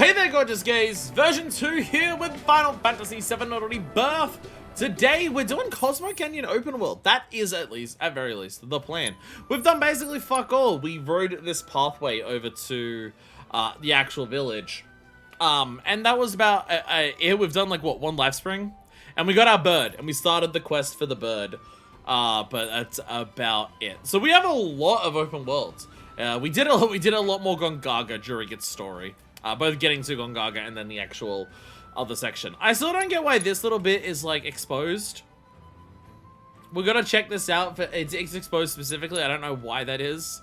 Hey there, gorgeous gays! Version 2 here with Final Fantasy VII Rebirth. Today we're doing Cosmo Canyon open world. That is at very least, the plan. We've done basically fuck all. We rode this pathway over to the actual village. And that was about, we've done like, what, one life spring? And we got our bird, and we started the quest for the bird. But that's about it. So we have a lot of open worlds. We did a lot more Gongaga during its story. Both getting to Gongaga and then the actual other section. I still don't get why this little bit is, like, exposed. We're gonna check this out. It's exposed specifically. I don't know why that is.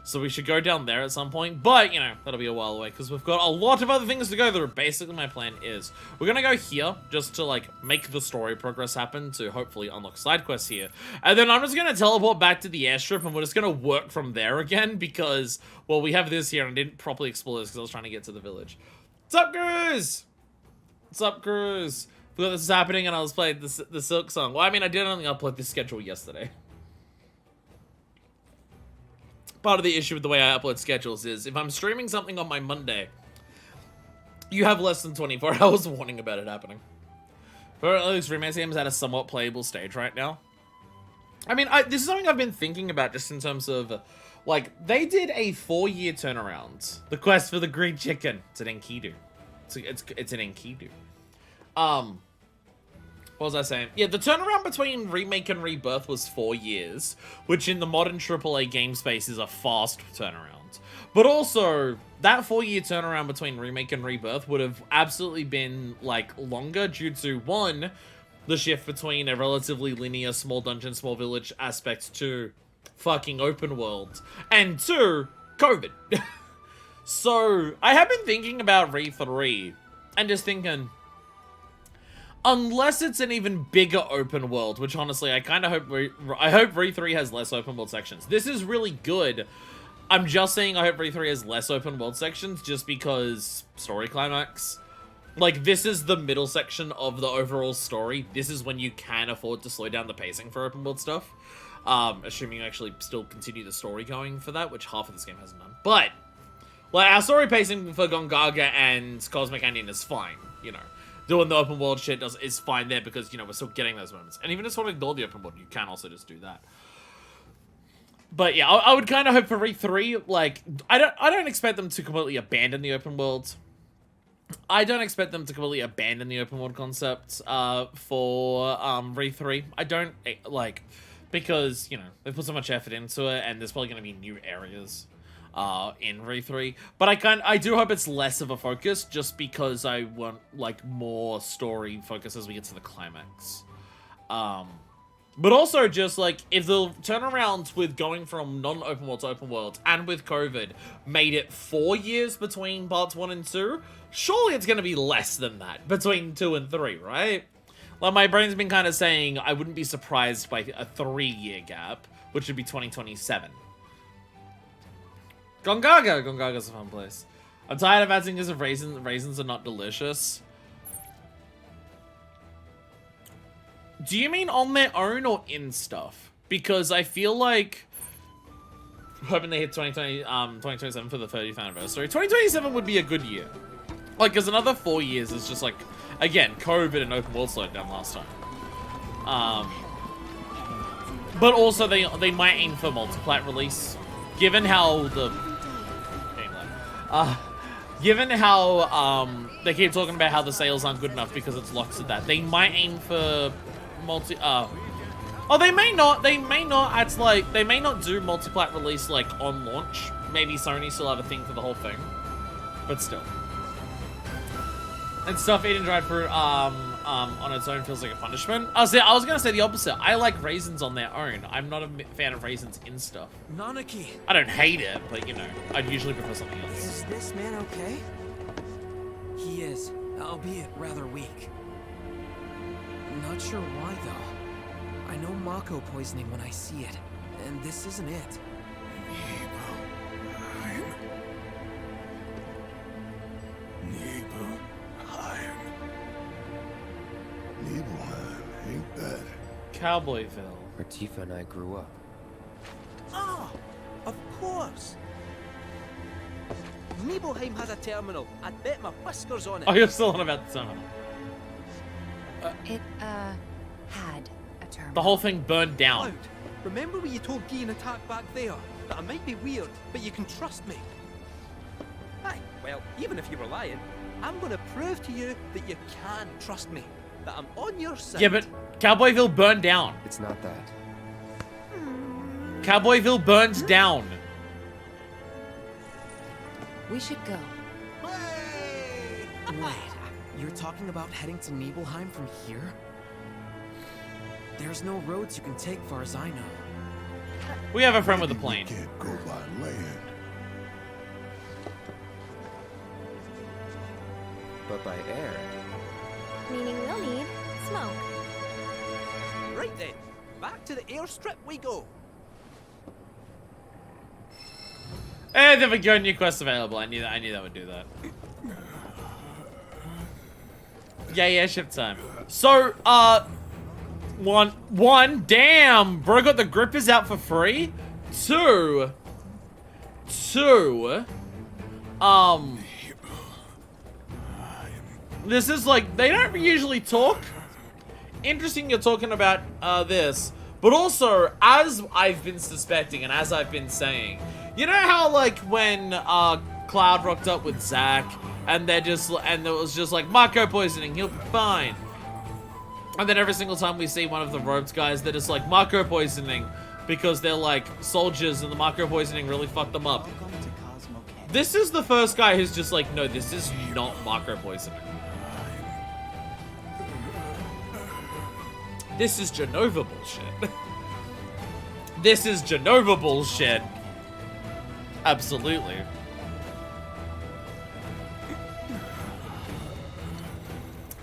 So we should go down there at some point. But, you know, that'll be a while away because we've got a lot of other things to go through. Basically, my plan is we're gonna go here just to, like, make the story progress happen to hopefully unlock side quests here. And then I'm just gonna teleport back to the airstrip and we're just gonna work from there again because, well, we have this here and I didn't properly explore this because I was trying to get to the village. What's up, Cruz? What's up, Cruz? Forgot this is happening and I was playing the Silk song. Well, I mean, I did only upload this schedule yesterday. Part of the issue with the way I upload schedules is if I'm streaming something on my Monday, you have less than 24 hours warning about it happening. But at least Romance Games at a somewhat playable stage right now. I mean, this is something I've been thinking about just in terms of, like, they did a 4-year turnaround. The quest for the green chicken. It's an Enkidu. It's an Enkidu. What was I saying? Yeah, the turnaround between Remake and Rebirth was 4 years, which in the modern AAA game space is a fast turnaround. But also, that 4-year turnaround between Remake and Rebirth would have absolutely been, like, longer due to, one, the shift between a relatively linear small dungeon, small village aspect to fucking open world, and two, COVID. So, I have been thinking about Re3, and just thinking, unless it's an even bigger open world, which honestly, I kind of hope Re3 has less open world sections. This is really good. I'm just saying I hope Re3 has less open world sections just because story climax. Like, this is the middle section of the overall story. This is when you can afford to slow down the pacing for open world stuff. Assuming you actually still continue the story going for that, which half of this game hasn't done. But, like, our story pacing for Gongaga and Cosmo Canyon is fine, you know. Doing the open world shit is fine there because, you know, we're still getting those moments. And even if you want to ignore the open world, you can also just do that. But yeah, I would kind of hope for Re3, like, I don't expect them to completely abandon the open world. I don't expect them to completely abandon the open world concept for Re3. I don't, like, because, you know, they've put so much effort into it and there's probably going to be new areas in Re3, but I do hope it's less of a focus just because I want, like, more story focus as we get to the climax. But also just, like, if the turnaround with going from non-open world to open world and with COVID made it 4 years between parts 1 and 2, surely it's going to be less than that between 2 and 3, right? Like, my brain's been kind of saying I wouldn't be surprised by a 3-year gap, which would be 2027. Gongaga's a fun place. I'm tired of asking if raisins are not delicious. Do you mean on their own or in stuff? Because I feel like hoping they hit 2027 for the 30th anniversary. 2027 would be a good year. Like, because another 4 years is just like, again, COVID and open world slowed down last time. But also they might aim for multi-plat release, given how they keep talking about how the sales aren't good enough because it's locked to that. They might aim for they may not. They may not. It's like, they may not do multi-plat release, like, on launch. Maybe Sony still have a thing for the whole thing. But still. And stuff eating dried fruit, on its own feels like a punishment. I was gonna say the opposite. I like raisins on their own. I'm not a fan of raisins in stuff. Nanaki. I don't hate it, but, you know, I'd usually prefer something else. Is this man okay? He is, albeit rather weak. Not sure why, though. I know Mako poisoning when I see it, and this isn't it. Nibelheim, ain't that? Cowboyville. Where Tifa and I grew up. Ah, of course. Nibelheim has a terminal. I'd bet my whiskers on it. Oh, you're still on about the terminal. It, had a terminal. The whole thing burned down. Cloud, remember when you told Guy an attack back there? That I might be weird, but you can trust me. Aye, well, even if you were lying, I'm gonna prove to you that you can trust me. That I'm on your side. Yeah, but Cowboyville burned down. It's not that. Cowboyville burned down. We should go. Wait, you're talking about heading to Nibelheim from here? There's no roads you can take far as I know. We have a friend with a You plane. can't go by land. But by air. Meaning we'll need smoke. Right then, back to the airstrip we go. And there we go, new quest available. I knew that would do that. Yeah, ship time. So, one, damn, bro got the grippers out for free. Two, this is like, they don't usually talk. Interesting you're talking about this, but also, as I've been suspecting and as I've been saying, you know how like when Cloud rocked up with Zack and it was just like Marco poisoning, he'll be fine. And then every single time we see one of the robed guys, they're just like Marco poisoning because they're like soldiers and the Marco poisoning really fucked them up. Welcome to Cosmo Canyon. This is the first guy who's just like, no, this is not Marco poisoning. This is Genova bullshit. This is Genova bullshit. Absolutely.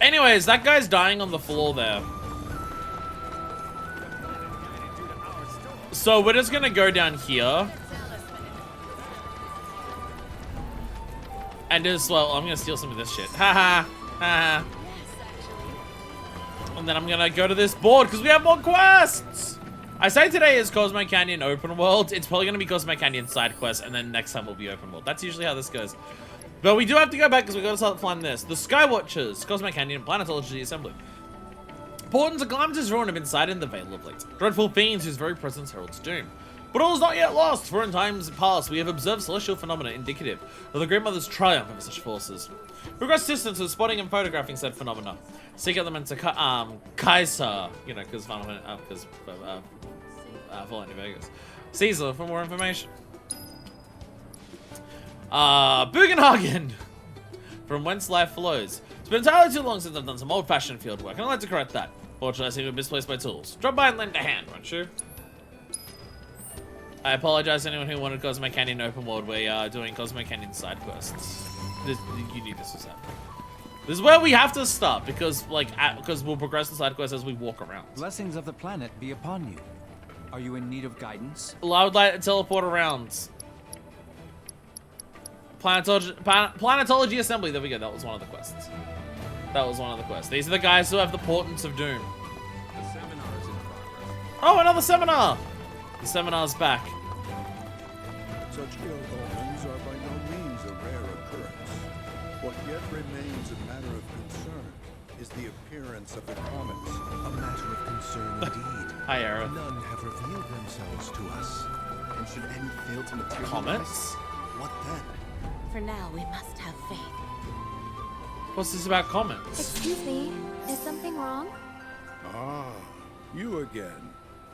Anyways, that guy's dying on the floor there. So we're just gonna go down here. And just, well, I'm gonna steal some of this shit. Haha. Haha. And then I'm gonna go to this board because we have more quests. I say today is Cosmo Canyon open world. It's probably gonna be Cosmo Canyon side quest, and then next time will be open world. That's usually how this goes. But we do have to go back because we gotta start flying this. The Skywatchers, Cosmo Canyon, Planetology Assembly. Portents and Calamitous Ruin have been sighted in the Veil of late. Dreadful fiends whose very presence heralds doom. But all is not yet lost, for in times past we have observed celestial phenomena indicative of the Great Mother's triumph over such forces. Regress distance of spotting and photographing said phenomena. Seek out them into Kaiser, you know, because Fallen New Vegas. Caesar for more information. Bugenhagen! From whence life flows. It's been entirely too long since I've done some old-fashioned field work, and I'd like to correct that. Fortunately, I seem to have misplaced my tools. Drop by and lend a hand, won't you? I apologize to anyone who wanted Cosmo Canyon open world. We are doing Cosmo Canyon side quests. You knew this was happening. This is where we have to start, because we'll progress the side quests as we walk around. Blessings of the planet be upon you. Are you in need of guidance? Well, I would like to teleport around. Planetology Assembly. There we go. That was one of the quests. That was one of the quests. These are the guys who have the Portents of Doom. The seminar is in progress. Oh, another seminar! The seminar's back. Such ill omens are by no means a rare occurrence. What yet remains a matter of concern is the appearance of the comets. A matter of concern indeed. Hi, Aerith. None have revealed themselves to us. And should any fail to materialize? Comets? What then? For now, we must have faith. What's this about comets? Excuse me, is something wrong? Ah, you again.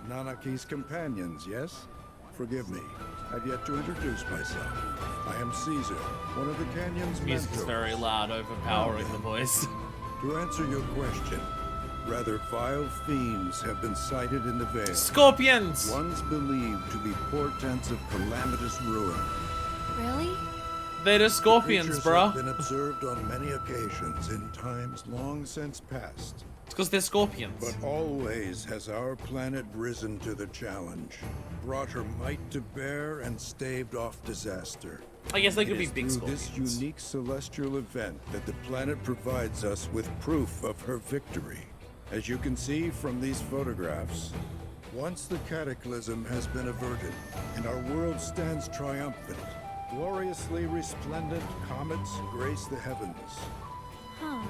Nanaki's companions, yes? Forgive me. I've yet to introduce myself. I am Caesar, one of the Canyon's Music's mentors. very loud, overpowering the voice. To answer your question, rather vile fiends have been sighted in the Veil. Scorpions! Ones believed to be portents of calamitous ruin. Really? They're the scorpions, Creatures bro. have been observed on many occasions in times long since past. It's because they're scorpions. But always has our planet risen to the challenge, brought her might to bear, and staved off disaster. I guess they could It be is big through scorpions. this unique celestial event that the planet provides us with proof of her victory. As you can see from these photographs, once the cataclysm has been averted and our world stands triumphant, Gloriously resplendent comets grace the heavens. Huh.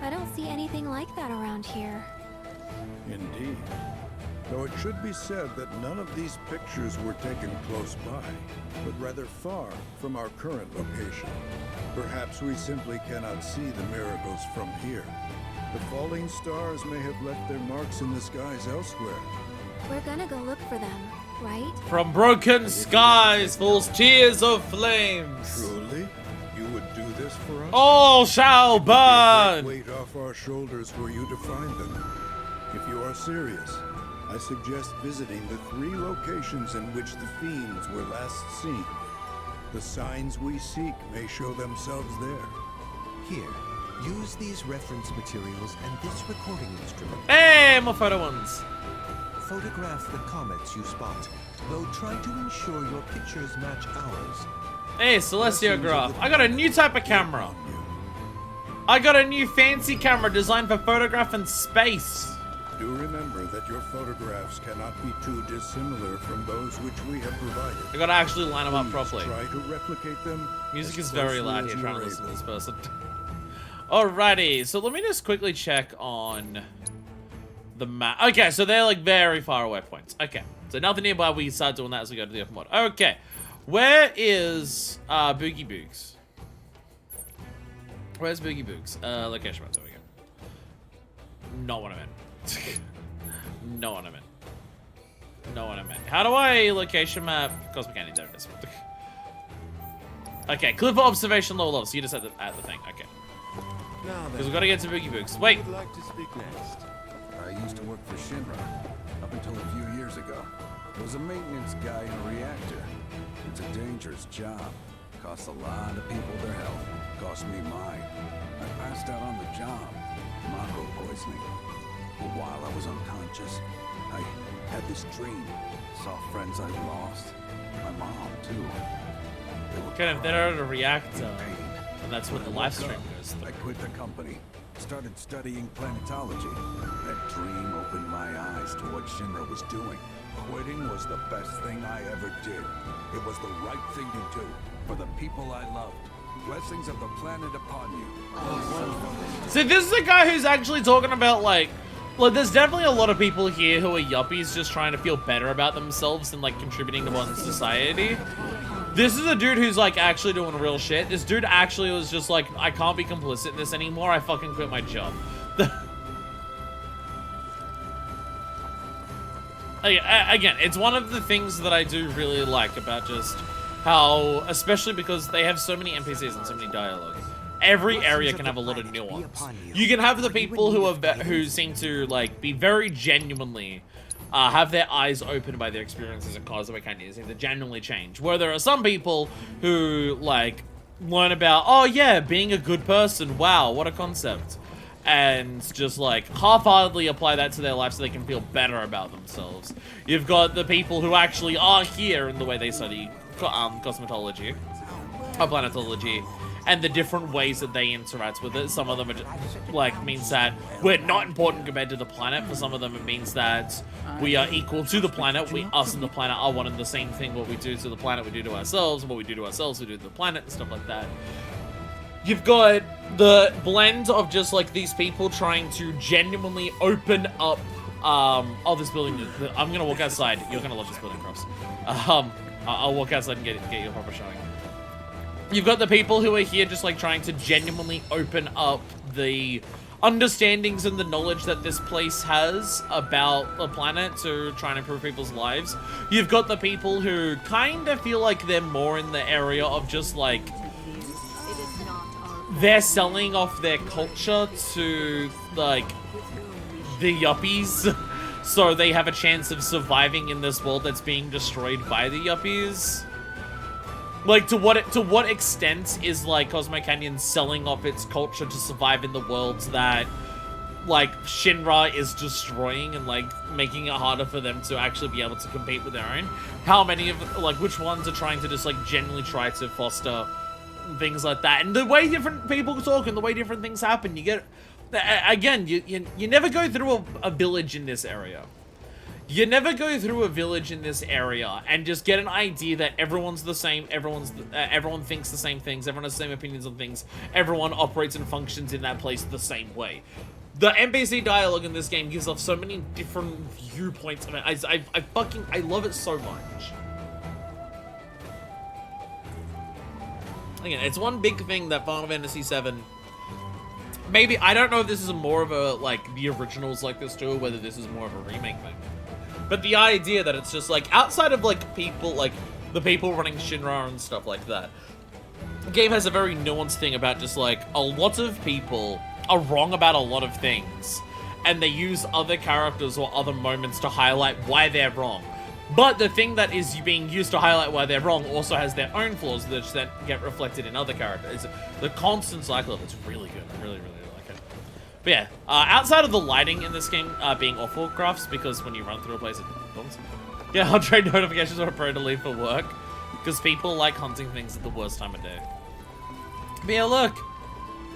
I don't see anything like that around here. Indeed. Though it should be said that none of these pictures were taken close by, but rather far from our current location. Perhaps we simply cannot see the miracles from here. The falling stars may have left their marks in the skies elsewhere. We're gonna go look for them, right? From broken skies falls tears of flames. Truly? You would do this for us? All shall It would be a great burn. weight off our shoulders were you to find them. If you are serious, I suggest visiting the 3 locations in which the fiends were last seen. The signs we seek may show themselves there. Here, use these reference materials and this recording instrument. Hey, more photo ones. Photograph the comets you spot, though try to ensure your pictures match ours. Hey, Celestiograph. I got a new type of camera. I got a new fancy camera designed for photographing space. Do remember that your photographs cannot be too dissimilar from those which we have provided. I gotta actually line them up Please properly. try to replicate them. Music as is very closely loud as here you trying are to listen to able. this person. Alrighty, so let me just quickly check on the map. Okay, so they're like very far away points. Okay, so nothing nearby. We start doing that as we go to the open world. Okay, where is Boogie Boogs? Where's Boogie Boogs? Location map. There we go. Not what I meant. Not what I meant. Not what I meant. How do I location map Cosmo Canyon? There it is. Okay, cliff observation lower level. So you just at the thing. Okay. Now Because we've got to get to Boogie Boogs. Wait. would like to speak next? I used to work for Shinra up until a few years ago. Was a maintenance guy in a reactor. It's a dangerous job. Costs a lot of people their health. Cost me mine. I passed out on the job. Mako poisoning. But while I was unconscious, I had this dream. Saw friends I lost. My mom, too. They were Kind of, they're at a crying reactor. in pain. And that's what the When I live woke stream up, goes through. I quit the company. Started studying planetology. That dream opened my eyes to what Shinra was doing. Quitting was the best thing I ever did. It was the right thing to do for the people I loved. Blessings of the planet upon you. See, this is a guy who's actually talking about, like, there's definitely a lot of people here who are yuppies just trying to feel better about themselves and, like, contributing to modern society. This is a dude who's, like, actually doing real shit. This dude actually was just like, I can't be complicit in this anymore. I fucking quit my job. Again, it's one of the things that I do really like about just how, especially because they have so many NPCs and so many dialogue. Every area can have a lot of nuance. You can have the people who seem to like be very genuinely have their eyes opened by their experiences in Cosmo Canyon, seem to genuinely change. Where there are some people who like learn about, oh yeah, being a good person. Wow, what a concept. And just like half-heartedly apply that to their life so they can feel better about themselves. You've got the people who actually are here in the way they study cosmetology, or planetology, and the different ways that they interact with it. Some of them are just, like, means that we're not important compared to the planet. For some of them, it means that we are equal to the planet. Us and the planet are one and the same thing. What we do to the planet, we do to ourselves. And what we do to ourselves, we do to the planet, and stuff like that. You've got the blend of just, like, these people trying to genuinely open up, oh, this building, I'm gonna walk outside. You're gonna love this building, Cross. I'll walk outside and get your proper showing. You've got the people who are here just, like, trying to genuinely open up the understandings and the knowledge that this place has about the planet to try and improve people's lives. You've got the people who kind of feel like they're more in the area of just, like, they're selling off their culture to, like, the yuppies, so they have a chance of surviving in this world that's being destroyed by the yuppies. Like, to what extent is, like, Cosmo Canyon selling off its culture to survive in the worlds that, like, Shinra is destroying and, like, making it harder for them to actually be able to compete with their own? How many of, like, which ones are trying to just, like, genuinely try to foster things like that? And the way different people talk and the way different things happen, you get, again, you never go through a village in this area. You never go through a village in this area and just get an idea that everyone's the same, everyone thinks the same things, everyone has the same opinions on things, everyone operates and functions in that place the same way. The NPC dialogue in this game gives off so many different viewpoints. I love it so much. Again, it's one big thing that Final Fantasy VII... Maybe, I don't know if this is more of a, like, the originals like this too, or whether this is more of a remake thing. But the idea that it's just, like, outside of, like, people, like, the people running Shinra and stuff like that, the game has a very nuanced thing about just, like, a lot of people are wrong about a lot of things, and they use other characters or other moments to highlight why they're wrong. But the thing that is being used to highlight why they're wrong also has their own flaws that then get reflected in other characters. It's the constant cycle of it's really good. I really, really like it. But yeah, outside of the lighting in this game being awful, crafts, because when you run through a place, it doesn't. Yeah, I'll trade notifications are prone to leave for work, because people like hunting things at the worst time of day. But yeah, look.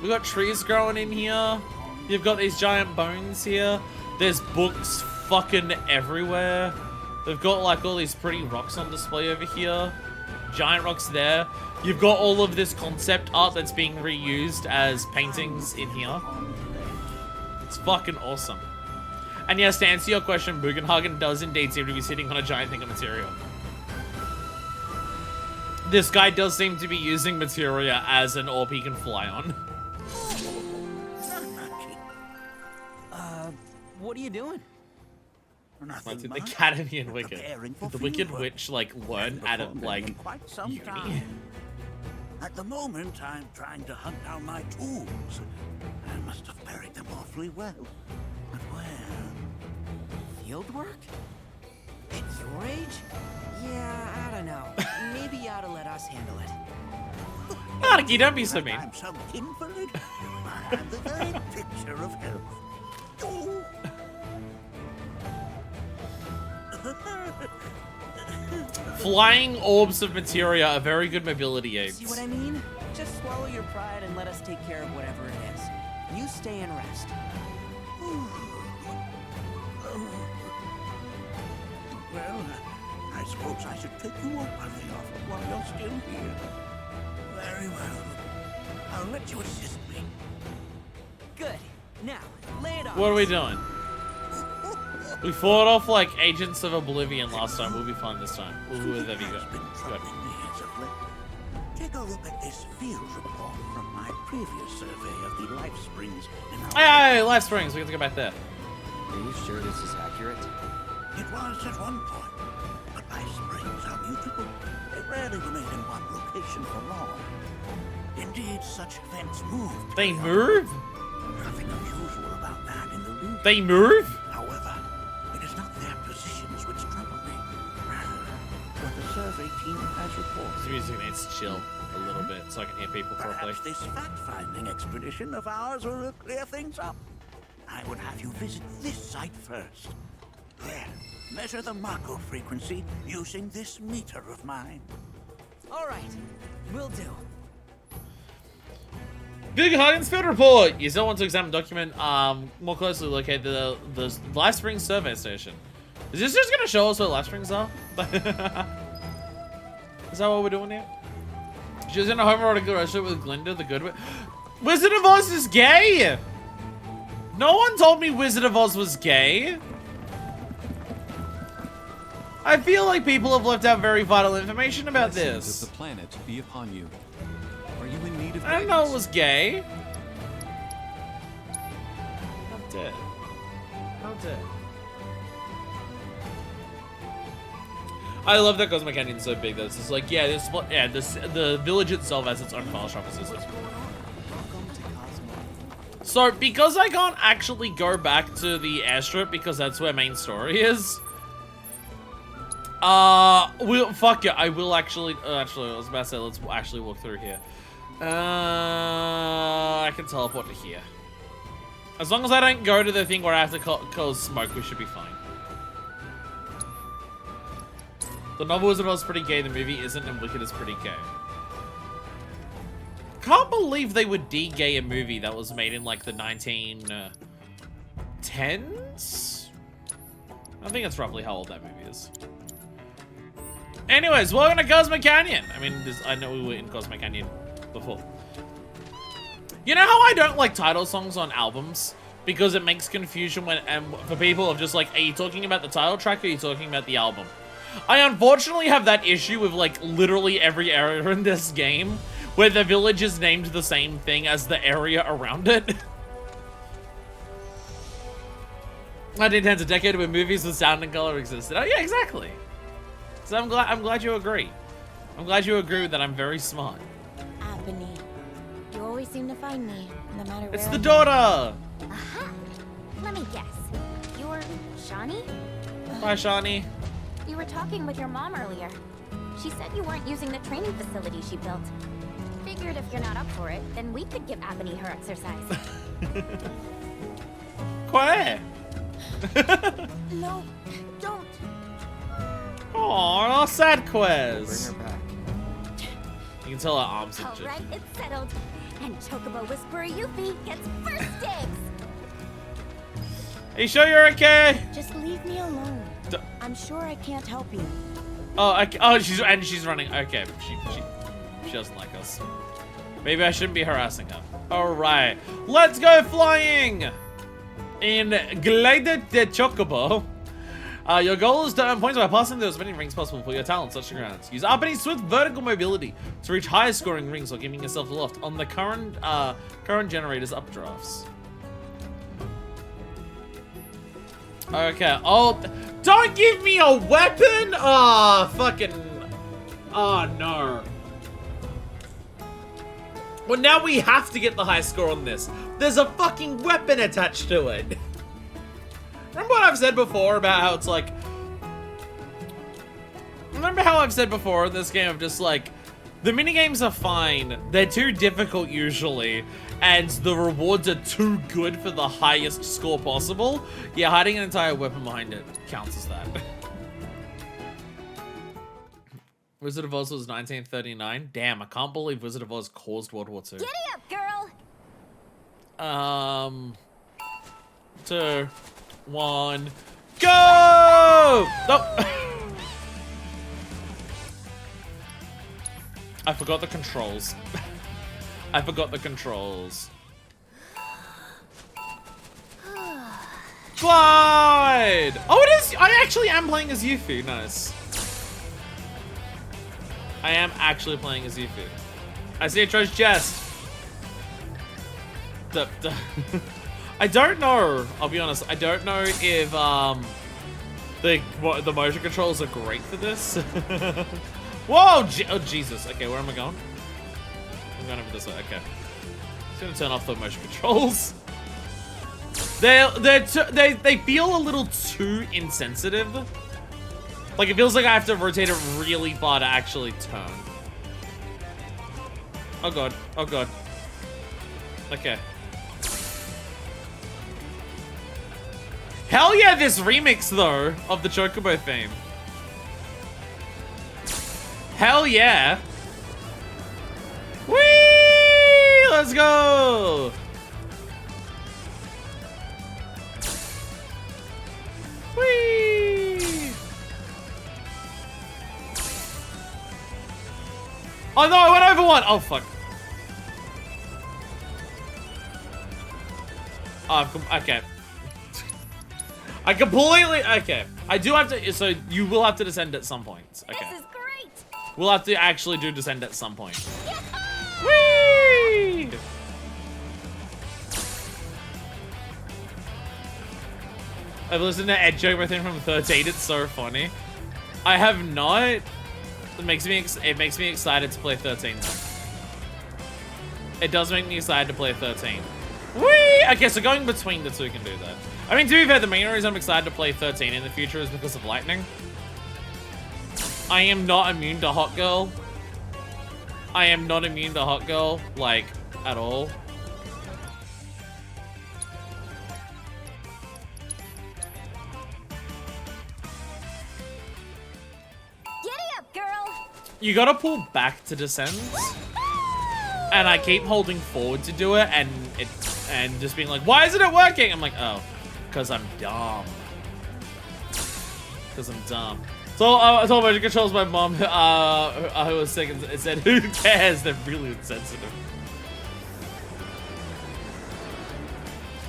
We got trees growing in here. You've got these giant bones here. There's books fucking everywhere. They've got like all these pretty rocks on display over here. Giant rocks there. You've got all of this concept art that's being reused as paintings in here. It's fucking awesome. And yes, to answer your question, Bugenhagen does indeed seem to be sitting on a giant thing of materia. This guy does seem to be using materia as an orb he can fly on. What are you doing? Like, the Academy and Wicked. The Wicked Witch, like, learn at it, like, uni. At the moment, I'm trying to hunt down my tools. I must have buried them awfully well. But where? Field work? At your age? Yeah, I don't know. Maybe you ought to let us handle it. Narki, don't be so mean. I'm some invalid. I'm the very picture of health. Oh. Flying orbs of materia are very good mobility aids. See what I mean? Just swallow your pride and let us take care of whatever it is. You stay and rest. Well, I suppose I should take you up on the offer while you're still here. Very well. I'll let you assist me. Good. Now, lay it on. What are we doing? We fought off like Agents of Oblivion last time. We'll be fine this time. We'll do whatever you got. Good. Take a look at this field report from my previous survey of the life springs in our... Hey, Life Springs. We have to go back there. Are you sure this is accurate? It was at one point, but life springs are mutable. They rarely remain in one location for long. Indeed, such events move. They move? Nothing unusual about that in the region. They move? However, it is not their positions which trouble me. Rather, what the survey team has reported. This music needs to chill a little bit so I can hear people properly. Perhaps this fact-finding expedition of ours will clear things up. I would have you visit this site first. There, measure the Mako frequency using this meter of mine. All right, will do. Big Hagen's field report! You still want to examine document more closely locate the Life Springs survey station. Is this just gonna show us where Life Springs are? Is that what we're doing here? She was in a homoerotic relationship with Glinda, the good Wizard of Oz is gay! No one told me Wizard of Oz was gay. I feel like people have left out very vital information about this. Of the planet be upon you. Are you in need of I didn't know it was gay. How dare. How dare. I love that Cosmo Canyon is so big that it's just like, yeah, the village itself has its own file shopper system. So, because I can't actually go back to the airstrip because that's where main story is, fuck yeah, I will actually, I was about to say, let's actually walk through here. I can teleport to here. As long as I don't go to the thing where I have to cause smoke, we should be fine. The novel Wizard of Oz is pretty gay, the movie isn't, and Wicked is pretty gay. Can't believe they would de-gay a movie that was made in like the 1910s? I think that's roughly how old that movie is. Anyways, welcome to Cosmo Canyon. I mean, I know we were in Cosmo Canyon before. You know how I don't like title songs on albums? Because it makes confusion for people of just like, are you talking about the title track or are you talking about the album? I unfortunately have that issue with like literally every area in this game where the village is named the same thing as the area around it. I did a decade where movies with sound and color existed. Oh yeah, exactly. So I'm glad you agree. I'm glad you agree that I'm very smart. Ebony, you always seem to find me, no matter where. It's the daughter! Aha! Let me guess. You're Shawnee? Bye, Shawnee. You were talking with your mom earlier. She said you weren't using the training facility she built. Figured if you're not up for it, then we could give Ebony her exercise. Quiet. No, don't. Aw, sad quest. Bring her back. You can tell her arms are All right, it's settled. And Chocobo Whisperer Yuffie gets first dibs. Are you sure you're okay? Just leave me alone. I'm sure I can't help you. Oh, okay. Oh, she's running. Okay, she doesn't like us. Maybe I shouldn't be harassing her. All right, let's go flying in Glide de Chocobo. Your goal is to earn points by passing through as many rings possible for your talents, such as grounds. Use Ebony's swift vertical mobility to reach higher scoring rings while giving yourself a loft on the current generator's updrafts. Okay. Oh, don't give me a weapon! Oh, fucking. Oh, no. Well, now we have to get the high score on this. There's a fucking weapon attached to it. Remember what I've said before about how it's like... Remember how I've said before in this game of just like... The minigames are fine. They're too difficult usually. And the rewards are too good for the highest score possible. Yeah, hiding an entire weapon behind it counts as that. Wizard of Oz was 1939. Damn, I can't believe Wizard of Oz caused World War II. Giddy up, girl! 2, 1, go! Nope. I forgot the controls. I forgot the controls. Glide! Oh, it is! I actually am playing as Yuffie. Nice. I am actually playing as Yuffie. I see a treasure chest. I don't know. I'll be honest. I don't know if the motion controls are great for this. Whoa! Oh Jesus. Okay, where am I going? I'm going over this way. Okay. Just gonna turn off the motion controls. They feel a little too insensitive. Like it feels like I have to rotate it really far to actually turn. Oh god. Oh god. Okay. Hell yeah, this remix though of the Chocobo theme. Hell yeah. Whee! Let's go. Whee! Oh no, I went over one. Oh fuck. Oh, okay. I completely, okay. I do have to, so you will have to descend at some point. Okay. This is great. We'll have to actually do descend at some point. Whee! I've listened to Ed joke with him from 13. It's so funny. I have not. It makes me excited to play 13 though. It does make me excited to play 13. Whee! Okay, so going between the two can do that. I mean, to be fair, the main reason I'm excited to play 13 in the future is because of lightning. I am not immune to Hot Girl. I am not immune to Hot Girl, like, at all. Giddy up, girl! You gotta pull back to descend. And I keep holding forward to do it, and just being like, why isn't it working? I'm like, oh, because I'm dumb. Because I'm dumb. So I told motion controls my mom who was sick and said, who cares? They're really insensitive.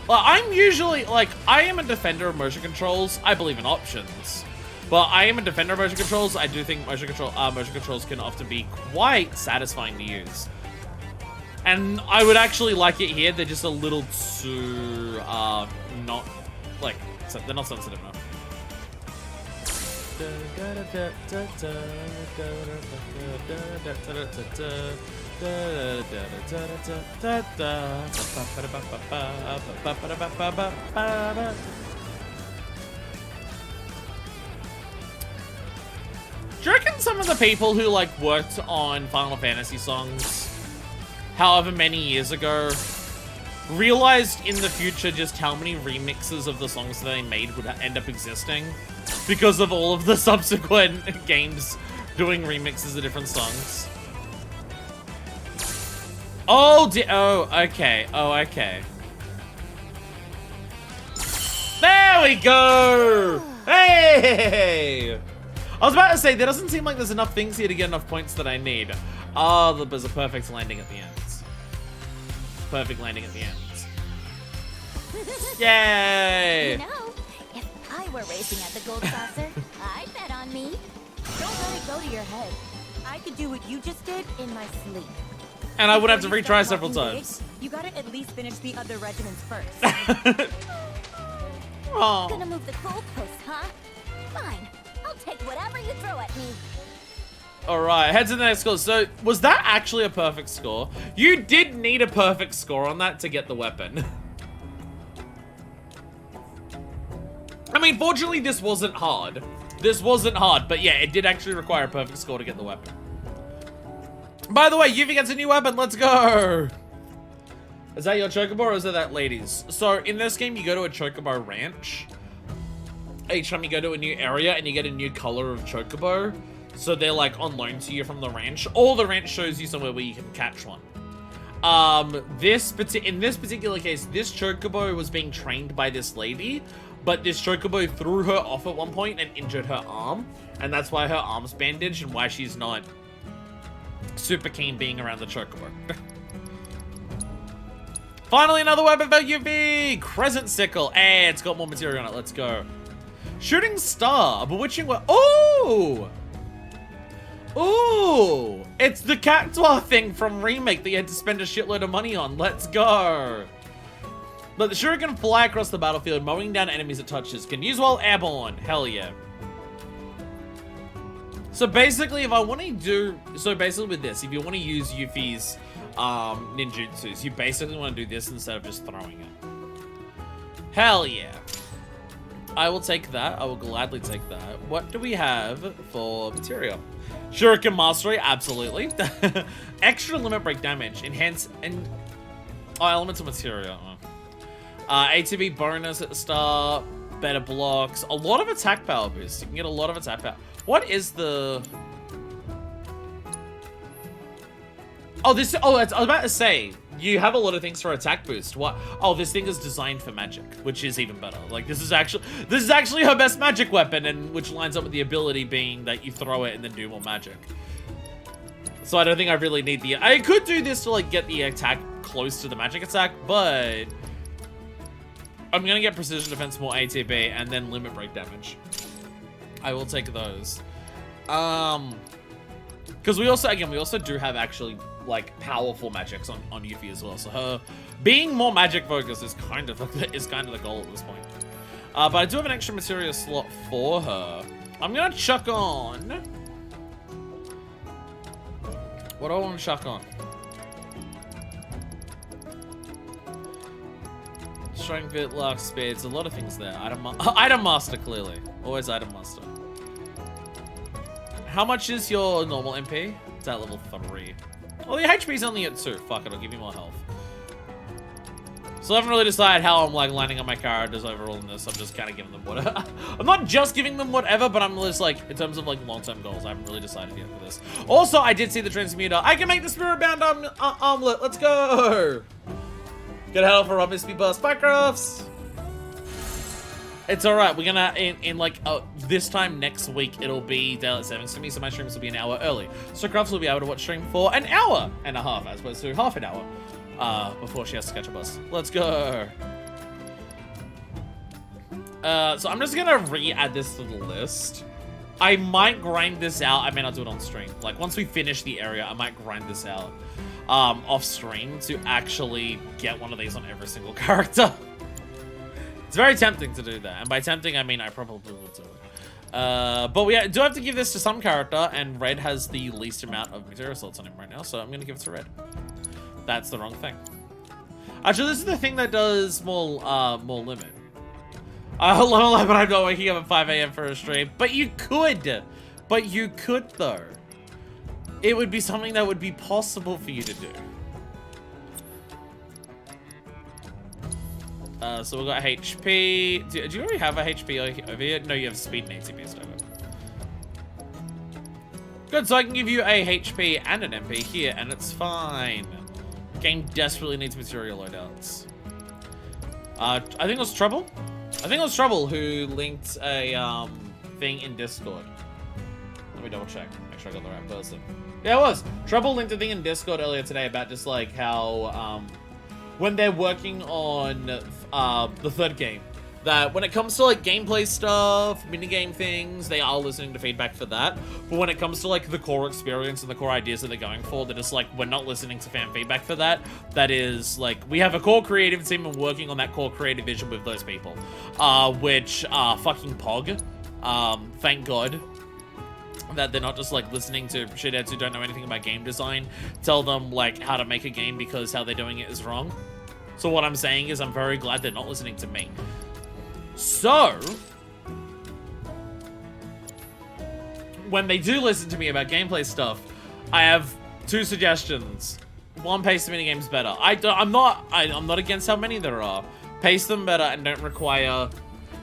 Well, I'm usually, like, I am a defender of motion controls. I believe in options. But I am a defender of motion controls. I do think motion controls can often be quite satisfying to use. And I would actually like it here. They're just a little too, not, like, they're not sensitive enough. Do you reckon some of the people who, like, worked on Final Fantasy songs however many years ago realized in the future just how many remixes of the songs that they made would end up existing because of all of the subsequent games doing remixes of different songs? Oh, okay. Oh, okay. There we go! Hey! I was about to say, there doesn't seem like there's enough things here to get enough points that I need. Oh, there's a perfect landing at the end. Perfect landing at the end. Yay! You know, if I were racing at the gold saucer, I'd bet on me. Don't let it go to your head. I could do what you just did in my sleep. And I would have to retry several times. You gotta at least finish the other regiments first. Oh. Gonna move the goalpost, huh? Fine. I'll take whatever you throw at me. Alright, head to the next score. So, was that actually a perfect score? You did need a perfect score on that to get the weapon. I mean, fortunately, this wasn't hard. This wasn't hard, but yeah, it did actually require a perfect score to get the weapon. By the way, Yuffie gets a new weapon. Let's go. Is that your chocobo or is it that lady's? So, in this game, you go to a chocobo ranch. Each time you go to a new area and you get a new color of chocobo. So they're like on loan to you from the ranch. Or the ranch shows you somewhere where you can catch one. In this particular case, this chocobo was being trained by this lady. But this chocobo threw her off at one point and injured her arm. And that's why her arm's bandaged and why she's not super keen being around the chocobo. Finally, another weapon for Yuffie! Crescent Sickle. Hey, it's got more material on it. Let's go. Shooting Star. A bewitching weapon. Oh! Ooh! It's the Cactuar thing from Remake that you had to spend a shitload of money on. Let's go. Let the shuriken fly across the battlefield, mowing down enemies it touches. Can use while airborne. Hell yeah. So basically, if I want to do... So basically with this, if you want to use Yuffie's ninjutsus, you basically want to do this instead of just throwing it. Hell yeah. I will take that. I will gladly take that. What do we have for material? Shuriken Mastery, absolutely. Extra limit break damage. Enhance and... Oh, elemental material. ATB bonus at the start. Better blocks. A lot of attack power boost. You can get a lot of attack power. What is the... Oh, this... Oh, I was about to say... You have a lot of things for attack boost. What? Oh, this thing is designed for magic, which is even better. Like, this is actually her best magic weapon, and which lines up with the ability being that you throw it and then do more magic. So I don't think I really need the... I could do this to, like, get the attack close to the magic attack, but... I'm gonna get precision defense, more ATB, and then limit break damage. I will take those. Because we also do have actually... like powerful magics on Yuffie as well, so her being more magic focused is kind of the goal at this point. But I do have an extra materia slot for her. I'm gonna chuck on. What do I want to chuck on? Strength, bit, luck, speed. There's a lot of things there. Item master, clearly. Always item master. How much is your normal MP? It's at level 3. Well, the HP's only at 2. Fuck it, I'll give you more health. So I haven't really decided how I'm like lining up my characters overall in this. I'm just kind of giving them whatever. I'm not just giving them whatever, but I'm just like, in terms of like long-term goals, I haven't really decided yet for this. Also, I did see the transmuter. I can make the spirit-bound armlet. Let's go. Get help for Miss B Bust Backcrafts. It's alright. We're gonna, in like, this time next week, it'll be daylight savings to me, so my streams will be an hour early. So Crafts will be able to watch stream for an hour and a half, as opposed to half an hour, before she has to catch a bus. Let's go. So I'm just gonna re-add this to the list. I might grind this out. I may not do it on stream. Like, once we finish the area, I might grind this out, off stream to actually get one of these on every single character. It's very tempting to do that, and by tempting, I mean I probably will do it. But we do have to give this to some character, and Red has the least amount of material slots on him right now, so I'm gonna give it to Red. That's the wrong thing. Actually, this is the thing that does more limit. But I'm not waking up at 5 AM for a stream. But you could! But you could, though. It would be something that would be possible for you to do. So we've got HP. Do you already have a HP over here? No, you have speed and ATP stuff. Good, so I can give you a HP and an MP here, and it's fine. Game desperately needs material loadouts. I think it was Trouble. I think it was Trouble who linked a thing in Discord. Let me double check. Make sure I got the right person. Yeah, it was. Trouble linked a thing in Discord earlier today about just like how when they're working on the third game, that when it comes to like gameplay stuff, minigame things, they are listening to feedback for that. But when it comes to like the core experience and the core ideas that they're going for, they're just like, we're not listening to fan feedback for that. That is like, we have a core creative team and working on that core creative vision with those people. Which are fucking Pog. Thank God that they're not just like listening to shitheads who don't know anything about game design tell them like how to make a game because how they're doing it is wrong. So what I'm saying is I'm very glad they're not listening to me. So, when they do listen to me about gameplay stuff, I have two suggestions. One, pace the minigames better. I'm not against how many there are. Pace them better and don't require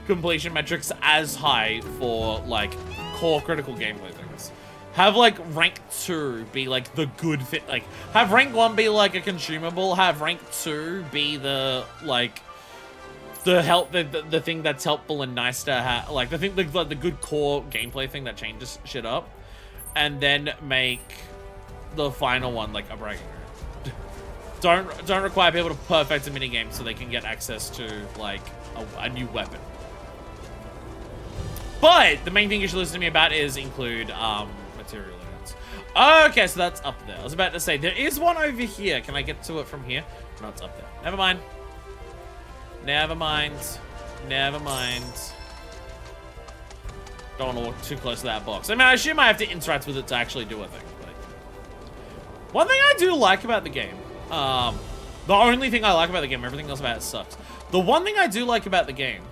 completion metrics as high for like core critical gameplay things. Have like rank 2 be like the good fit. Like have rank 1 be like a consumable. Have rank 2 be the like the thing that's helpful and nice to have, like the good core gameplay thing that changes shit up, and then make the final one like a bragging right. Don't require people to perfect a minigame so they can get access to like a new weapon. But the main thing you should listen to me about is include material loadouts. Okay, so that's up there. I was about to say there is one over here. Can I get to it from here? No, it's up there. Never mind. Never mind. Never mind. Don't want to walk too close to that box. I mean, I assume I have to interact with it to actually do a thing. But one thing I do like about the game, the only thing I like about the game, everything else about it sucks. The one thing I do like about the game,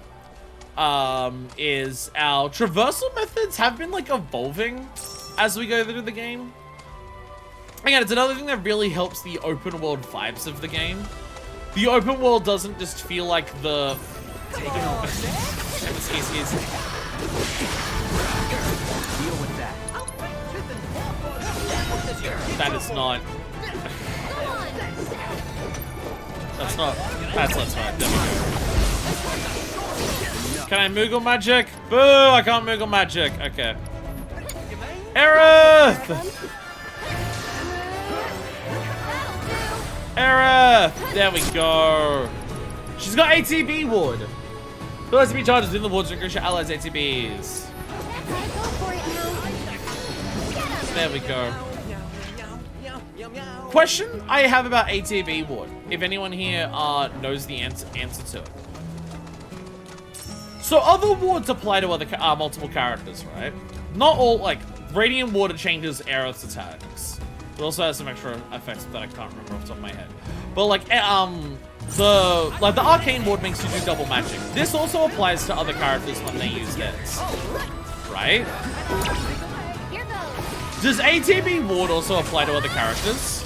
is our traversal methods have been like evolving as we go through the game. Again, it's another thing that really helps the open world vibes of the game. The open world doesn't just feel like the... Deal with that. That is not... That's not... That's fine. Can I Moogle magic? Boo! I can't Moogle magic. Okay. Aerith! Aerith! There we go. She's got ATB ward. Who has to be charged in the wards to increase your allies' ATBs? There we go. Question I have about ATB ward. If anyone here knows the answer to it. So other wards apply to other multiple characters, right? Not all, like, Radiant Water changes Aerith's attacks. It also has some extra effects that I can't remember off the top of my head. But like, the Arcane Ward makes you do double magic. This also applies to other characters when they use this, right? Does ATB Ward also apply to other characters?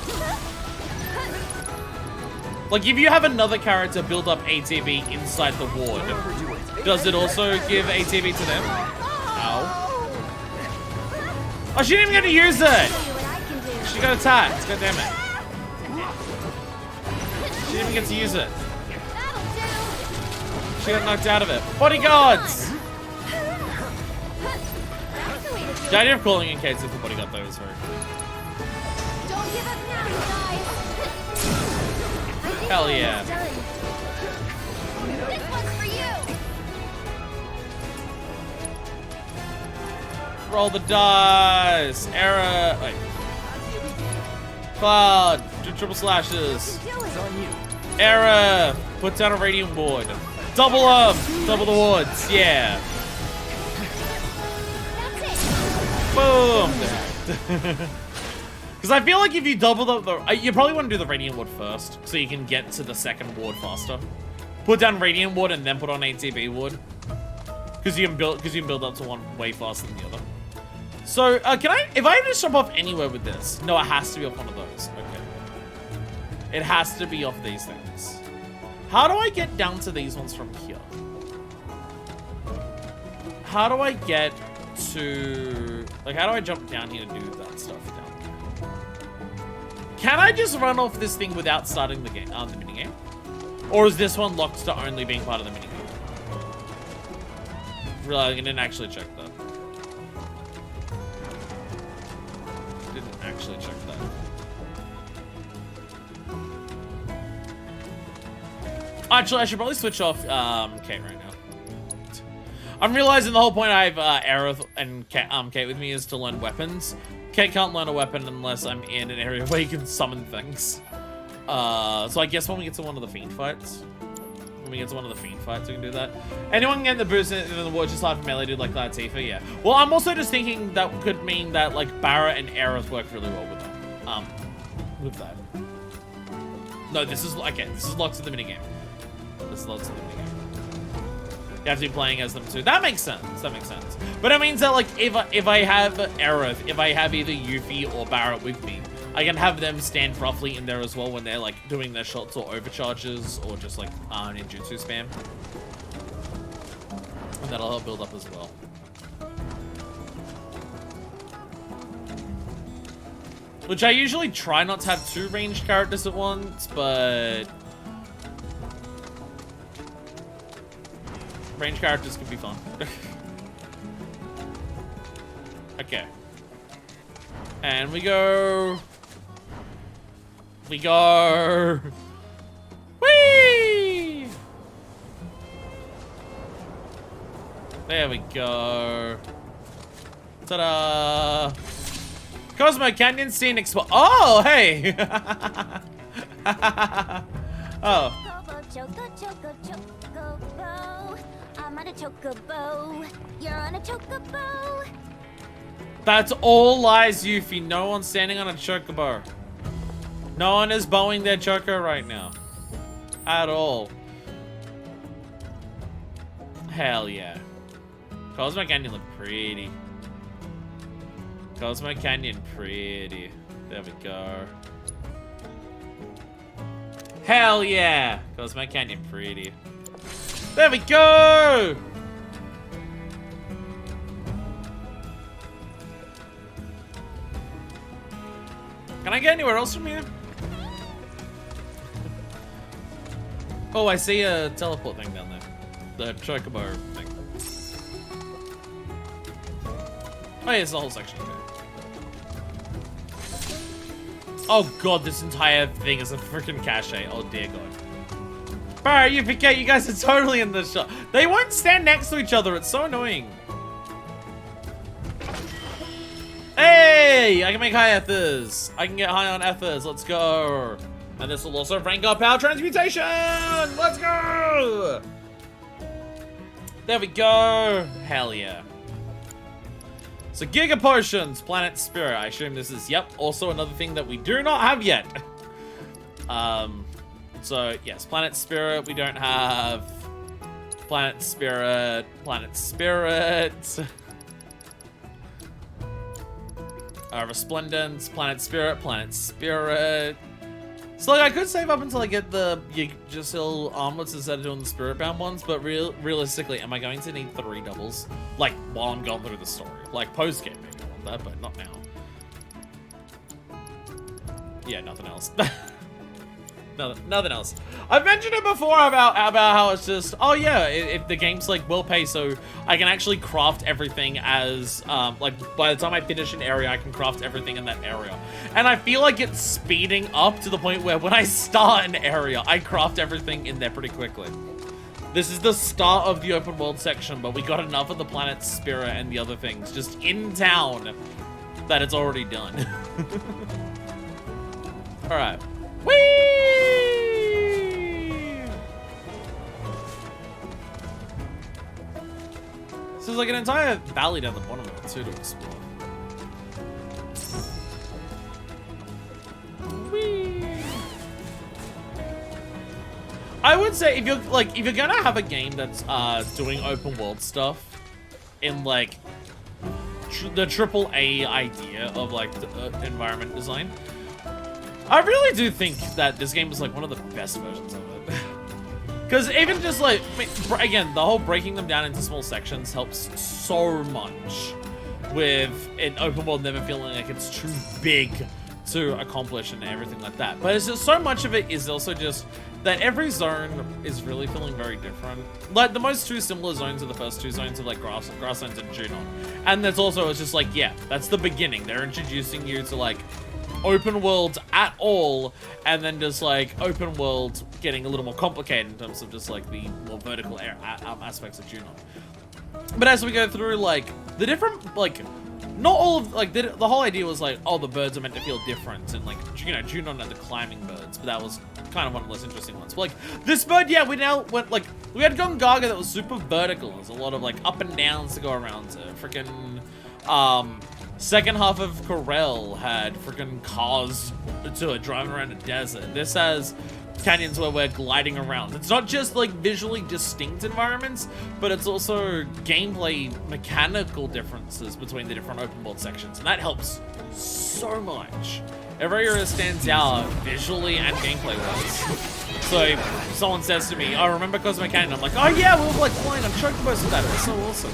Like, if you have another character build up ATB inside the ward, does it also give ATB to them? Ow. Oh, she didn't even get to use it! She got attacked. God damn it. She didn't even get to use it. She got knocked out of it. Bodyguards! The idea of calling in Kate's if the bodyguard though is very cool. Don't give up now, you guys. Hell yeah. This one's for you. Roll the dice. Error. Wait. Cloud. Do triple slashes. Error. Put down a radiant ward. Double them. Double the wards. Yeah. Boom. Because I feel like if you double the you probably want to do the radiant ward first, so you can get to the second ward faster. Put down radiant ward and then put on ATB ward. Because you can build up to one way faster than the other. So if I just jump off anywhere with this? No, it has to be off one of those. Okay. It has to be off these things. How do I get down to these ones from here? How do I get to how do I jump down here to do that stuff down here? Can I just run off this thing without starting the game the minigame? Or is this one locked to only being part of the minigame? Really, I didn't actually check that. Didn't actually check that. Actually, I should probably switch off Kate right now. I'm realizing the whole point I have Aerith and Kate with me is to learn weapons. Kate can't learn a weapon unless I'm in an area where you can summon things. So I guess when we get to one of the Fiend fights. We can do that. Anyone getting the boost in the war just like melee dude like Tifa? Yeah. Well, I'm also just thinking that could mean that Barra and Aerith work really well with them. With that. No, this is okay. This is locked to the minigame. This is locked to the minigame. You have to be playing as them too. That makes sense. That makes sense. But it means that if I have Aerith, if I have either Yuffie or Barrett with me, I can have them stand roughly in there as well when they're doing their shots or overcharges or just ninjutsu spam. And that'll help build up as well. Which I usually try not to have 2 ranged characters at once, but ranged characters can be fun. Okay. And we go. Whee! There we go. Ta-da! Cosmo Canyon scenic spot. Oh, hey! Oh. I'm on a chocobo. You're on a chocobo. That's all lies, Yuffie. No one's standing on a chocobo. No one is bowing their choco right now. At all. Hell yeah. Cosmo Canyon look pretty. Cosmo Canyon pretty. There we go. Hell yeah. Cosmo Canyon pretty. There we go! Can I get anywhere else from here? Oh, I see a teleport thing down there. The chocobo thing. Oh yeah, it's the whole section. Okay. Oh god, this entire thing is a freaking cache. Oh dear god. Barry, you forget you guys are totally in this shot. They won't stand next to each other. It's so annoying. Hey, I can make high ethers. I can get high on ethers. Let's go. And this will also rank up our transmutation. Let's go. There we go. Hell yeah. So Giga Potions, Planet Spirit. I assume this is, yep, also another thing that we do not have yet. So yes, Planet Spirit. We don't have Planet Spirit. Planet Spirit. Resplendence, Planet Spirit, Planet Spirit. So I could save up until I get the Yggdrasil armlets instead of doing the Spirit Bound ones, but realistically, am I going to need 3 doubles? While I'm going through the story. Post-game maybe I want that, but not now. Yeah, nothing else. Nothing else. I've mentioned it before about how it's just, oh yeah, if the game's like well paced, so I can actually craft everything as like by the time I finish an area, I can craft everything in that area, and I feel like it's speeding up to the point where when I start an area, I craft everything in there pretty quickly. This is the start of the open world section, but we got enough of the planet Spira and the other things just in town that it's already done. All right. Whee! So there's like an entire valley down the bottom of it too to explore. Whee! I would say if you're gonna have a game that's doing open world stuff in like the AAA idea of like the, environment design, I really do think that this game is like one of the best versions of it. Because even just like, again, the whole breaking them down into small sections helps so much with an open world never feeling like it's too big to accomplish and everything like that. But it's just so much of it is also just that every zone is really feeling very different. Like the most two similar zones are the first two zones of like Grasslands and Junon. And that's also, it's just like, yeah, that's the beginning. They're introducing you to like open world at all, and then just like open world getting a little more complicated in terms of just like the more vertical aspects of Junon. But as we go through like the different, like not all of like the whole idea was like, oh, the birds are meant to feel different, and like, you know, Junon had the climbing birds, but that was kind of one of the less interesting ones. But like this bird, yeah, we now went like, we had Gongaga that was super vertical. There's a lot of like up and downs to go around to. Freaking second half of Corel had freaking cars to driving around a desert. This has canyons where we're gliding around. It's not just like visually distinct environments, but it's also gameplay mechanical differences between the different open world sections, and that helps so much. Every area stands out visually and gameplay wise. So if someone says to me, "I remember Cosmo Canyon," I'm like, "Oh yeah, we were like flying on chocobos with that. It was so awesome."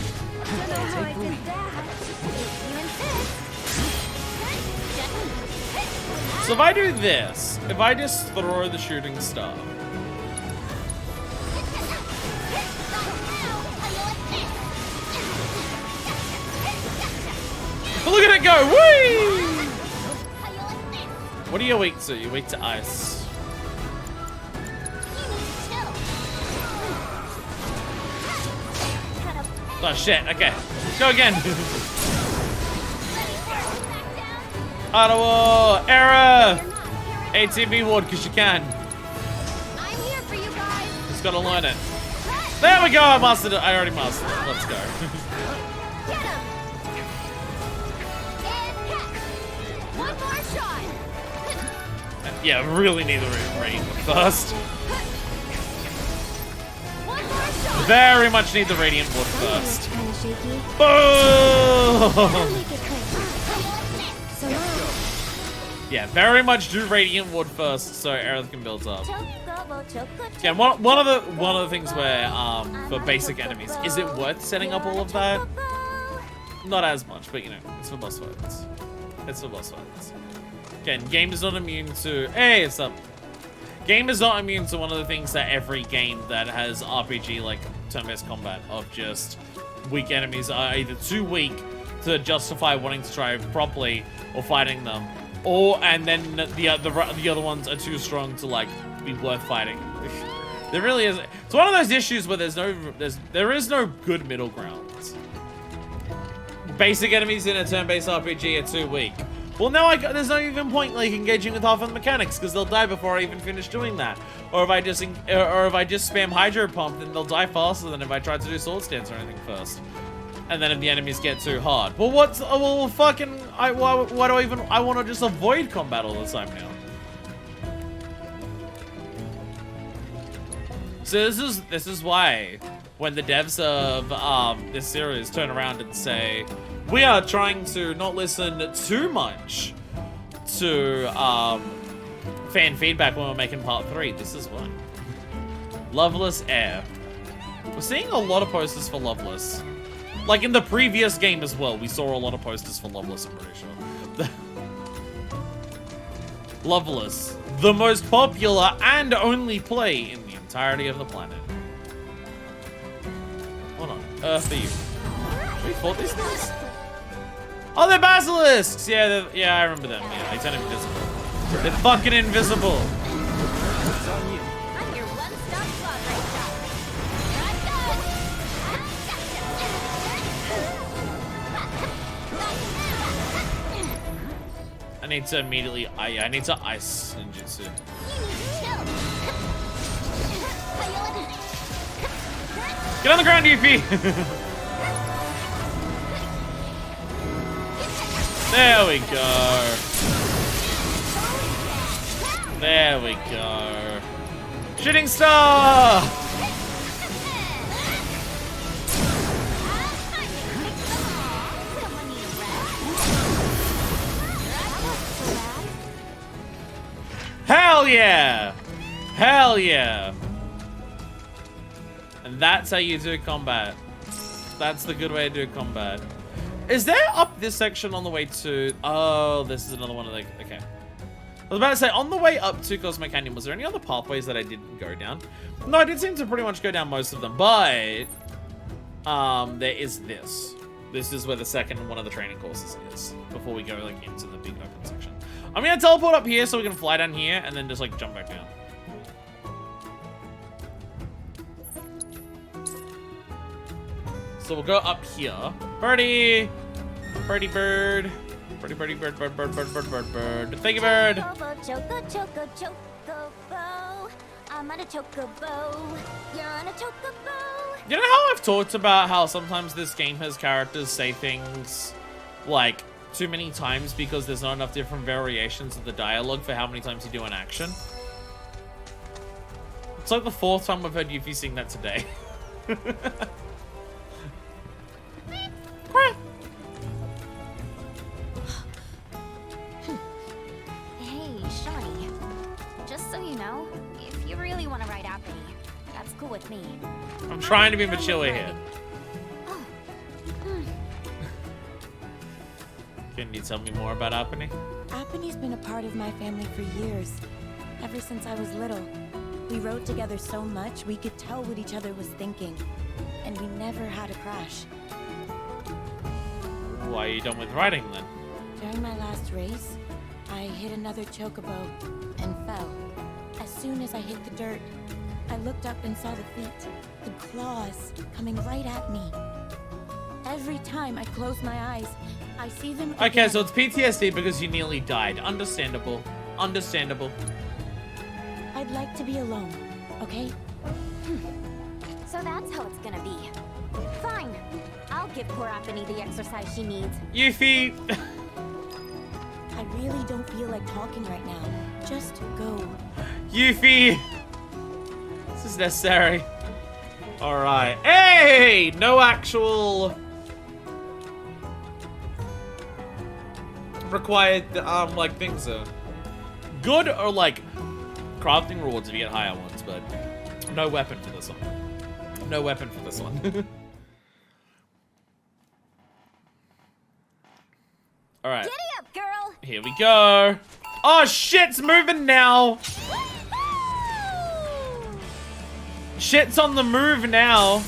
So if I do this, if I just throw the shooting star, look at it go! Whee! What are you weak to? You're weak to ice. Oh shit! Okay, go again. Ottawa, error! ATV ward, because you can. I'm here for you guys. Just gotta learn it. There we go, I mastered it. I already mastered it. Let's go. Get him. And one more shot. Yeah, really need the radiant first. One more shot. Very much need the radiant ward first. Kind of shaky. Boom! I'll make it quick. So long. Yeah, very much do radiant ward first, so Aerith can build up. Chocobo, Yeah, one of the things where for basic enemies, is it worth setting up all of that? Not as much, but you know, it's for boss fights. It's for boss fights. Again, game is not immune to. Hey, it's up. Game is not immune to one of the things that every game that has RPG like turn-based combat of just weak enemies are either too weak to justify wanting to try properly or fighting them, or and then the other ones are too strong to like be worth fighting. There really is. It's one of those issues where there is no good middle ground. Basic enemies in a turn-based RPG are too weak. Well, now there's no even point like engaging with half of the mechanics because they'll die before I even finish doing that. Or if I just spam Hydro Pump, then they'll die faster than if I tried to do Sword Stance or anything first. And then if the enemies get too hard. Well, well, fucking, why do I even, I want to just avoid combat all the time now. So this is why when the devs of this series turn around and say, we are trying to not listen too much to fan feedback when we're making part 3. This is why. Loveless Air. We're seeing a lot of posters for Loveless. Like in the previous game as well, we saw a lot of posters for Loveless, I'm pretty sure. Loveless, the most popular and only play in the entirety of the planet. Hold on, Earth are you? We fought these things? Oh, they're basilisks! Yeah, I remember them. Yeah, they turn invisible. They're fucking invisible. I'm your one-stop slot right shop. I need to immediately, I need to ice ninjutsu. You need to chill. Get on the ground, Yuffie! There we go. There we go. Shooting star! Hell yeah! Hell yeah! And that's how you do combat. That's the good way to do combat. Is there up this section on the way to... Oh, this is another one of the... Okay. I was about to say, on the way up to Cosmo Canyon, was there any other pathways that I didn't go down? No, I did seem to pretty much go down most of them, but... there is this. This is where the second one of the training courses is. Before we go, like, into the big open section. I'm gonna teleport up here so we can fly down here and then just, like, jump back down. So we'll go up here. Birdie! Birdie bird. Birdie, birdie, bird, bird, bird, bird, bird, bird, bird. Thank you, bird! Chocobo. I'm on a chocobo. You're on a chocobo. You know how I've talked about how sometimes this game has characters say things, like, too many times because there's not enough different variations of the dialogue for how many times you do an action? It's like the 4th time we've heard Yuffie sing that today. Hey, Shawnee. Just so you know, if you really want to ride Apony, that's cool with me. I'm trying to be mature here. Can you tell me more about Apony? Apony's been a part of my family for years. Ever since I was little. We rode together so much, we could tell what each other was thinking. And we never had a crash. Why are you done with riding then? During my last race, I hit another chocobo and fell. As soon as I hit the dirt, I looked up and saw the feet, the claws, coming right at me. Every time I close my eyes, I see them again. Okay, so it's PTSD because you nearly died. Understandable. Understandable. I'd like to be alone, okay? So that's how it's gonna be. Fine. I'll give poor Apony the exercise she needs. Yuffie! I really don't feel like talking right now. Just go. Yuffie! This is necessary. Alright. Hey! No actual... required, like, things are good or, like, crafting rewards if you get higher ones, but no weapon for this one. No weapon for this one. Alright. Giddy up, girl! Here we go. Oh, shit's moving now. Shit's on the move now.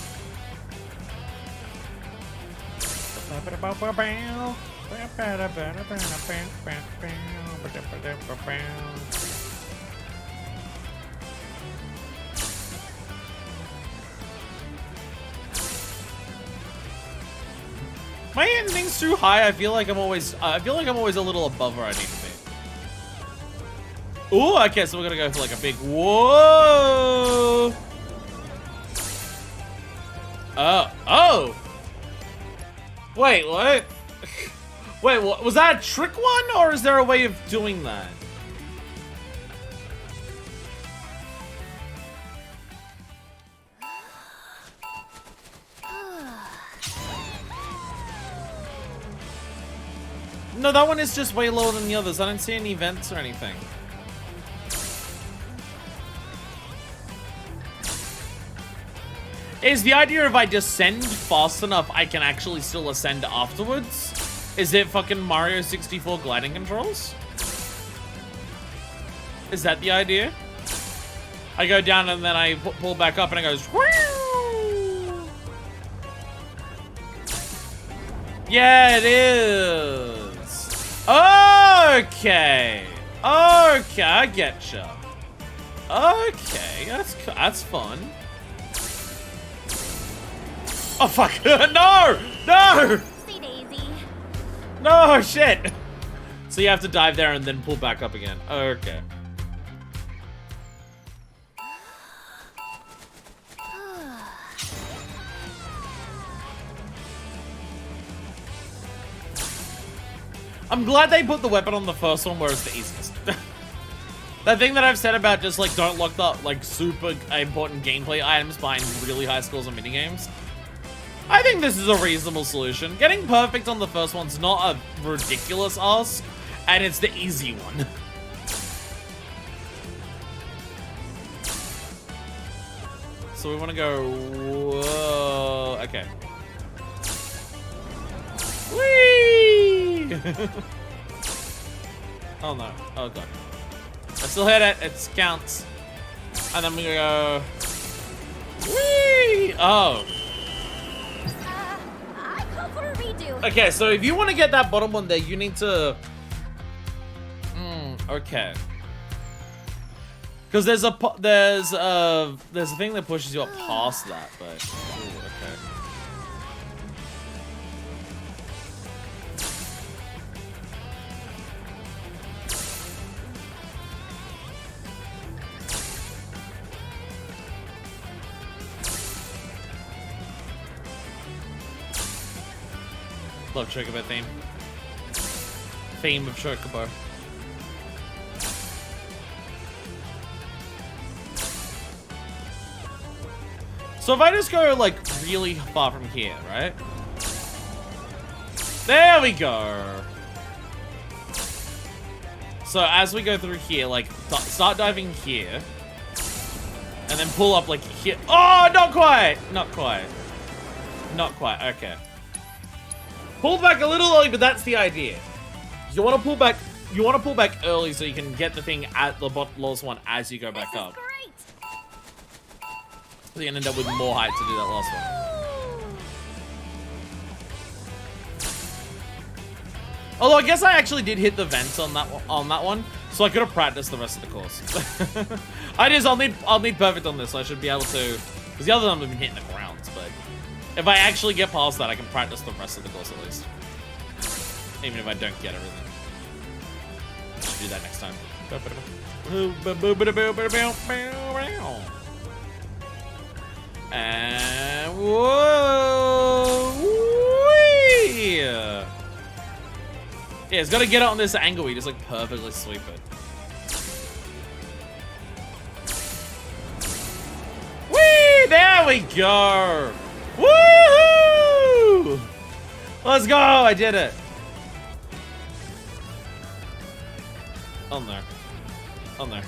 My instinct's too high. I feel like I'm always a little above where I need to be. Ooh, okay, so we're gonna go for like a big whoa. Oh. Wait, what? Wait, what? Was that a trick one, or is there a way of doing that? No, that one is just way lower than the others. I don't see any vents or anything. Is the idea if I descend fast enough, I can actually still ascend afterwards? Is it fucking Mario 64 gliding controls? Is that the idea? I go down and then I pull back up and it goes. Whoo! Yeah, it is. Okay. Okay, I getcha. Okay, that's fun. Oh fuck! No! No! See Daisy. No shit! So you have to dive there and then pull back up again. Okay. I'm glad they put the weapon on the first one where it's the easiest. That thing that I've said about just like don't lock the like super important gameplay items behind really high scores on minigames. I think this is a reasonable solution. Getting perfect on the first one's not a ridiculous ask, and it's the easy one. So we want to go. Whoa, okay. Whee! Oh no! Oh god! I still hit it. It counts. And then we go. Whee! Oh. I call for a redo. Okay, so if you want to get that bottom one there, you need to. Okay. Because there's a thing that pushes you up past that, but ooh, okay. Love Chocobo theme. Theme of Chocobo. So if I just go like really far from here, right? There we go. So as we go through here, like start diving here, and then pull up like here. Oh, not quite, not quite, not quite. Okay. Pull back a little early, but that's the idea. You want to pull back. You want to pull back early so you can get the thing at the lowest one as you go back up. So you can end up with more height to do that last one. Although I guess I actually did hit the vents on that one, so I could have practiced the rest of the course. I'll need perfect on this, so I should be able to, because the other ones have been hitting the grounds. But if I actually get past that, I can practice the rest of the course at least, even if I don't get everything. I should do that next time. And whoa! Whee! Yeah, it's got to get it on this angle. You just like perfectly sweep it. Whee! There we go. Woohoo! Let's go! I did it. On there. On there.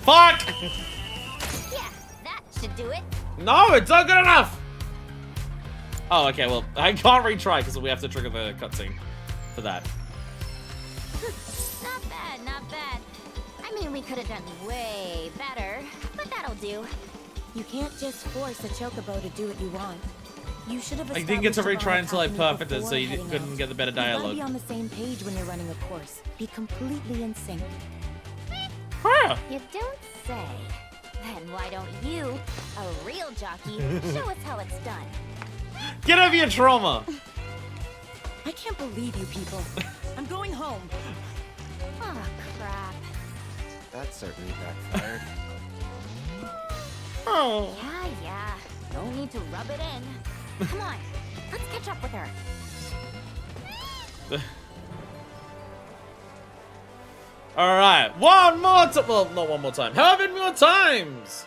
Fuck! Yeah, that should do it. No, it's not good enough! Oh, okay, well, I can't retry because we have to trigger the cutscene for that. Not bad, not bad. I mean, we could have done way better, but that'll do. You can't just force a chocobo to do what you want. You should have. I didn't get to retry until I perfected it, so you heading couldn't out. get the better You gotta dialogue. be on the same page when you're running a course. Be completely in sync. Huh. You don't say. Then why don't you, a real jockey, show us how it's done? Get over your trauma! I can't believe you people. I'm going home. Oh, crap. That certainly backfired. Oh. Yeah. No need to rub it in. Come on, let's catch up with her. Alright, one more time. Well, not one more time. However many more times!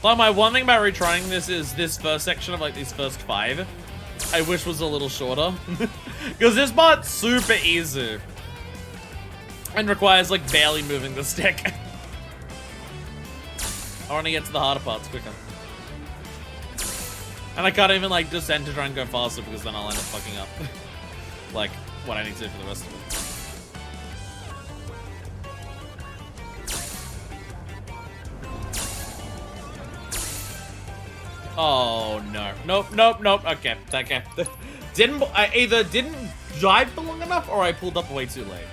Like, my one thing about retrying this is this first section of, like, these first 5. I wish was a little shorter. Because this part's super easy. And requires, like, barely moving the stick. I want to get to the harder parts quicker. And I can't even, like, descend to try and go faster because then I'll end up fucking up. Like, what I need to do for the rest of it. Oh, no. Nope, nope, nope. Okay, okay. I either didn't dive for long enough or I pulled up way too late.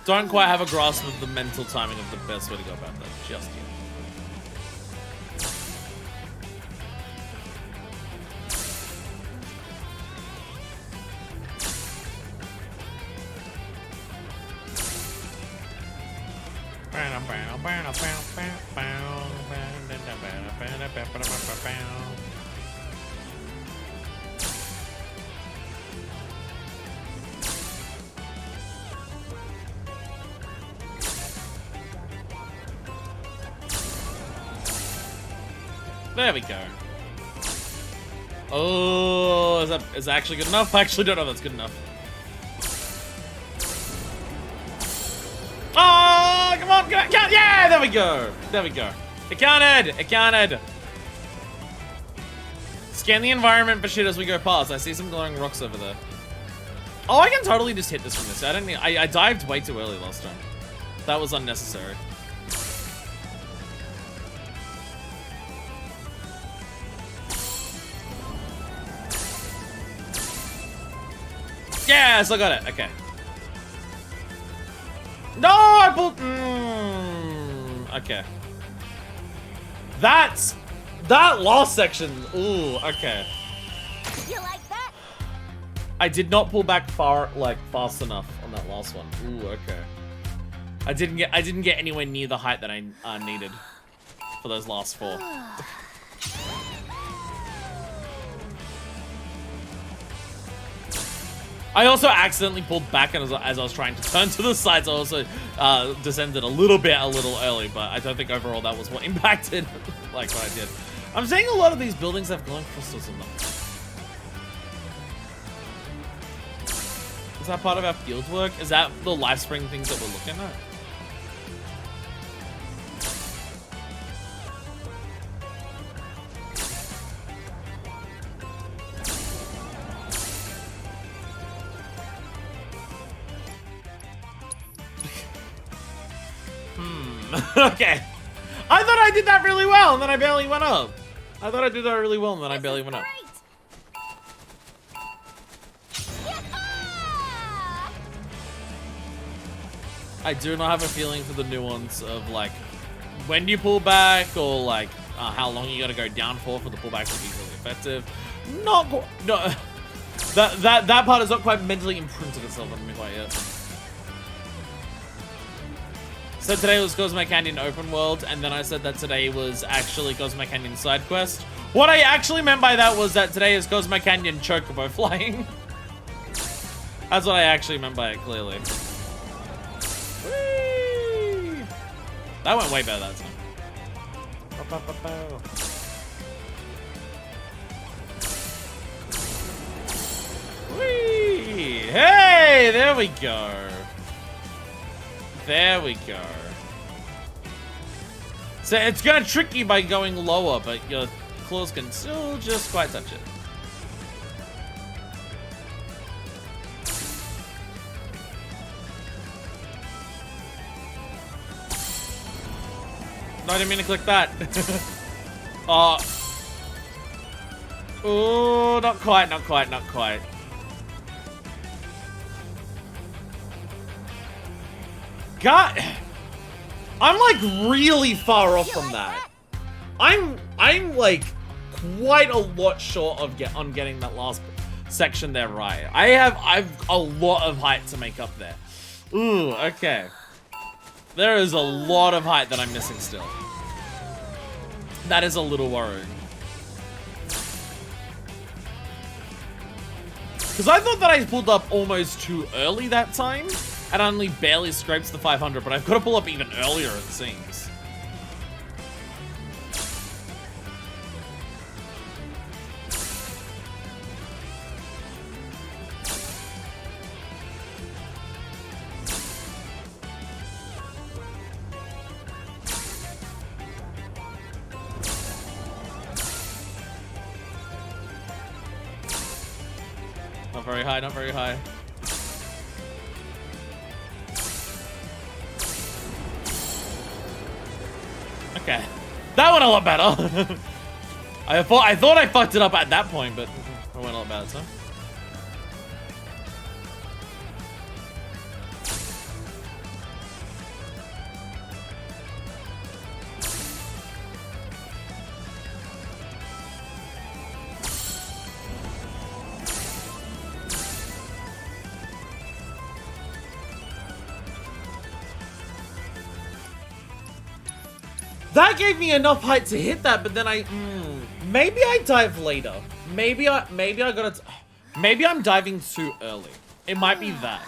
Don't quite have a grasp of the mental timing of the best way to go about that just yet. There we go. Oh, is that actually good enough? I actually don't know if that's good enough. Oh, come on, count. Yeah, there we go. There we go. It counted. It counted. Scan the environment for shit as we go past. I see some glowing rocks over there. Oh, I can totally just hit this from this. I don't need. I dived way too early last time. That was unnecessary. Yes, I got it. Okay. No, I pulled. Okay. That last section. Ooh. Okay. You like that? I did not pull back fast enough on that last one. Ooh. Okay. I didn't get anywhere near the height that I needed for those last four. I also accidentally pulled back, and as I was trying to turn to the sides, I also descended a little early, but I don't think overall that was what impacted like what I did. I'm seeing a lot of these buildings have glowing crystals in them. Is that part of our field work? Is that the life spring things that we're looking at? Okay. I thought I did that really well, and then I barely went up. I thought I did that really well, and then I barely went up. I do not have a feeling for the nuance of, like, when you pull back, or, like, how long you gotta go down for the pullback to be really effective. No. That part is not quite mentally imprinted itself on me quite yet. So today was Cosmo Canyon open world, and then I said that today was actually Cosmo Canyon side quest. What I actually meant by that was that today is Cosmo Canyon chocobo flying. That's what I actually meant by it, clearly. Whee! That went way better that time. Whee! Hey, there we go. There we go. So it's gonna trick you by going lower, but your claws can still just quite touch it. No, I didn't mean to click that. Oh, not quite, not quite, not quite. God, I'm like really far off from that. I'm like quite a lot short of getting that last section there right. I've a lot of height to make up there. Ooh, okay. There is a lot of height that I'm missing still. That is a little worrying. Because I thought that I pulled up almost too early that time. And only barely scrapes the 500, but I've got to pull up even earlier, it seems. Not very high, not very high. Okay. That went a lot better. I thought I fucked it up at that point, but it went a lot better, so. That gave me enough height to hit that, but then maybe I dive later. Maybe I'm diving too early. It might be that.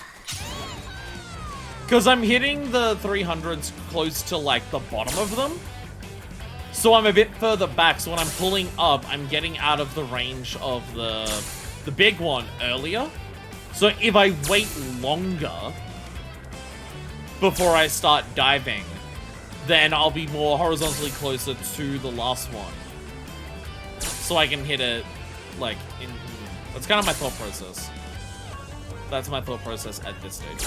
Because I'm hitting the 300s close to like the bottom of them. So I'm a bit further back, so when I'm pulling up, I'm getting out of the range of the big one earlier. So if I wait longer before I start diving, then I'll be more horizontally closer to the last one. So I can hit it, like, in... That's kind of my thought process. That's my thought process at this stage.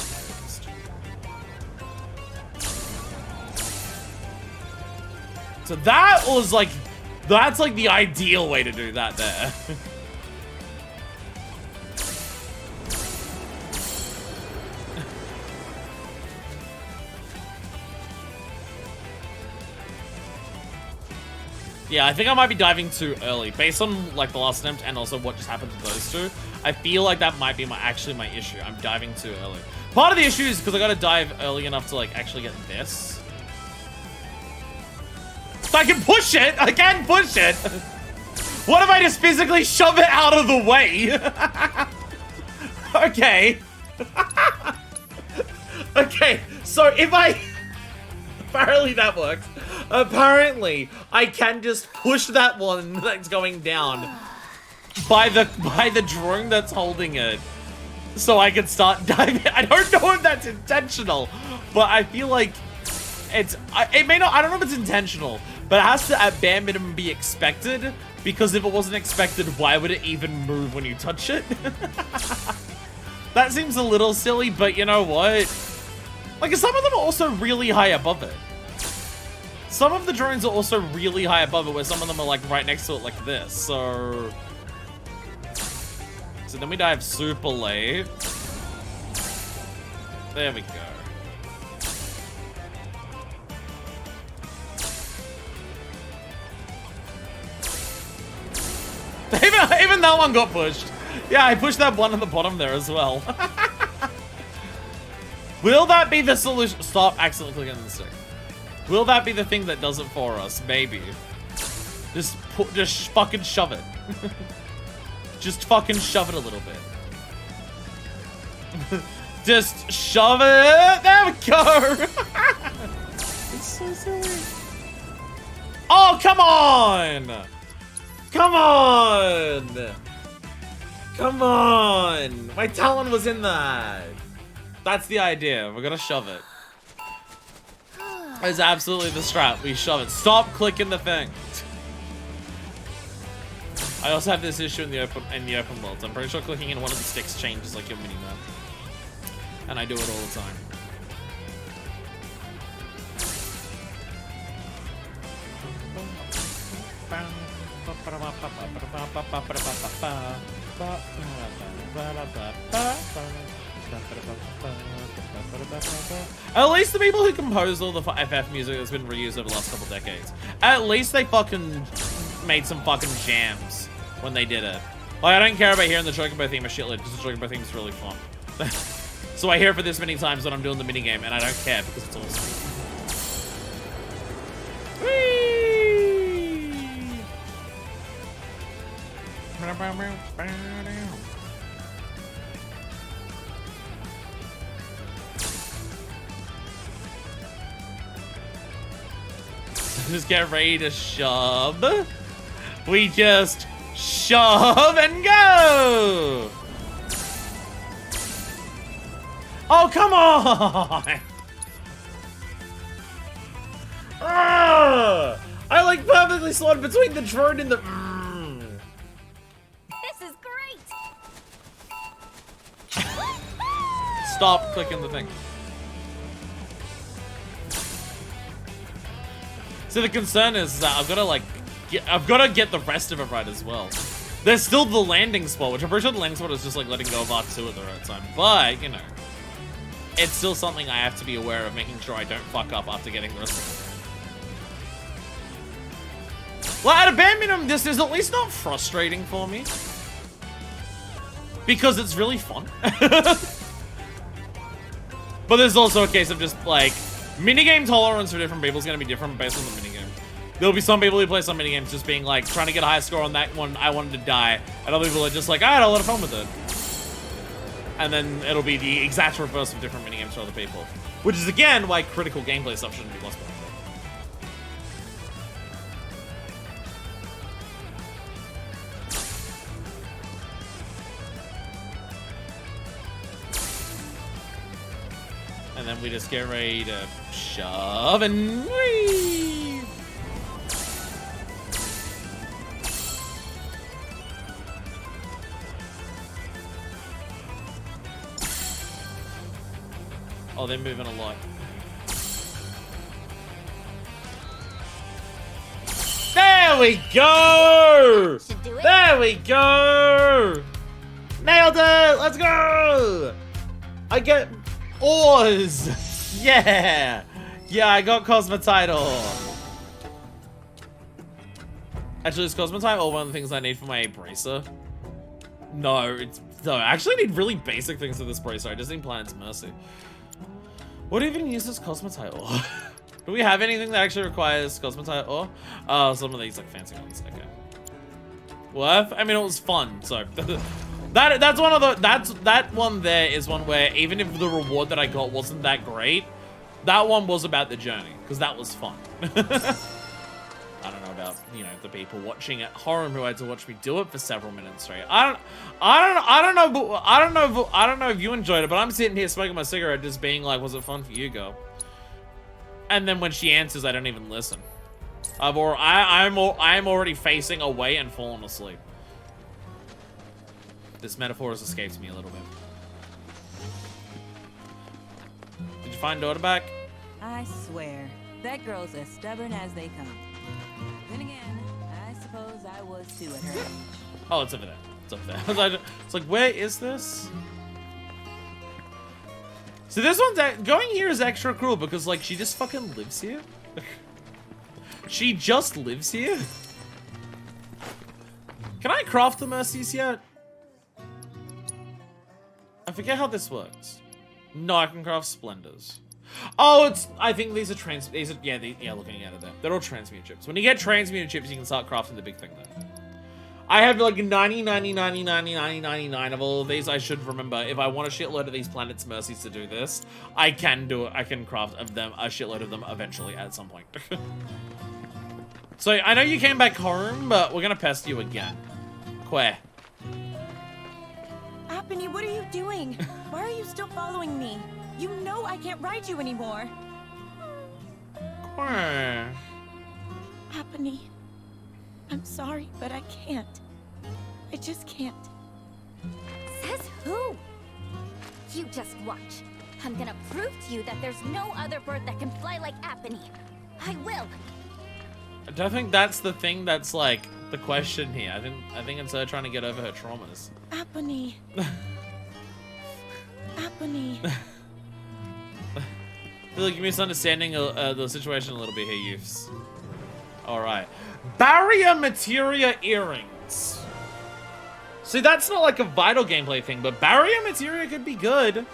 So that was, like... That's, like, the ideal way to do that there. Yeah, I think I might be diving too early. Based on, like, the last attempt and also what just happened to those two, I feel like that might be actually my issue. I'm diving too early. Part of the issue is because I gotta dive early enough to, like, actually get this. So I can push it! I can push it! What if I just physically shove it out of the way? Okay. Okay, so if I... Apparently that works. Apparently, I can just push that one that's going down by the drone that's holding it, so I can start diving. I don't know if that's intentional, but I feel like it may not. I don't know if it's intentional, but it has to at bare minimum be expected, because if it wasn't expected, why would it even move when you touch it? That seems a little silly, but you know what? Like, some of them are also really high above it. Some of the drones are also really high above it, where some of them are, like, right next to it like this, so... So then we dive super late. There we go. Even that one got pushed. Yeah, I pushed that one on the bottom there as well. Will that be the solution? Stop accidentally clicking on the stick. Will that be the thing that does it for us? Maybe. Just fucking shove it. Just fucking shove it a little bit. Just shove it. There we go. It's so silly. Oh, come on. Come on. Come on. My talent was in that. That's the idea. We're gonna shove it. It's absolutely the strat. We shove it. Stop clicking the thing. I also have this issue in the open world. I'm pretty sure clicking in one of the sticks changes like your minimap. And I do it all the time. At least the people who composed all the FF music that's been reused over the last couple decades, at least they fucking made some fucking jams when they did it. Like, I don't care about hearing the chocobo theme a shitload, because the chocobo theme is really fun. So I hear it for this many times when I'm doing the minigame, and I don't care because it's awesome. Whee! Just get ready to shove. We just shove and go. Oh, come on. I like perfectly slotted between the drone and the... This is great. stop clicking the thing. So the concern is that I've got to get the rest of it right as well. There's still the landing spot, which I'm pretty sure the landing spot is just like letting go of R2 at the right time. But, you know, it's still something I have to be aware of, making sure I don't fuck up after getting the rest of it. Well, at a bare minimum, this is at least not frustrating for me. Because it's really fun. But there's also a case of just, like, minigame tolerance for different people is going to be different based on the minigame. There'll be some people who play some minigames just being, like, trying to get a high score on that one, I wanted to die. And other people are just like, I had a lot of fun with it. And then it'll be the exact reverse of different minigames for other people. Which is, again, why critical gameplay stuff shouldn't be lost by. And then we just get ready to shove and whee! Oh, they're moving a lot. There we go! There we go! Nailed it! Let's go! I get ores! Yeah! Yeah, I got Cosmetidal. Actually, is Cosmetidal one of the things I need for my bracer? No, no, I actually need really basic things for this bracer. I just need Planet's Mercy. What even uses Cosmetidal? Do we have anything that actually requires Cosmetidal? Oh, some of these like fancy ones. Okay. Worth? I mean, it was fun, so that's one of the that one there is one where even if the reward that I got wasn't that great, that one was about the journey because that was fun. I don't know about, you know, the people watching at home who had to watch me do it for several minutes straight. I don't know if you enjoyed it, but I'm sitting here smoking my cigarette just being like, was it fun for you, girl? And then when she answers, I don't even listen. I'm already facing away and falling asleep. This metaphor has escaped me a little bit. Did you find daughter back? I swear, that girl's as stubborn as they come. Then again, I suppose I was too at her age. Oh, it's over there. It's up there. It's like, where is this? So this one's going here is extra cruel because, like, she just fucking lives here. She just lives here. Can I craft the mercies yet? I forget how this works. No, I can craft splendors. Oh, it's. I think these are yeah, looking at it there. They're all transmute chips. When you get transmuted chips, you can start crafting the big thing there. I have like 99 of all of these. I should remember. If I want a shitload of these Planet's Mercies to do this, I can do it. I can craft of them a shitload of them eventually at some point. So I know you came back home, but we're gonna pest you again. Quay. Apony, what are you doing? Why are you still following me? You know I can't ride you anymore. Quay. Apony, I'm sorry, but I can't. I just can't. Says who? You just watch. I'm gonna prove to you that there's no other bird that can fly like Apony. I will. I don't think that's the thing that's like the question here. I think it's her trying to get over her traumas. Apony. Apony. I feel like you're misunderstanding the situation a little bit here, youths. Alright. Barrier Materia Earrings. See, that's not like a vital gameplay thing, but Barrier Materia could be good.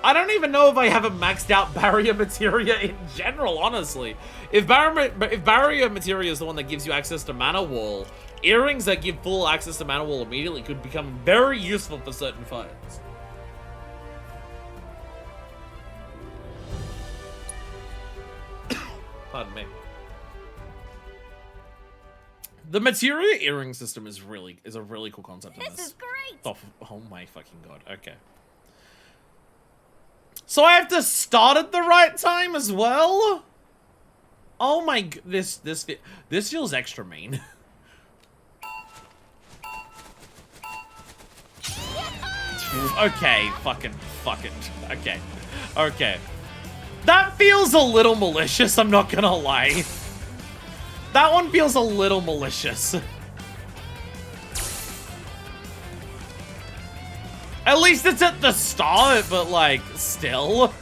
I don't even know if I have a maxed out Barrier Materia in general, honestly. If Barrier Materia is the one that gives you access to Mana Wall, earrings that give full access to Mana Wall immediately could become very useful for certain fights. Pardon me. The materia earring system is a really cool concept. This is great. Oh my fucking god. Okay. So I have to start at the right time as well? Oh my, this feels extra mean. Okay, fuck it. Okay. Okay. That feels a little malicious, I'm not gonna lie. That one feels a little malicious. At least it's at the start, but like, still.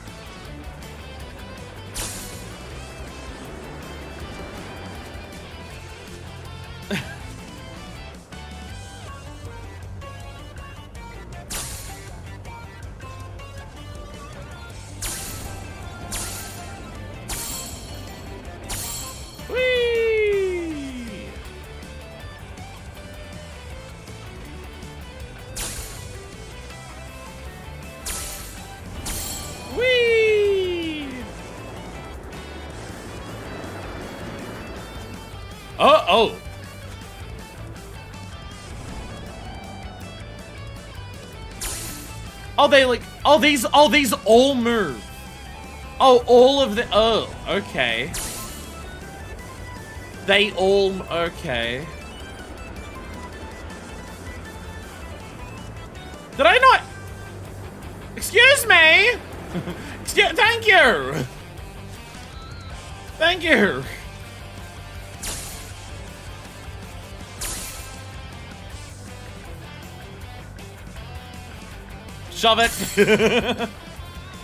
Oh. Oh, they like, oh, these all move. Oh, all of the, oh, okay. They all, okay. Did I not? Excuse me. Thank you. Thank you. Shove it!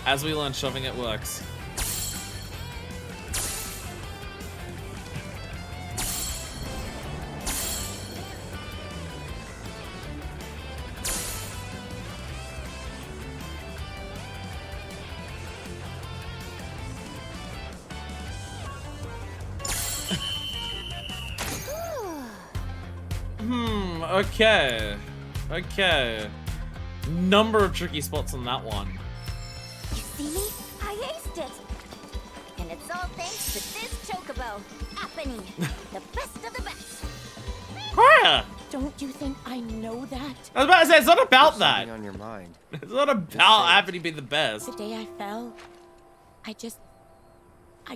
As we learn, shoving it works. Okay. Okay. Number of tricky spots on that one. You see me? I aced it! And it's all thanks to this chocobo, Apony, the best of the best. Hurrah! Don't you think I know that? I was about to say, it's not about that. On your mind. It's not about Apony being the best. The day I fell, I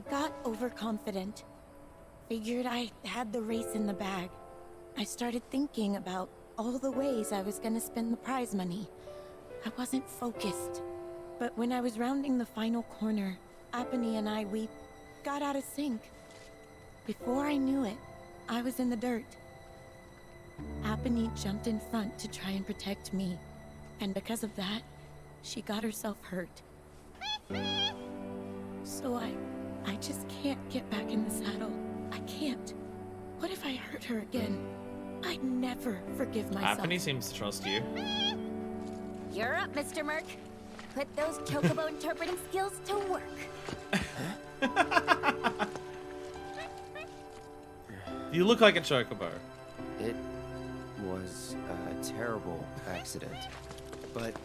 got overconfident. Figured I had the race in the bag. I started thinking about all the ways I was gonna spend the prize money. I wasn't focused. But when I was rounding the final corner, Apony and we got out of sync. Before I knew it, I was in the dirt. Apony jumped in front to try and protect me. And because of that, she got herself hurt. So I just can't get back in the saddle. I can't. What if I hurt her again? I'd never forgive myself. Apony seems to trust you. You're up, Mr. Merc. Put those chocobo interpreting skills to work. You look like a chocobo. It was a terrible accident, but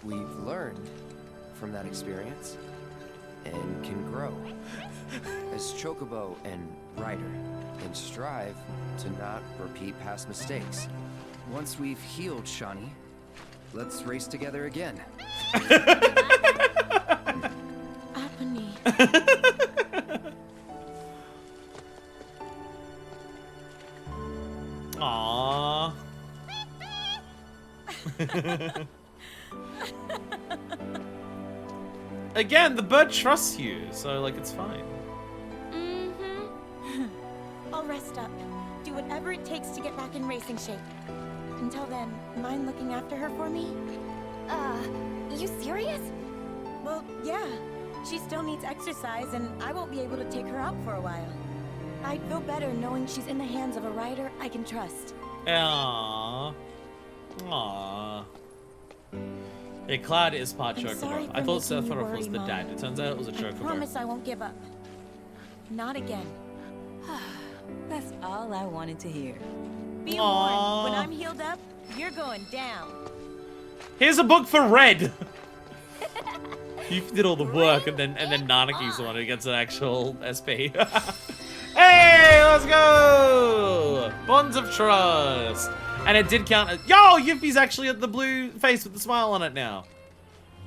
we've learned from that experience and can grow as chocobo and rider and strive to not repeat past mistakes. Once we've healed Shani, let's race together again. Apony. Aww. Again, the bird trusts you, so like it's fine. I'll rest up. Do whatever it takes to get back in racing shape. Until then, mind looking after her for me? You serious? Well, yeah. She still needs exercise, and I won't be able to take her out for a while. I'd feel better knowing she's in the hands of a rider I can trust. Aww. Aww. Yeah, Cloud is part chocobo. I thought Sephiroth was the dad. It turns out it was a chocobo. I promise I won't give up. Not again. That's all I wanted to hear. Be Aww. warned, when I'm healed up, you're going down. Here's a book for Red. You did all the work, and then Nanaki's the one who gets an actual SP. Hey, let's go! Bonds of trust. And it did count as... Yo, Yuffie's actually at the blue face with the smile on it now.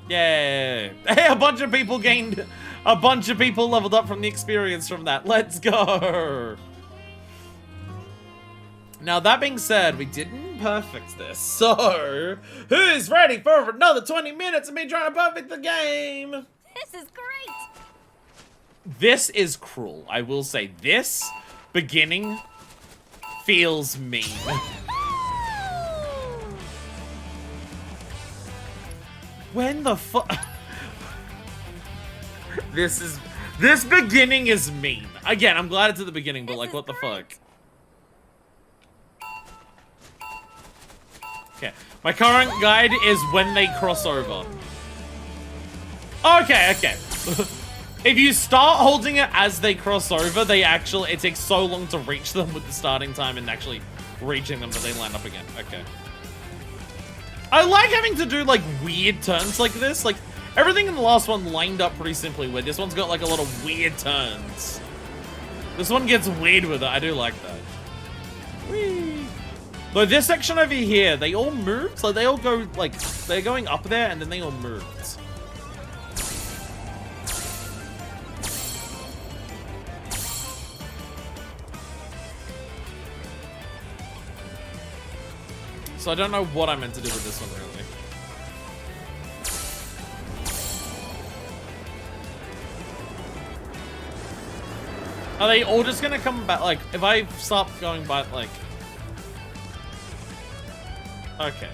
Yay. Hey, a bunch of people gained... A bunch of people leveled up from the experience from that. Let's go. Now, that being said, we didn't fucking perfect this. So, who's ready for another 20 minutes of me trying to perfect the game? This is great! This is cruel. I will say this beginning feels mean. When the fuck? This beginning is mean. Again, I'm glad it's at the beginning, but like, what the fuck? Okay, my current guide is when they cross over. Okay, okay. If you start holding it as they cross over, it takes so long to reach them with the starting time and actually reaching them that they line up again. Okay. I like having to do like weird turns like this. Like everything in the last one lined up pretty simply, where this one's got like a lot of weird turns. This one gets weird with it. I do like that. Whee! But this section over here, they all moved. So they all go like, they're going up there and then they all moved. So I don't know what I meant to do with this one, really. Are they all just gonna come back? Like, if I stop going by, like... Okay.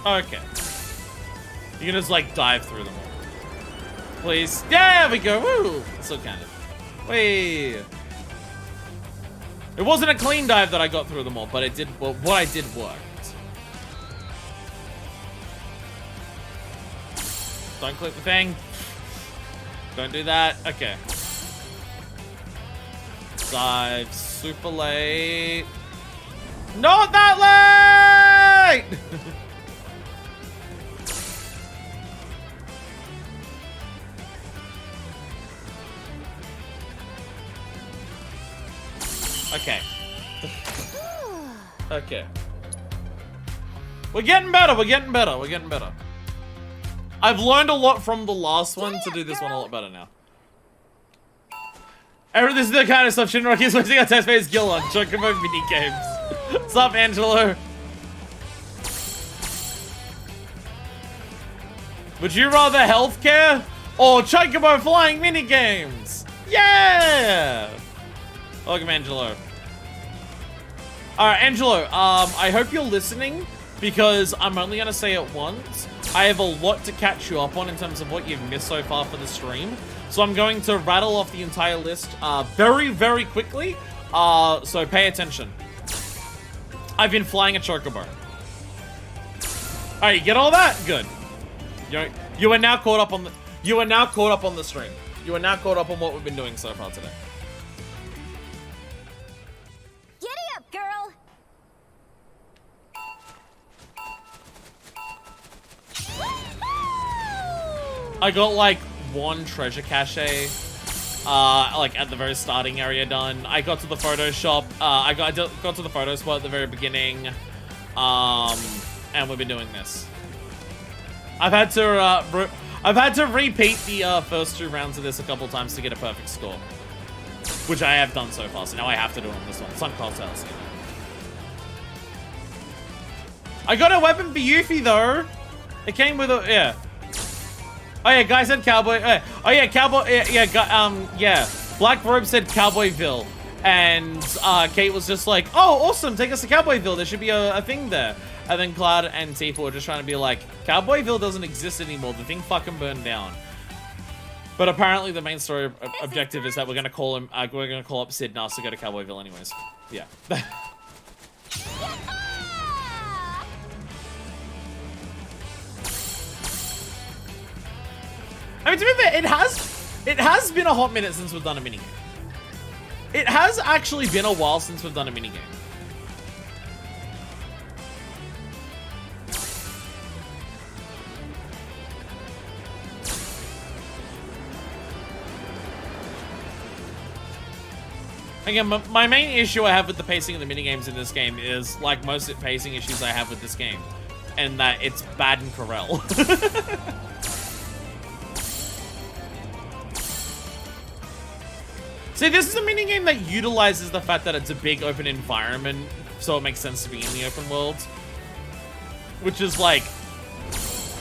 Okay. You can just, like, dive through them all. Please. There we go. Woo! So kind of. Wait. It wasn't a clean dive that I got through them all, but it did. Well, what I did worked. Don't click the thing. Don't do that. Okay. Dive super late. Not that late! Okay. Okay. We're getting better, we're getting better, we're getting better. I've learned a lot from the last one to do this one a lot better now. This is the kind of stuff Shinra keeps wasting our test phase skill on. Chocobo mini games. What's up, Angelo? Would you rather healthcare or Chocobo flying mini games? Yeah! Welcome, Angelo. Alright, Angelo, I hope you're listening, because I'm only gonna say it once. I have a lot to catch you up on in terms of what you've missed so far for the stream. So I'm going to rattle off the entire list very, very quickly. So pay attention. I've been flying a chocobo. Alright, you get all that? Good. You are now caught up on the stream. You are now caught up on what we've been doing so far today. Girl! I got like one treasure cache, like at the very starting area done. I got to the photo shop. I got to the photo spot at the very beginning, and we've been doing this. I've had to repeat the first 2 rounds of this a couple times to get a perfect score, which I have done so far. So now I have to do it on this one. Sun cocktails. I got a weapon for Yuffie though. It came with a yeah. Oh yeah, guy said cowboy. Oh yeah, cowboy. Yeah. Black Robe said Cowboyville, and Kate was just like, "Oh, awesome! Take us to Cowboyville. There should be a thing there." And then Cloud and Tifa were just trying to be like, "Cowboyville doesn't exist anymore. The thing fucking burned down." But apparently, the main story objective is that we're gonna call him. We're gonna call up Sid and ask to go to Cowboyville, anyways. Yeah. I mean, to be fair, it has been a hot minute since we've done a minigame. It has actually been a while since we've done a minigame. Again, my main issue I have with the pacing of the minigames in this game is, like most pacing issues I have with this game, and that it's bad in Corel. See, this is a minigame that utilizes the fact that it's a big open environment, so it makes sense to be in the open world. Which is like,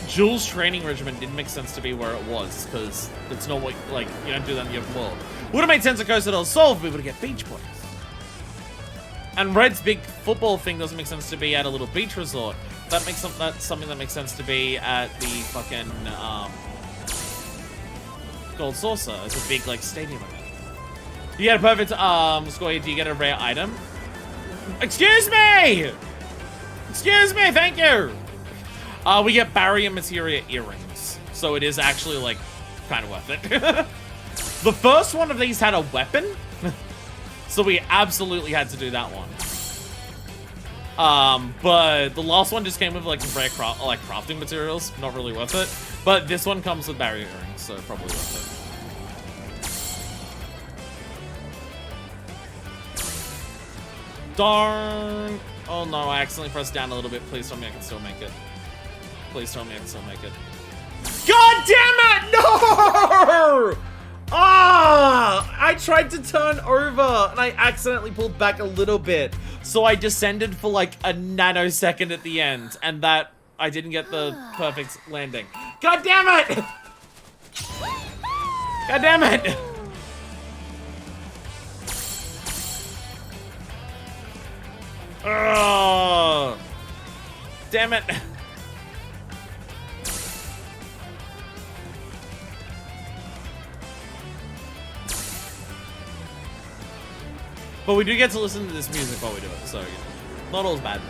Jules' training regimen didn't make sense to be where it was, because it's not what, like, you don't do that in the open world. Would have made sense at Costa del Sol if we would get beach points. And Red's big football thing doesn't make sense to be at a little beach resort. That's something that makes sense to be at the fucking, Gold Saucer as a big, like, stadium event. You get a perfect, score here. Do you get a rare item? Excuse me! Excuse me, thank you! We get barrier materia earrings. So it is actually, like, kind of worth it. The first one of these had a weapon. So we absolutely had to do that one. But the last one just came with, like, rare crafting materials. Not really worth it. But this one comes with barrier earrings, so probably worth it. Darn. Oh no, I accidentally pressed down a little bit. Please tell me I can still make it. Please tell me I can still make it. God damn it! No! Ah! I tried to turn over and I accidentally pulled back a little bit. So I descended for like a nanosecond at the end. And that, I didn't get the perfect landing. God damn it! God damn it! Oh, damn it. But we do get to listen to this music while we do it, so you know, not all as bad.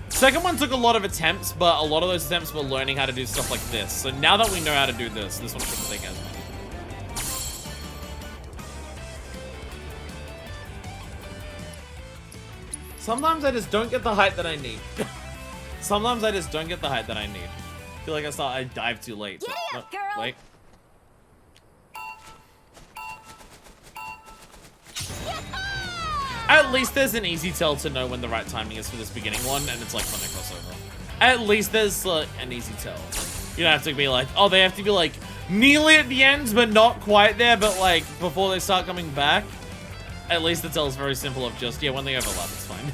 Second one took a lot of attempts, but a lot of those attempts were learning how to do stuff like this. So now that we know how to do this, this one shouldn't take as many. Sometimes I just don't get the height that I need. Sometimes I just don't get the height that I need. I feel like I dive too late. Giddy up, girl. Wait. At least there's an easy tell to know when the right timing is for this beginning one, and it's like when they cross over. At least there's an easy tell. You don't have to be like, oh, they have to be like nearly at the end, but not quite there, but like before they start coming back. At least the tell is very simple of just, yeah, when they overlap, it's fine.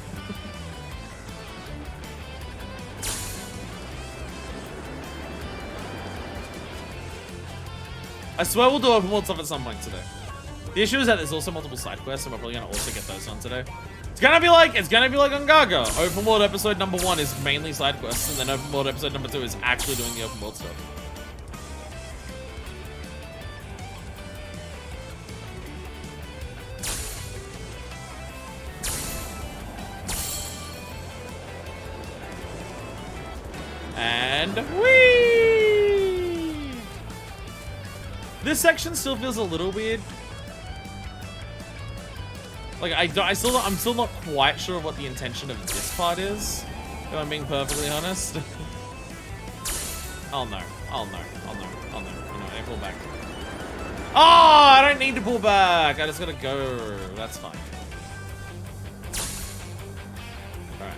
I swear we'll do open world stuff at some point today. The issue is that there's also multiple side quests, and we're probably gonna also get those on today. It's gonna be like on Gaga. Open world episode number 1 is mainly side quests, and then open world episode number 2 is actually doing the open world stuff. And whee! This section still feels a little weird. Like I'm still not quite sure what the intention of this part is, if I'm being perfectly honest. Oh no! Oh no! Oh no! Oh no! You know, I pull back. Oh, I don't need to pull back. I just gotta go. That's fine. All right.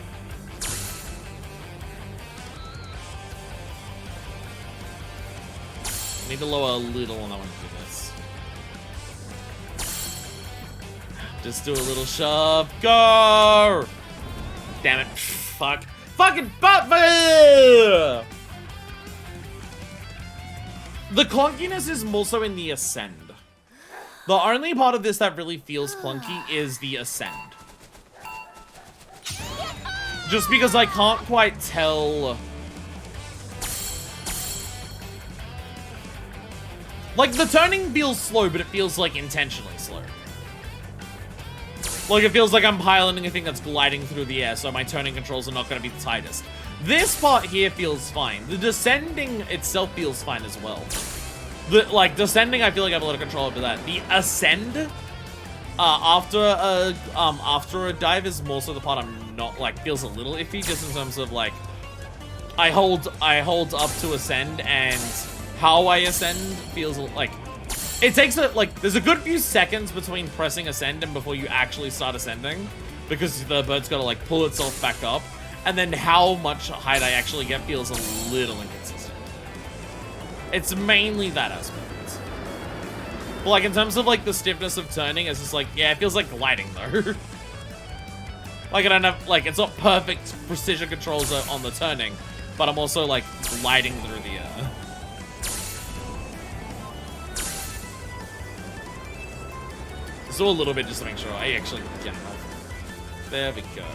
I need to lower a little when I want to do this. Just do a little shove. Go! Damn it. Fuck. Fucking butt. The clunkiness is more so in the ascend. The only part of this that really feels clunky is the ascend. Just because I can't quite tell. Like, the turning feels slow, but it feels, like, intentionally slow. Like, it feels like I'm piloting a thing that's gliding through the air, so my turning controls are not going to be the tightest. This part here feels fine. The descending itself feels fine as well. Like, descending, I feel like I have a lot of control over that. The ascend, after a dive is more so the part I'm not, like, feels a little iffy, just in terms of, like, I hold up to ascend, and how I ascend feels like it takes there's a good few seconds between pressing ascend and before you actually start ascending, because the bird's got to like pull itself back up, and then how much height I actually get feels a little inconsistent. It's mainly that aspect. But like in terms of like the stiffness of turning, it's just like, yeah, it feels like gliding though. Like I don't have, like, it's not perfect precision controls on the turning, but I'm also like gliding through the air. So a little bit just to make sure I actually get enough. There we go.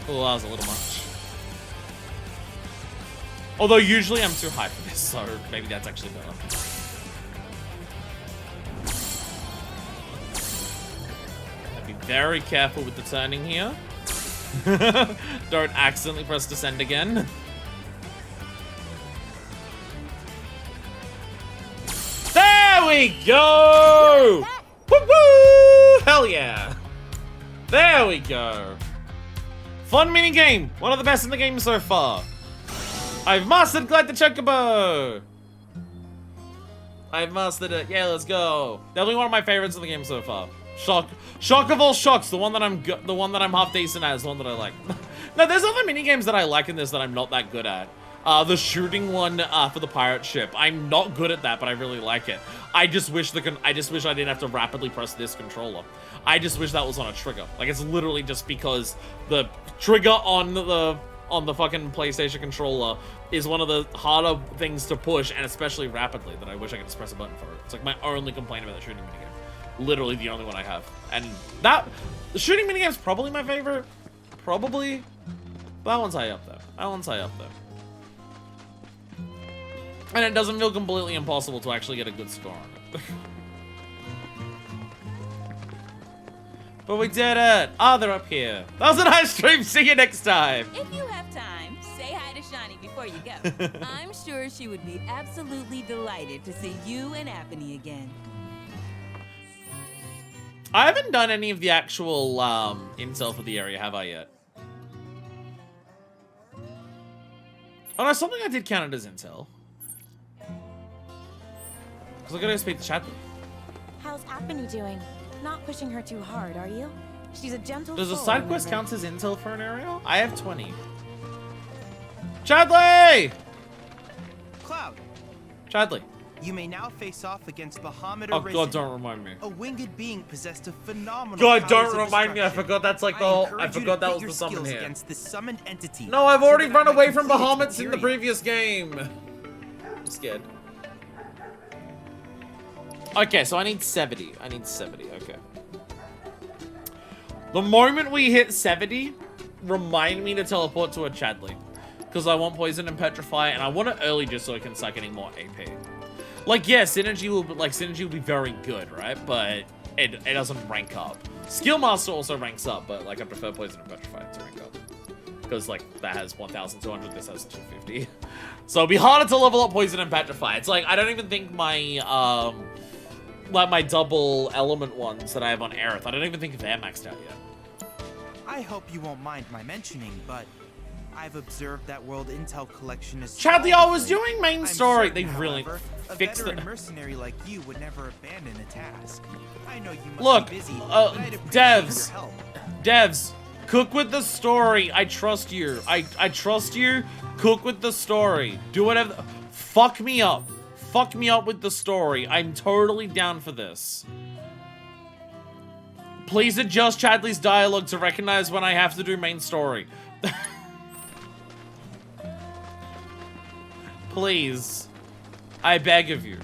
Oh, that was a little much. Although usually I'm too high for this, so maybe that's actually better. Gotta be very careful with the turning here. Don't accidentally press descend again. There we go! Woo-woo! Hell yeah! There we go. Fun mini game. One of the best in the game so far. I've mastered Glide the Chocobo. I've mastered it. Yeah, let's go. Definitely one of my favorites in the game so far. Shock of all shocks. The one that I'm half decent at is the one that I like. No, there's other mini games that I like in this that I'm not that good at. The shooting one for the pirate ship. I'm not good at that, but I really like it. I just wish I didn't have to rapidly press this controller. I just wish that was on a trigger. Like it's literally just because the trigger on the fucking PlayStation controller is one of the harder things to push, and especially rapidly, that I wish I could just press a button for it. It's like my only complaint about the shooting minigame. Literally the only one I have. And the shooting minigame is probably my favorite. Probably. That one's high up though. That one's high up though. And it doesn't feel completely impossible to actually get a good score on it. But we did it! Ah, they're up here. That was a nice stream. See you next time. If you have time, say hi to Shani before you go. I'm sure she would be absolutely delighted to see you and Apony again. I haven't done any of the actual intel for the area, have I yet? Oh no, something I did count it as intel. Because I gotta speak to Chad. How's Apony doing? Not pushing her too hard, are you? She's a gentle Does a soul, side quest remember? count as intel for an area? I have 20. Chadley! Cloud. Chadley. You may now face off against Bahamut Oh Arisen, god, don't remind me. a winged being possessed of phenomenal God, powers don't of remind me. I destruction. forgot that's like the whole. I encourage you forgot to that pit was your the summon skills here. against this summoned entity. No, I've so already that run I may away from complete its Bahamut's in the material. previous game. I'm scared. Okay, so I need 70. I need 70. Okay. The moment we hit 70, remind me to teleport to a Chadley. Because I want Poison and Petrify, and I want it early just so I can start getting more AP. Like, yeah, Synergy will be very good, right? But it doesn't rank up. Skill Master also ranks up, but like I prefer Poison and Petrify to rank up. Because like that has 1,200, this has 250. So it'll be harder to level up Poison and Petrify. It's like I don't even think my like my double element ones that I have on Aerith, I don't even think they're maxed out yet. I hope you won't mind my mentioning, but I've observed that World Intel collection is. Chadley, I was doing main I'm story. certain, They really however, fixed a veteran it. mercenary like you would never abandon a task. I know you must Look, be busy, but I'd appreciate devs, your help. devs, cook with the story. I trust you. I trust you. Cook with the story. Do whatever. Fuck me up. Fuck me up with the story. I'm totally down for this. Please adjust Chadley's dialogue to recognize when I have to do main story. Please. I beg of you.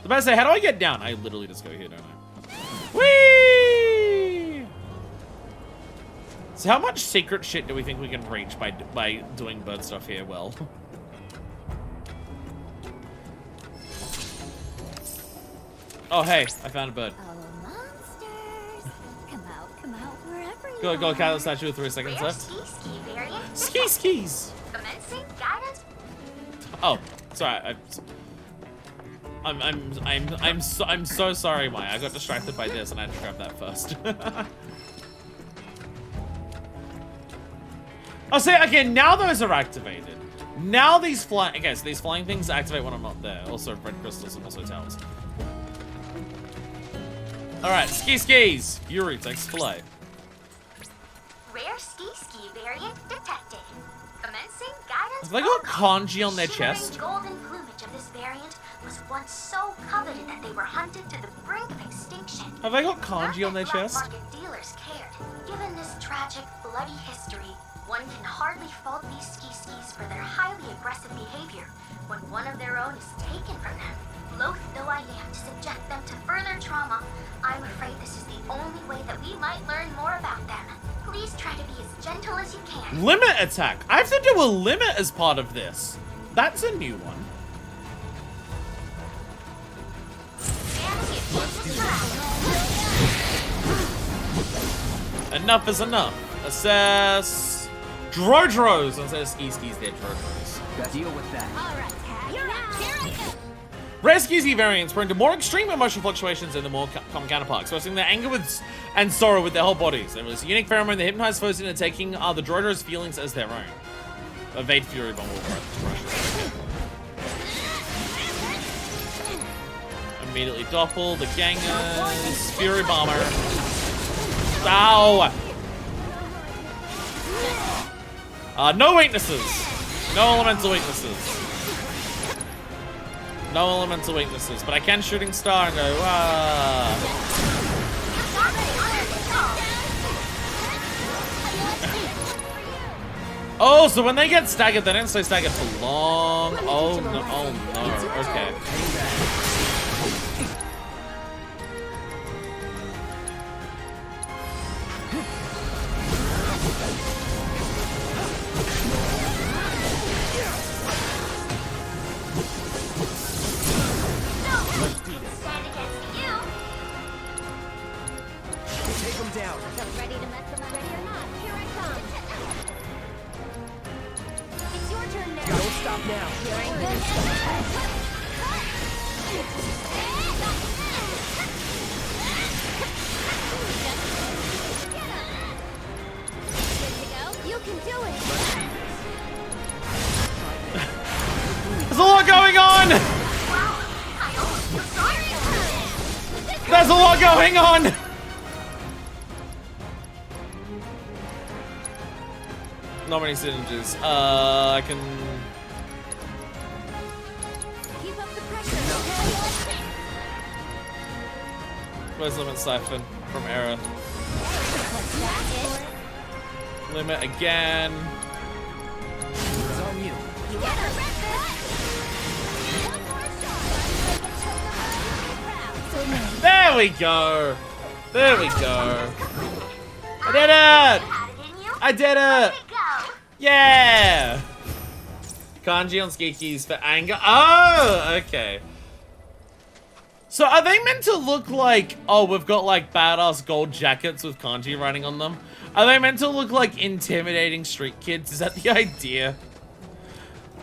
The best say, how do I get down? I literally just go here, don't I? Whee! So how much secret shit do we think we can reach by doing bird stuff here well? Oh, hey, I found a bird. Oh, monsters. Come out, wherever you Go, are. cat the statue with 3 seconds Rare left. ski variant. Skis! Commencing guidance. Oh, sorry. I'm so sorry, Maya. I got distracted by this and I had to grab that first. Oh, see, okay, now those are activated. Now these flying, okay, so these flying things activate when I'm not there. Also, red crystals and also towers. Alright, skis. Yuri takes flight. Rare ski variant detected. Commencing guidance. Have they got kanji on their Shimmering chest? golden plumage of this variant was once so coveted that they were hunted to the brink of extinction. Have they got kanji on their Black chest? market dealers cared. Given this tragic, bloody history, one can hardly fault these skis for their highly aggressive behavior when one of their own is taken from them. Loath though I am to subject them to further trauma, I'm afraid this is the only way that we might learn more about them. Please try to be as gentle as you can. Limit attack. I have to do a limit as part of this. That's a new one. Enough is enough. Assess Drodros. Instead of skis, they're Drodros. Deal with that. Alright, you're up. Here I go. Rare skis variants were into more extreme emotional fluctuations than the more common counterparts, expressing their anger and sorrow with their whole bodies. They release a unique pheromone that hypnotizes foes into taking the Drodros' feelings as their own. Evade Fury Bomb will crush. Immediately doppel the gangers. Fury Bomber. Ow! No weaknesses. No elemental weaknesses. No elemental weaknesses, but I can Shooting Star and go, Oh, so when they get staggered, they don't stay staggered for long. Oh no, okay. Take him down. So ready to mess them up, ready or not? Here I come. It's your turn now. Don't stop now. Here I go. You can do it. There's a lot going on! There's a lot going on! Not many syringes. I can... Keep up the pressure. Where's Limit Siphon from Era? Limit again. It's on you. You get a red There we go. There we go. I did it! I did it! Yeah! Kanji on skikis for anger. Oh, okay. So are they meant to look like, oh, we've got like badass gold jackets with kanji writing on them? Are they meant to look like intimidating street kids? Is that the idea?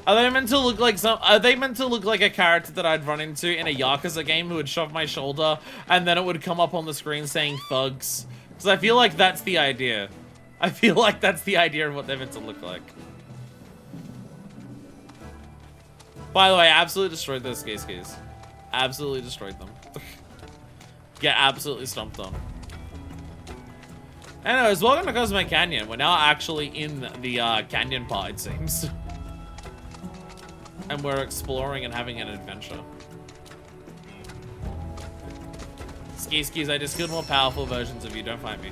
Are they meant to look like are they meant to look like a character that I'd run into in a Yakuza game who would shove my shoulder and then it would come up on the screen saying thugs? Because I feel like that's the idea. I feel like that's the idea of what they're meant to look like. By the way, I absolutely destroyed those skis. Absolutely destroyed them. Get absolutely stomped on. Anyways, welcome to Cosmo Canyon. We're now actually in the canyon part, it seems. And we're exploring and having an adventure. Skis, I just killed more powerful versions of you. Don't fight me.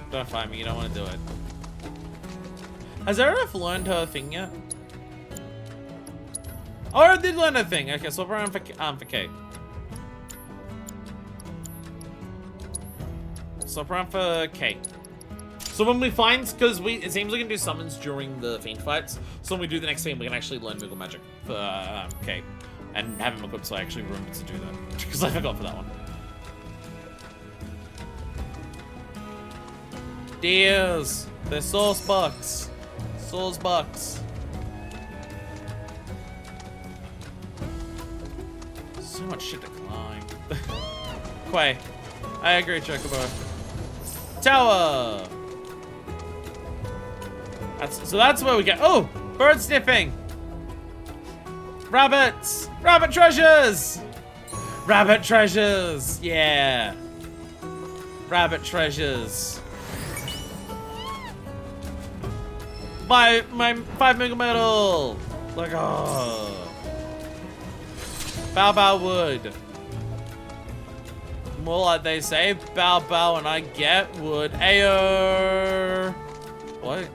Don't fight me. You don't want to do it. Has Aerith learned her thing yet? Oh, I did learn her thing. Okay, swap around for Kate. Swap around for Kate. So when we find, because it seems we can do summons during the Fiend fights. So when we do the next thing, we can actually learn Moogle Magic for Kate. And have him equipped so I actually remember to do that. Because I forgot for that one. Dears. They're sauce bucks. Sauce bucks. So much shit to climb. Quay. I agree, Chocobo. Tower! So that's where we get. Oh! Bird sniffing! Rabbits! Rabbit treasures! Rabbit treasures! Yeah! Rabbit treasures. My 5 mega medal! Like, oh. Bow bow wood. More like they say, bow bow and I get wood. Ayo! What?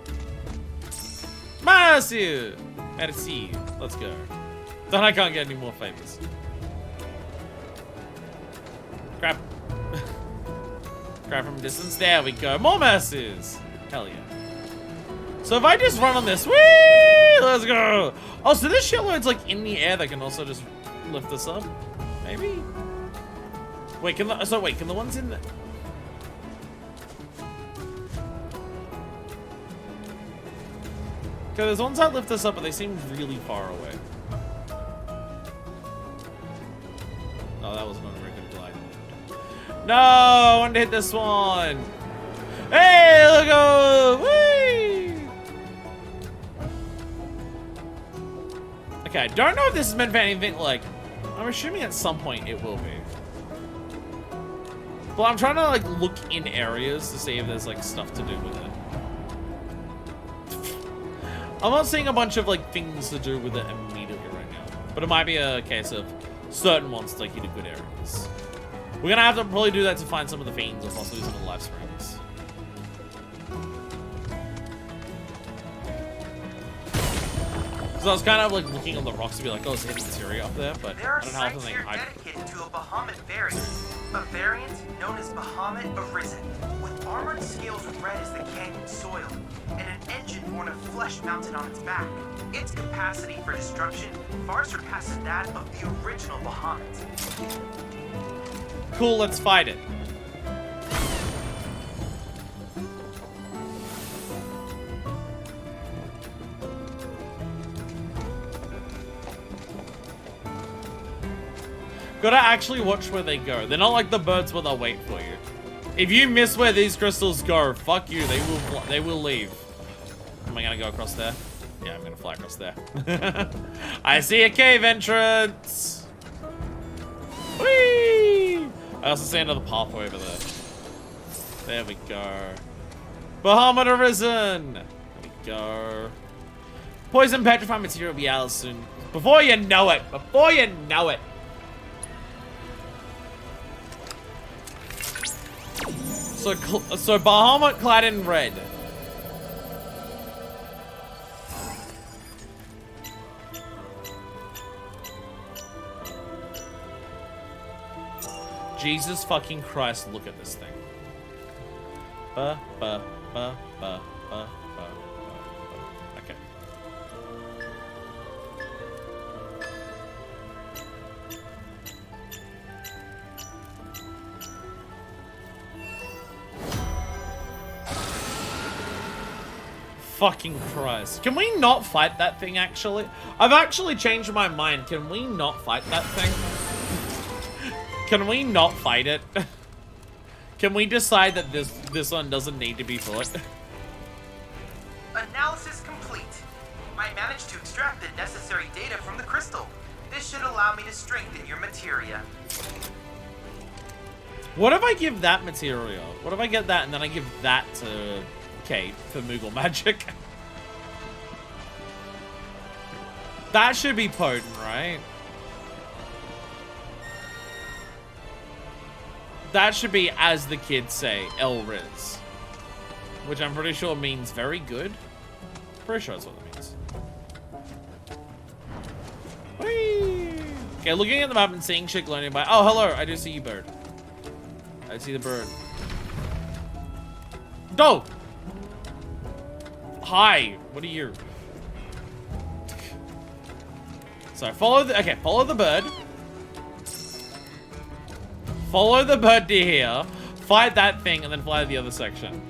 Merci! Merci. Let's go. Then I can't get any more favors. Grab. Grab from distance. There we go. More mercies. Hell yeah. So if I just run on this, whee! Let's go. Oh, so this shitload's like in the air that can also just lift us up? Maybe? Wait, can the ones in the... Okay, there's ones that lift us up, but they seem really far away. Oh, that was not a very good glide. No, I wanted to hit this one. Hey, look go! Whee! Okay, I don't know if this is meant for anything like... I'm assuming at some point it will be. But I'm trying to like look in areas to see if there's like stuff to do with it. I'm not seeing a bunch of like things to do with it immediately right now. But it might be a case of certain ones to take you to good areas. We're gonna have to probably do that to find some of the fiends or possibly some of the life springs. So I was kind of like looking on the rocks to be like, oh, there's hidden materia up there, but there are I don't know how sites something here hide. dedicated to a Bahamut variant. A variant known as Bahamut Arisen, with armored scales red as the canyon soil, and an engine born of flesh mounted on its back. Its capacity for destruction far surpasses that of the original Bahamut. Cool, let's fight it. Gotta actually watch where they go. They're not like the birds where they'll wait for you. If you miss where these crystals go, fuck you. They will leave. Am I gonna go across there? Yeah, I'm gonna fly across there. I see a cave entrance. Whee! I also see another pathway over there. There we go. Bahamut Arisen. There we go. Poison petrifying material will be out soon. Before you know it. Before you know it. So Bahamut clad in red. Jesus fucking Christ, look at this thing. Okay. Fucking Christ. Can we not fight that thing, actually? I've actually changed my mind. Can we not fight that thing? Can we not fight it? Can we decide that this one doesn't need to be fought? Analysis complete. I managed to extract the necessary data from the crystal. This should allow me to strengthen your materia. What if I give that material? What if I get that and then I give that to Kate for Moogle magic? That should be potent, right? That should be, as the kids say, El-Riz. Which I'm pretty sure means very good. Pretty sure that's what it means. Whee! Okay, looking at the map and seeing shit glowing by. Oh, hello. I do see you, bird. I see the bird. Go! Hi. What are you? So follow the bird. Follow the bird to here. Fight that thing and then fly to the other section.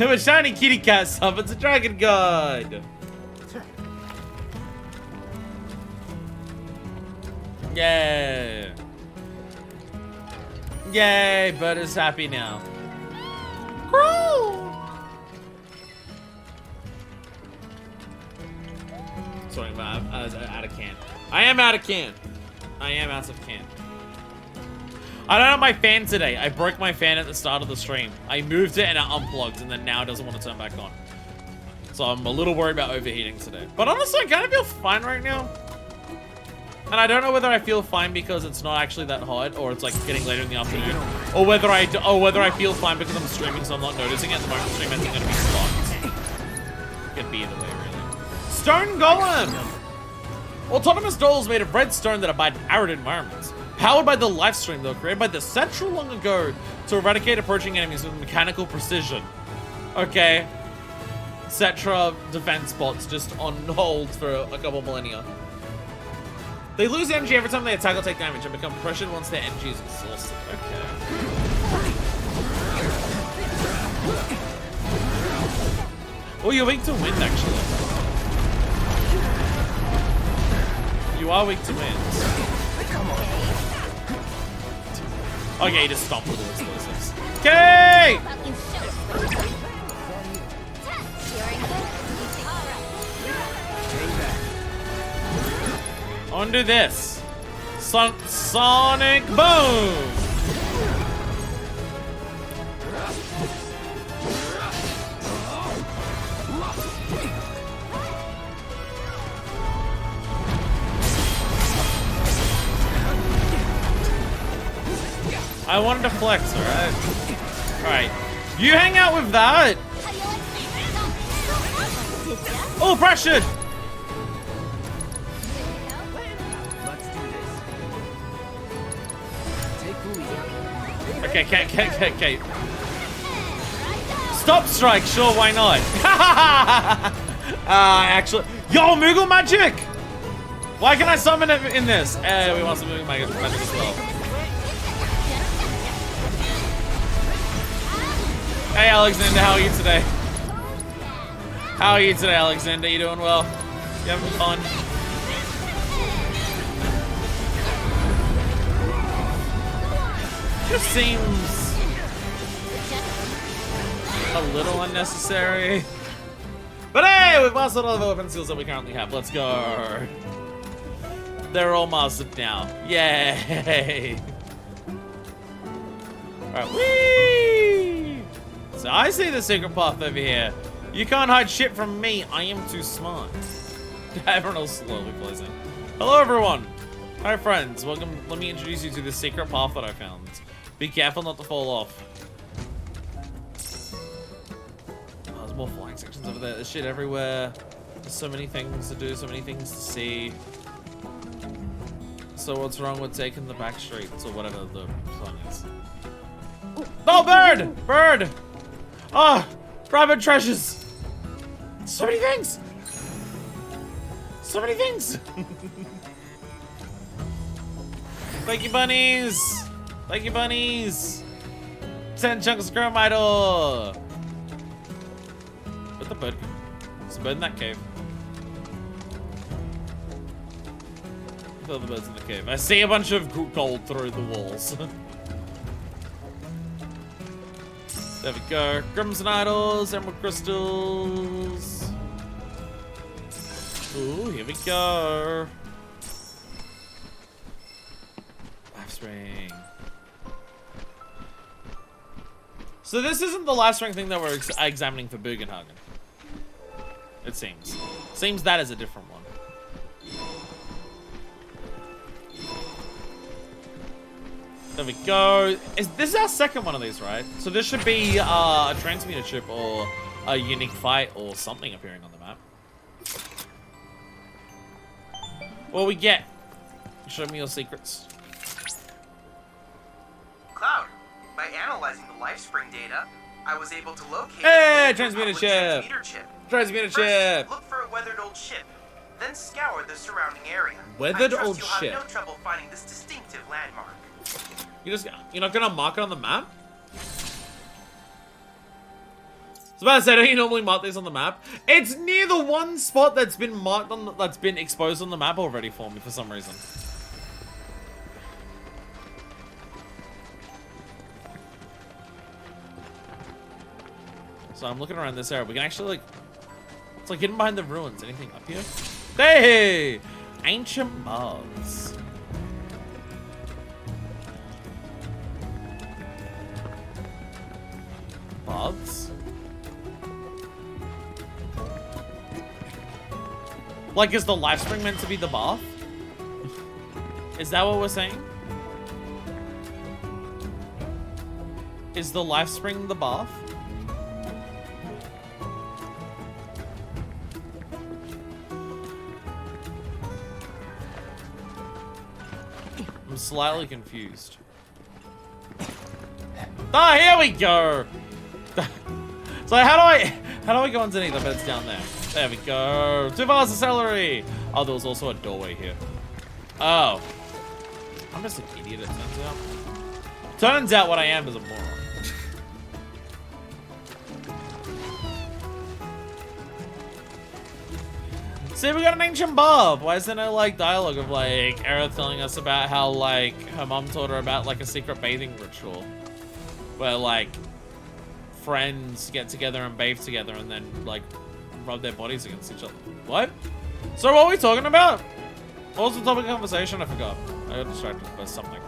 A shiny kitty cat summons a dragon god. Yay. Yay, bird is happy now. Sorry, I'm out of can. I am out of can. I am out of can. I don't have my fan today. I broke my fan at the start of the stream. I moved it and it unplugged, and then now it doesn't want to turn back on. So I'm a little worried about overheating today. But honestly, I kind of feel fine right now. And I don't know whether I feel fine because it's not actually that hot, or it's like getting later in the afternoon, or whether I feel fine because I'm streaming, so I'm not noticing it. At the moment, the stream isn't going to be blocked. Could be either way, really. Stone Golem! Autonomous dolls made of red stone that abide in arid environments. Powered by the life stream, though, created by the Central long ago to eradicate approaching enemies with mechanical precision. Okay. Cetra defense bots just on hold for a couple millennia. They lose energy every time they attack or take damage and become pressured once their energy is exhausted. Okay. Oh, you're weak to wind, actually. You are weak to wind. Okay, just stop with all explosives. Okay! Undo this. Sonic Boom! I wanted to flex, alright? Alright. You hang out with that! Oh, pressured! Okay. Stop strike, sure, why not? Actually, yo, Moogle magic! Why can I summon it in this? We want some Moogle magic as well. Hey, Alexander, how are you today? How are you today, Alexander? You doing well? You having fun? Just seems a little unnecessary. But hey, we've mastered all the weapon skills that we currently have. Let's go. They're all mastered now. Yay! Alright, whee! So I see the secret path over here. You can't hide shit from me. I am too smart. Everyone else slowly closing. Hello, everyone. Hi, friends. Welcome. Let me introduce you to the secret path that I found. Be careful not to fall off. Oh, there's more flying sections over there. There's shit everywhere. There's so many things to do, so many things to see. So what's wrong with taking the back streets or whatever the song is? Oh, bird! Bird! Ah! Rabbit treasures! So many things! So many things! Thank you, bunnies! Thank you, bunnies! 10 chunks of chrome idol! Where'd the bird go? There's a bird in that cave. All the birds in the cave. I see a bunch of gold through the walls. There we go. Crimson idols, emerald crystals. Ooh, here we go. Life spring. So this isn't the life spring thing that we're examining for Bugenhagen. It seems. Seems that is a different one. There we go. This is our second one of these, right? So this should be a transmuter chip or a unique fight or something appearing on the map. What we get? Show me your secrets. Cloud, by analyzing the LifeSpring data, I was able to locate Hey, transmuter chip! transmuter chip. Transmuter First, chip! look for a weathered old ship, then scour the surrounding area. Weathered I trust old you'll ship. have no trouble finding this distinctive landmark. You're not gonna mark it on the map? I was about to say, don't you normally mark these on the map? It's near the one spot that's been marked on that's been exposed on the map already for me for some reason. So I'm looking around this area. We can actually like, it's like hidden behind the ruins. Anything up here? Hey! Ancient moths. baths? Like, is the life spring meant to be the bath? Is that what we're saying? Is the life spring the bath? I'm slightly confused. Ah, here we go. So how do I go underneath? I bet it's down there. There we go. 2 bars of celery. Oh, there was also a doorway here. Oh. I'm just an idiot, it turns out. Turns out what I am is a moron. See, we got an ancient barb. Why is there no, like, dialogue of, like, Aerith telling us about how, like, her mom taught her about, like, a secret bathing ritual? Where, like, friends get together and bathe together and then, like, rub their bodies against each other. What? So what are we talking about? What was the topic of conversation? I forgot. I got distracted by something.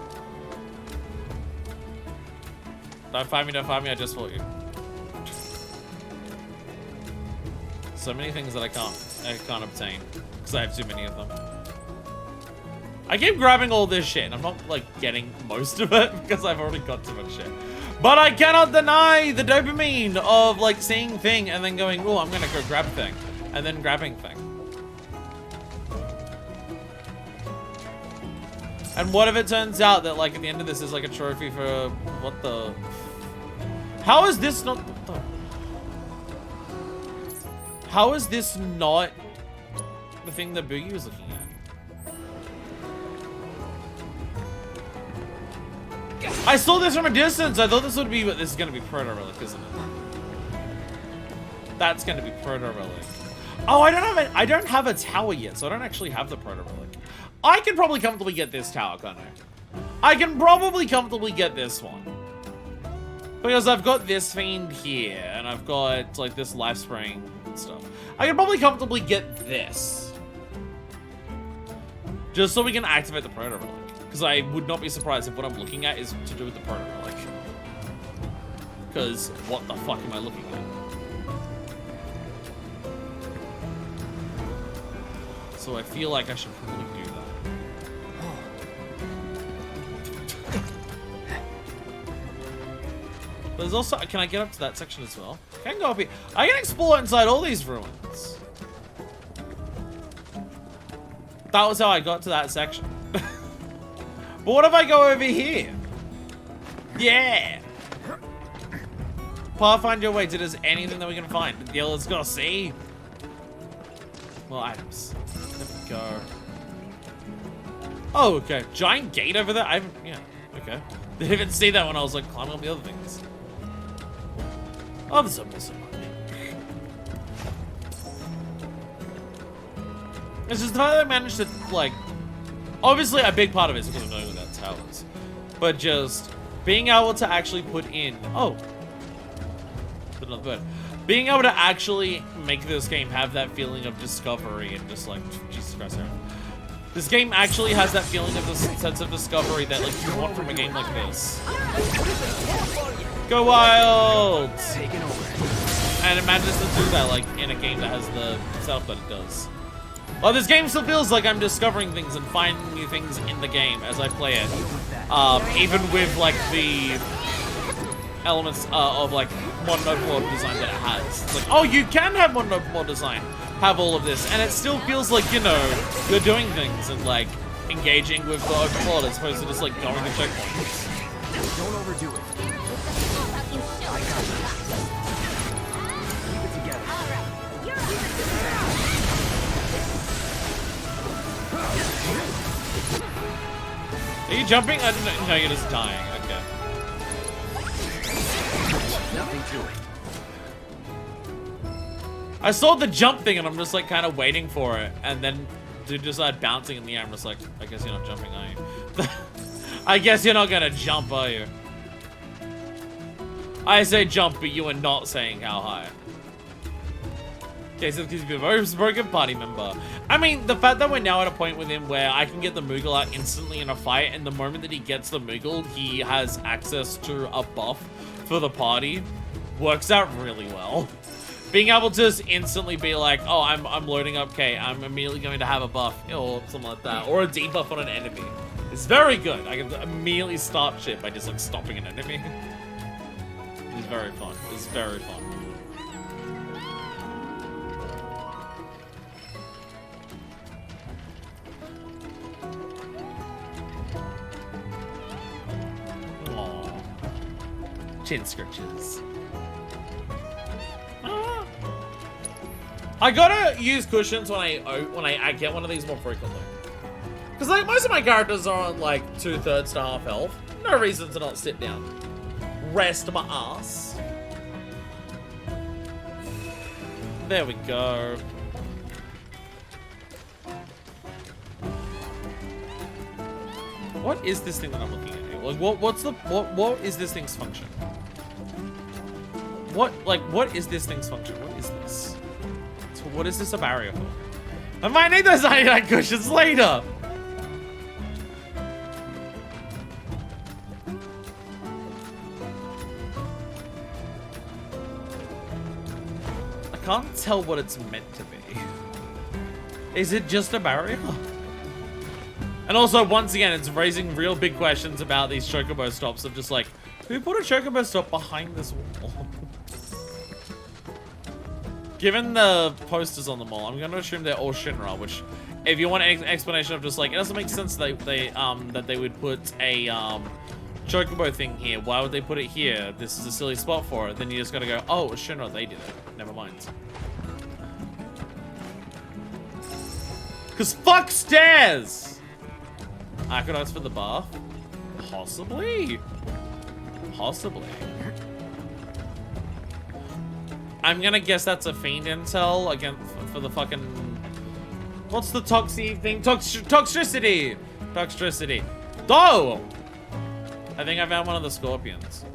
Don't find me, I just fought you. So many things that I can't obtain because I have too many of them. I keep grabbing all this shit and I'm not like getting most of it because I've already got too much shit. But I cannot deny the dopamine of like seeing thing and then going, oh, I'm gonna go grab thing and then grabbing thing. And what if it turns out that like at the end of this is like a trophy for what the? How is this not? What the? How is this not the thing that Boogie was looking at? I saw this from a distance. I thought this would be, but this is going to be Proto Relic, isn't it? That's going to be Proto Relic. Oh, I don't have a tower yet, so I don't actually have the Proto Relic. I can probably comfortably get this tower, can't I? I can probably comfortably get this one. Because I've got this fiend here, and I've got like this life spring and stuff. I can probably comfortably get this. Just so we can activate the Proto Relic. Because I would not be surprised if what I'm looking at is to do with the Proto Relic. Because what the fuck am I looking at? So I feel like I should probably do that. There's also, can I get up to that section as well? I can go up here. I can explore inside all these ruins. That was how I got to that section. But what if I go over here? Yeah. Pathfind your way to there's anything that we can find. Yeah, let's go see. Well, items. There we go. Oh, okay. Giant gate over there? I haven't, yeah, okay. Didn't even see that when I was like climbing up the other things. Oh, there's so much. It's just the fact that I managed to, like, obviously a big part of it is because of knowing where that tower is. But just being able to actually put in, oh, another bird. Being able to actually make this game have that feeling of discovery and just like, Jesus Christ, Aaron. This game actually has that feeling of the sense of discovery that like you want from a game like this. Go wild! And it manages to do that like in a game that has the setup that it does. Well, this game still feels like I'm discovering things and finding new things in the game as I play it. Even with like the elements of like modern open world design that it has. It's like, oh, you can have modern open world design, have all of this, and it still feels like, you know, you're doing things and like engaging with the open world as opposed to just like going to checkpoints. Don't overdo it. I got it. Keep it together. Are you jumping? No, you're just dying. Okay. Nothing to it. I saw the jump thing and I'm just like kind of waiting for it, and then dude just started bouncing in the air. I'm just like, I guess you're not jumping, are you? I guess you're not gonna jump, are you? I say jump, but you are not saying how high. Okay, so he's a very broken party member. I mean, the fact that we're now at a point with him where I can get the Moogle out instantly in a fight, and the moment that he gets the Moogle, he has access to a buff for the party, works out really well. Being able to just instantly be like, oh, I'm loading up K, I'm immediately going to have a buff, or something like that, or a debuff on an enemy. It's very good. I can immediately start shit by just like stopping an enemy. It's very fun. It's very fun. Aww. Chin scratches. I gotta use cushions when I get one of these more frequently. Because like most of my characters are on like 2/3 to half health. No reason to not sit down. Rest my ass. There we go. What is this thing that I'm looking at here? Like what is this thing's function? What is this thing's function? What is this? So what is this a barrier for? I might need those 99 cushions later! I can't tell what it's meant to be. Is it just a barrier? And also, once again, it's raising real big questions about these chocobo stops of just like, who put a chocobo stop behind this wall? Given the posters on the wall, I'm gonna assume they're all Shinra, which, if you want an explanation of just like, it doesn't make sense that they would put a chocobo thing here. Why would they put it here? This is a silly spot for it. Then you just gotta go, oh, it was Shinra, they did it. Never mind. Cause fuck stairs! Aqueducts for the bath? Possibly. Possibly. I'm gonna guess that's a fiend intel again for the fucking... What's the toxic thing? Toxicity! Toxicity. Oh! I think I found one of the scorpions.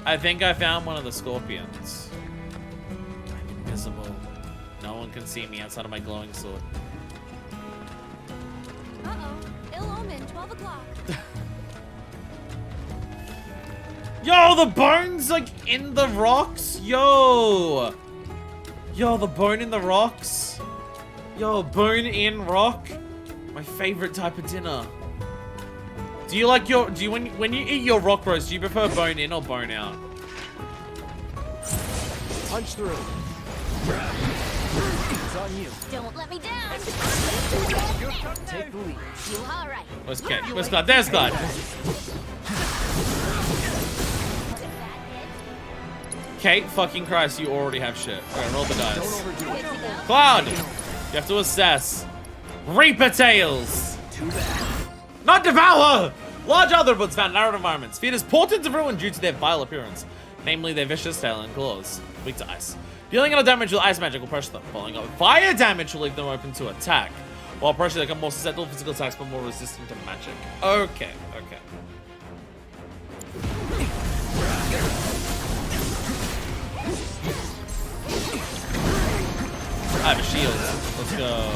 I think I found one of the scorpions. I'm invisible. No one can see me outside of my glowing sword. Uh-oh. Ill omen, 12 o'clock. Yo, the bone's like in the rocks. Yo. Yo, the bone in the rocks. Yo, bone in rock. My favorite type of dinner. Do you like your, when you eat your rock roast, do you prefer bone in or bone out? Punch through. It's on you. Don't let me down. Take the lead. You all right? Where's Kate? Where's God? There's God. Kate, fucking Christ, you already have shit. Alright, roll the dice. Cloud! You have to assess. Reaper Tails! Too bad. Not Devour! Large arthropods found in arid environments. Feared as portents of ruin due to their vile appearance. Namely, their vicious tail and claws. Weak to ice. Dealing a damage with ice magic will pressure them. Following up fire damage will leave them open to attack. While pressure, they become more susceptible to physical attacks but more resistant to magic. Okay, okay. I have a shield. Let's go.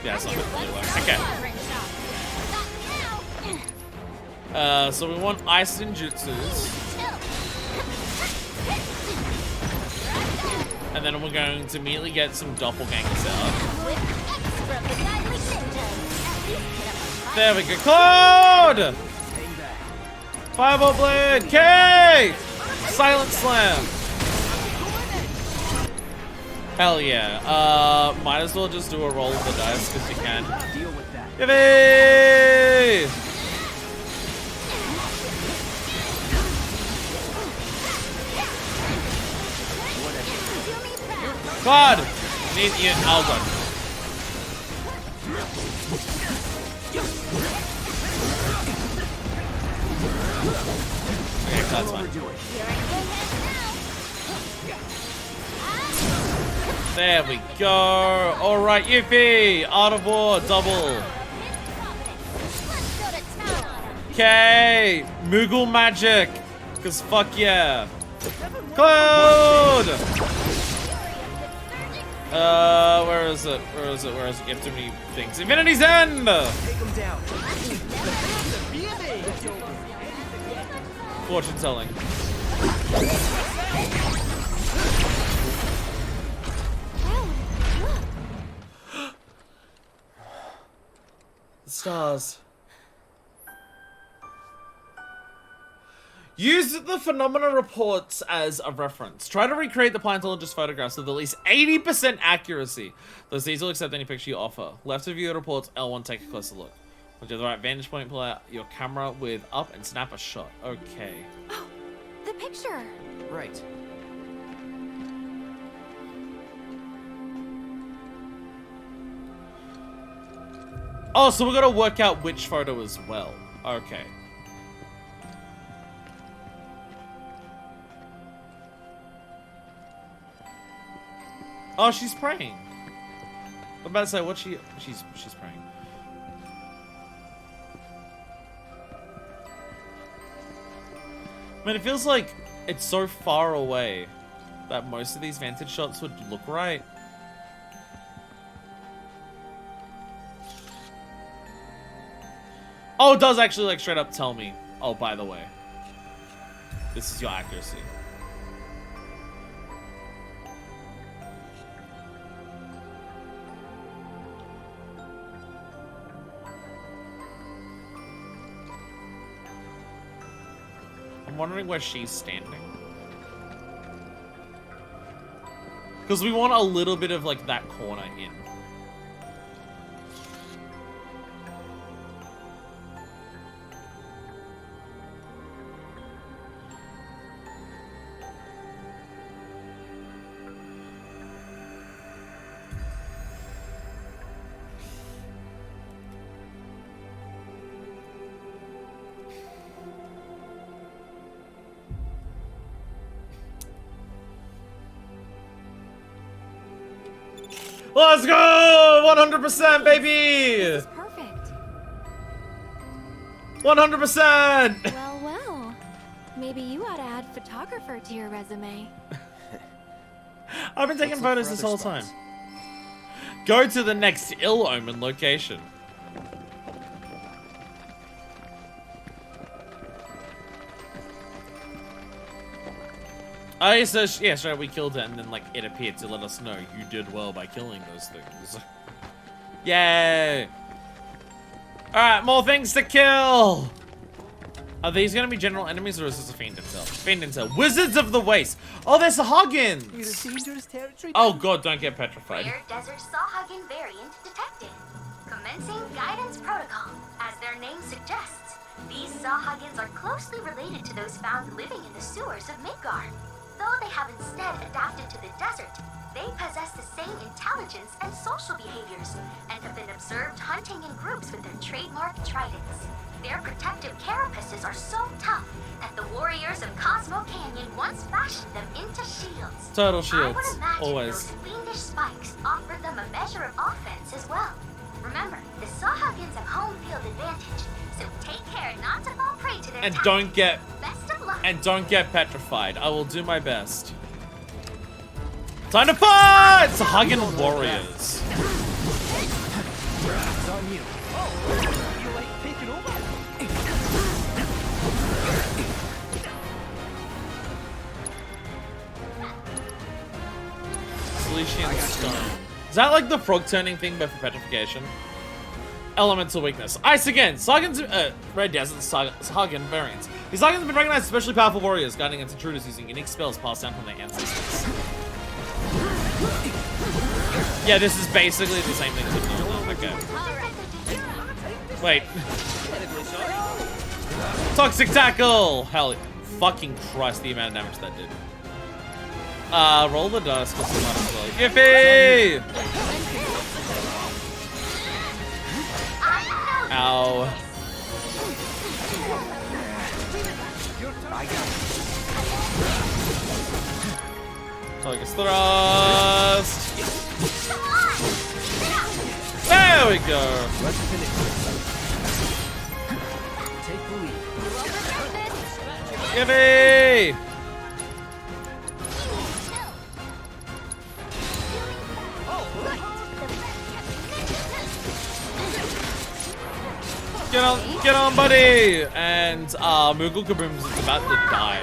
Yeah, it's not gonna really work. Okay. So we want ice ninjutsus. And then we're going to immediately get some doppelgangers out. There we go. Cloud! Fireball Blade! K! Silent Slam! Hell yeah. Might as well just do a roll of the dice because you can. Yippee! God! Need you. Oh, God. Okay, that's fine. There we go. Alright, Yuffie! Out of war, double. Okay, Moogle magic. Cause fuck yeah. Cloud! Where is it? Where is it? Where is it? You have too many things. Infinity's End! Take him down. Fortune telling. The stars. Use the phenomena reports as a reference. Try to recreate the paleontologist's photographs with at least 80% accuracy. Those these will accept any picture you offer. Left of view the reports, L1, take a closer look. Once you have the right vantage point, pull out your camera with up and snap a shot. Okay. Oh, the picture. Right. Oh, so we gotta work out which photo as well. Okay. Oh, she's praying. I'm about to say, what's she? She's praying. I mean, it feels like it's so far away that most of these vantage shots would look right. Oh, it does actually, like, straight up tell me, oh, by the way, this is your accuracy. I'm wondering where she's standing. Because we want a little bit of, like, that corner in. Let's go! 100%, baby! This is perfect. 100%! Well, well. Maybe you ought to add photographer to your resume. I've been taking photos this whole time. Go to the next ill-omened location. Oh, so yeah, so we killed it, and then like it appeared to let us know you did well by killing those things. Yay! All right, more things to kill. Are these gonna be general enemies, or is this a fiend intel? Fiend intel. Wizards of the Waste. Oh, there's Sahagins. Oh god, don't get petrified. Rare desert Sahagin variant detected. Commencing guidance protocol. As their name suggests, these Sahagins are closely related to those found living in the sewers of Midgard. Though they have instead adapted to the desert, they possess the same intelligence and social behaviors, and have been observed hunting in groups with their trademark tridents. Their protective carapaces are so tough that the warriors of Cosmo Canyon once fashioned them into shields. Total shields, I would imagine always. those fiendish spikes offer them a measure of offense as well. Remember, the Sahagins have home field advantage, so take care not to fall prey to their And tactics. don't get Best of luck. and don't get petrified. I will do my best. Time to fight! Sahagin warriors. It's on you. Oh, you like taking over? Celestian stone. Is that like the frog turning thing but for petrification? Elemental weakness. Ice again. Sagan's Red Desert Sahagin variants. These Sahagins have been recognized as especially powerful warriors, guarding against intruders using unique spells passed down from their ancestors. Yeah, this is basically the same thing as the normal. Okay. Wait. Toxic tackle! Hell, fucking Christ, the amount of damage that did. Roll the dice because we might as well. Yippee! Ow. Focus thrust. There we go. Take the lead. Yippee! Get on, buddy! And Moogle Kaboom's about to die.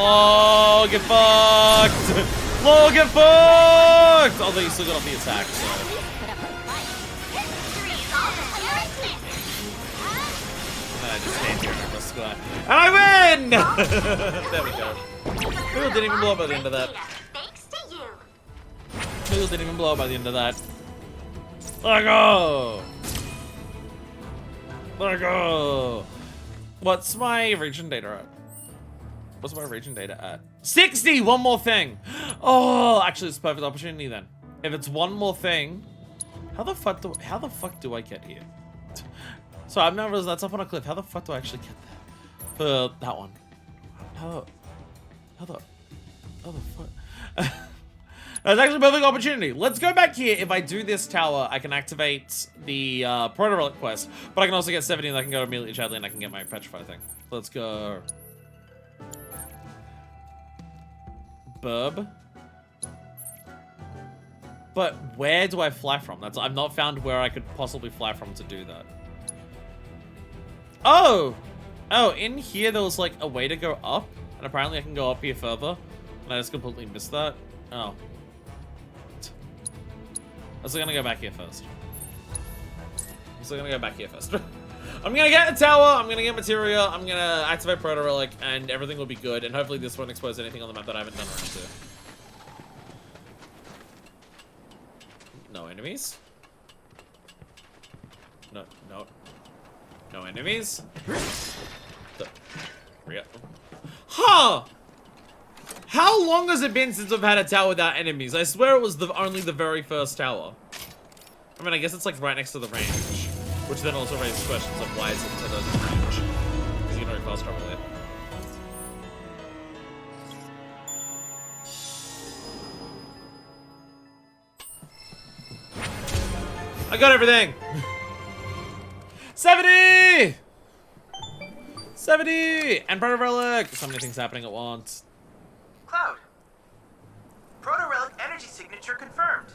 Oh, get fucked! Lol, get fucked! Although you still got off the attack, so. I just stand here and risk that. And I win! There we go. Who didn't even blow by the end of that? Who didn't even blow by the end of that? Let go! Let go! What's my region data at? What's my region data at? 60! One more thing! Oh, actually, it's a perfect opportunity then. If it's one more thing, how the fuck do I get here? So I've never realized that's up on a cliff. How the fuck do I actually get that? For that one. How the fuck? That's actually a perfect opportunity. Let's go back here. If I do this tower, I can activate the Proto-Relic quest, but I can also get 70 and I can go immediately to Chadley and I can get my Petrify thing. Let's go. Burb. But where do I fly from? I've not found where I could possibly fly from to do that. Oh! Oh, in here there was like a way to go up, and apparently I can go up here further, and I just completely missed that. Oh. I'm still gonna go back here first. I'm gonna get a tower, I'm gonna get materia, I'm gonna activate Proto Relic, and everything will be good, and hopefully this won't expose anything on the map that I haven't done around to. No enemies? No enemies? Huh! How long has it been since I've had a tower without enemies? I swear it was only the very first tower. I mean, I guess it's like right next to the range, which then also raises questions of why is it to the range? Because you can already fast travel there. I got everything! 70! 70! And Proto Relic! So many things happening at once. Cloud. Proto-Relic energy signature confirmed.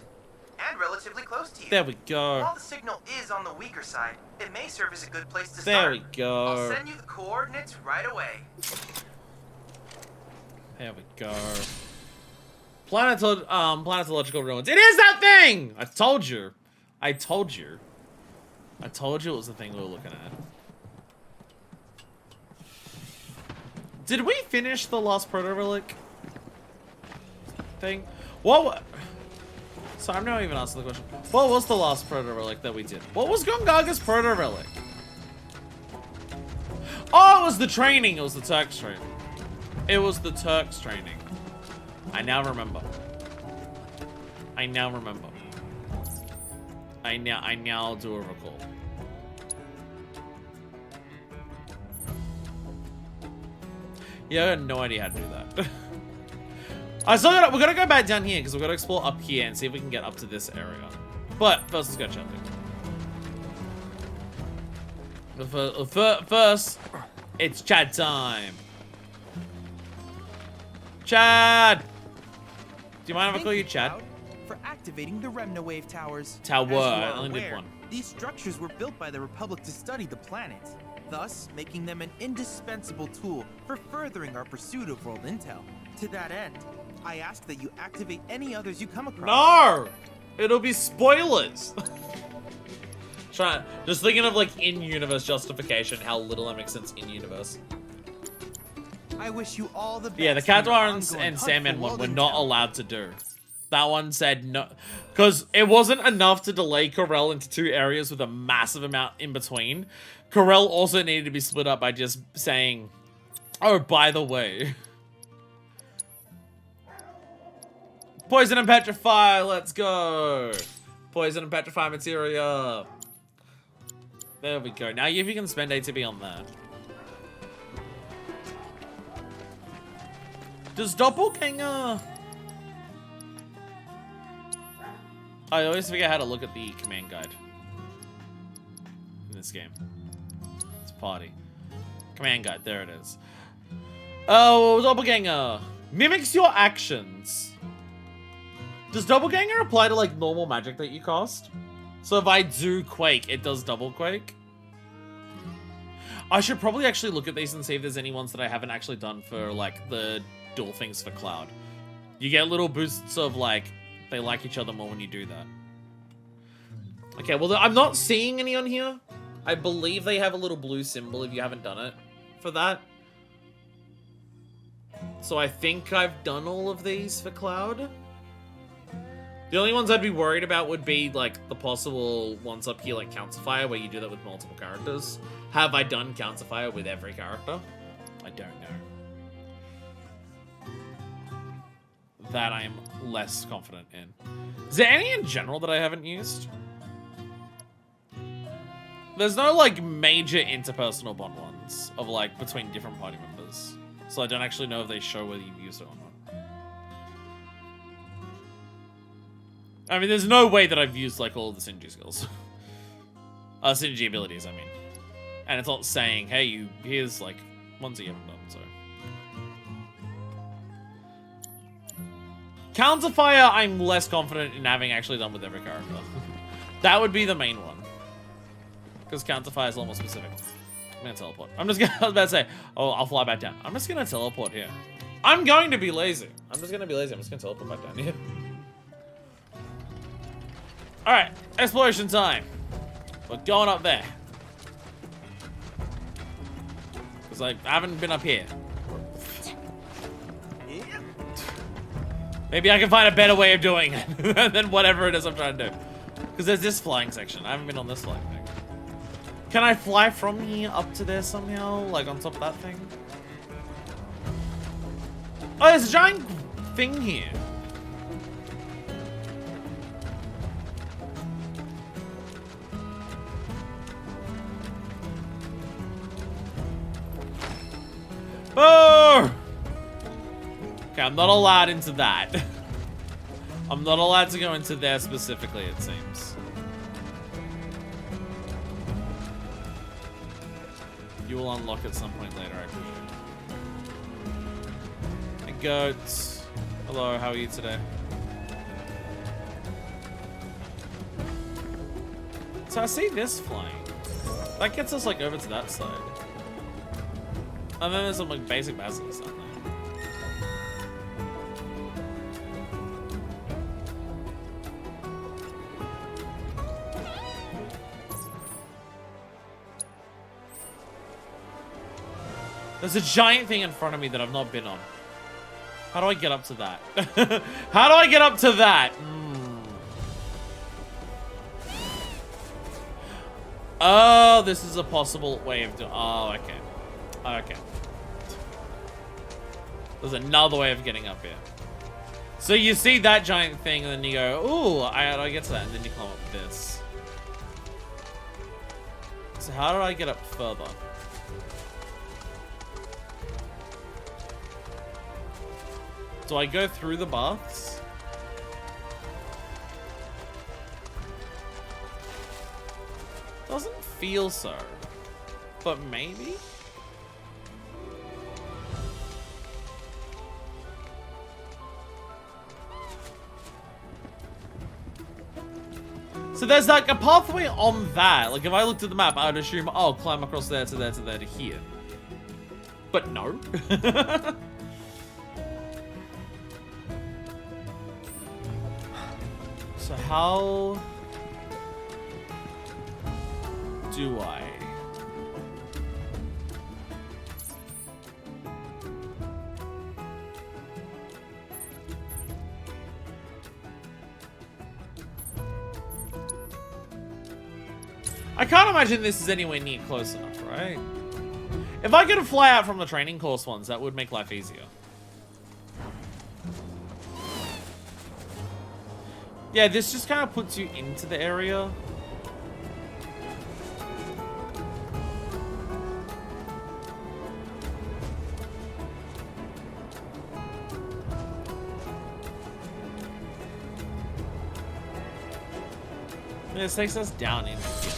And relatively close to you. There we go. While the signal is on the weaker side, it may serve as a good place to start. There we go. I'll send you the coordinates right away. There we go. Planetological ruins. It is that thing! I told you. I told you it was the thing we were looking at. Did we finish the last Proto-Relic thing? What? So I'm not even asking the question. What was the last Proto-Relic that we did? What was Gongaga's Proto-Relic? Oh, it was the training. It was the Turks training. It was the Turks training. I now remember. I now do recall. Yeah, I had no idea how to do that. We're gonna go back down here because we're gonna explore up here and see if we can get up to this area. But first, let's go chat. First, it's Chad time. Chad, do you mind if I call you Chad? For activating the Remnawave towers. Tower, I only did aware, one. These structures were built by the Republic to study the planet, thus making them an indispensable tool for furthering our pursuit of world intel. To that end, I ask that you activate any others you come across. No! It'll be spoilers! Just thinking of like in-universe justification, how little that makes sense in-universe. I wish you all the best. Yeah, the Cadwar and Sandman one were not allowed to do. That one said no, because it wasn't enough to delay Corel into two areas with a massive amount in between. Corel also needed to be split up by just saying, oh, by the way. Poison and Petrify, let's go. Poison and Petrify materia. There we go. Now if you can spend ATB on that. Does Doppelganger... I always forget how to look at the command guide in this game. It's party. Command guide, there it is. Oh, Doppelganger. Mimics your actions. Does Doppelganger apply to like normal magic that you cast? So if I do Quake, it does double Quake? I should probably actually look at these and see if there's any ones that I haven't actually done for, like, the dual things for Cloud. You get little boosts of, like, they like each other more when you do that. Okay, well, I'm not seeing any on here. I believe they have a little blue symbol if you haven't done it for that. So I think I've done all of these for Cloud. The only ones I'd be worried about would be, like, the possible ones up here, like Counterfire, where you do that with multiple characters. Have I done Counterfire with every character? I don't know. That I am less confident in. Is there any in general that I haven't used? There's no, like, major interpersonal bond ones of, like, between different party members. So I don't actually know if they show whether you've used it or not. I mean, there's no way that I've used, like, all of the synergy skills. Synergy abilities, I mean. And it's not saying, hey, here's, like, ones that you haven't done, so. Counterfire, I'm less confident in having actually done with every character. That would be the main one. Because Counterfire is a little more specific. I'm gonna teleport. I was about to say, oh, I'll fly back down. I'm just gonna teleport here. I'm going to be lazy. I'm just gonna teleport back down here. Alright, exploration time. We're going up there. Because I haven't been up here. Maybe I can find a better way of doing it than whatever it is I'm trying to do. Because there's this flying section. I haven't been on this flying thing. Can I fly from here up to there somehow? Like on top of that thing? Oh, there's a giant thing here. Oh! Okay, I'm not allowed into that. I'm not allowed to go into there specifically, it seems. You will unlock at some point later, I presume. Hey, goats. Hello, how are you today? So I see this flying. That gets us, like, over to that side. And then there's some, like, basic basics down there. There's a giant thing in front of me that I've not been on. How do I get up to that? How do I get up to that? Oh, this is a possible way of doing. Oh, okay. Okay. There's another way of getting up here. So you see that giant thing, and then you go, ooh, how do I get to that? And then you climb up this. So how do I get up further? Do I go through the baths? Doesn't feel so. But maybe? So there's like a pathway on that. Like if I looked at the map, I would assume, oh, climb across there to there to there to here. But no. So how do I? I can't imagine this is anywhere near close enough, right? If I could fly out from the training course ones, that would make life easier. Yeah, this just kind of puts you into the area. Yeah, this takes us down into here.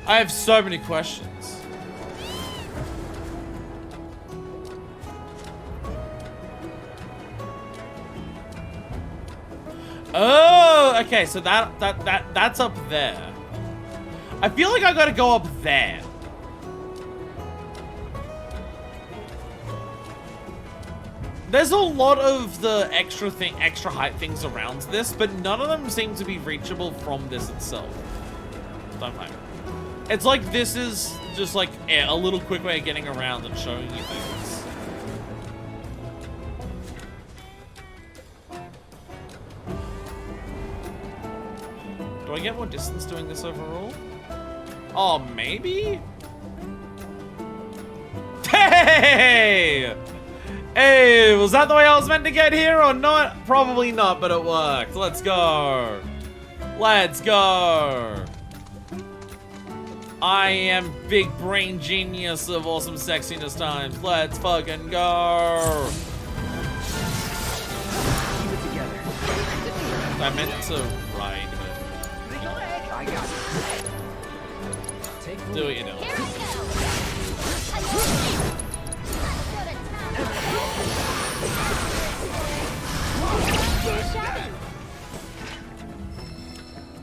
I have so many questions. Oh, okay, so that's up there. I feel like I gotta go up there. There's a lot of the extra height things around this, but none of them seem to be reachable from this itself. Don't mind. It's like this is just like a little quick way of getting around and showing you things. Do I get more distance doing this overall? Oh, maybe? Hey! Hey, was that the way I was meant to get here or not? Probably not, but it worked. Let's go. Let's go. I am big brain genius of awesome sexiness times. Let's fucking go. Keep it together. I meant to ride, but I got it. do what you know.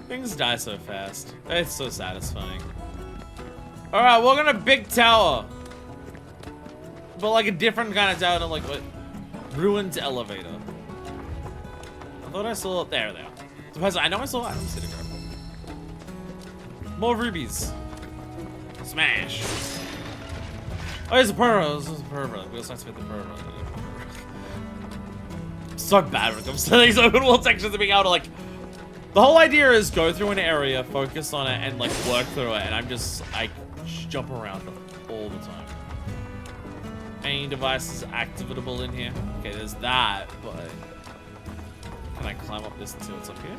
Things die so fast. It's so satisfying. Alright, we're gonna big tower. But like a different kind of tower than like what? Ruined elevator. I thought I saw it there. Suppose I know I saw items sitting there. More rubies. Smash. Oh, it's a purple. This is a purple. We also have to fit the purple. So bad when it comes to these open world sections of being able to like. The whole idea is go through an area, focus on it, and like work through it. And I jump around all the time. Any devices activatable in here? Okay, there's that, but can I climb up this until it's up here?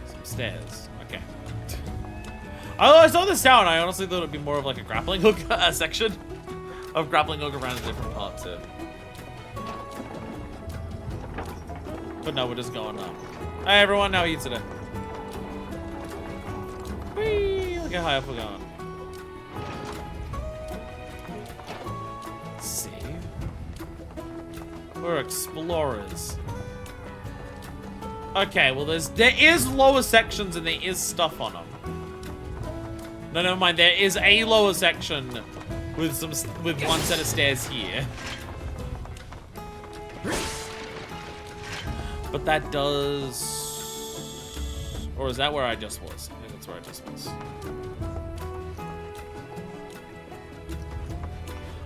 Some stairs. Okay. I saw this tower and I honestly thought it'd be more of like a grappling hook section of grappling hook around a different part too. But no, we're just going up. Hey everyone, how are you today? Whee! Look how high up we're going. Let's see. We're explorers. Okay, well there is lower sections and there is stuff on them. No, never mind. There is a lower section with one set of stairs here. But that does... Or is that where I just was? I think that's where I just was.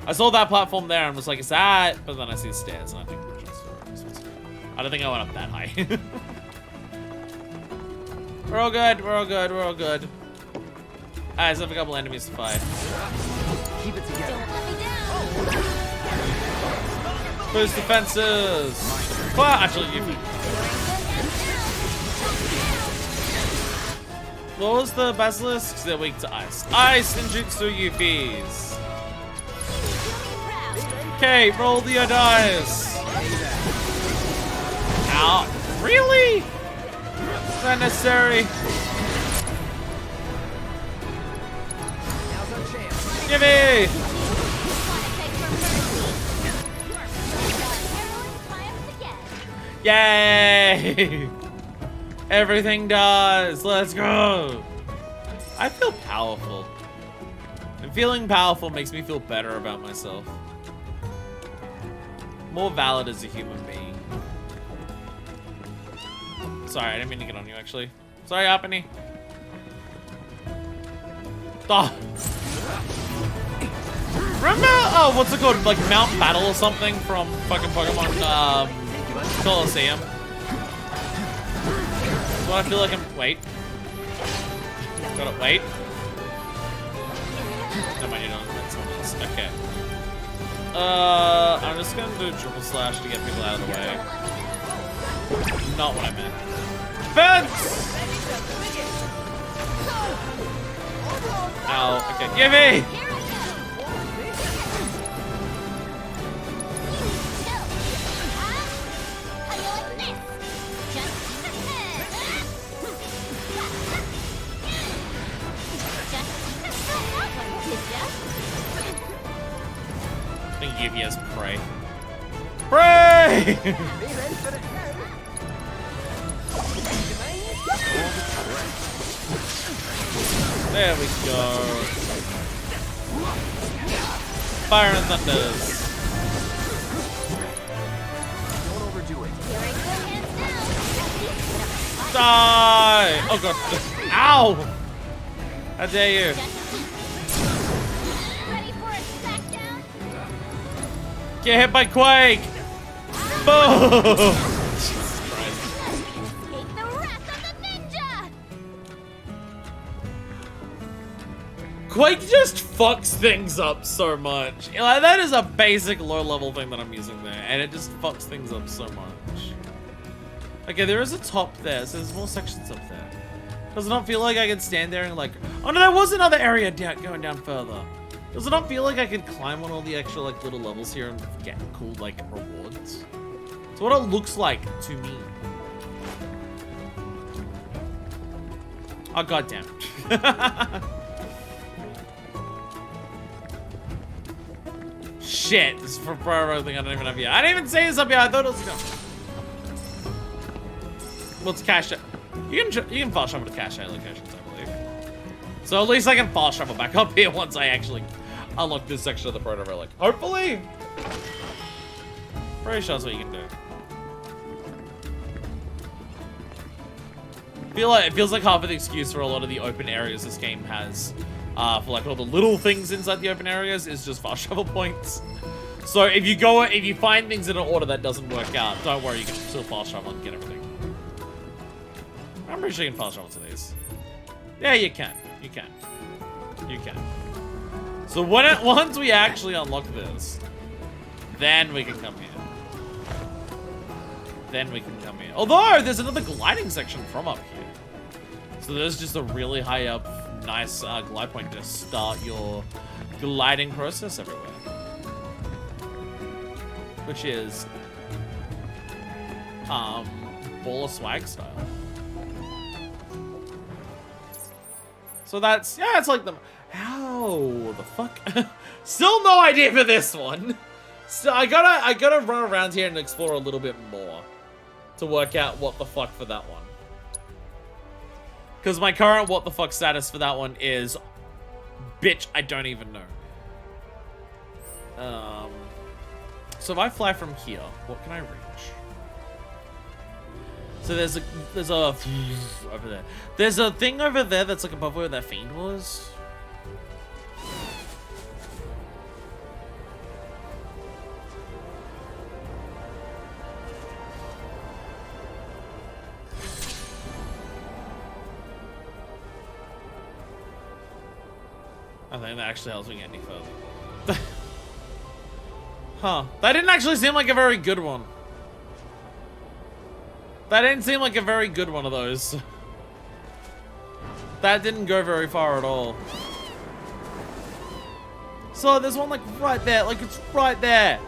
I saw that platform there and was like, is that? But then I see the stairs and I think we're just where I just was. I don't think I went up that high. We're all good. We're all good. We're all good. I still have a couple enemies to fight. Keep it together. Boost defenses. Well, actually, you. What was the basilisks? They're weak to ice. Ice ninjutsu UPs. Okay, roll the dice. Ow. Really? Is that necessary? Give me! Yay! Everything does. Let's go. I feel powerful. And feeling powerful makes me feel better about myself. More valid as a human being. Sorry, I didn't mean to get on you, actually. Sorry, Appany. Oh. Remember, what's it called? Like Mount Battle or something from fucking Pokemon, Colosseum. So I feel like wait. Gotta wait. Never mind, you don't have someone else. Okay. I'm just gonna do triple slash to get people out of the way. Not what I meant. Fence! Ow, okay, give me! I think Yuvia's prey. Prey! Die! There we go. Fire and thunders. Don't overdo it. Die! Oh god. Ow! How dare you? Get hit by Quake! Boom! Quake just fucks things up so much. Like, that is a basic low-level thing that I'm using there, and it just fucks things up so much. Okay, there is a top there, so there's more sections up there. Does it not feel like I can stand there and like... Oh no, there was another area going down further. Does it not feel like I could climb on all the extra like little levels here and get cool like rewards? It's what it looks like to me. Oh goddamn. Shit, this is for pro thing I don't even have yet. I didn't even say this up here. I thought it was gonna... Let's cache it. You can fast travel to cache locations, I believe. So at least I can fast travel back up here once I actually unlock this section of the proto relic. Hopefully. Pretty sure that's what you can do. It feels like half of the excuse for a lot of the open areas this game has, for like all the little things inside the open areas, is just fast travel points. So if you find things in an order that doesn't work out, don't worry, you can still fast travel and get everything. I'm pretty sure you can fast travel to these. Yeah, you can. You can. You can. So once we actually unlock this, then we can come here. Then we can come here. Although there's another gliding section from up here. So there's just a really high up, nice glide point to start your gliding process everywhere. Which is ball of swag style. So that's, yeah, it's like the, how the fuck? Still no idea for this one. So I gotta run around here and explore a little bit more to work out what the fuck for that one. Because my current what the fuck status for that one is, bitch, I don't even know. So if I fly from here, what can I reach? So there's a over there. There's a thing over there that's like above where that fiend was. I think that actually helps me get any further. Huh. That didn't actually seem like a very good one. That didn't seem like a very good one of those. That didn't go very far at all. So there's one like right there. Like it's right there.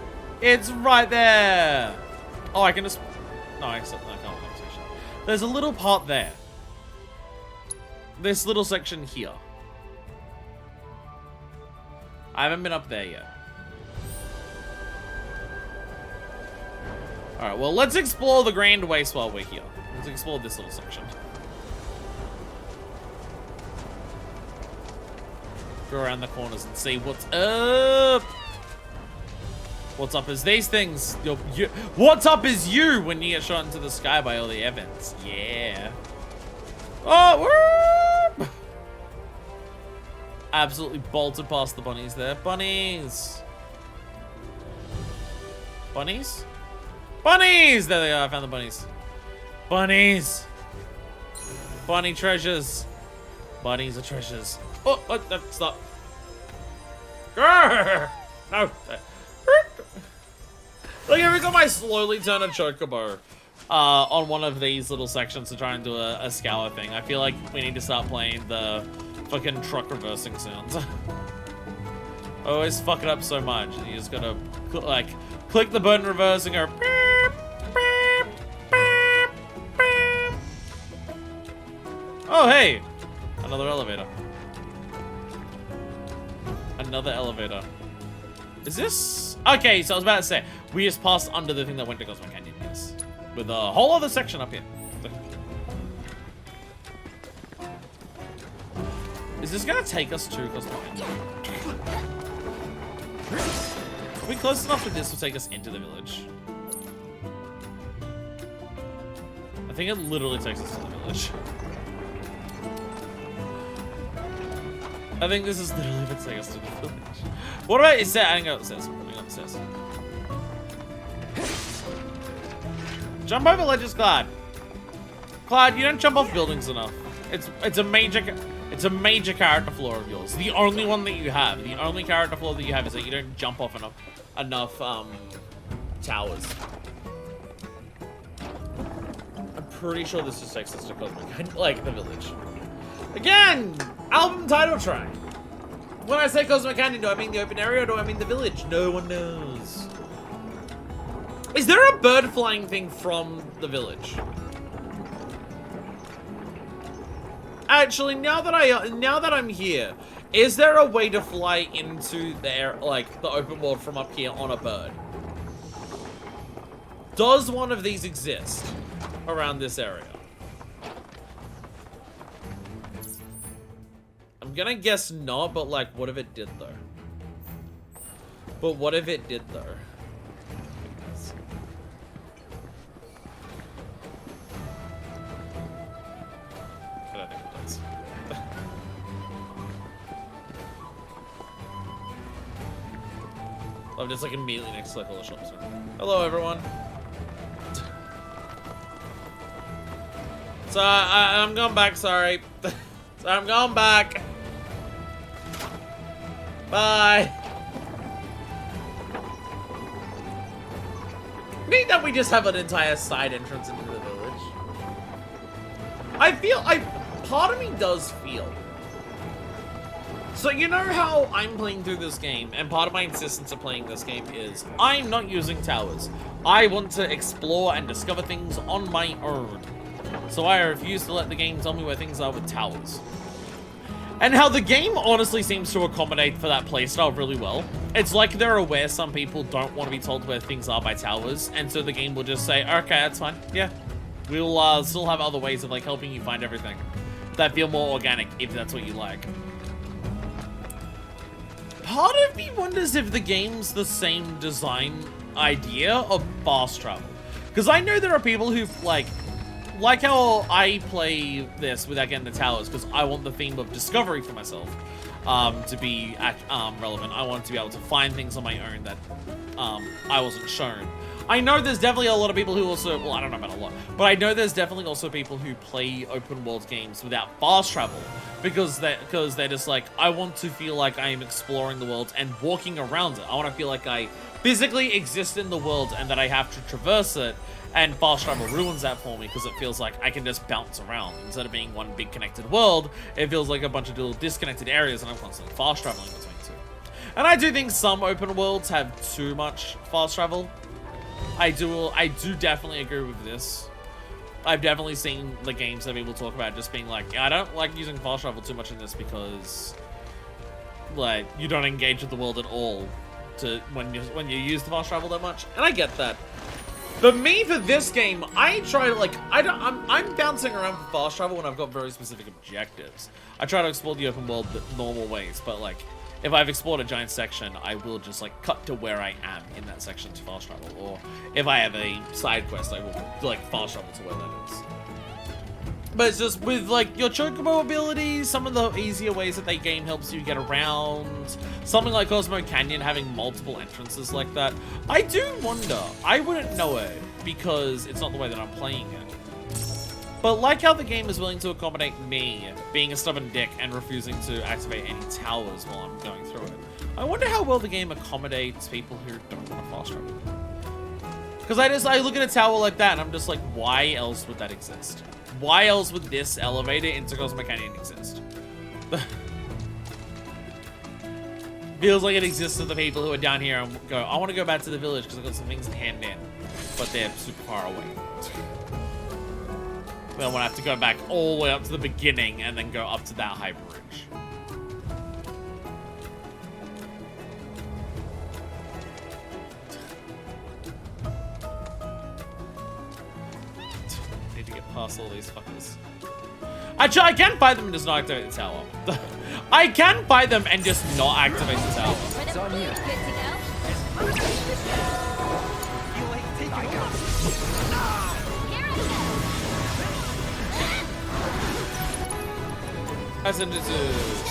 It's right there. Oh, I can just... No, I can't. There's a little part there. This little section here. I haven't been up there yet. Alright, well, let's explore the Grand Waste while we're here. Let's explore this little section. Go around the corners and see what's up. What's up is these things. What's up is you when you get shot into the sky by all the events. Yeah. Oh, whoop! Absolutely bolted past the bunnies there. Bunnies! Bunnies? Bunnies! There they are. I found the bunnies. Bunnies! Bunny treasures. Bunnies are treasures. Oh, stop. Grrr! No. Like every time I slowly turn a chocobo on one of these little sections to try and do a scour thing, I feel like we need to start playing the fucking truck reversing sounds. I always fuck it up so much. You just gotta like click the button reverse and go beep, beep, beep, beep. Oh hey, another elevator. Another elevator. Is this Okay, so I was about to say, we just passed under the thing that went to Cosmo Canyon, yes. With a whole other section up here. Is this gonna take us to Cosmo Canyon? Are we close enough that this will take us into the village? I think it literally takes us to the village. I think this is literally going to take us to the village. What about it? I think it says. Jump over ledges, Cloud. Cloud, you don't jump off buildings enough. It's a major character flaw of yours. The only one that you have. The only character flaw that you have is that you don't jump off enough towers. I'm pretty sure this just takes us to Cosmo Canyon, like the village. Again, album title track. When I say Cosmo Canyon, do I mean the open area or do I mean the village? No one knows. Is there a bird flying thing from the village? Actually, now that I'm here, is there a way to fly into the open world from up here on a bird? Does one of these exist around this area? I'm gonna guess not, but like, what if it did though? But what if it did though? I don't think it does. I'm just like immediately next to like all the shops. Hello everyone. So I'm going back, sorry. So I'm going back. Bye. Neat that we just have an entire side entrance into the village. Part of me does feel. So you know how I'm playing through this game, and part of my insistence of playing this game is I'm not using towers. I want to explore and discover things on my own. So I refuse to let the game tell me where things are with towers. And how the game honestly seems to accommodate for that playstyle really well. It's like they're aware some people don't want to be told where things are by towers, and so the game will just say, okay, that's fine, yeah. We'll still have other ways of like helping you find everything that feel more organic, if that's what you like. Part of me wonders if the game's the same design idea of fast travel. Because I know there are people who like how I play this without getting the towers, because I want the theme of discovery for myself to be relevant. I want to be able to find things on my own that I wasn't shown. I know there's definitely a lot of people who also, well, I don't know about a lot, but I know there's definitely also people who play open world games without fast travel because they're just like, I want to feel like I am exploring the world and walking around it. I want to feel like I physically exist in the world and that I have to traverse it, and fast travel ruins that for me because it feels like I can just bounce around. Instead of being one big connected world, it feels like a bunch of little disconnected areas and I'm constantly fast traveling between two. And I do think some open worlds have too much fast travel. I do definitely agree with this. I've definitely seen the games that people talk about just being like, I don't like using fast travel too much in this because like you don't engage with the world at all when you use the fast travel that much. And I get that. But me, for this game, I try to like, I'm bouncing around for fast travel when I've got very specific objectives. I try to explore the open world the normal ways, but like, if I've explored a giant section, I will just like cut to where I am in that section to fast travel. Or if I have a side quest, I will like fast travel to where that is. But it's just with like your chocobo abilities, some of the easier ways that the game helps you get around. Something like Cosmo Canyon having multiple entrances like that. I do wonder, I wouldn't know it because it's not the way that I'm playing it. But like how the game is willing to accommodate me being a stubborn dick and refusing to activate any towers while I'm going through it, I wonder how well the game accommodates people who don't want to fast travel. Because I look at a tower like that and I'm just like, why else would that exist? Why else would this elevator into Cosmo Canyon exist? Feels like it exists to the people who are down here and go, I want to go back to the village because I've got some things to hand in, but they're super far away. Then we'll have to go back all the way up to the beginning and then go up to that high bridge. past all these fuckers. Actually, I can fight them and just not activate the tower. I can fight them and just not activate the tower. It's on you. As in this is.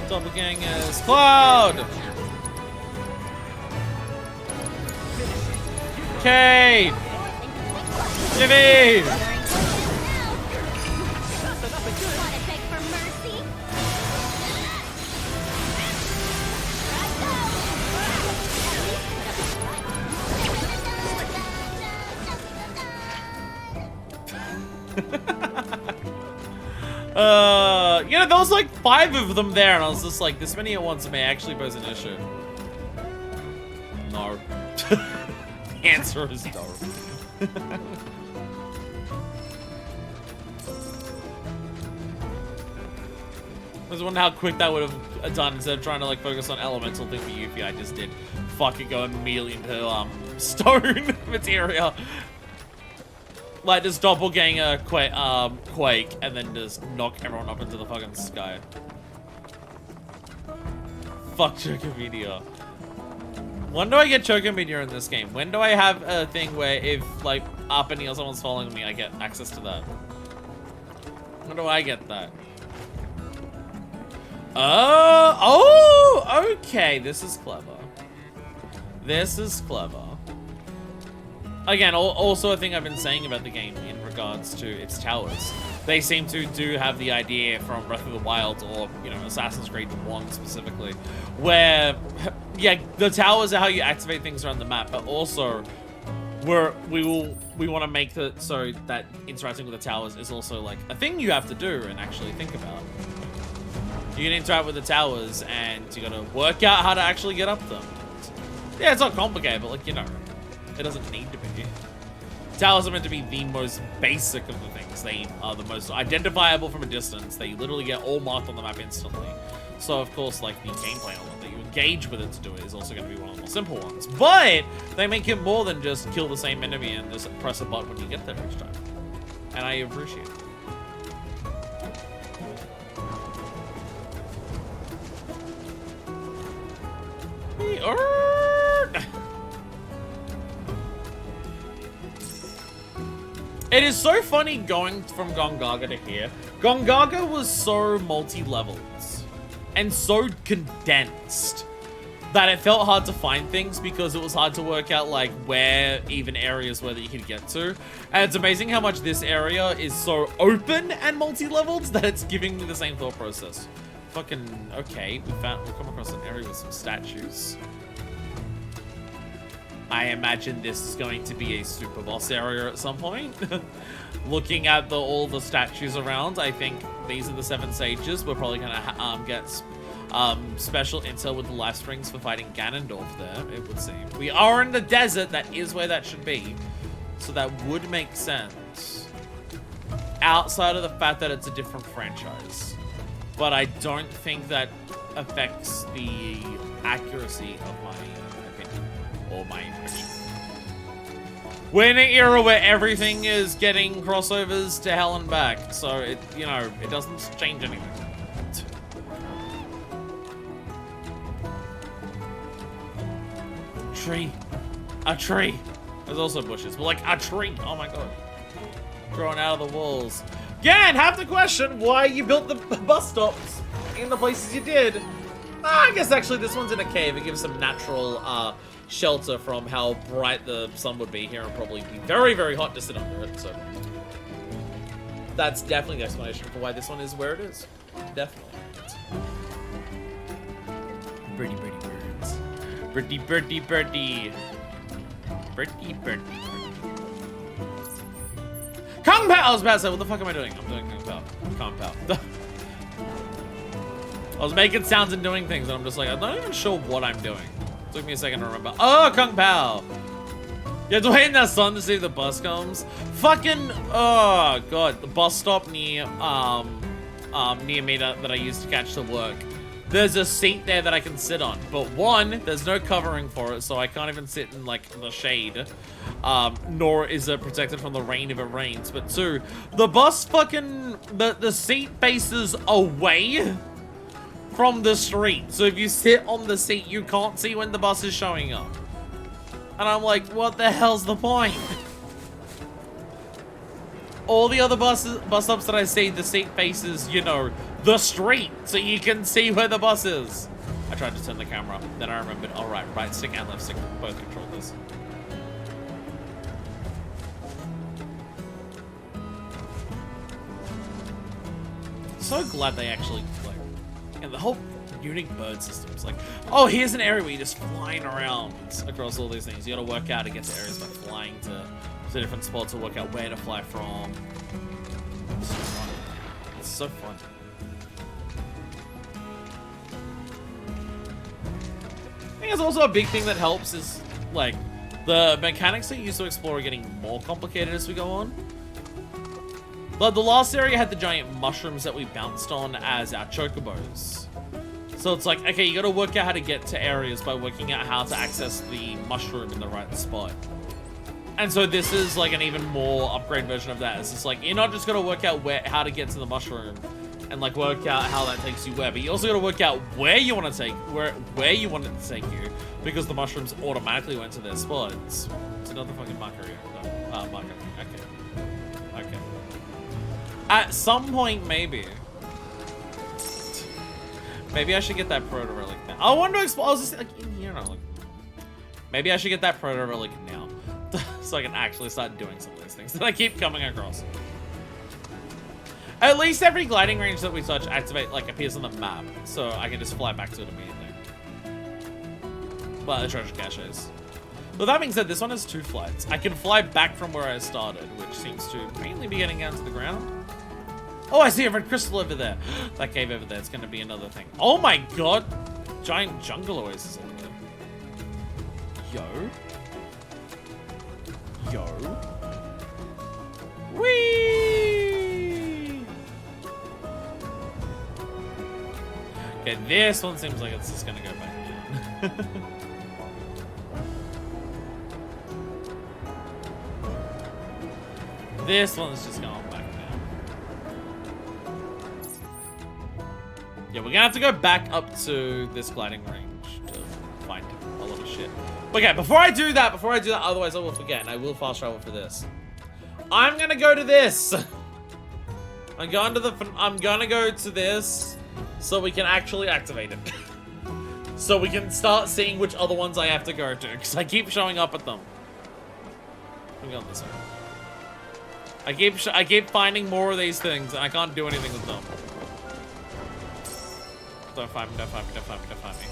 Doppelgangers. Cloud! Okay! Jimmy! You know, there was like 5 of them there, and I was just like, this many at once may actually pose an issue. No. The answer is no. I was wondering how quick that would have done instead of trying to like focus on elemental thing for Yuffie. I just did fucking go immediately into stone materia. Like just doppelganger quake and then just knock everyone up into the fucking sky. Fuck Chocomedia. When do I get Chocomedia in this game? When do I have a thing where if like Uppany or someone's following me, I get access to that? When do I get that? Oh, okay. This is clever. This is clever. Again, also a thing I've been saying about the game in regards to its towers. They seem to do have the idea from Breath of the Wild or, you know, Assassin's Creed 1 specifically, where, yeah, the towers are how you activate things around the map, but also we want to make it so that interacting with the towers is also like a thing you have to do and actually think about. You can interact with the towers and you gotta work out how to actually get up them. Yeah, it's not complicated, but like, you know, it doesn't need to be. Towers are meant to be the most basic of the things. They are the most identifiable from a distance. They literally get all marked on the map instantly. So of course, like the gameplay element that you engage with it to do it is also going to be one of the more simple ones. But they make it more than just kill the same enemy and just press a button when you get there each time. And I appreciate it. It is so funny going from Gongaga to here. Gongaga was so multi-leveled and so condensed that it felt hard to find things because it was hard to work out like where even areas were that you could get to. And it's amazing how much this area is so open and multi-leveled that it's giving me the same thought process. Fucking okay, we've come across an area with some statues. I imagine this is going to be a super boss area at some point. Looking at all the statues around, I think these are the 7 sages. We're probably gonna get special intel with the life springs for fighting Ganondorf there, it would seem. We are in the desert, that is where that should be. So that would make sense. Outside of the fact that it's a different franchise. But I don't think that affects the accuracy of my opinion or my impression. We're in an era where everything is getting crossovers to hell and back, so it, you know, it doesn't change anything. Tree. A tree. There's also bushes, but like a tree. Oh my god. Growing out of the walls. Again, have to question why you built the bus stops in the places you did. I guess actually this one's in a cave. It gives some natural shelter from how bright the sun would be here and probably be very, very hot to sit under it. So that's definitely the explanation for why this one is where it is. Definitely. Birdie, birdie, birds. Birdie, birdie, birdie. Birdie, birdie. Kung Pao! I was about to say, what the fuck am I doing? I'm doing Kung Pao. Kung Pao. I was making sounds and doing things, and I'm just like, I'm not even sure what I'm doing. It took me a second to remember. Oh, Kung Pao! You have to wait in that sun to see if the bus comes. Fucking, oh god, the bus stop near me that I used to catch to work there's a seat there that I can sit on. But one, there's no covering for it, so I can't even sit in, like, the shade. Nor is it protected from the rain if it rains. But two, the bus fucking, the seat faces away from the street. So if you sit on the seat, you can't see when the bus is showing up. And I'm like, what the hell's the point? All the other bus stops that I see, the seat faces, you know, the street, so you can see where the bus is. I tried to turn the camera, then I remembered, all right, right stick and left stick, both control this. So glad they actually, like, and the whole unique bird system is like, oh, here's an area where you're just flying around across all these things. You gotta work out to get to areas by flying to different spots to work out where to fly from. It's so fun. It's so fun. I think it's also a big thing that helps is, like, the mechanics that you used to explore are getting more complicated as we go on. Like, the last area had the giant mushrooms that we bounced on as our chocobos. So it's like, okay, you gotta work out how to get to areas by working out how to access the mushroom in the right spot. And so this is like an even more upgrade version of that. It's just like, you're not just gonna work out how to get to the mushroom and like work out how that takes you where, but you also gotta work out where you want to take, where you want it to take you, because the mushrooms automatically went to their spots. It's another fucking marker here. No, marker. Okay. Okay. At some point, maybe. Maybe I should get that proto relic now. I want to explore. I was just like, you know, like, maybe I should get that proto relic now, so I can actually start doing some of those things that I keep coming across. At least every gliding range that we touch appears on the map, so I can just fly back to it immediately. But the treasure caches. Well, that being said, this one has 2 flights. I can fly back from where I started, which seems to mainly be getting down to the ground. Oh, I see a red crystal over there. That cave over there, it's gonna be another thing. Oh my god! Giant jungle oasis over there. Yo. Yo. Whee! Okay, this one seems like it's just gonna go back down. This one's just going back down. Yeah, we're gonna have to go back up to this gliding range to find a lot of shit. Okay, before I do that, otherwise I will forget, and I will fast travel for this. I'm gonna go to this. I'm gonna go to this so we can actually activate it. So we can start seeing which other ones I have to go to, because I keep showing up at them. I'm going this way. I keep finding more of these things, and I can't do anything with them. Don't find me, don't find me, don't find me, don't find me.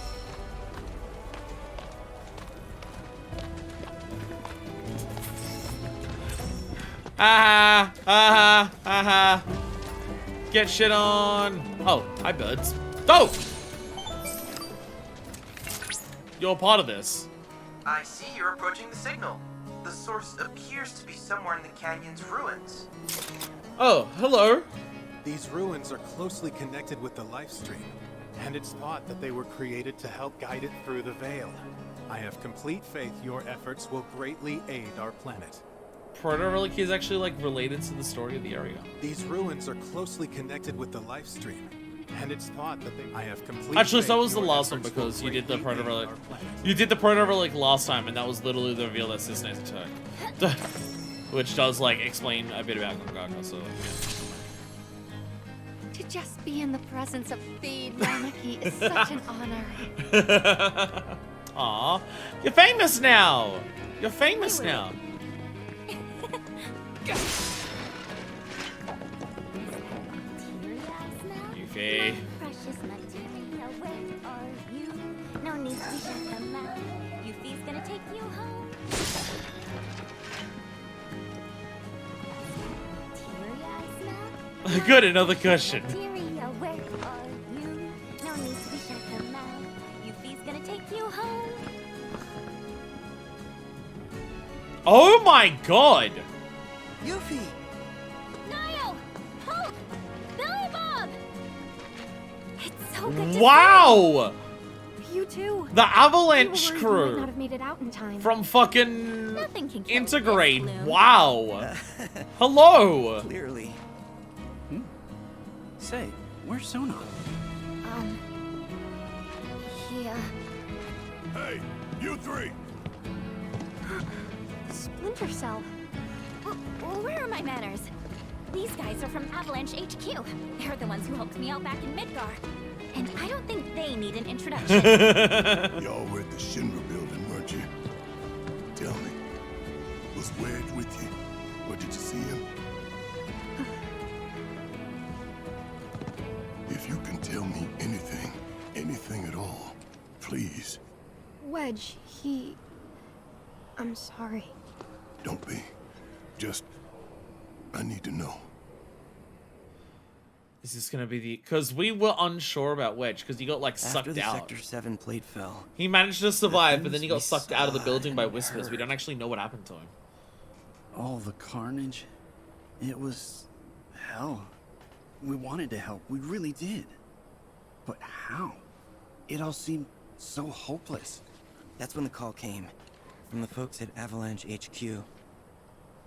Get shit on. Oh, hi birds. Oh! You're part of this. I see you're approaching the signal. The source appears to be somewhere in the canyon's ruins. Oh, hello. These ruins are closely connected with the life stream, and it's thought that they were created to help guide it through the veil. I have complete faith your efforts will greatly aid our planet. Proto-relic is actually like related to the story of the area. These ruins are closely connected with the life stream, and it's thought that I have complete Actually, so was the last one, because you did the proto-relic. You did the proto-relic last time, and that was literally the reveal that Cisne's attack. Which does, like, explain a bit about Gongaga, so, yeah. To just be in the presence of Feed Monarchy is such an honor. Aw, you're famous now! You're famous now! Yuffie. Precious material, where are you? No need to shut them out. Yuffie's gonna take you home. Materia, I smell. Good, another question. Materia, where are you? No need to shut them out. Yuffie's gonna take you home. Oh my god! Yuffie! Niall! Hope! Billy Bob! It's so good to Wow! see you too. The Avalanche We were worried you might crew not have made it out in time. from fucking Nothing can kill Integrate. this bloom. Wow. Hello. Clearly. Say, where's Sona? Yeah. Hey, you three! Splinter Cell. Where are my manners? These guys are from Avalanche HQ. They're the ones who helped me out back in Midgar. And I don't think they need an introduction. Y'all were at the Shinra building, weren't you? Tell me, was Wedge with you? Or did you see him? If you can tell me anything at all, please. Wedge, I'm sorry. Don't be. Just, I need to know. Is this gonna be the... Because we were unsure about Wedge, because he got, like, After sucked the out. Sector 7 plate fell. He managed to survive, but then he got we sucked out of the saw building by and whispers. We heard. don't actually know what happened to him. All the carnage. It was hell. We wanted to help. We really did. But how? It all seemed so hopeless. That's when the call came from the folks at Avalanche HQ.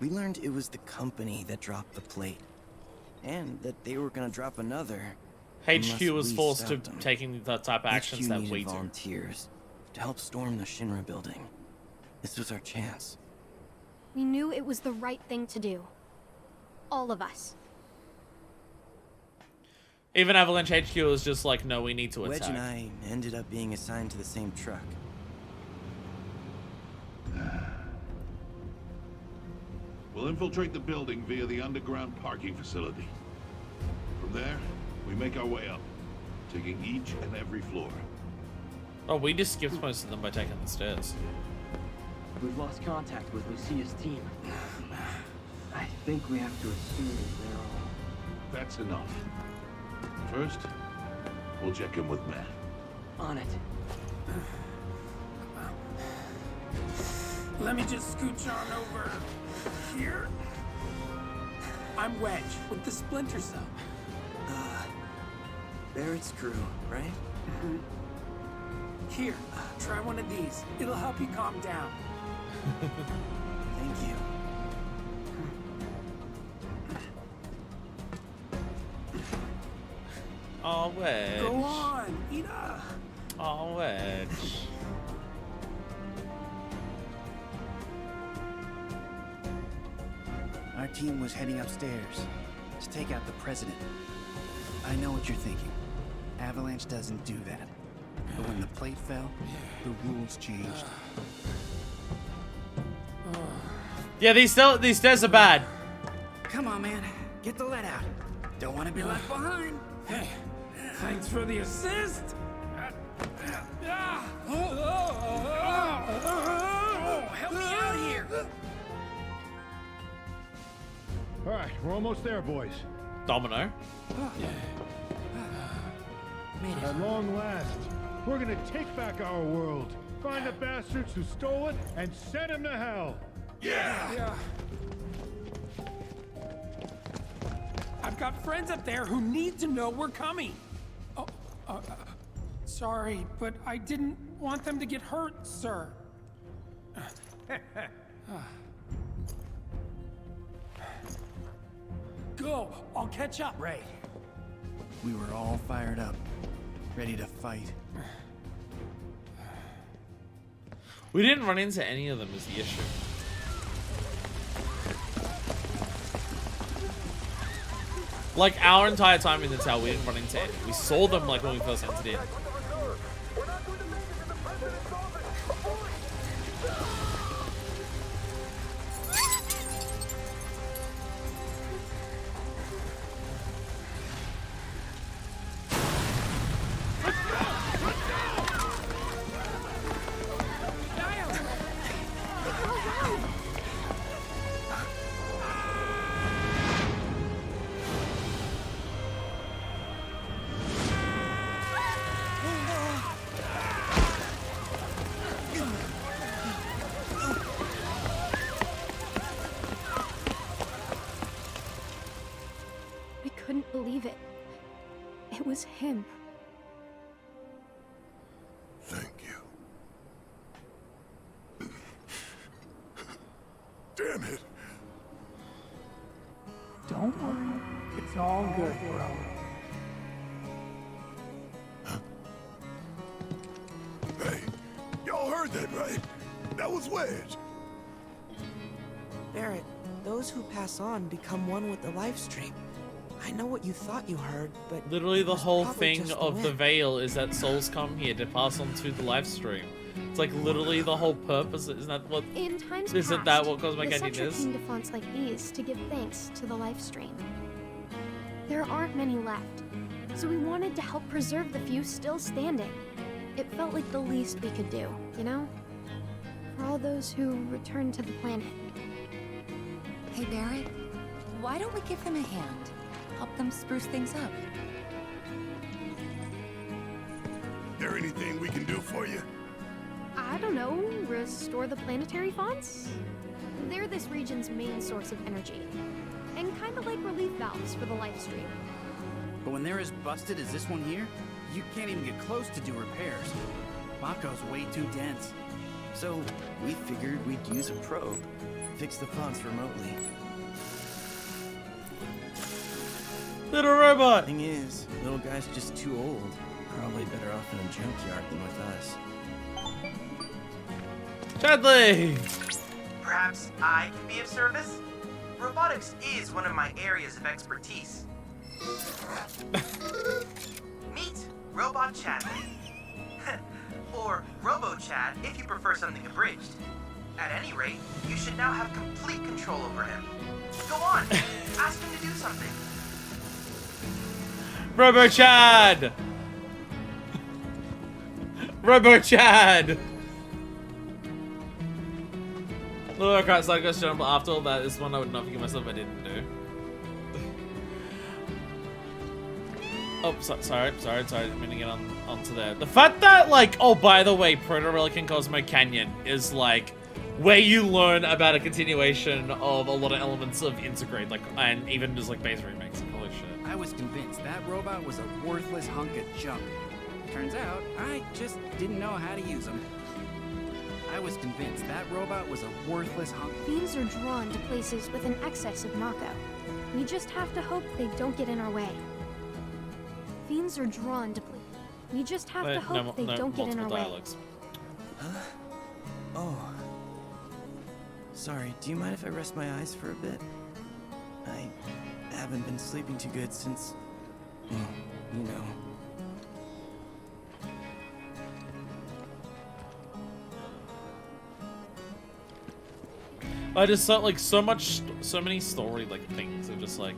We learned it was the company that dropped the plate. And that they were gonna drop another. HQ was we forced to stopped them. taking the type of actions HQ that needed we do. volunteers to help storm the Shinra building. This was our chance. We knew it was the right thing to do. All of us. Even Avalanche HQ was just like, no, we need to Wedge attack. and I ended up being assigned to the same truck. We'll infiltrate the building via the underground parking facility. From there, we make our way up, taking each and every floor. Oh, we just skipped most of them by taking the stairs. We've lost contact with Lucia's team. I think we have to assume they're all... That's enough. First, we'll check in with Matt. on it. Let me just scooch on over here. I'm Wedge with the Splinter Cell. Barrett's crew, right? Here, try one of these. It'll help you calm down. Thank you. Oh, Wedge. Go on, eat up. Oh, Wedge. Our team was heading upstairs to take out the president. I know what you're thinking. Avalanche doesn't do that. But when the plate fell, the rules changed. Yeah, these stairs are bad. Come on, man. Get the lead out. Don't want to be left behind. Hey, thanks for the assist. Help me out here. All right, we're almost there, boys. Domino. At long last, we're gonna take back our world, find the bastards who stole it, and send them to hell. Yeah. I've got friends up there who need to know we're coming. Oh, sorry, but I didn't want them to get hurt, sir. Go, I'll catch up. Right. We were all fired up, ready to fight. We didn't run into any of them is the issue. Like, our entire time in the tower, we didn't run into any. We saw them, like, when we first entered in. We couldn't believe it. It was him. heard that right. That was Wedge. Barrett, those who pass on become one with the life stream. I know what you thought you heard, but literally the it was whole probably thing just of the wind. veil is that souls come here to pass on to the live stream. It's like literally the whole purpose. Isn't that what? In times Isn't past, that what Cosmo the Canyon Sector is? came to fonts like these to give thanks to the life stream. There aren't many left, so we wanted to help preserve the few still standing. It felt like the least we could do, you know? For all those who returned to the planet. Hey, Barrett, why don't we give them a hand? Help them spruce things up. There anything we can do for you? I don't know, restore the planetary fonts? They're this region's main source of energy, and kind of like relief valves for the life stream. But when they're as busted as this one here, you can't even get close to do repairs. Mako's way too dense. So, we figured we'd use a probe, fix the fonts remotely. Little robot! Thing is, little guy's just too old. Probably better off in a junkyard than with us. Chadley! Perhaps I can be of service? Robotics is one of my areas of expertise. Meet Robot Chadley. Or Robo-Chad if you prefer something abridged. At any rate, you should now have complete control over him. Go on, ask him to do something. Robo-Chad! Robo-Chad! Look, alright, side question, but after all that, this one I would not forgive myself if I didn't do. Oh, sorry, didn't mean to get onto there. The fact that, like, oh, by the way, Proto-Relic and Cosmo Canyon is, like, where you learn about a continuation of a lot of elements of Integrate, like, and even just, like, base remakes. Holy shit. I was convinced that robot was a worthless hunk of junk. Turns out, I just didn't know how to use him. I was convinced that robot was a worthless hunk. Fiends are drawn to places with an excess of Mako. We just have to hope they don't get in our way. Fiends are drawn to places. We just have to hope they don't get in our way. Huh? Oh. Sorry, do you mind if I rest my eyes for a bit? I haven't been sleeping too good since, you know. I just felt like so many story like things are just like,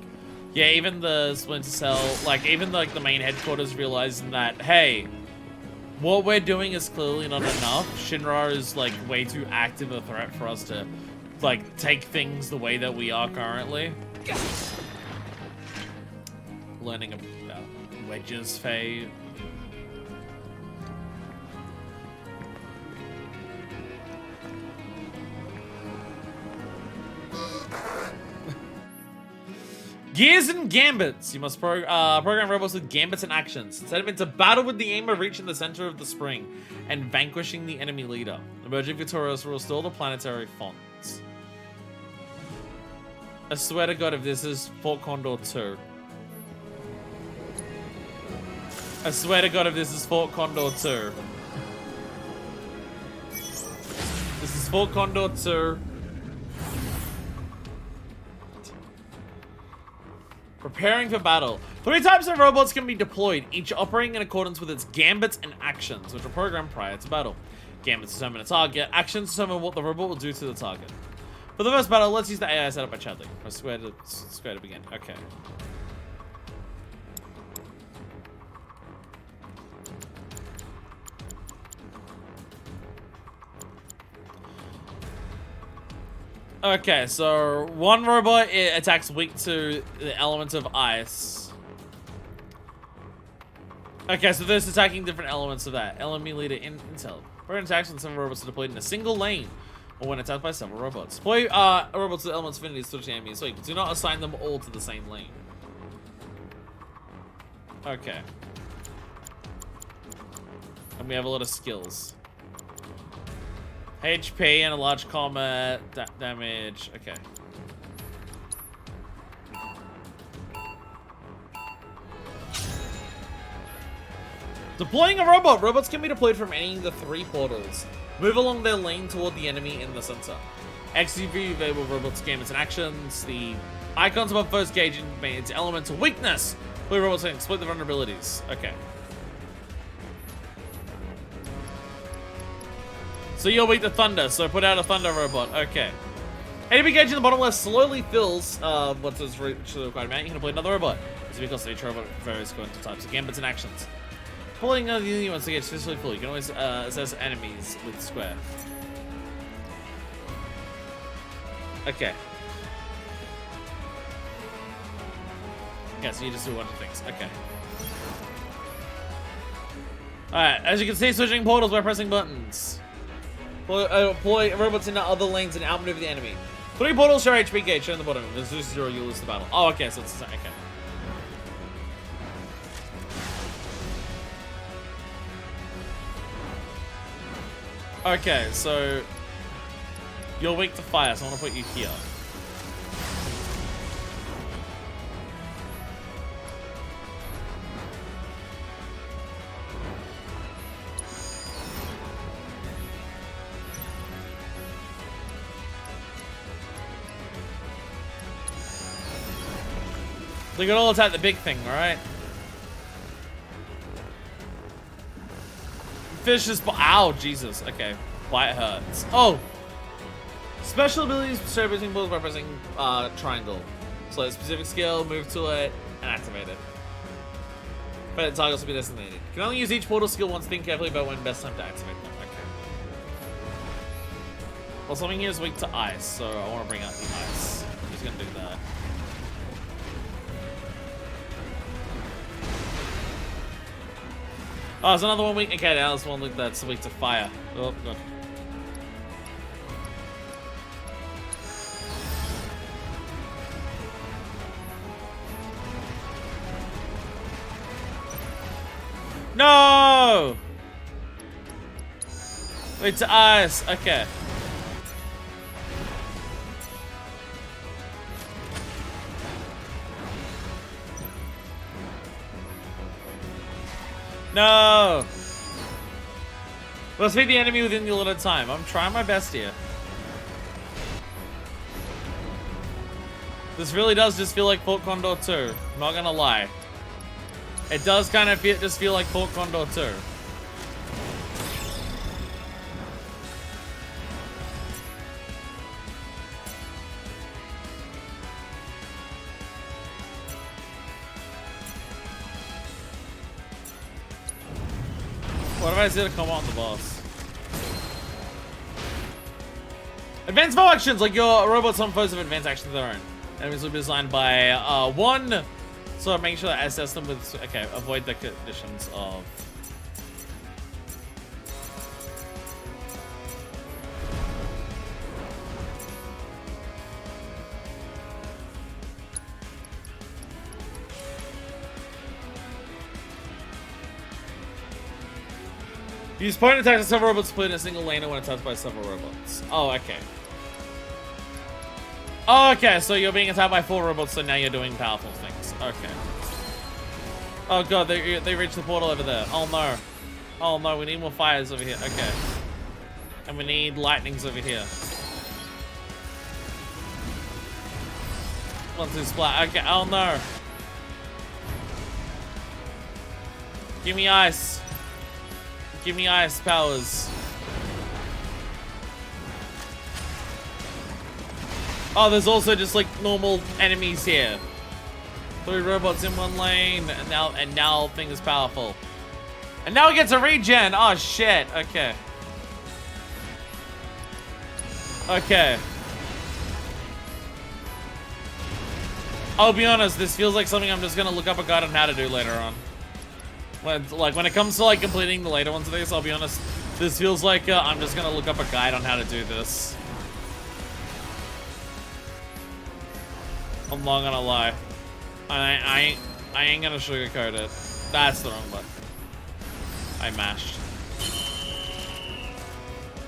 yeah, even the Splinter Cell, like even like the main headquarters realizing that, hey, what we're doing is clearly not enough. Shinra is like way too active a threat for us to like take things the way that we are currently. Learning about Wedge's fate. Gears and Gambits. You must program robots with gambits and actions. Set them into battle with the aim of reaching the center of the spring and vanquishing the enemy leader. Emerging victorious will restore the planetary fonts. I swear to God if this is Fort Condor 2. I swear to God if this is Fort Condor 2. This is Fort Condor 2. Preparing for battle. 3 types of robots can be deployed, each operating in accordance with its gambits and actions, which are programmed prior to battle. Gambits determine a target, actions determine what the robot will do to the target. For the first battle, let's use the AI set up by Chadley. Press square to begin. Okay. Okay, so one robot attacks weak to the element of ice. Okay, so there's attacking different elements of that. Enemy leader intel. Program attacks when several robots are deployed in a single lane, or when attacked by several robots. Deploy robots with elements affinity to switch enemies, so do not assign them all to the same lane. Okay. And we have a lot of skills. HP and a large combat damage. Okay. Deploying a robot. Robots can be deployed from any of the 3 portals. Move along their lane toward the enemy in the center. XUV available robots, gamers, and actions. The icons above foes gauging its elemental weakness. Blue robots can exploit the vulnerabilities. Okay. So you're weak to thunder, so put out a thunder robot. Okay. Enemy gauge in the bottom left slowly fills once it's reached the required amount. You can deploy another robot. This is because each robot varies according to types of gambits and actions. Pulling another unit once the gauge is physically full. You can always assess enemies with square. Okay. Yeah, so you just do a bunch of things. Okay. Alright, as you can see, switching portals by pressing buttons. Deploy robots into other lanes and outmaneuver the enemy. 3 portals share HP gauge, shown in the bottom. If there's 0, you lose the battle. Oh, okay, so it's okay. Okay, so you're weak to fire, so I want to put you here. They can all attack the big thing, alright? Fish is... Ow, Jesus. Okay. Bite hurts. Oh! Special abilities start using balls by pressing triangle. Select a specific skill, move to it, and activate it. But targets will be designated. You can only use each portal skill once. Think carefully about when best time to activate them. Okay. Well, something here is weak to ice, so I want to bring out the ice. I'm just gonna do that. Oh, there's another one weak. Okay, now there's one that's weak to fire. Oh, God. No! Weak to ice. Okay. No! Let's beat the enemy within the allotted time. I'm trying my best here. This really does just feel like Fort Condor 2. I'm not gonna lie. It does kind of just feel like Fort Condor 2. What if I said to come on the boss? Advanced foe actions, like your robots on foes of advanced actions of their own. Enemies will be designed by one. So make sure that I assess them with, okay, avoid the conditions of. Use point attacks on several robots split in a single lane when attacked by several robots. Oh, okay. Oh, okay, so you're being attacked by 4 robots, so now you're doing powerful things. Okay. Oh god, they reached the portal over there. Oh no. Oh no, we need more fires over here. Okay. And we need lightnings over here. 1, 2, splat. Okay, oh no. Give me ice. Give me ice powers. Oh, there's also just like normal enemies here. 3 robots in 1 lane, and now thing is powerful. And now it gets a regen. Oh shit. Okay. Okay. I'll be honest, this feels like something I'm just gonna look up a guide on how to do later on. When it comes to like completing the later ones of these, I'll be honest, this feels like I'm just gonna look up a guide on how to do this. I'm not gonna lie. I ain't gonna sugarcoat it. That's the wrong button. I mashed.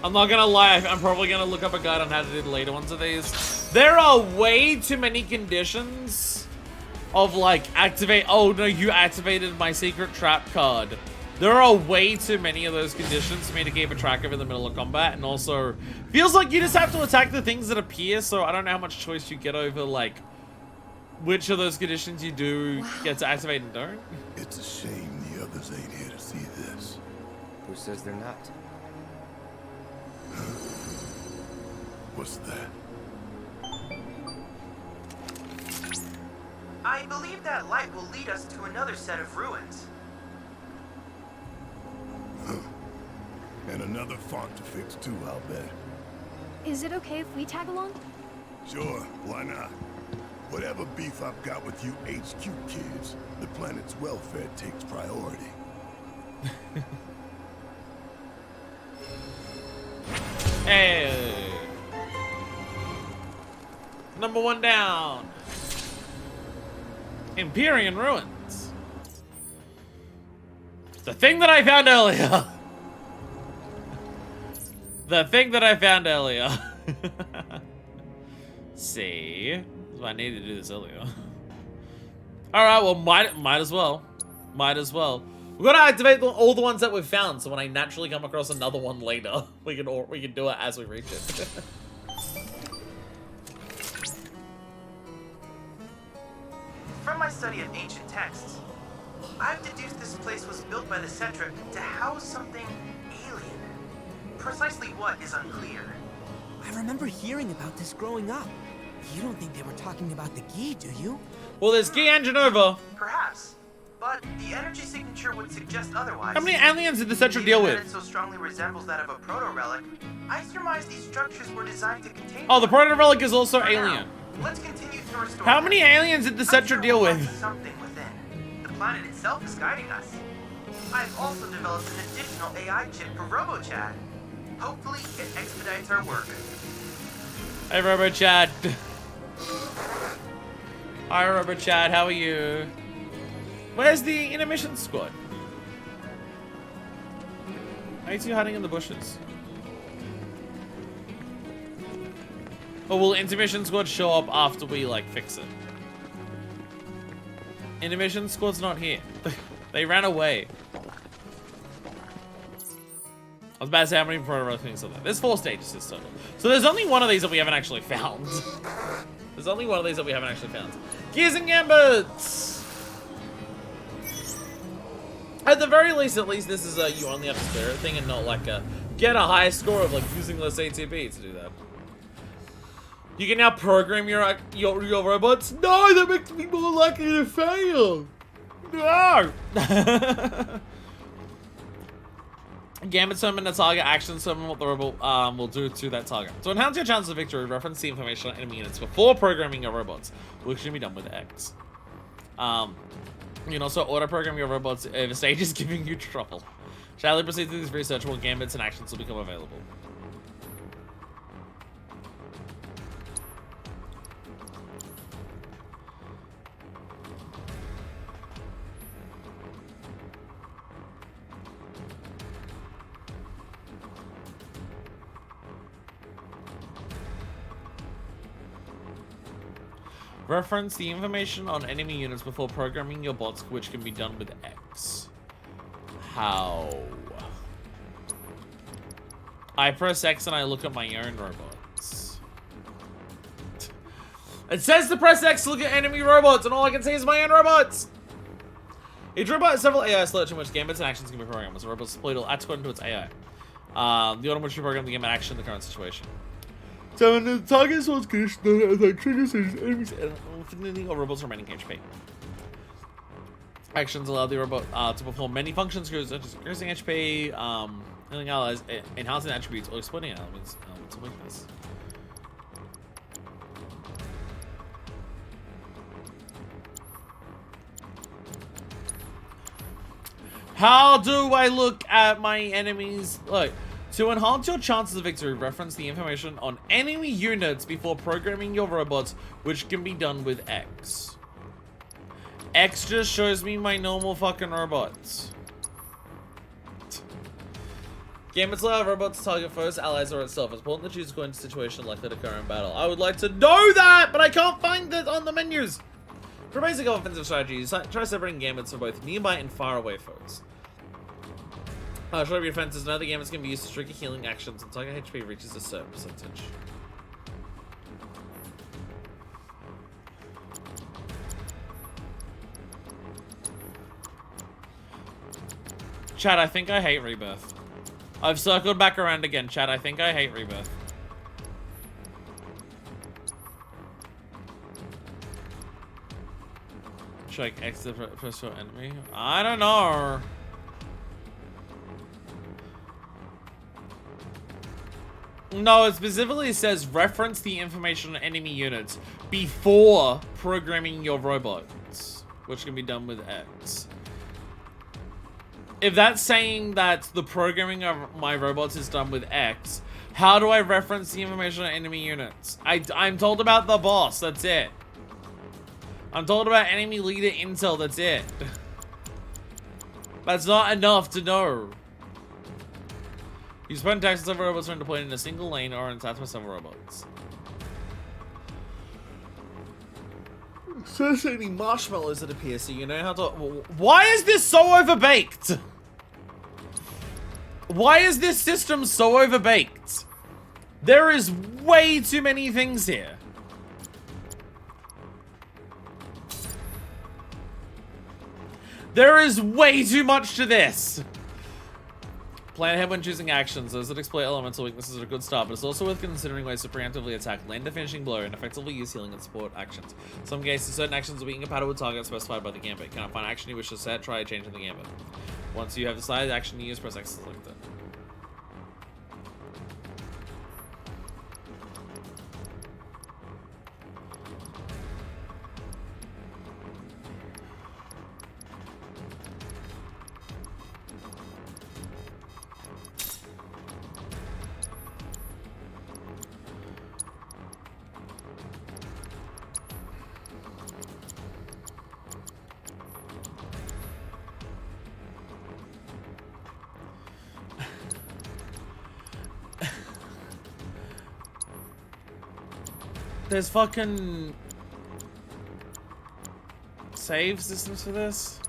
I'm not gonna lie, I'm probably gonna look up a guide on how to do the later ones of these. There are way too many conditions of like activate. Oh no, you activated my secret trap card. There are way too many of those conditions for me to keep a track of in the middle of combat, and also feels like you just have to attack the things that appear, so I don't know how much choice you get over, like, which of those conditions you do get to activate and don't. It's a shame the others ain't here to see this. Who says they're not? What's that? I believe that light will lead us to another set of ruins. And another font to fix too, I'll bet. Is it okay if we tag along? Sure, why not? Whatever beef I've got with you HQ kids, the planet's welfare takes priority. Hey! Number 1 down. Empyrean Ruins. The thing that I found earlier. The thing that I found earlier. See? I needed to do this earlier. Alright, well, might as well. Might as well. We've got to activate all the ones that we've found, so when I naturally come across another one later, we can do it as we reach it. From my study of ancient texts, I've deduced this place was built by the Cetra to house something alien. Precisely what is unclear. I remember hearing about this growing up. You don't think they were talking about the Gi, do you? Well, there's Gi and Genova. Perhaps, but the energy signature would suggest otherwise. How many aliens did the Cetra deal with? Given that it so strongly resembles that of a proto-relic, I surmise these structures were designed to contain. Oh, the proto-relic is also For alien. now, let's continue through our story. How many aliens did the Cetra deal with? Something within. The planet itself is guiding us. I've also developed an additional AI chip for RoboChad. Hopefully, it expedites our work. Hey, RoboChad. Hi, RoboChad. How are you? Where's the intermission squad? Are you two hiding in the bushes? Or will intermission squad show up after we, like, fix it? Intermission squad's not here. They ran away. I was about to say how many proto things are there. There's 4 stages this total. So there's only one of these that we haven't actually found. There's only one of these that we haven't actually found. Gears and Gambits! At the very least, this is a you only have to clear it thing and not like a get a high score of like using less ATB to do that. You can now program your robots. No, that makes me more likely to fail. No! Gambit summon a target, action summon what the robot will do to that target. To enhance your chances of victory, reference the information on enemy units before programming your robots, which can be done with X. You can also auto-program your robots if a stage is giving you trouble. Shall we proceed through this research while gambits and actions will become available? Reference the information on enemy units before programming your bots, which can be done with X. How? I press X and I look at my own robots. It says to press X to look at enemy robots, and all I can see is my own robots! Each robot has several AI slots in which gambits and actions can be programmed. As a robot's deployed, it'll act according to its AI. The order in which you program the gambit action in the current situation. So when the target is condition that triggers enemies and infinity or robots remaining HP. Actions allow the robot to perform many functions such as increasing HP, allies, enhancing attributes, or exploiting elements of weakness. How do I look at my enemies? Look. To enhance your chances of victory, reference the information on enemy units before programming your robots, which can be done with X. X just shows me my normal fucking robots. Gambits allow robots to target foes, allies, or itself. It's important to choose according to situation likely to occur in battle. I would like to know that, but I can't find it on the menus. For basic offensive strategies, try separating gambits for both nearby and far away foes. Should I be defenses? No, the game is going to be used to trigger healing actions until your HP reaches a certain percentage. Chad, I think I hate Rebirth. I've circled back around again, Chad. I think I hate Rebirth. Should I exit first enemy? I don't know. No, it specifically says reference the information on enemy units before programming your robots, which can be done with X. If that's saying that the programming of my robots is done with X, how do I reference the information on enemy units? I'm told about the boss, that's it. I'm told about enemy leader intel, that's it. That's not enough to know. You spend attacks on several robots when deployed in a single lane or in attacks with several robots. So many marshmallows that appear, so you know how to... Why is this so overbaked? Why is this system so overbaked? There is way too many things here. There is way too much to this. Plan ahead when choosing actions. Those that exploit elemental weaknesses are a good start, but it's also worth considering ways to preemptively attack, land a finishing blow, and effectively use healing and support actions. In some cases, certain actions will be incompatible with targets specified by the gambit. Cannot find action you wish to set, try changing the gambit. Once you have decided action to use, press X to select it. There's fucking save systems for this?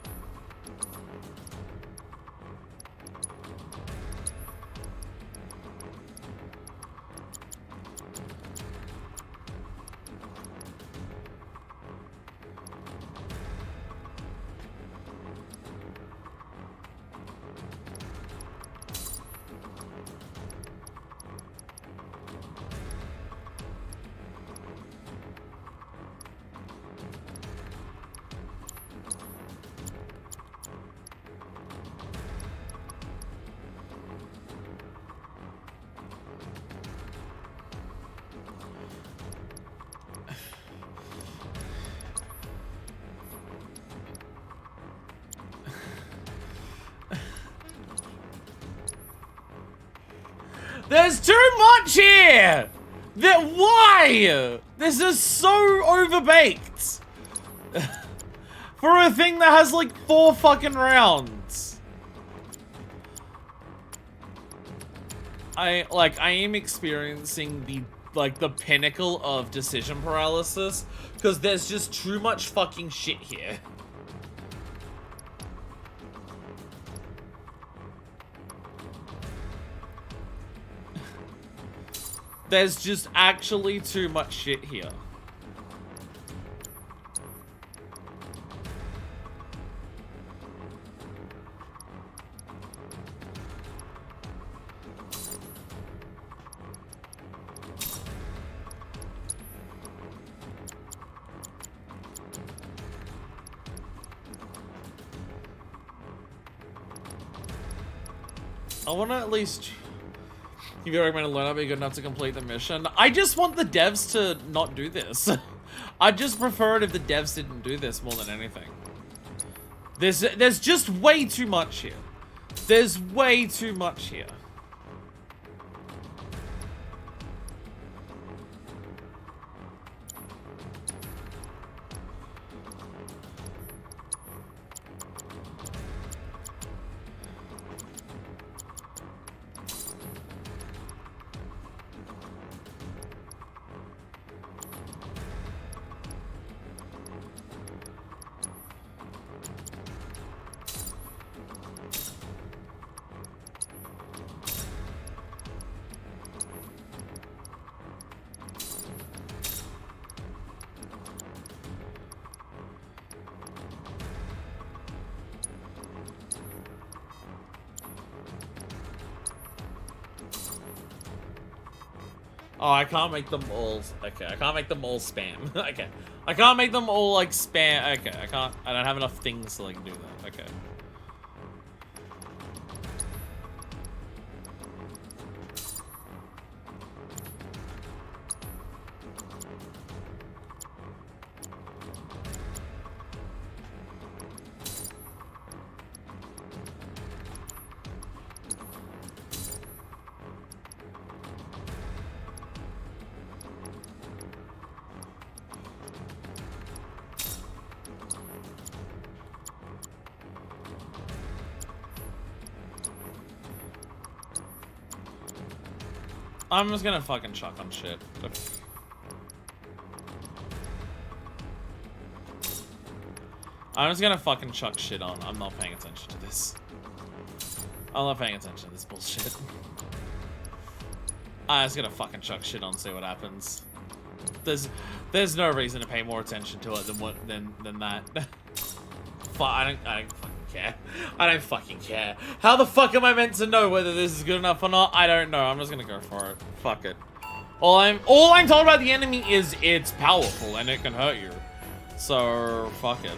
There's too much here! Why? This is so overbaked. For a thing that has like 4 fucking rounds. I am experiencing the pinnacle of decision paralysis because there's just too much fucking shit here. There's just actually too much shit here. I want to at least... If you recommend to learn, I'll be good enough to complete the mission. I just want the devs to not do this. I'd just prefer it if the devs didn't do this more than anything. There's just way too much here. There's way too much here. Oh, I can't make them all. Okay, I can't make them all spam. Okay, I can't make them all like spam. Okay, I can't. I don't have enough things to like do that. Okay. I'm just gonna fucking chuck on shit. I'm just gonna fucking chuck shit on. I'm not paying attention to this. I'm not paying attention to this bullshit. I'm just gonna fucking chuck shit on, see what happens. There's no reason to pay more attention to it than that. I don't fucking care. I don't fucking care. How the fuck am I meant to know whether this is good enough or not? I don't know. I'm just gonna go for it. Fuck it. All I'm told about the enemy is it's powerful and it can hurt you. So fuck it.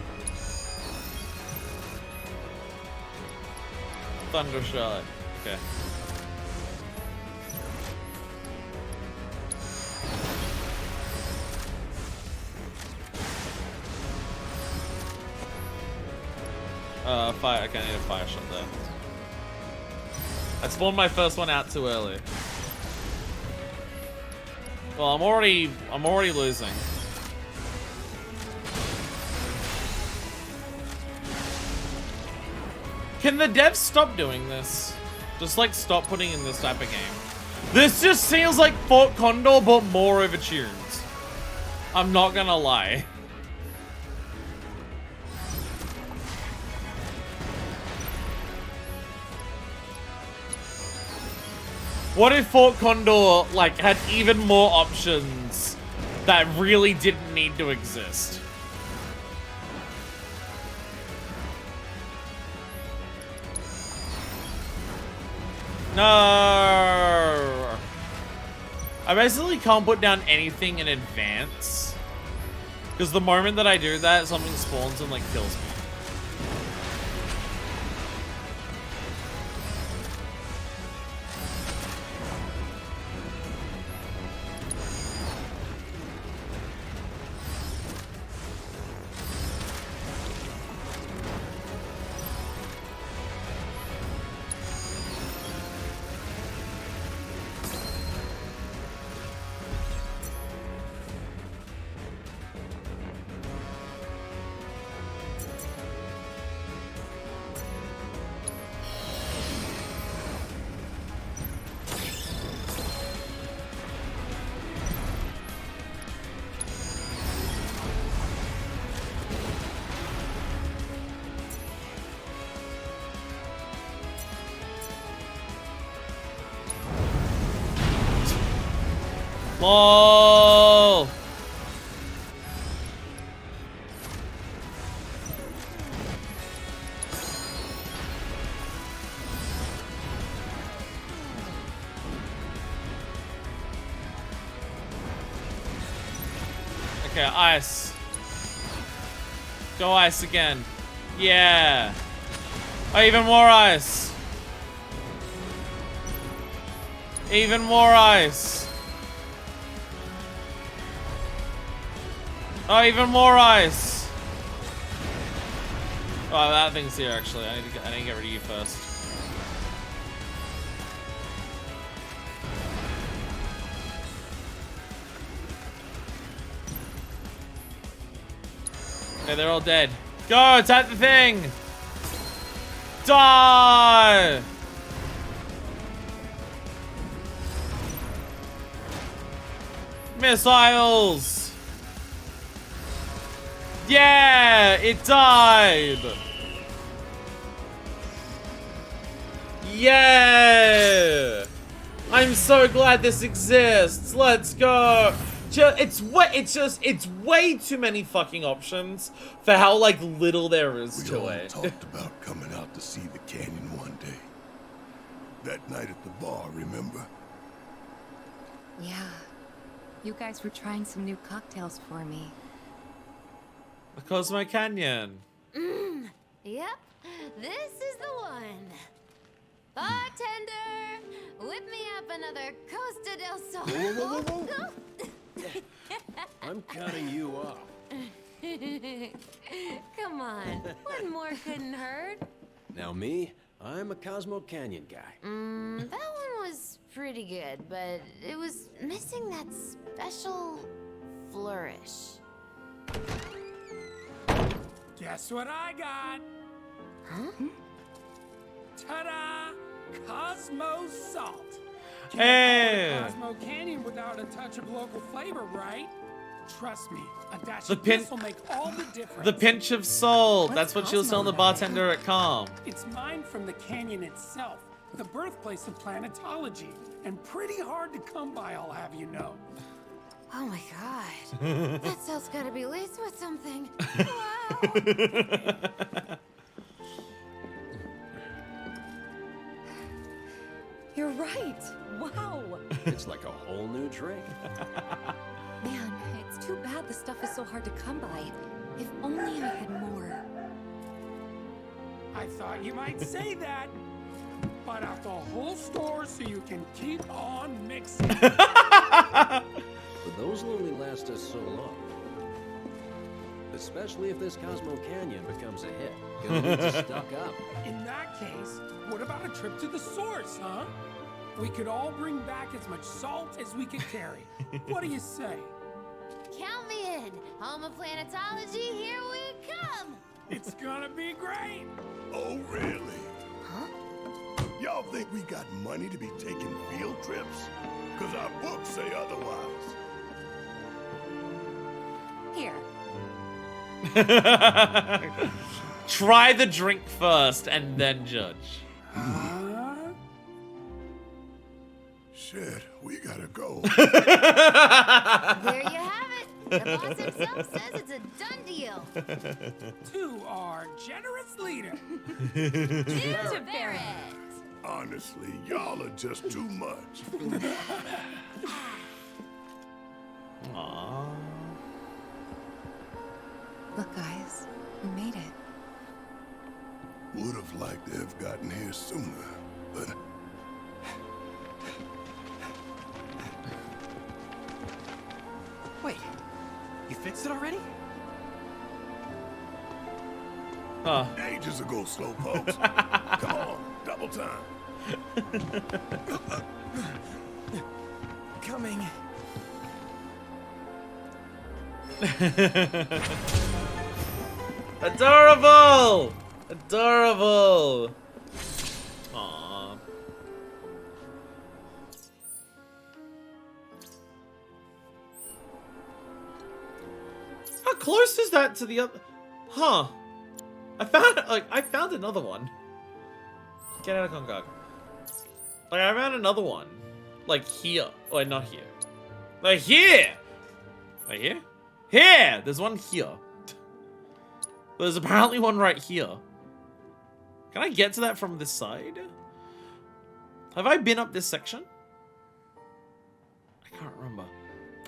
Thunder shot. Okay. Fire. Okay, I need a fire shot there. I spawned my first one out too early. Well, I'm already losing. Can the devs stop doing this? Just like stop putting in this type of game. This just feels like Fort Condor, but more overtuned. I'm not gonna lie. What if Fort Condor, like, had even more options that really didn't need to exist? No! I basically can't put down anything in advance. Because the moment that I do that, something spawns and, like, kills me. LOL. Okay, ice. Go ice again. Yeah. Oh, even more ice. Even more ice. Oh, even more ice. Oh, that thing's here actually. I need to get rid of you first. Okay, they're all dead. Go, attack the thing. Die. Missiles. Yeah, it died. Yeah. I'm so glad this exists. Let's go. It's way too many fucking options for how like little there is to it. We all talked about coming out to see the canyon one day. That night at the bar, remember? Yeah, You guys were trying some new cocktails for me. The Cosmo Canyon. Yep, this is the one. Bartender, whip me up another Costa del Sol. Whoa, whoa, whoa, I'm cutting you off. Come on, one more couldn't hurt. Now me, I'm a Cosmo Canyon guy. That one was pretty good, but it was missing that special flourish. Guess what I got? Huh? Ta-da! Cosmo Salt. Hey! Cosmo Canyon without a touch of local flavor, right? Trust me, a dash The of this will make all the difference. The pinch of salt. That's what she was telling the bartender at Calm. It's mined from the canyon itself, the birthplace of planetology, and pretty hard to come by, I'll have you know. Oh my god. That salt's gotta be laced with something. Wow. You're right. Wow. It's like a whole new drink. Man, it's too bad the stuff is so hard to come by. If only I had more. I thought you might say that. But out the whole store so you can keep on mixing. But those will only last us so long. Especially if this Cosmo Canyon becomes a hit. Gonna need to stock up. In that case, what about a trip to the source, huh? We could all bring back as much salt as we could carry. What do you say? Count me in. Home of planetology, here we come. It's gonna be great. Oh, really? Huh? Y'all think we got money to be taking field trips? Because our books say otherwise. Here. Try the drink first and then judge. Shit, we gotta go. There you have it. The boss himself says it's a done deal. To our generous leader. To Barrett. Honestly, y'all are just too much. Aww. Look, guys, we made it. Would have liked to have gotten here sooner, but... Wait, you fixed it already? Huh. Ages ago, slowpokes. Come on, double time. Coming. Adorable! Adorable! Aww. How close is that to the other? Huh. I found another one. Get out of Kongog. Like, I found another one. Like, here. Or not here. Like, here! Like, here? Here! There's one here. There's apparently one right here. Can I get to that from this side? Have I been up this section? I can't remember.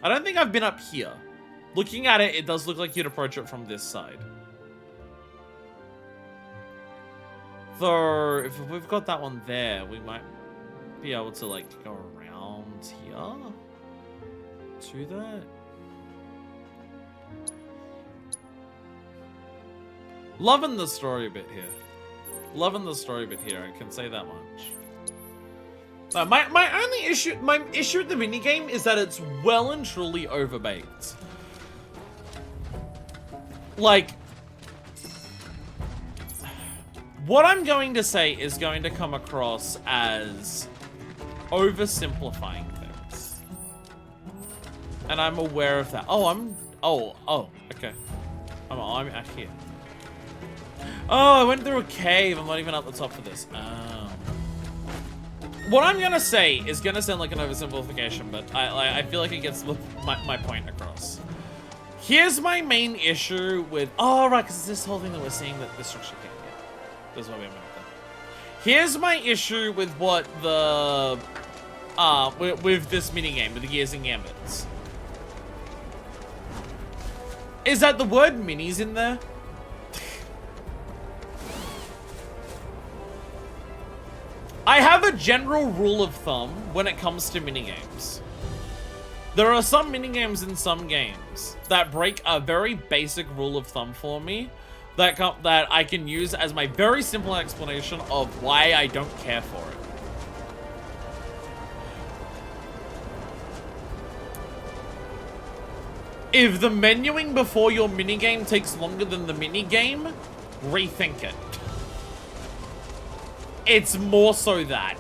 I don't think I've been up here. Looking at it, it does look like you'd approach it from this side. Though, if we've got that one there, we might be able to, like, go around here to that. Loving the story bit here. Loving the story bit here, I can say that much. My only issue, my issue with the minigame is that it's well and truly overbaked. Like, what I'm going to say is going to come across as oversimplifying things. And I'm aware of that. Oh, okay. I'm out here. Oh, I went through a cave. I'm not even at the top of this. Oh. What I'm gonna say is gonna sound like an oversimplification, but I feel like it gets my point across. Here's my main issue with... Oh, right, because it's this whole thing that we're seeing that this structure can't get. That's why we haven't done. Here's my issue with what the... with this minigame, with the Gears and Gambits. is that the word minis in there? I have a general rule of thumb when it comes to minigames. There are some minigames in some games that break a very basic rule of thumb for me that I can use as my very simple explanation of why I don't care for it. If the menuing before your minigame takes longer than the minigame, rethink it. It's more so that.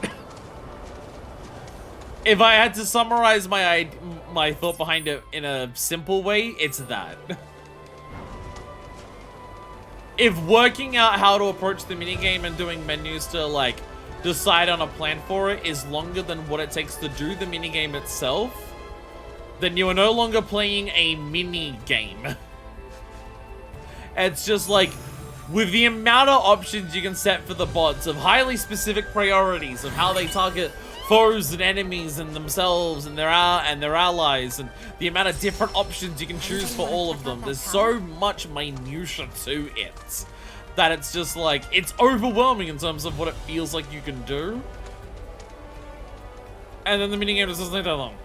If I had to summarize my thought behind it in a simple way, it's that. If working out how to approach the minigame and doing menus to, like, decide on a plan for it is longer than what it takes to do the minigame itself, then you are no longer playing a mini-game. It's just like, with the amount of options you can set for the bots, of highly specific priorities, of how they target foes and enemies and themselves and their allies, and the amount of different options you can choose for all of them, there's so much minutia to it that it's just like, it's overwhelming in terms of what it feels like you can do. And then the minigame just doesn't take that long.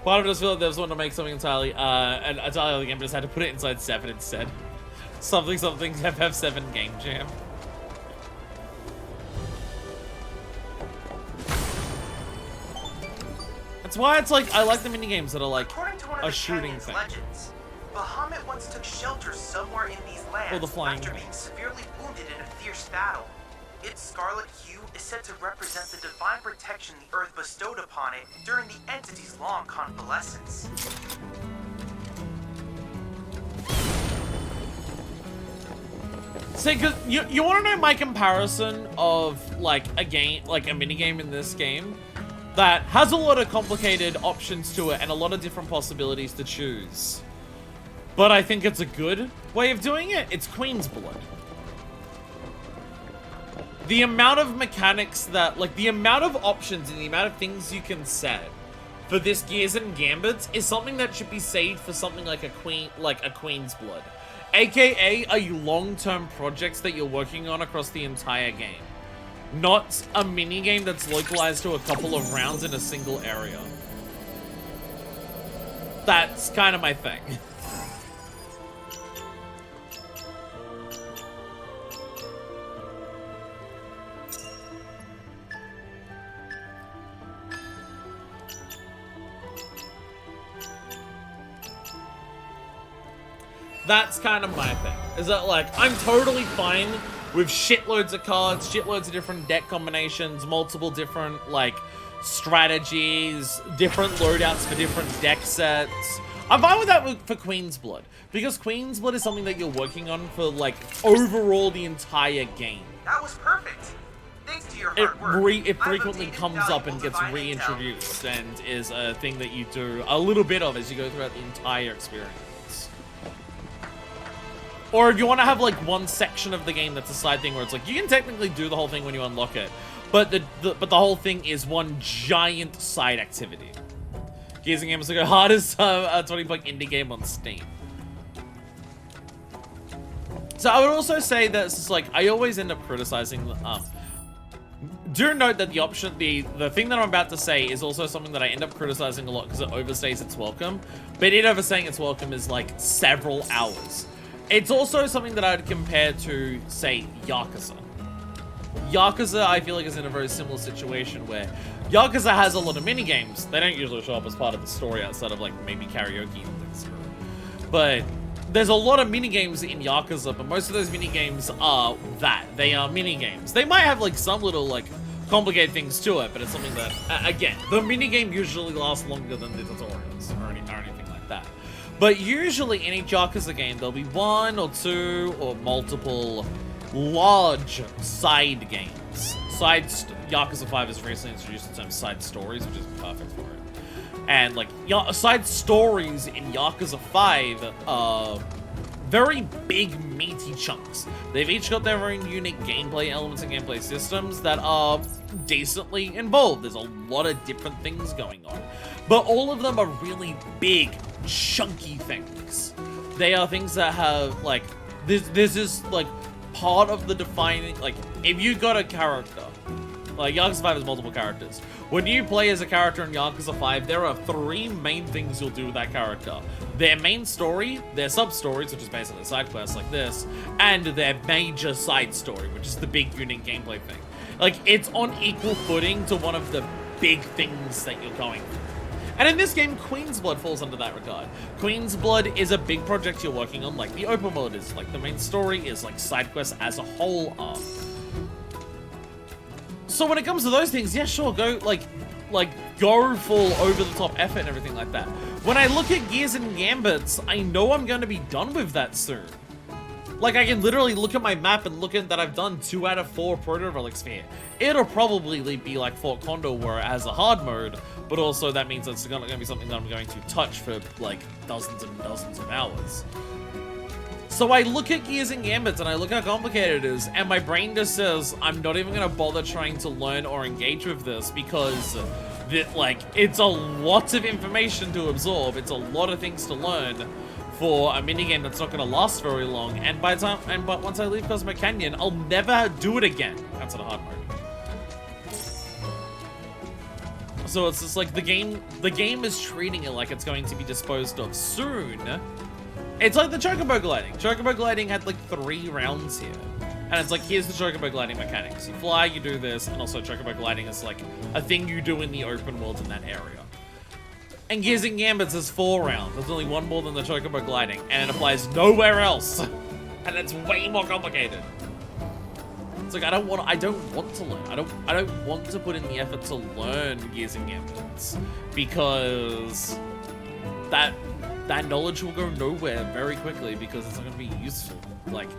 Part of it just feel like they just wanted to make something entirely other game, but just had to put it inside 7 instead. Something FF7 game jam. That's why it's like, I like the minigames that are like a shooting thing. Legends, Bahamut once took shelter somewhere in these lands Or the flying after thing. being severely wounded in a fierce battle. Its scarlet hue is said to represent the divine protection the Earth bestowed upon it during the entity's long convalescence. See, cause you want to know my comparison of like a minigame in this game that has a lot of complicated options to it and a lot of different possibilities to choose. But I think it's a good way of doing it. It's Queen's Blood. The amount of mechanics that, like, the amount of options and the amount of things you can set for this Gears and Gambits is something that should be saved for something like a Queen's Blood. AKA a long-term projects that you're working on across the entire game. Not a mini-game that's localized to a couple of rounds in a single area. That's kind of my thing. That's kind of my thing. Is that, like, I'm totally fine with shitloads of cards, shitloads of different deck combinations, multiple different, like, strategies, different loadouts for different deck sets. I'm fine with that for Queen's Blood, because Queen's Blood is something that you're working on for, like, overall the entire game. That was perfect. Thanks to your hard work. It frequently comes up and gets reintroduced and is a thing that you do a little bit of as you go throughout the entire experience. Or if you want to have, like, one section of the game that's a side thing where it's like, you can technically do the whole thing when you unlock it, but the whole thing is one giant side activity. Gears and Games are the hardest 20-point indie game on Steam. So I would also say that it's just like, I always end up criticizing, do note that the thing that I'm about to say is also something that I end up criticizing a lot because it overstays its welcome, but it overstaying its welcome is, like, several hours. It's also something that I'd compare to, say, Yakuza. Yakuza, I feel like, is in a very similar situation where Yakuza has a lot of minigames. They don't usually show up as part of the story outside of, like, maybe karaoke and things. But there's a lot of minigames in Yakuza, but most of those minigames are that. They are minigames. They might have, like, some little, like, complicated things to it, but it's something that, again, the minigame usually lasts longer than the tutorials or anything like that. But usually in each Yakuza game, there'll be one or two or multiple large side games. Yakuza 5 has recently introduced the term side stories, which is perfect for it. And, like, side stories in Yakuza 5 are very big, meaty chunks. They've each got their own unique gameplay elements and gameplay systems that are decently involved. There's a lot of different things going on. But all of them are really big, chunky things. they are things that have, like, this is, like, part of the defining, like, if you got a character, like, Yakuza 5 has multiple characters. When you play as a character in Yakuza 5, there are 3 main things you'll do with that character. Their main story, their sub-stories, which is basically side quests like this, and their major side story, which is the big unique gameplay thing. Like, it's on equal footing to one of the big things that you're going for. And in this game, Queen's Blood falls under that regard. Queen's Blood is a big project you're working on, like the open world is. Like, the main story is, like, side quests as a whole are. So when it comes to those things, yeah, sure, go, go full over-the-top effort and everything like that. When I look at Gears and Gambits, I know I'm going to be done with that soon. Like, I can literally look at my map and look at that I've done 2 out of 4 proto-relics here. It'll probably be like Fort Condor, where it has a hard mode, but also that means it's not going to be something that I'm going to touch for, like, dozens and dozens of hours. So I look at Gears and Gambits and I look how complicated it is, and my brain just says, I'm not even going to bother trying to learn or engage with this because, it's a lot of information to absorb, it's a lot of things to learn for a minigame that's not going to last very long, and but once I leave Cosmo Canyon, I'll never do it again. That's on a hard mode. So it's just like the game is treating it like it's going to be disposed of soon. It's like the chocobo gliding. Chocobo gliding had like 3 rounds here. And it's like, here's the chocobo gliding mechanics. You fly, you do this, and also chocobo gliding is like a thing you do in the open world in that area. And Gears and Gambits is 4 rounds. There's only 1 more than the chocobo gliding, and it applies nowhere else. And it's way more complicated. It's like, I don't want to learn. I don't want to put in the effort to learn Gears and Gambits because that knowledge will go nowhere very quickly because it's not going to be useful, like,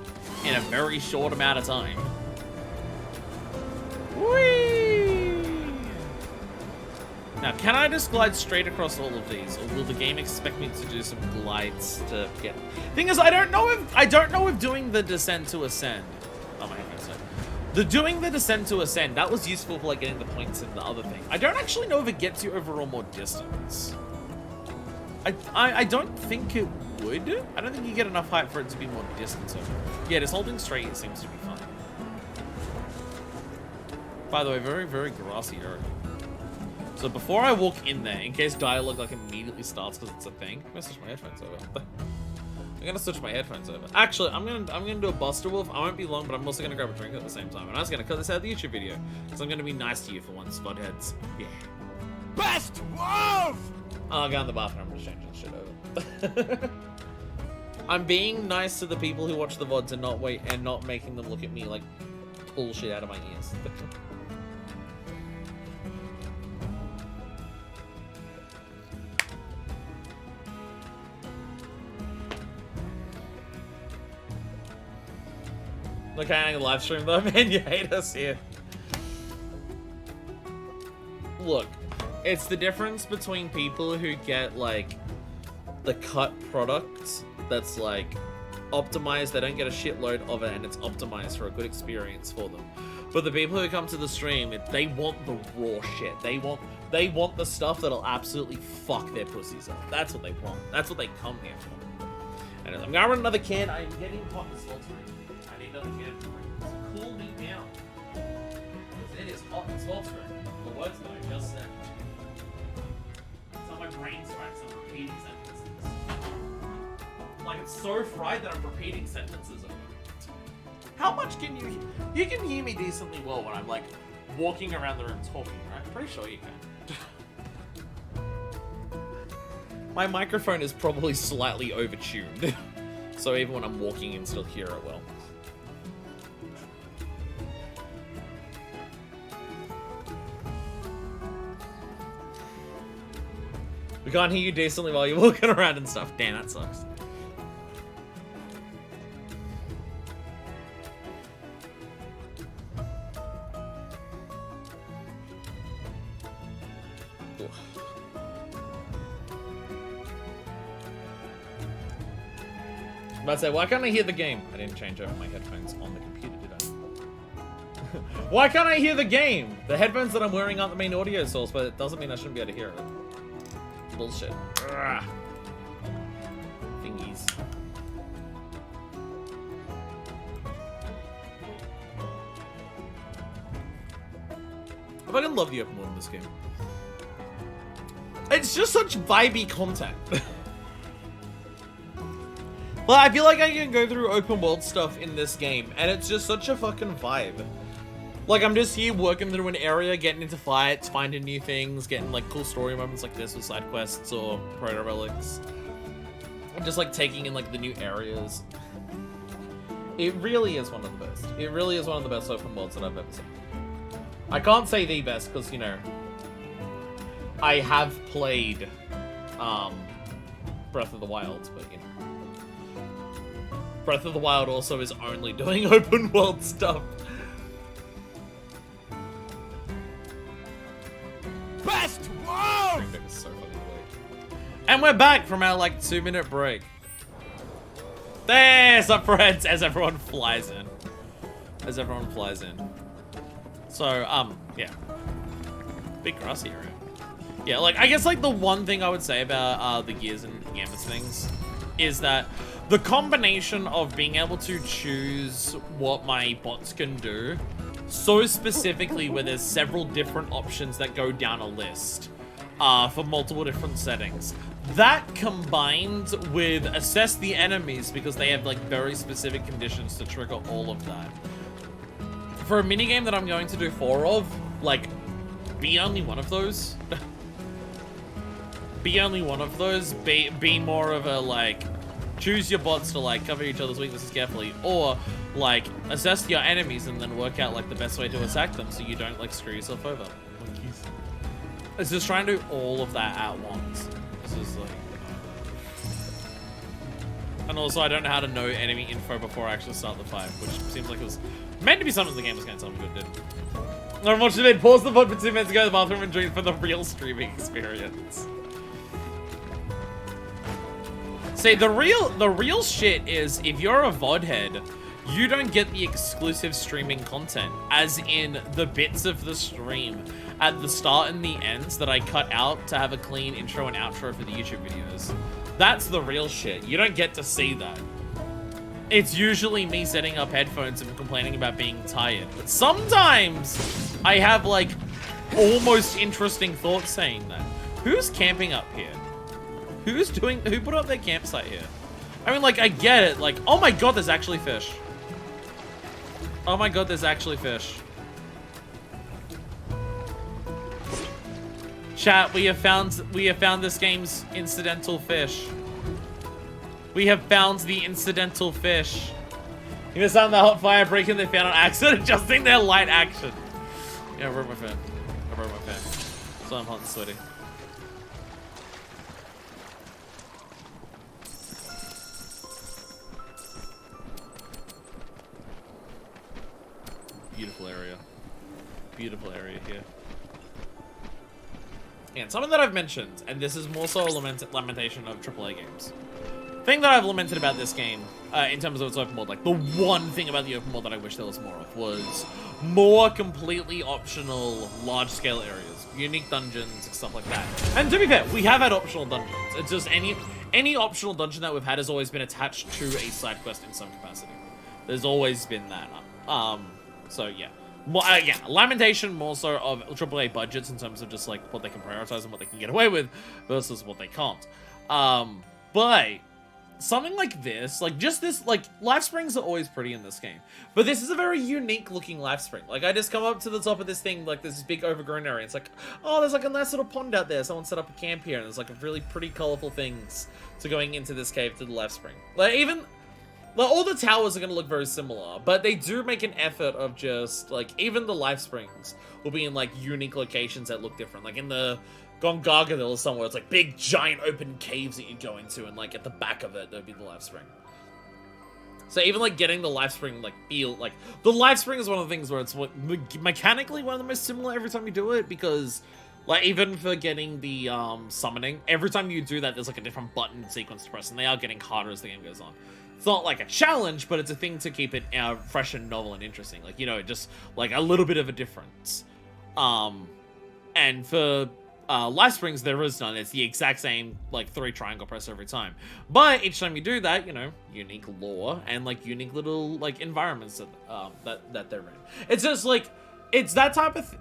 in a very short amount of time. Whee! Now, can I just glide straight across all of these, or will the game expect me to do some glides to get? Thing is, I don't know if doing the descent to ascend. Oh my headphones. Doing the descent to ascend, that was useful for like getting the points in the other thing. I don't actually know if it gets you overall more distance. I don't think it would. I don't think you get enough height for it to be more distance over. Yeah, just holding straight seems to be fun. By the way, very, very grassy area. So before I walk in there, in case dialogue like immediately starts because it's a thing, I'm gonna switch my headphones over. Actually, I'm gonna do a Buster Wolf. I won't be long, but I'm also gonna grab a drink at the same time, and I'm just gonna cut this out of the YouTube video because I'm gonna be nice to you for once, Spudheads. Yeah. Best Wolf! I'll go in the bathroom and just change this shit over. I'm being nice to the people who watch the VODs and not making them look at me like pull shit out of my ears. Look at the live stream though, man. You hate us here. Look, it's the difference between people who get like the cut product that's like optimized. They don't get a shitload of it, and it's optimized for a good experience for them. But the people who come to the stream, they want the raw shit. They want the stuff that'll absolutely fuck their pussies up. That's what they want. That's what they come here for. And I'm gonna run another can. I'm getting hot and sweltering. I need another can. So cool me down. Because it is hot and sweltering. The words that I just said. It's not my brain's fried, so I'm repeating sentences. Like, it's so fried that I'm repeating sentences over. How much can you... You can hear me decently well when I'm, like, walking around the room talking, right? I'm pretty sure you can. My microphone is probably slightly overtuned. So even when I'm walking, you can still hear it well. We can't hear you decently while you're walking around and stuff. Damn, that sucks. I'm about to say, why can't I hear the game? I didn't change over my headphones on the computer, did I? Why can't I hear the game? The headphones that I'm wearing aren't the main audio source, but it doesn't mean I shouldn't be able to hear it. Bullshit. Ugh. Thingies. fucking love the open world in this game. It's just such vibey content. Well, I feel like I can go through open world stuff in this game, and it's just such a fucking vibe. Like, I'm just here working through an area, getting into fights, finding new things, getting, like, cool story moments like this with side quests or proto-relics. I'm just, like, taking in, like, the new areas. It really is one of the best. It really is one of the best open worlds that I've ever seen. I can't say the best, because, you know, I have played, Breath of the Wild, but, you know. Breath of the Wild also is only doing open world stuff. Best! Whoa! So and we're back from our like 2-minute break. There's up friends as everyone flies in. So, yeah. Big grassy area. Yeah, like, I guess, like, the one thing I would say about, the Gears and Gambits things is that the combination of being able to choose what my bots can do so specifically where there's several different options that go down a list for multiple different settings. That combined with assess the enemies because they have like very specific conditions to trigger all of that. For a minigame that I'm going to do 4 of, like, be only one of those. Be only one of those. Be more of a, like, choose your bots to, like, cover each other's weaknesses carefully. Or, like, assess your enemies and then work out, like, the best way to attack them so you don't, like, screw yourself over. It's just trying to do all of that at once. This is, like... And also, I don't know how to know enemy info before I actually start the fight, which seems like it was meant to be something the game was going to tell me, but it didn't. I'm watching it, pause the VOD for 2 minutes to go to the bathroom and drink for the real streaming experience. See, the real shit is, if you're a VOD head, you don't get the exclusive streaming content, as in the bits of the stream at the start and the ends that I cut out to have a clean intro and outro for the YouTube videos. That's the real shit. You don't get to see that. It's usually me setting up headphones and complaining about being tired. But sometimes I have, like, almost interesting thoughts saying that. Who's camping up here? Who put up their campsite here? I mean, like, I get it. Like, oh my god, there's actually fish. Oh my god, there's actually fish. Chat, we have found this game's incidental fish. We have found the incidental fish. You missed out on the hot fire break-in they found on accident, adjusting their light action. Yeah, I broke my fan. So I'm hot and sweaty. Beautiful area. Beautiful area here. And something that I've mentioned, and this is more so a lamentation of AAA games. Thing that I've lamented about this game, in terms of its open world, like the one thing about the open world that I wish there was more of, was more completely optional large-scale areas, unique dungeons, stuff like that. And to be fair, we have had optional dungeons. It's just any optional dungeon that we've had has always been attached to a side quest in some capacity. There's always been that. So yeah. Yeah, lamentation more so of AAA budgets in terms of just like what they can prioritize and what they can get away with versus what they can't. But something like this, like just this, like life springs are always pretty in this game, but this is a very unique looking life spring. Like I just come up to the top of this thing, like there's this big overgrown area. It's like, oh, there's like a nice little pond out there. Someone set up a camp here, and there's like a really pretty colorful things to going into this cave to the life spring. Like even. Well, all the towers are going to look very similar, but they do make an effort of just, like, even the life springs will be in, like, unique locations that look different. Like, in the Gongargadil or somewhere, it's, like, big, giant, open caves that you go into, and, like, at the back of it, there'd be the life spring. So even, like, getting the life spring, like, feel, like, the life spring is one of the things where it's mechanically one of the most similar every time you do it, because, like, even for getting the, summoning, every time you do that, there's, like, a different button sequence to press, and they are getting harder as the game goes on. It's not like a challenge, but it's a thing to keep it fresh and novel and interesting. Like, you know, just like a little bit of a difference. And for life springs, there is none. It's the exact same, like, 3 triangle press every time. But each time you do that, you know, unique lore and, like, unique little, like, environments that they're in. It's just, like, it's that type of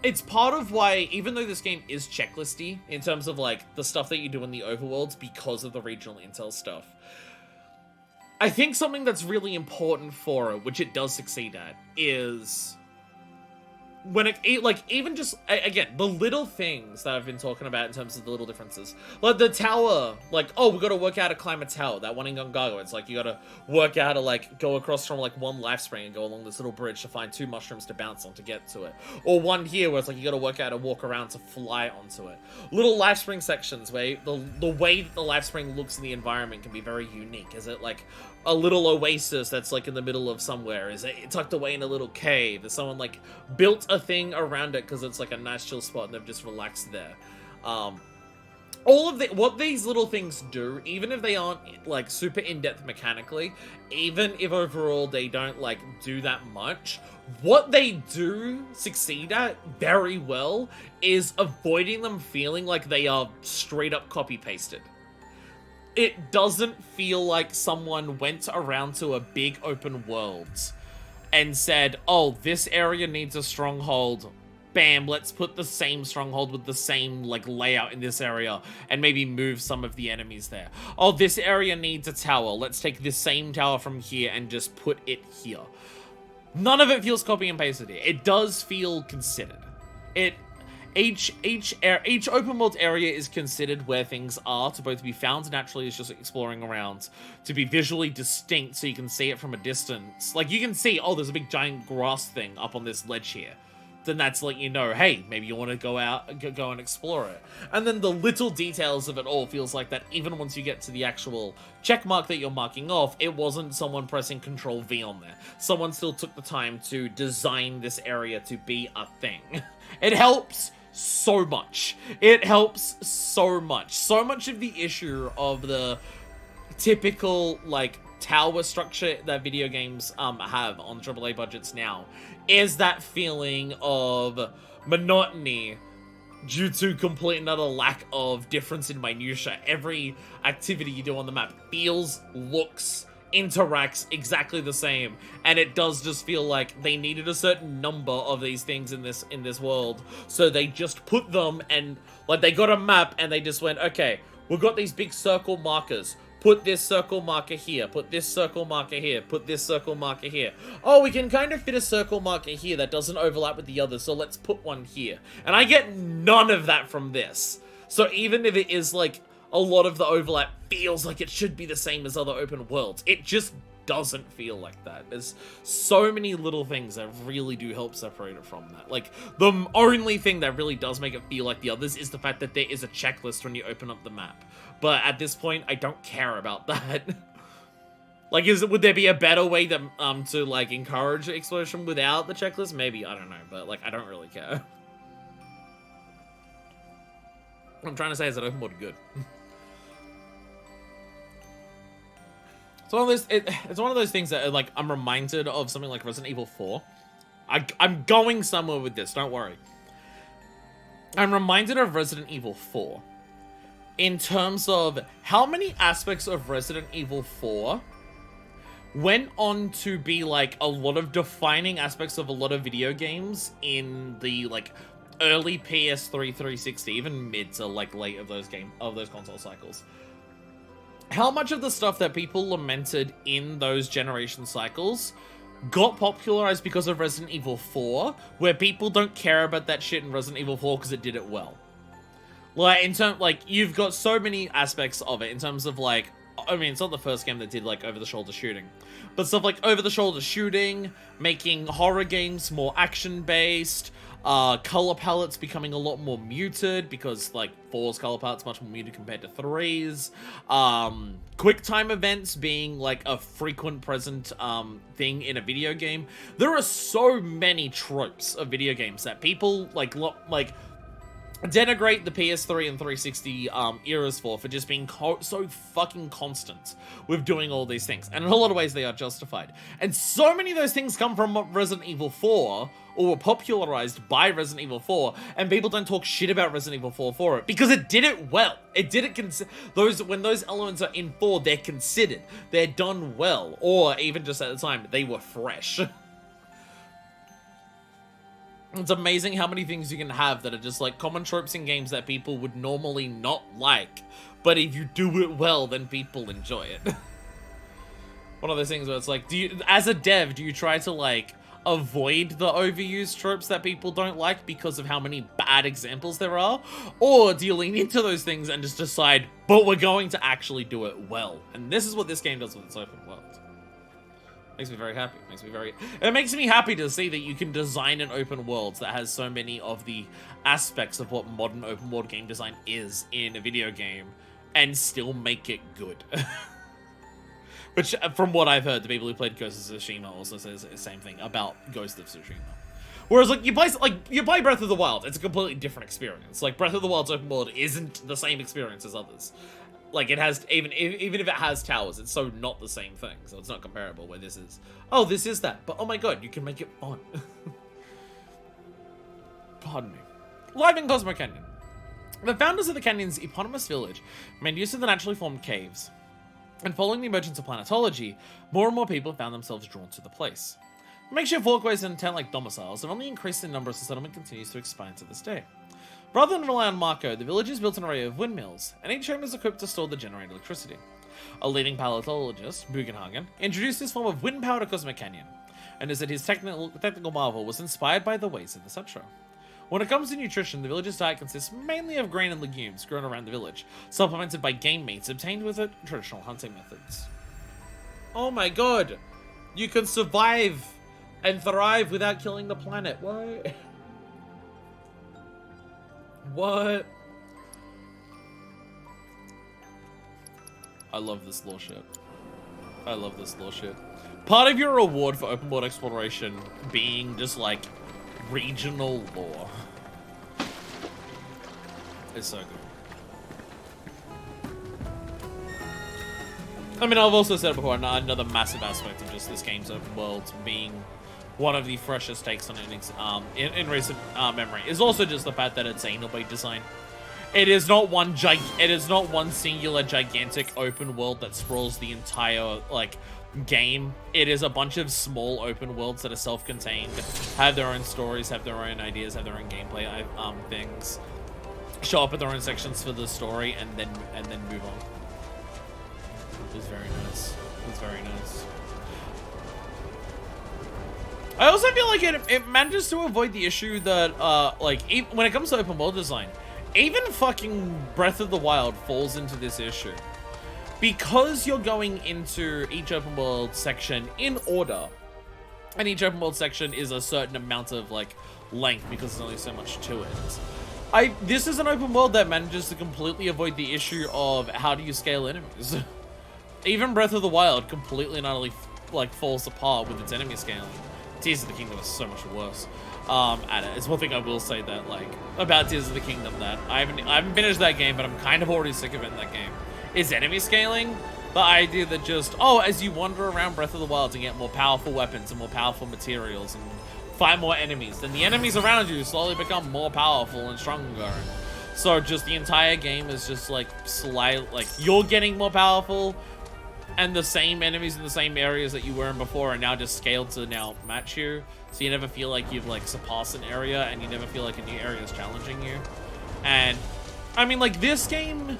it's part of why, even though this game is checklisty in terms of like the stuff that you do in the overworlds because of the regional intel stuff, I think something that's really important for it, which it does succeed at, is when it, like, even just, again, the little things that I've been talking about in terms of the little differences. Like, the tower, like, oh, we gotta work out how to climb a tower. That one in Gongago, it's like, you gotta work out how to, like, go across from, like, one life spring and go along this little bridge to find 2 mushrooms to bounce on to get to it. Or one here where it's like, you gotta work out how to walk around to fly onto it. Little life spring sections where the way that the life spring looks in the environment can be very unique. Is it, like, a little oasis that's like in the middle of somewhere? Is it tucked away in a little cave? Is someone like built a thing around it because it's like a nice chill spot and they've just relaxed there? All of what these little things do, even if they aren't like super in-depth mechanically, even if overall they don't like do that much, what they do succeed at very well is avoiding them feeling like they are straight up copy-pasted. It doesn't feel like someone went around to a big open world and said, oh, this area needs a stronghold. Bam, let's put the same stronghold with the same, like, layout in this area and maybe move some of the enemies there. Oh, this area needs a tower. Let's take this same tower from here and just put it here. None of it feels copy and pasted here. It does feel considered. Each open world area is considered where things are to both be found naturally as just exploring around, to be visually distinct so you can see it from a distance. Like, you can see, oh, there's a big giant grass thing up on this ledge here. Then that's letting you know, hey, maybe you want to go out and go and explore it. And then the little details of it all feels like that even once you get to the actual check mark that you're marking off, it wasn't someone pressing Control V on there. Someone still took the time to design this area to be a thing. It helps so much. It helps so much. So much of the issue of the typical, like, tower structure that video games have on AAA budgets now is that feeling of monotony due to complete and utter lack of difference in minutia. Every activity you do on the map feels, looks, interacts exactly the same, and it does just feel like they needed a certain number of these things in this world, so they just put them, and like they got a map and they just went, okay, we've got these big circle markers. Put this circle marker here, put this circle marker here, put this circle marker here. Oh, we can kind of fit a circle marker here that doesn't overlap with the others, so let's put one here. And I get none of that from this. So even if it is like a lot of the overlap feels like it should be the same as other open worlds, it just doesn't feel like that. There's so many little things that really do help separate it from that. Like, the only thing that really does make it feel like the others is the fact that there is a checklist when you open up the map. But at this point, I don't care about that. Like, would there be a better way that, to, like, encourage exploration without the checklist? Maybe, I don't know. But, like, I don't really care. What I'm trying to say is that open world good. It's one of those things that, like, I'm reminded of something like Resident Evil 4. I'm going somewhere with this, don't worry. I'm reminded of Resident Evil 4 in terms of how many aspects of Resident Evil 4 went on to be, like, a lot of defining aspects of a lot of video games in the, like, early PS3 360, even mid to, like, late of those console cycles. How much of the stuff that people lamented in those generation cycles got popularized because of Resident Evil 4, where people don't care about that shit in Resident Evil 4 because it did it well. Like, you've got so many aspects of it in terms of, like, I mean, it's not the first game that did, like, over-the-shoulder shooting. But stuff like over-the-shoulder shooting, making horror games more action-based, color palettes becoming a lot more muted because, like, 4's color palette's much more muted compared to 3's. Quick time events being, like, a frequent present thing in a video game. There are so many tropes of video games that people, like denigrate the PS3 and 360 eras for just being so fucking constant with doing all these things. And in a lot of ways, they are justified. And so many of those things come from Resident Evil 4, or were popularized by Resident Evil 4, and people don't talk shit about Resident Evil 4 for it, because it did it well. It did it when those elements are in 4, they're considered. They're done well. Or even just at the time, they were fresh. It's amazing how many things you can have that are just like common tropes in games that people would normally not like, but if you do it well, then people enjoy it. One of those things where it's like, as a dev, do you try to like avoid the overused tropes that people don't like because of how many bad examples there are? Or do you lean into those things and just decide, but we're going to actually do it well? And this is what this game does with its open world. Makes me very happy. It makes me happy to see that you can design an open world that has so many of the aspects of what modern open world game design is in a video game and still make it good. Which, from what I've heard, the people who played Ghost of Tsushima also says the same thing about Ghost of Tsushima. Whereas, like, you play Breath of the Wild, it's a completely different experience. Like, Breath of the Wild's open world isn't the same experience as others. Like, it has, even if it has towers, it's so not the same thing. So it's not comparable, where this is, oh, this is that. But, oh my god, you can make it fun. Pardon me. Live in Cosmo Canyon. The founders of the canyon's eponymous village made use of the naturally formed caves. And following the emergence of planetology, more and more people found themselves drawn to the place. Makeshift walkways and tent-like domiciles have only increased in number as the settlement continues to expand to this day. Rather than rely on Marco, the village is built an array of windmills, and each home is equipped to store the generated electricity. A leading paleontologist, Bugenhagen, introduced this form of wind power to Cosmo Canyon, and is that his technical marvel was inspired by the ways of the Setro. When it comes to nutrition, the village's diet consists mainly of grain and legumes grown around the village, supplemented by game meats obtained with traditional hunting methods. Oh my god! You can survive and thrive without killing the planet. What? What? I love this lore shit. I love this lore shit. Part of your reward for open world exploration being just like regional lore is so good. I mean, I've also said it before, another massive aspect of just this game's open world being one of the freshest takes on it in recent memory is also just the fact that it's Xenoblade design. It is not one singular gigantic open world that sprawls the entire like game. It is a bunch of small open worlds that are self-contained, have their own stories, have their own ideas, have their own gameplay things, show up at their own sections for the story, and then move on. It was very nice. It was very nice. I also feel like it manages to avoid the issue that, like, when it comes to open world design, even fucking Breath of the Wild falls into this issue. Because you're going into each open world section in order, and each open world section is a certain amount of, like, length because there's only so much to it. This is an open world that manages to completely avoid the issue of how do you scale enemies. Even Breath of the Wild completely and utterly, like, falls apart with its enemy scaling. Tears of the Kingdom is so much worse at it. It's one thing I will say that, like, about Tears of the Kingdom that I haven't finished that game, but I'm kind of already sick of it in that game. Is enemy scaling. The idea that just, oh, as you wander around Breath of the Wild and get more powerful weapons and more powerful materials and fight more enemies, then the enemies around you slowly become more powerful and stronger. So just the entire game is just like you're getting more powerful, and the same enemies in the same areas that you were in before are now just scaled to now match you. So you never feel like you've like surpassed an area, and you never feel like a new area is challenging you. And I mean, like, this game,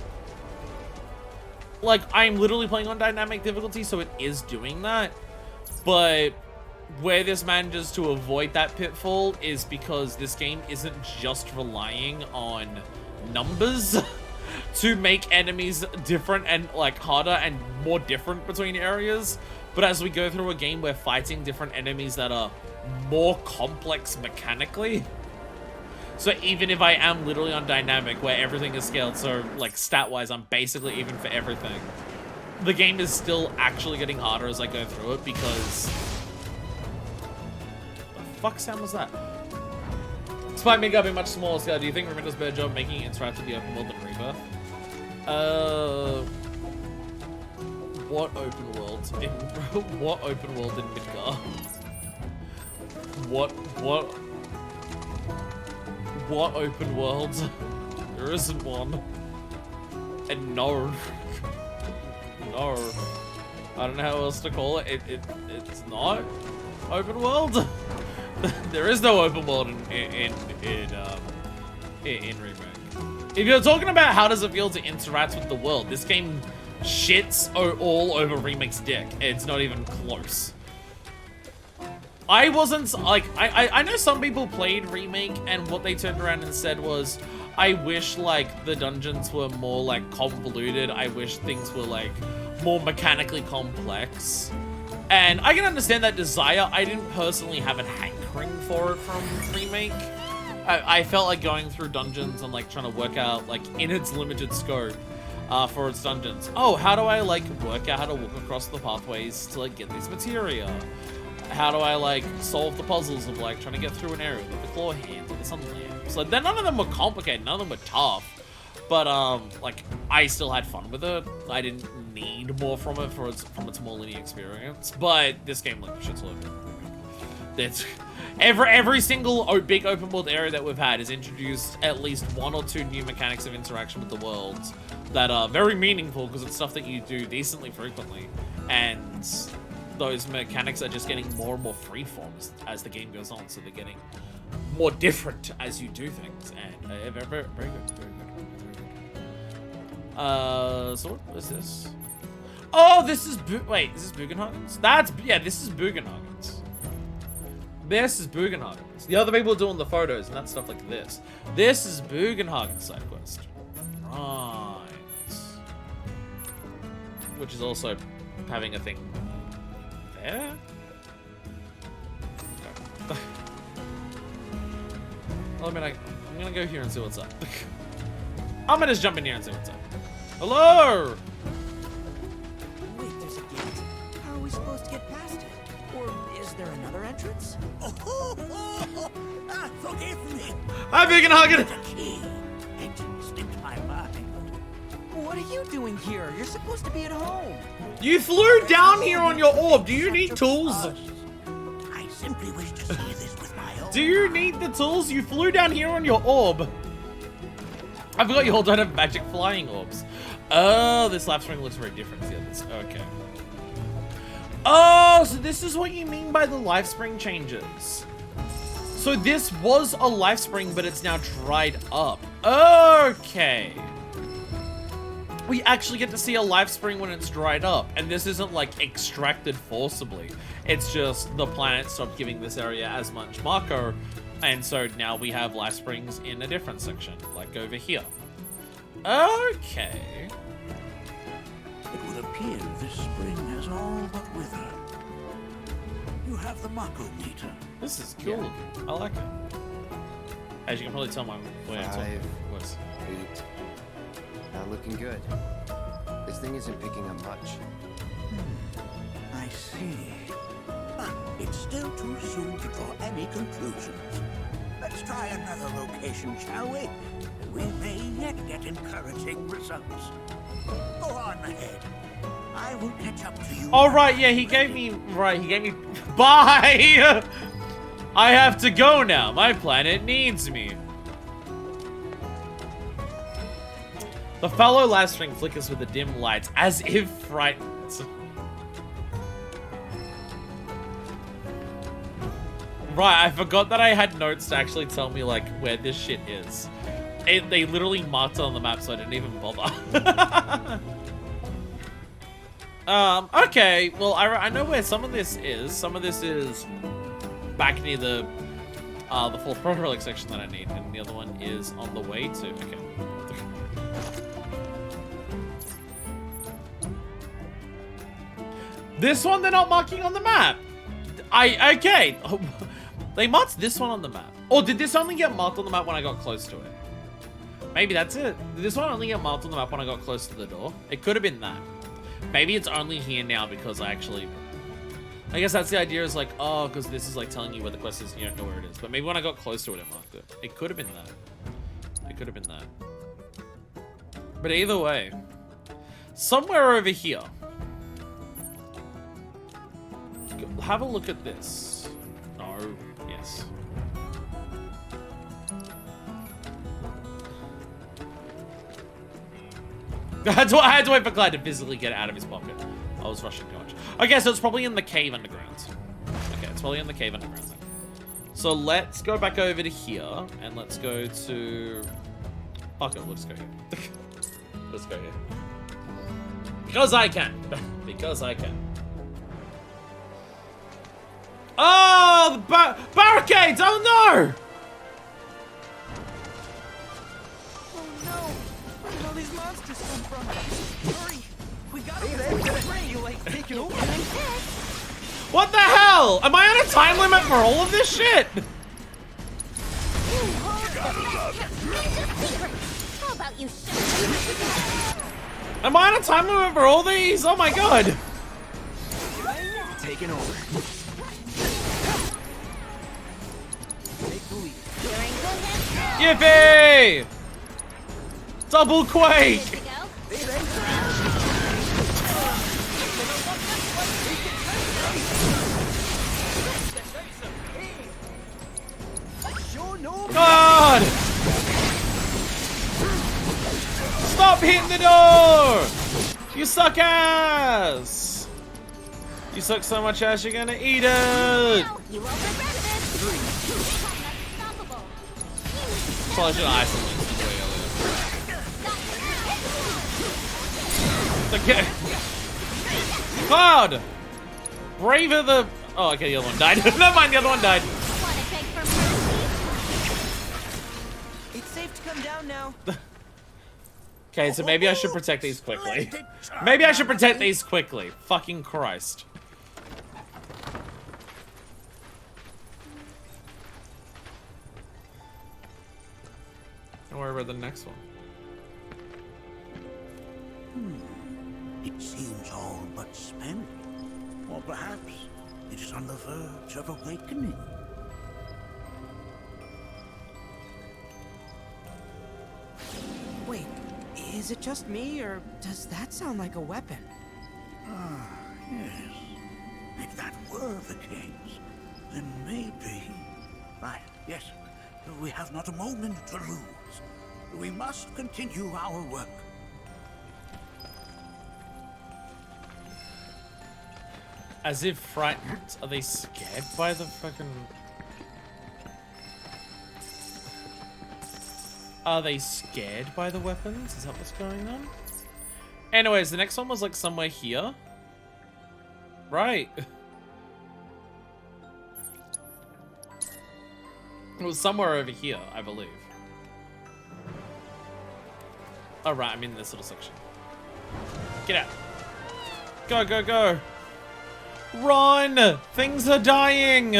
like, I'm literally playing on dynamic difficulty, so it is doing that. But where this manages to avoid that pitfall is because this game isn't just relying on numbers to make enemies different and, like, harder and more different between areas. But as we go through a game, we're fighting different enemies that are more complex mechanically. So even if I am literally on dynamic, where everything is scaled, so, like, stat-wise, I'm basically even for everything, the game is still actually getting harder as I go through it, because... What the fuck sound was that? Despite Mega being much smaller scale, do you think Rebirth does a better job making it interact with the open world than Rebirth? What open world in what open world in Midgar? What open world? There isn't one. And no. No. I don't know how else to call it. It's not open world. There is no open world in Remake. If you're talking about how does it feel to interact with the world, this game shits all over Remake's dick. It's not even close. I wasn't, like, I know some people played Remake and what they turned around and said was, I wish, like, the dungeons were more, like, convoluted. I wish things were, like, more mechanically complex. And I can understand that desire. I didn't personally have a hankering for it from Remake. I felt like going through dungeons and, like, trying to work out, like, in its limited scope for its dungeons. Oh, how do I, like, work out how to walk across the pathways to, like, get this materia? How do I, like, solve the puzzles of, like, trying to get through an area with the claw hands or the sun lamp? So then none of them were complicated, none of them were tough. But, like, I still had fun with it. I didn't need more from it from its more linear experience. But this game, like, shit's all over. It's every single big open world area that we've had has introduced at least 1 or 2 new mechanics of interaction with the worlds that are very meaningful because it's stuff that you do decently frequently. And those mechanics are just getting more and more freeform as the game goes on, so they're getting more different as you do things, and very good, very good, very good. So what is this? Oh, this is wait, is this Bugenhagen's? This is Bugenhagen's. This is Bugenhagen's. The other people are doing the photos and that stuff like this. This is Bugenhagen's side quest. Right. Which is also having a thing there. Okay. Well, I mean, I'm gonna go here and see what's up. I'm gonna just jump in here and see what's up. Hello! Wait, there's a gate. How are we supposed to get past it? Or is there another entrance? Forgive me. Hi, Bugenhagen! It slipped my mind. What are you doing here? You're supposed to be at home. You flew down here on your orb. Do you need tools? I simply wish to see this with my own. Do you need the tools? You flew down here on your orb. I forgot you all don't have magic flying orbs. Oh, this lap spring looks very different to the others. Okay. Oh, so this is what you mean by the life spring changes. So this was a life spring, but it's now dried up. Okay. We actually get to see a life spring when it's dried up, and this isn't like extracted forcibly. It's just the planet stopped giving this area as much Mako, and so now we have life springs in a different section, like over here. Okay. It would appear this spring has all but withered. You have the Mako meter. This is cool looking. I like it. As you can probably tell, my way it's 5, 8. Not looking good. This thing isn't picking up much. I see. But it's still too soon to draw any conclusions. Let's try another location, shall we? We may yet get encouraging results. Go on ahead. I will catch up to you. All right, yeah, he gave me bye. I have to go now. My planet needs me. The fellow life string flickers with the dim lights, as if frightened. Right, I forgot that I had notes to actually tell me, like, where this shit is. They literally marked it on the map, so I didn't even bother. Okay, well, I know where some of this is. Some of this is back near the fourth proto relic section that I need, and the other one is on the way to. Okay. This one they're not marking on the map. Okay. They marked this one on the map. Or did this only get marked on the map when I got close to it? Maybe that's it. Did this one only get marked on the map when I got close to the door? It could have been that. Maybe it's only here now because I guess that's the idea, is like, oh, because this is like telling you where the quest is and you don't know where it is. But maybe when I got close to it, it marked it. It could have been that. It could have been that. But either way, somewhere over here. Have a look at this. No. Yes. I had to wait for Clyde to physically get out of his pocket. I was rushing too much. Okay, so it's probably in the cave underground. Okay, it's probably in the cave underground then. So let's go back over to here, and let's go to... Fuck it, we'll just go here. Let's go here. Because I can. Because I can. Oh, the barricades! Oh no! Oh no! Where did all these monsters come from? Hurry! We gotta you like taking over. What the hell? Am I on a time limit for all of this shit? How about you Am I on a time limit for all these? Oh my god. Taking over. Take the lead. Yippee! Double quake! God! Stop hitting the door! You suck ass! You suck so much ass you're gonna eat it! Probably should have isolated way earlier. Okay. Cloud! Braver the... Oh, okay, the other one died. Never mind, the other one died. It's safe to come down now. Okay, so maybe I should protect these quickly. Maybe I should protect these quickly. Fucking Christ. Don't worry about the next one. It seems all but spent. Or perhaps it is on the verge of awakening. Wait, is it just me, or does that sound like a weapon? Ah, yes. If that were the case, then maybe... Right, yes. We have not a moment to lose. We must continue our work. As if frightened. Are they scared by the fucking... Are they scared by the weapons? Is that what's going on? Anyways, the next one was like somewhere here. Right. It was somewhere over here, I believe. Oh, right, I'm in this little section. Get out. Go, go, go. Run! Things are dying!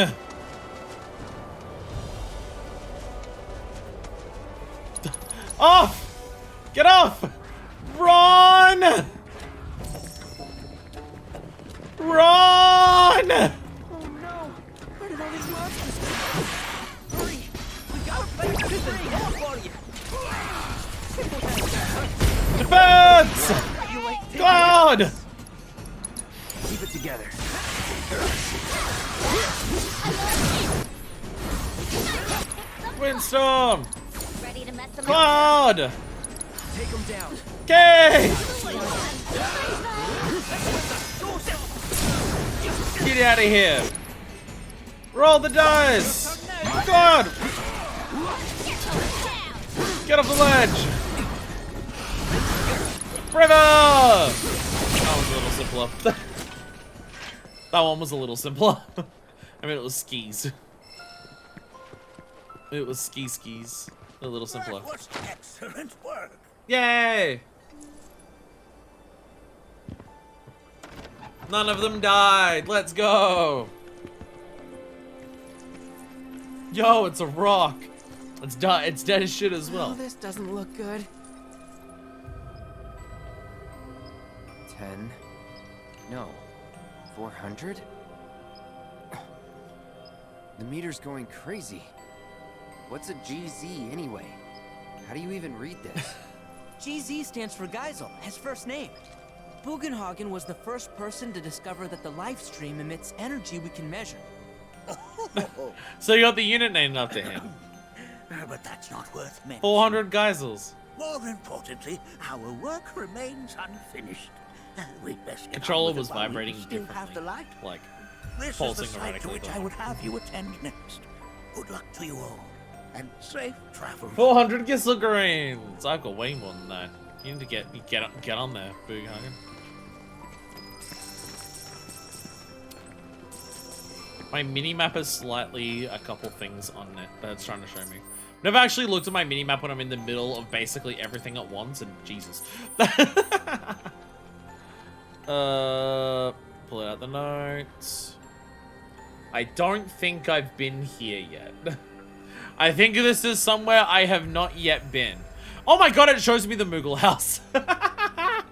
Off! Get off! Run! Run! Oh no! Where did all these monsters come from? Hurry! We gotta fight this thing! Defense! God! Keep it together. Windstorm! Ready to mess them Cloud! Take him down. Okay! Get out of here! Roll the dice! God! Get off the ledge! River! That was a little simpler. That one was a little simpler. I mean, it was skis. It was skis. A little simpler. That was excellent work. Yay! None of them died. Let's go. Yo, it's a rock. It's dead as shit as well. Oh, this doesn't look good. 10. No. 400? The meter's going crazy. What's a GZ anyway? How do you even read this? GZ stands for Geisel, his first name. Bugenhagen was the first person to discover that the life stream emits energy we can measure. So you got the unit named after him. But that's not worth mentioning. 400 geisels. More importantly, our work remains unfinished. We'd best get Controller on with was it while we vibrating still have the differently. light. Like, This pulsing is the site to erratically. which I would have you attend next. Good luck to you all, and safe travel. 400 Gisselgrains! I've got way more than that. You need to get on there, Booghagen. My mini-map has slightly a couple things on it that it's trying to show me. Never actually looked at my mini-map when I'm in the middle of basically everything at once, and Jesus. Pull out the notes. I don't think I've been here yet. I think this is somewhere I have not yet been. Oh my god, it shows me the Moogle house. That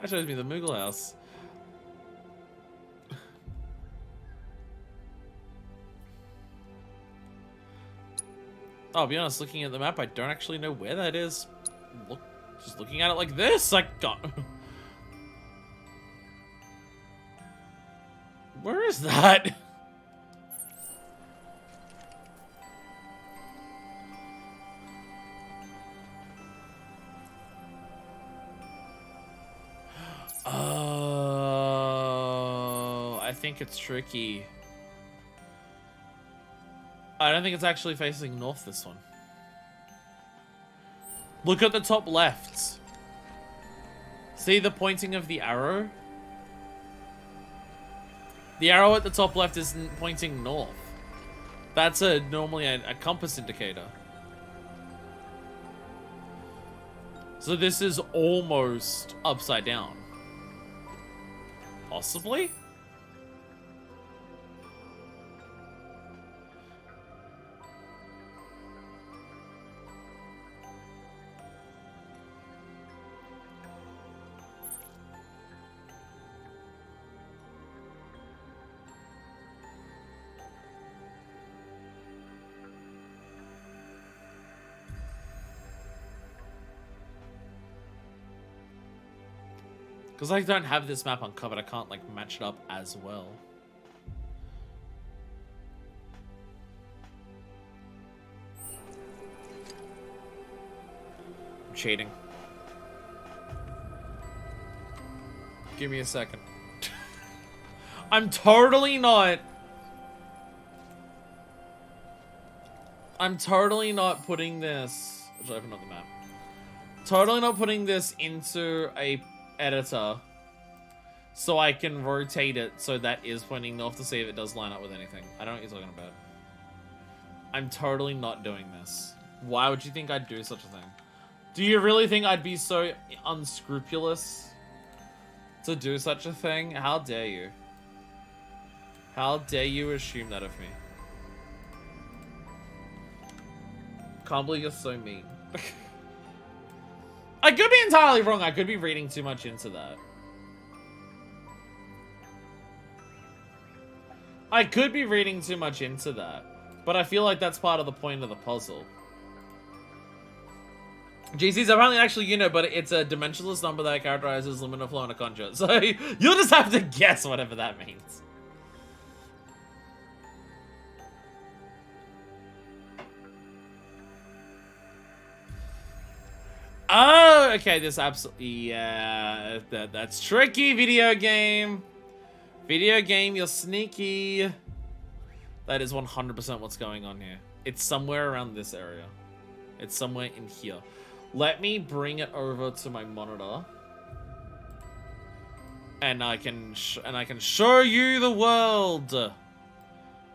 shows me the Moogle house. I'll be honest, looking at the map, I don't actually know where that is. Just looking at it like this, I got... Where is that? Oh, I think it's tricky. I don't think it's actually facing north, this one. Look at the top left. See the pointing of the arrow? The arrow at the top left isn't pointing north. That's normally a compass indicator. So this is almost upside down. Possibly? Because I don't have this map uncovered, I can't like match it up as well. I'm cheating. Give me a second. I'm totally not putting this... Should I open up the map? Totally not putting this into a editor so I can rotate it so that is pointing north to see if it does line up with anything. I don't know what you're talking about. I'm totally not doing this. Why would you think I'd do such a thing? Do you really think I'd be so unscrupulous to do such a thing? How dare you? How dare you assume that of me? Can't believe you're so mean. I could be entirely wrong. I could be reading too much into that. I could be reading too much into that. But I feel like that's part of the point of the puzzle. GC's apparently actually, you know, but it's a dimensionless number that characterizes luminal flow in a conjure. So you'll just have to guess whatever that means. Oh, okay, this absolutely, yeah, that's tricky, video game. Video game, you're sneaky. That is 100% what's going on here. It's somewhere around this area. It's somewhere in here. Let me bring it over to my monitor. And I can show you the world.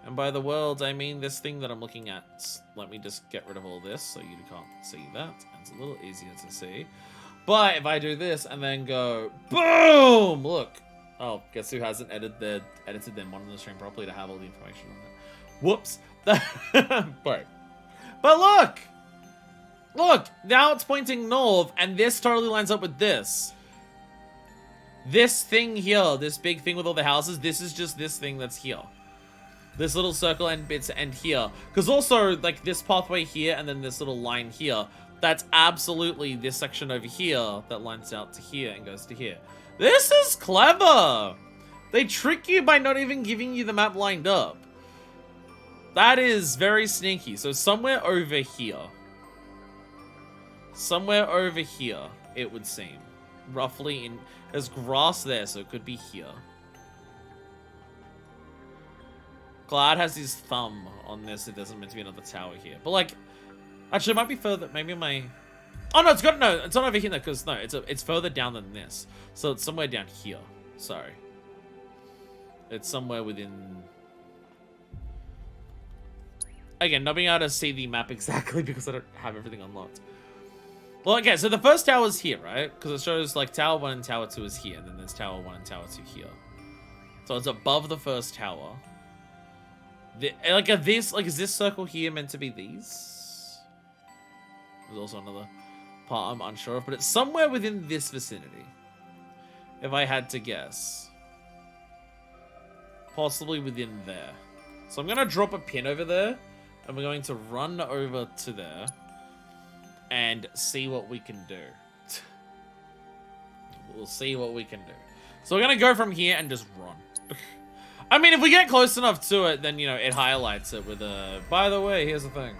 And by the world, I mean this thing that I'm looking at. Let me just get rid of all this so you can't see that. It's a little easier to see. But if I do this and then go, boom! Look. Oh, guess who hasn't edited their monitor stream properly to have all the information on it. Whoops. But look! Look! Now it's pointing north, and this totally lines up with this. This thing here, this big thing with all the houses, this is just this thing that's here. This little circle and bits end here. Because also, like, this pathway here and then this little line here, that's absolutely this section over here that lines out to here and goes to here. This is clever! They trick you by not even giving you the map lined up. That is very sneaky. So somewhere over here. Somewhere over here, it would seem. Roughly in... There's grass there, so it could be here. Cloud has his thumb on this. It doesn't meant to be another tower here. But like, actually, it might be further. Maybe my. Oh no, it's got no. It's not over here because no, it's further down than this. So it's somewhere down here. Sorry. It's somewhere within. Again, not being able to see the map exactly because I don't have everything unlocked. Well, okay, so the first tower is here, right? Because it shows like Tower 1 and Tower 2 is here, and then there's Tower 1 and Tower 2 here. So it's above the first tower. Is this circle here meant to be these? There's also another part I'm unsure of, but it's somewhere within this vicinity. If I had to guess. Possibly within there. So I'm going to drop a pin over there, and we're going to run over to there and see what we can do. We'll see what we can do. So we're going to go from here and just run. I mean, if we get close enough to it, then, you know, it highlights it with a... By the way, here's the thing.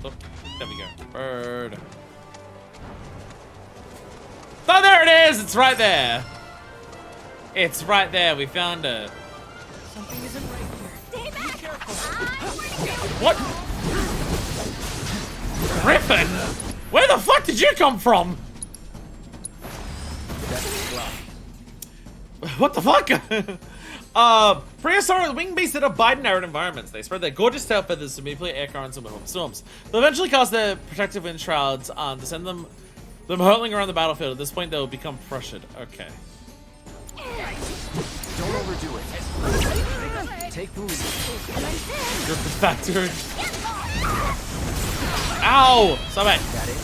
Oh, there we go. Bird. Oh, there it is! It's right there. It's right there. We found it. Something isn't right here. Stay back! Be careful. What? Griffin? Where the fuck did you come from? What the fuck? Prehistoric winged beasts that abide in arid environments. They spread their gorgeous tail feathers to manipulate air currents and whip storms. They'll eventually cast their protective wind shrouds to send them hurtling around the battlefield. At this point, they'll become pressured. Okay. Don't overdo it. Take the lead. Griffin factory. Ow! Stop it. Got it.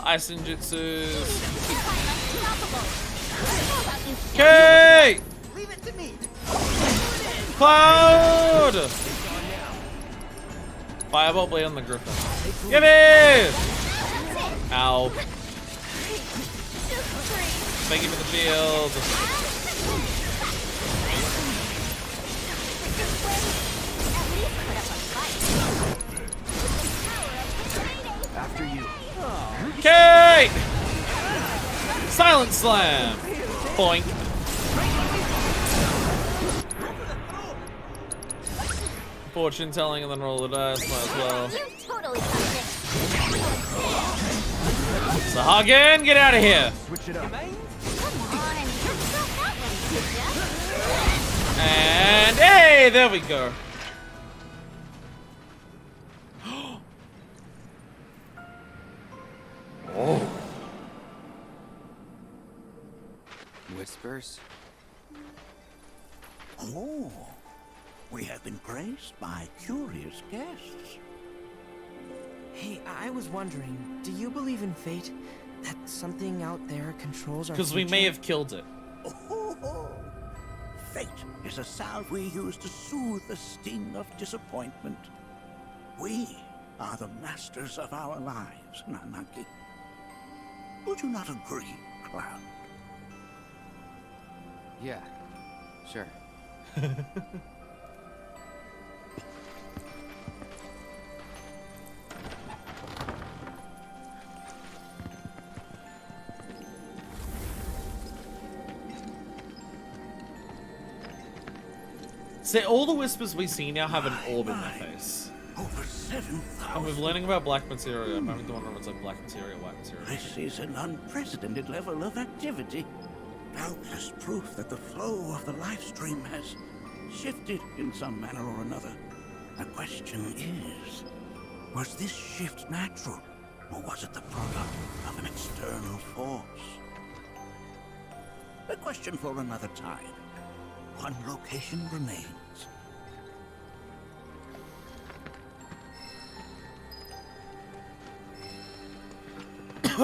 Ice ninjutsu. Okay! Leave it to me. Cloud! Fireball blade on the Griffin. Give it! Ow. Thank you for the shield. After you. Okay! Silent slam! Boink. Fortune telling and then roll the dice, might as well. Sahagin, get out of here! Switch it up. And hey, there we go. Oh. Whispers? Oh, we have been praised by curious guests. Hey, I was wondering, do you believe in fate? That something out there controls our Because we may have killed it. Oh, fate is a salve we use to soothe the sting of disappointment. We are the masters of our lives, Nanaki. Would you not agree, Cloud? Yeah, sure. See, all the whispers we see now have an orb in their face. Over 7,000. And we're learning about black materia. I'm having to wonder what's like black materia, white materia. This is an unprecedented level of activity. Doubtless proof that the flow of the life stream has shifted in some manner or another. The question is, was this shift natural, or was it the product of an external force? A question for another time. One location remains.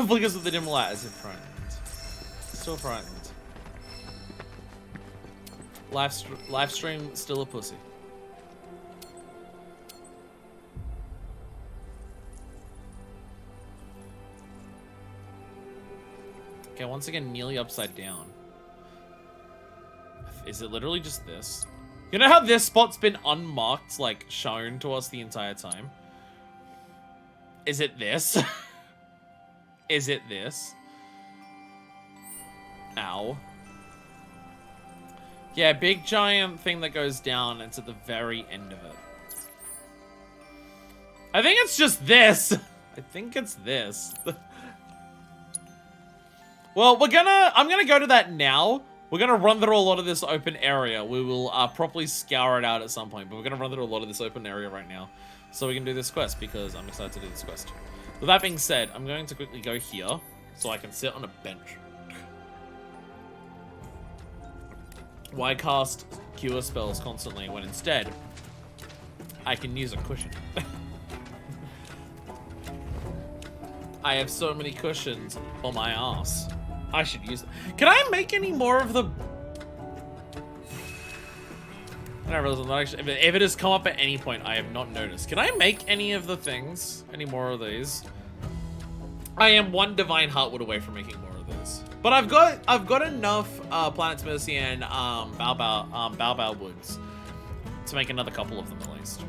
Flickers with the dim light as if frightened. Still frightened. Live stream still a pussy. Okay, once again, nearly upside down. Is it literally just this? You know how this spot's been unmarked, like, shown to us the entire time? Is it this? Is it this? Ow. Yeah, big giant thing that goes down. It's at the very end of it. I think it's just this. I think it's this. Well, I'm gonna go to that now. We're gonna run through a lot of this open area. We will properly scour it out at some point, but we're gonna run through a lot of this open area right now, so we can do this quest because I'm excited to do this quest. With that being said, I'm going to quickly go here so I can sit on a bench. Why cast cure spells constantly when instead I can use a cushion? I have so many cushions on my ass. I should use them. Can I make any more of the... I don't realize I'm not actually... If it has come up at any point, I have not noticed. Can I make any of the things? Any more of these? I am one divine heartwood away from making more of this. But I've got enough Planet's Mercy and Bao woods to make another couple of them at least.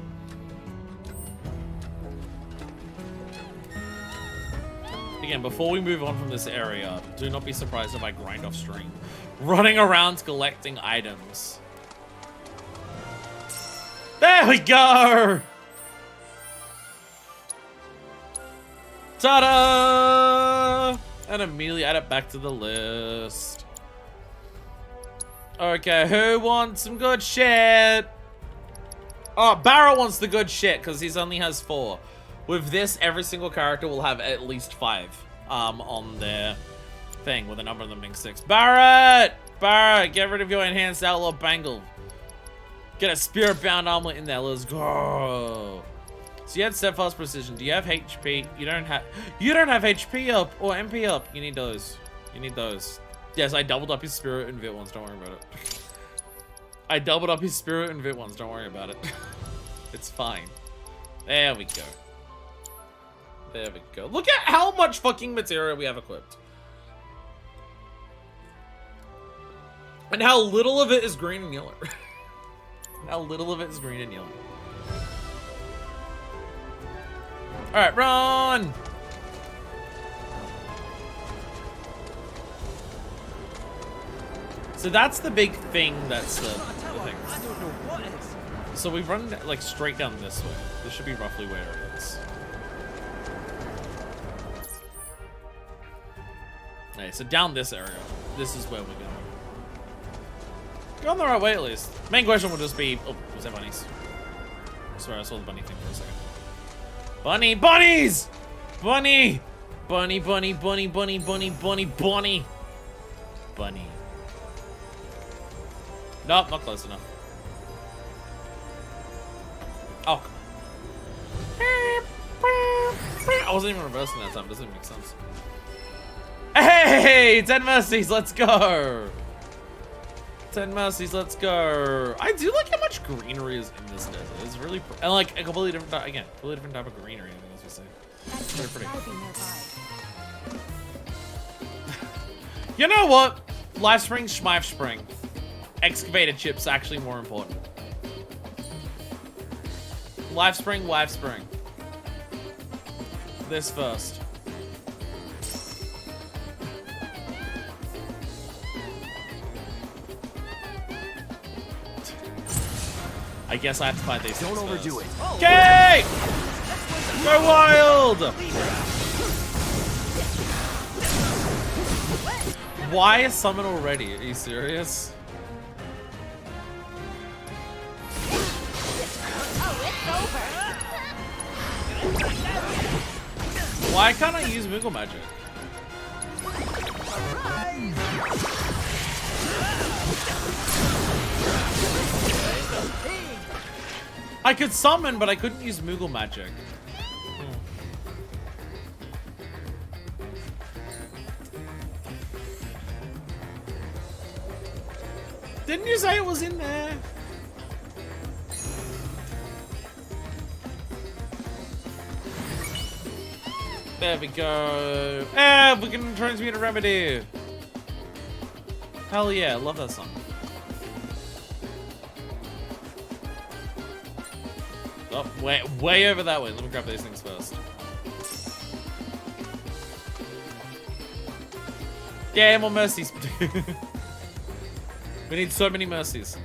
Again, before we move on from this area, do not be surprised if I grind off stream. Running around collecting items. There we go! Ta-da! And immediately add it back to the list. Okay, who wants some good shit? Oh, Barra wants the good shit because he only has 4. With this, every single character will have at least 5 on their thing, with a number of them being 6. Barrett! Barrett, get rid of your enhanced outlaw bangle. Get a spirit-bound armlet in there. Let's go. So you had steadfast precision. Do you have HP? You don't have HP up or MP up. You need those. You need those. Yes, I doubled up his spirit and Vit ones. Don't worry about it. I doubled up his spirit and Vit ones. Don't worry about it. It's fine. There we go. There we go. Look at how much fucking material we have equipped. And how little of it is green and yellow. How little of it is green and yellow. Alright, run! So that's the big thing, that's the thing. So we run like straight down this way. This should be roughly where it is. Okay, so down this area, this is where we're going. Go on the right way at least. Main question will just be, oh, was that bunnies? I swear I saw the bunny thing for a second. Bunny, bunnies! Bunny! Bunny, bunny, bunny, bunny, bunny, bunny, bunny. Bunny. Nope, not close enough. Oh, I wasn't even reversing that time. Doesn't even make sense. Hey, 10 mercies, let's go. 10 mercies, let's go. I do like how much greenery is in this desert. It's really, and like a completely different, again, completely different type of greenery, I think as we say. It's very pretty. You know what? Life spring, Schmeif spring. Excavator chips actually more important. Life spring, life spring. This first. I guess I have to find these. Don't overdo it. Okay! Go wild! Why is summon already? Are you serious? Why can't I use Moogle magic? I could summon, but I couldn't use Moogle magic. Didn't you say it was in there? There we go. Ah, we can transmute a remedy. Hell yeah, love that song. Oh, way over that way. Let me grab these things first. Yeah, more mercies. We need so many mercies.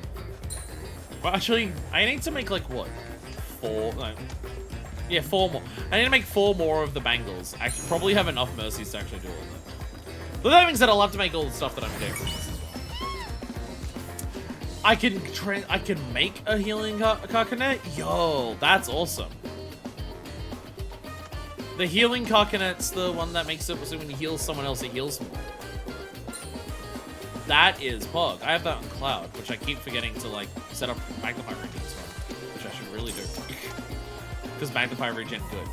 Well, actually, I need to make like what? 4? No. Yeah, 4 more. I need to make 4 more of the bangles. I probably have enough mercies to actually do all of that. But that being said, I'll have to make all the stuff that I'm doing from this as well. I can make a healing carcanet? Yo, that's awesome. The healing carcanet's the one that makes it so when you heal someone else, it heals more. That is pog. I have that on Cloud, which I keep forgetting to like set up Magnify regions for, which I should really do. Because Magnify regen good.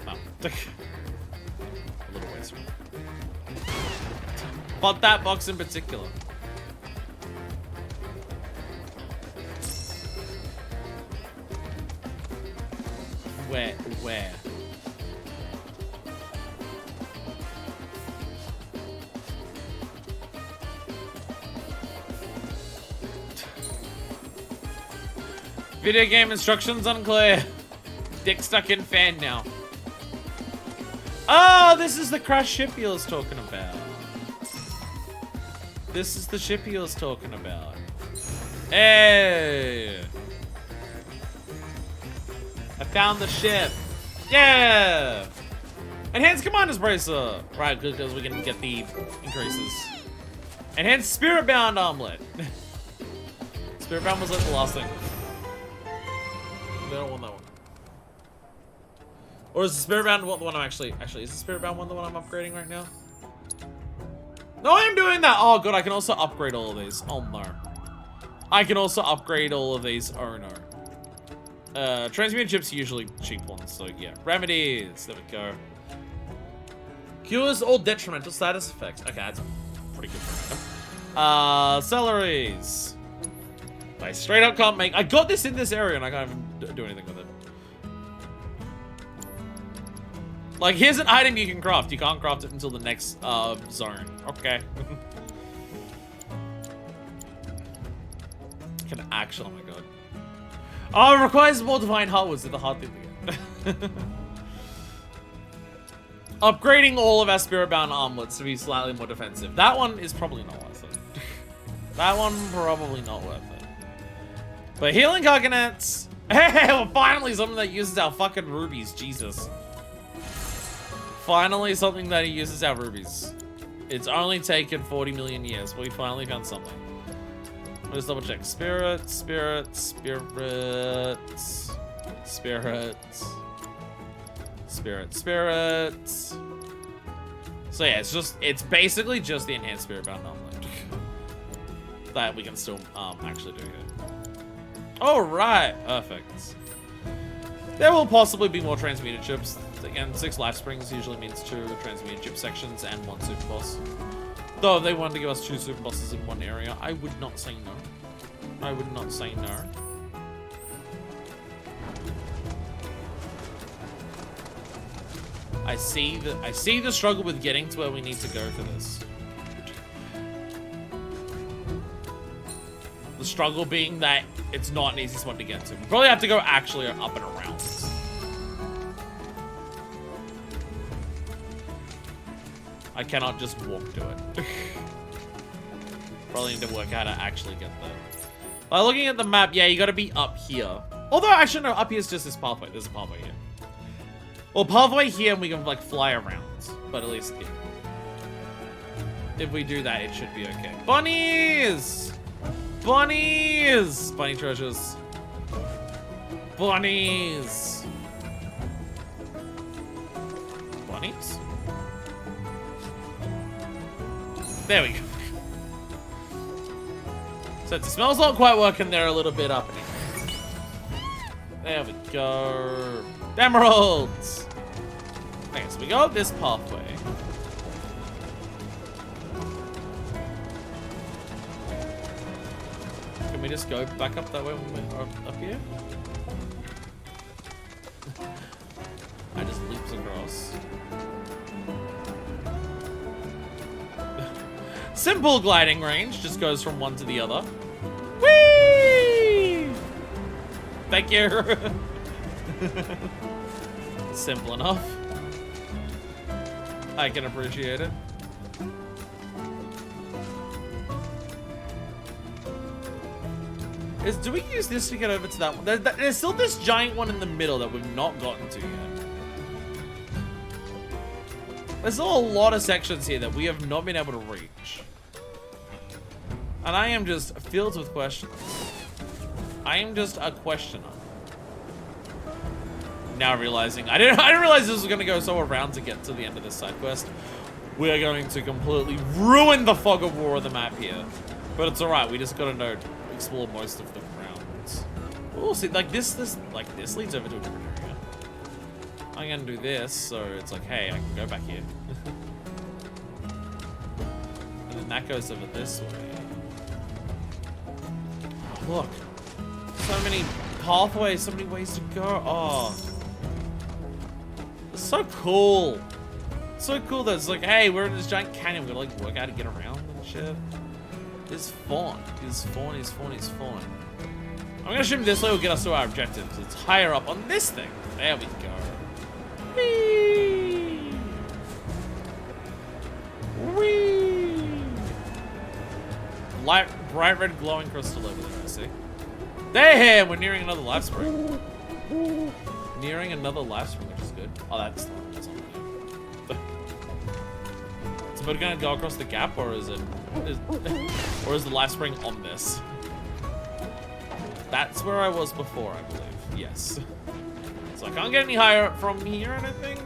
Oh. A little ways. But that box in particular. Where? Video game instructions unclear. Dick stuck in fan now. Oh, this is the crash ship he was talking about. This is the ship he was talking about. Hey! I found the ship. Yeah! Enhanced Commander's Bracer. Right, good, because we can get the increases. Enhanced Spirit-Bound Armlet. Spirit-Bound was like the last thing. I don't want that one. Or is the Spirit-Bound one the one I'm actually is the Spirit-Bound one the one I'm upgrading right now? No, I'm doing that! Oh good, I can also upgrade all of these. Oh no. I can also upgrade all of these. Oh no. Transmuted chips are usually cheap ones, so yeah. Remedies, there we go. Cures all detrimental status effects. Okay, that's pretty good for random. Celeries. I straight up can't make. I got this in this area and I can't even do anything with it. Like, here's an item you can craft. You can't craft it until the next zone. Okay. Can actually, oh my god. Oh, it requires more divine hardwoods. Is the hard thing to get. Upgrading all of our spirit-bound armlets to be slightly more defensive. That one is probably not worth it. That one probably not worth it. But healing carcanets. Hey, well, finally something that uses our fucking rubies. Jesus. Finally something that uses our rubies. It's only taken 40 million years, but we finally found something. Let's double check. Spirits. So yeah, it's basically just the enhanced spirit-bound armlet that we can still actually do here. All right, perfect. There will possibly be more transmuted chips. Again, 6 life springs usually means 2 transmuted chip sections and 1 super boss. Though if they wanted to give us 2 super bosses in one area, I would not say no. I would not say no. I see the struggle with getting to where we need to go for this. The struggle being that it's not an easy spot to get to. We probably have to go actually up and around. I cannot just walk to it. Probably need to work out how to actually get there. By looking at the map, yeah, you gotta be up here. Although, actually, no, up here is just this pathway. There's a pathway here. Well, pathway here, and we can, like, fly around. But at least here. If we do that, it should be okay. Bunnies! Bunnies! Bunny treasures. Bunnies! Bunnies? There we go. So the smell's not quite working there, a little bit up in here. There we go. Emeralds! Okay, so we go up this pathway. Can we just go back up that way when we're up here? I just leaps across. Simple gliding range, just goes from one to the other. Whee! Thank you. Simple enough. I can appreciate it. Do we use this to get over to that one? There's still this giant one in the middle that we've not gotten to yet. There's still a lot of sections here that we have not been able to reach. And I am just filled with questions. I am just a questioner. Now realizing I didn't realize this was gonna go so around to get to the end of this side quest. We are going to completely ruin the fog of war of the map here. But it's alright, we just gotta explore most of the rounds. We'll see, like this leads over to a different area. I'm gonna do this, so it's like, hey, I can go back here. And then that goes over this way. Look. So many pathways, so many ways to go. Oh. It's so cool. It's so cool that it's like, hey, we're in this giant canyon. We're gonna like work out to get around and shit. It's fun. It's fun. It's fun. It's fun. I'm gonna assume this way will get us to our objective because it's higher up on this thing. There we go. Whee! Whee! Bright red glowing crystal over there, I see. There! We're nearing another life spring. Nearing another life spring, which is good. Oh, that's not good. So we're gonna go across the gap, or is it... or is the life spring on this? That's where I was before, I believe. Yes. So I can't get any higher from here, I don't think.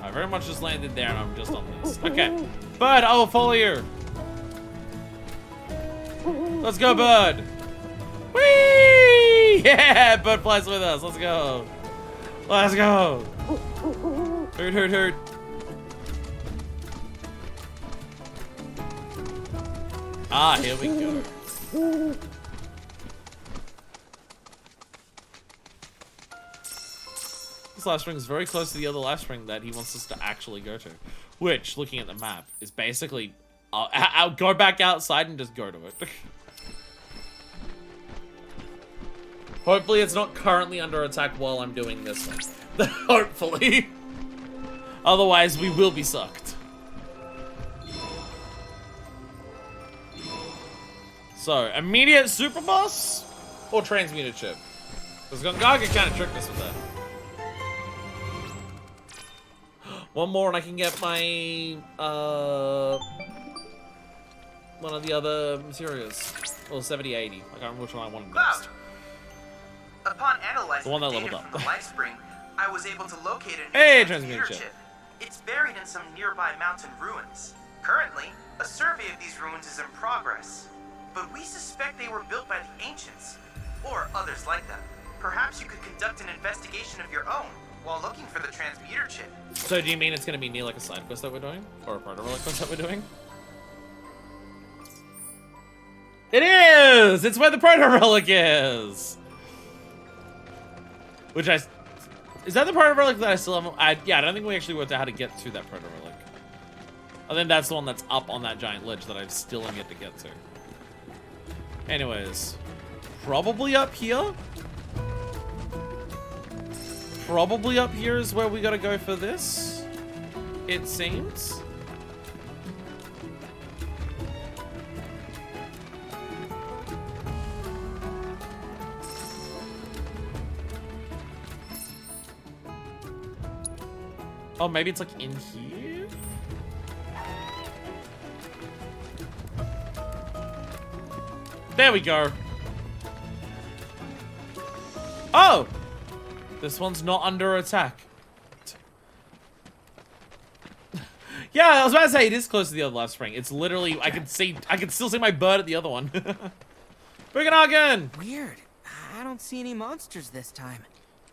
I very much just landed there and I'm just on this. Okay. Bird, I will follow you. Let's go, Bird. Whee! Yeah, Bird flies with us. Let's go. Let's go. Hoot, hoot, hoot. Ah, here we go. This life spring is very close to the other life spring that he wants us to actually go to. Which, looking at the map, is basically... I'll go back outside and just go to it. Hopefully it's not currently under attack while I'm doing this one. Hopefully. Otherwise, we will be sucked. So, immediate super boss or transmuted chip? Because Gongaga kind of tricked us with that. One more and I can get my, one of the other materials. Well, 70-80. I can't remember which one I wanted next. Upon analyzing The one that data leveled up. from the life spring, I was able to locate an Hey, transmuter transmuted chip. chip. It's buried in some nearby mountain ruins. Currently, a survey of these ruins is in progress. But we suspect they were built by the ancients, or others like them. Perhaps you could conduct an investigation of your own while looking for the transmuter chip. So do you mean it's going to be near like a side quest that we're doing? Or a proto-relic quest that we're doing? It is! It's where the proto-relic is! Which is that the proto-relic that I still haven't... yeah, I don't think we actually worked out how to get to that proto-relic. I think that's the one that's up on that giant ledge that I still am yet to get to. Anyways. Probably up here? Probably up here is where we gotta go for this. It seems. Oh, maybe it's like in here? There we go. Oh! This one's not under attack. Yeah, I was about to say it is close to the other life spring. It's literally I can still see my bird at the other one. Buganagan! Weird. I don't see any monsters this time.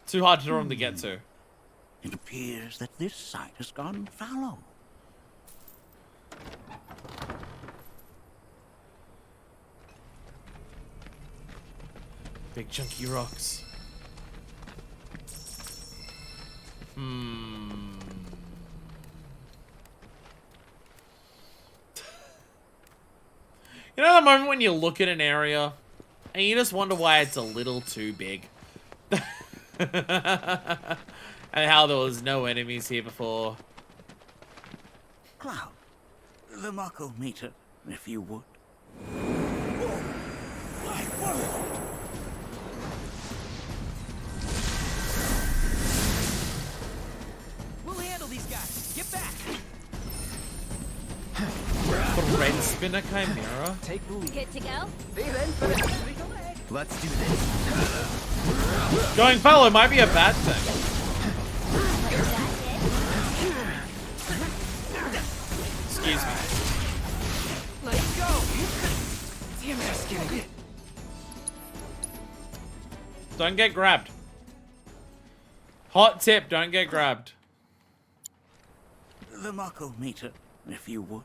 Too hard for them to get to. It appears that this site has gone fallow. Big chunky rocks. You know the moment when you look at an area and you just wonder why it's a little too big? And how there was no enemies here before. Cloud, the Mako meter, if you would. We'll handle these guys. Get back. Red spinner chimera. Take the lead. Good to go? Let's do this. Going fellow might be a bad thing. Excuse me. Let's go. Damn it, I was getting it. Don't get grabbed. Hot tip, don't get grabbed. The Mako meter, if you would.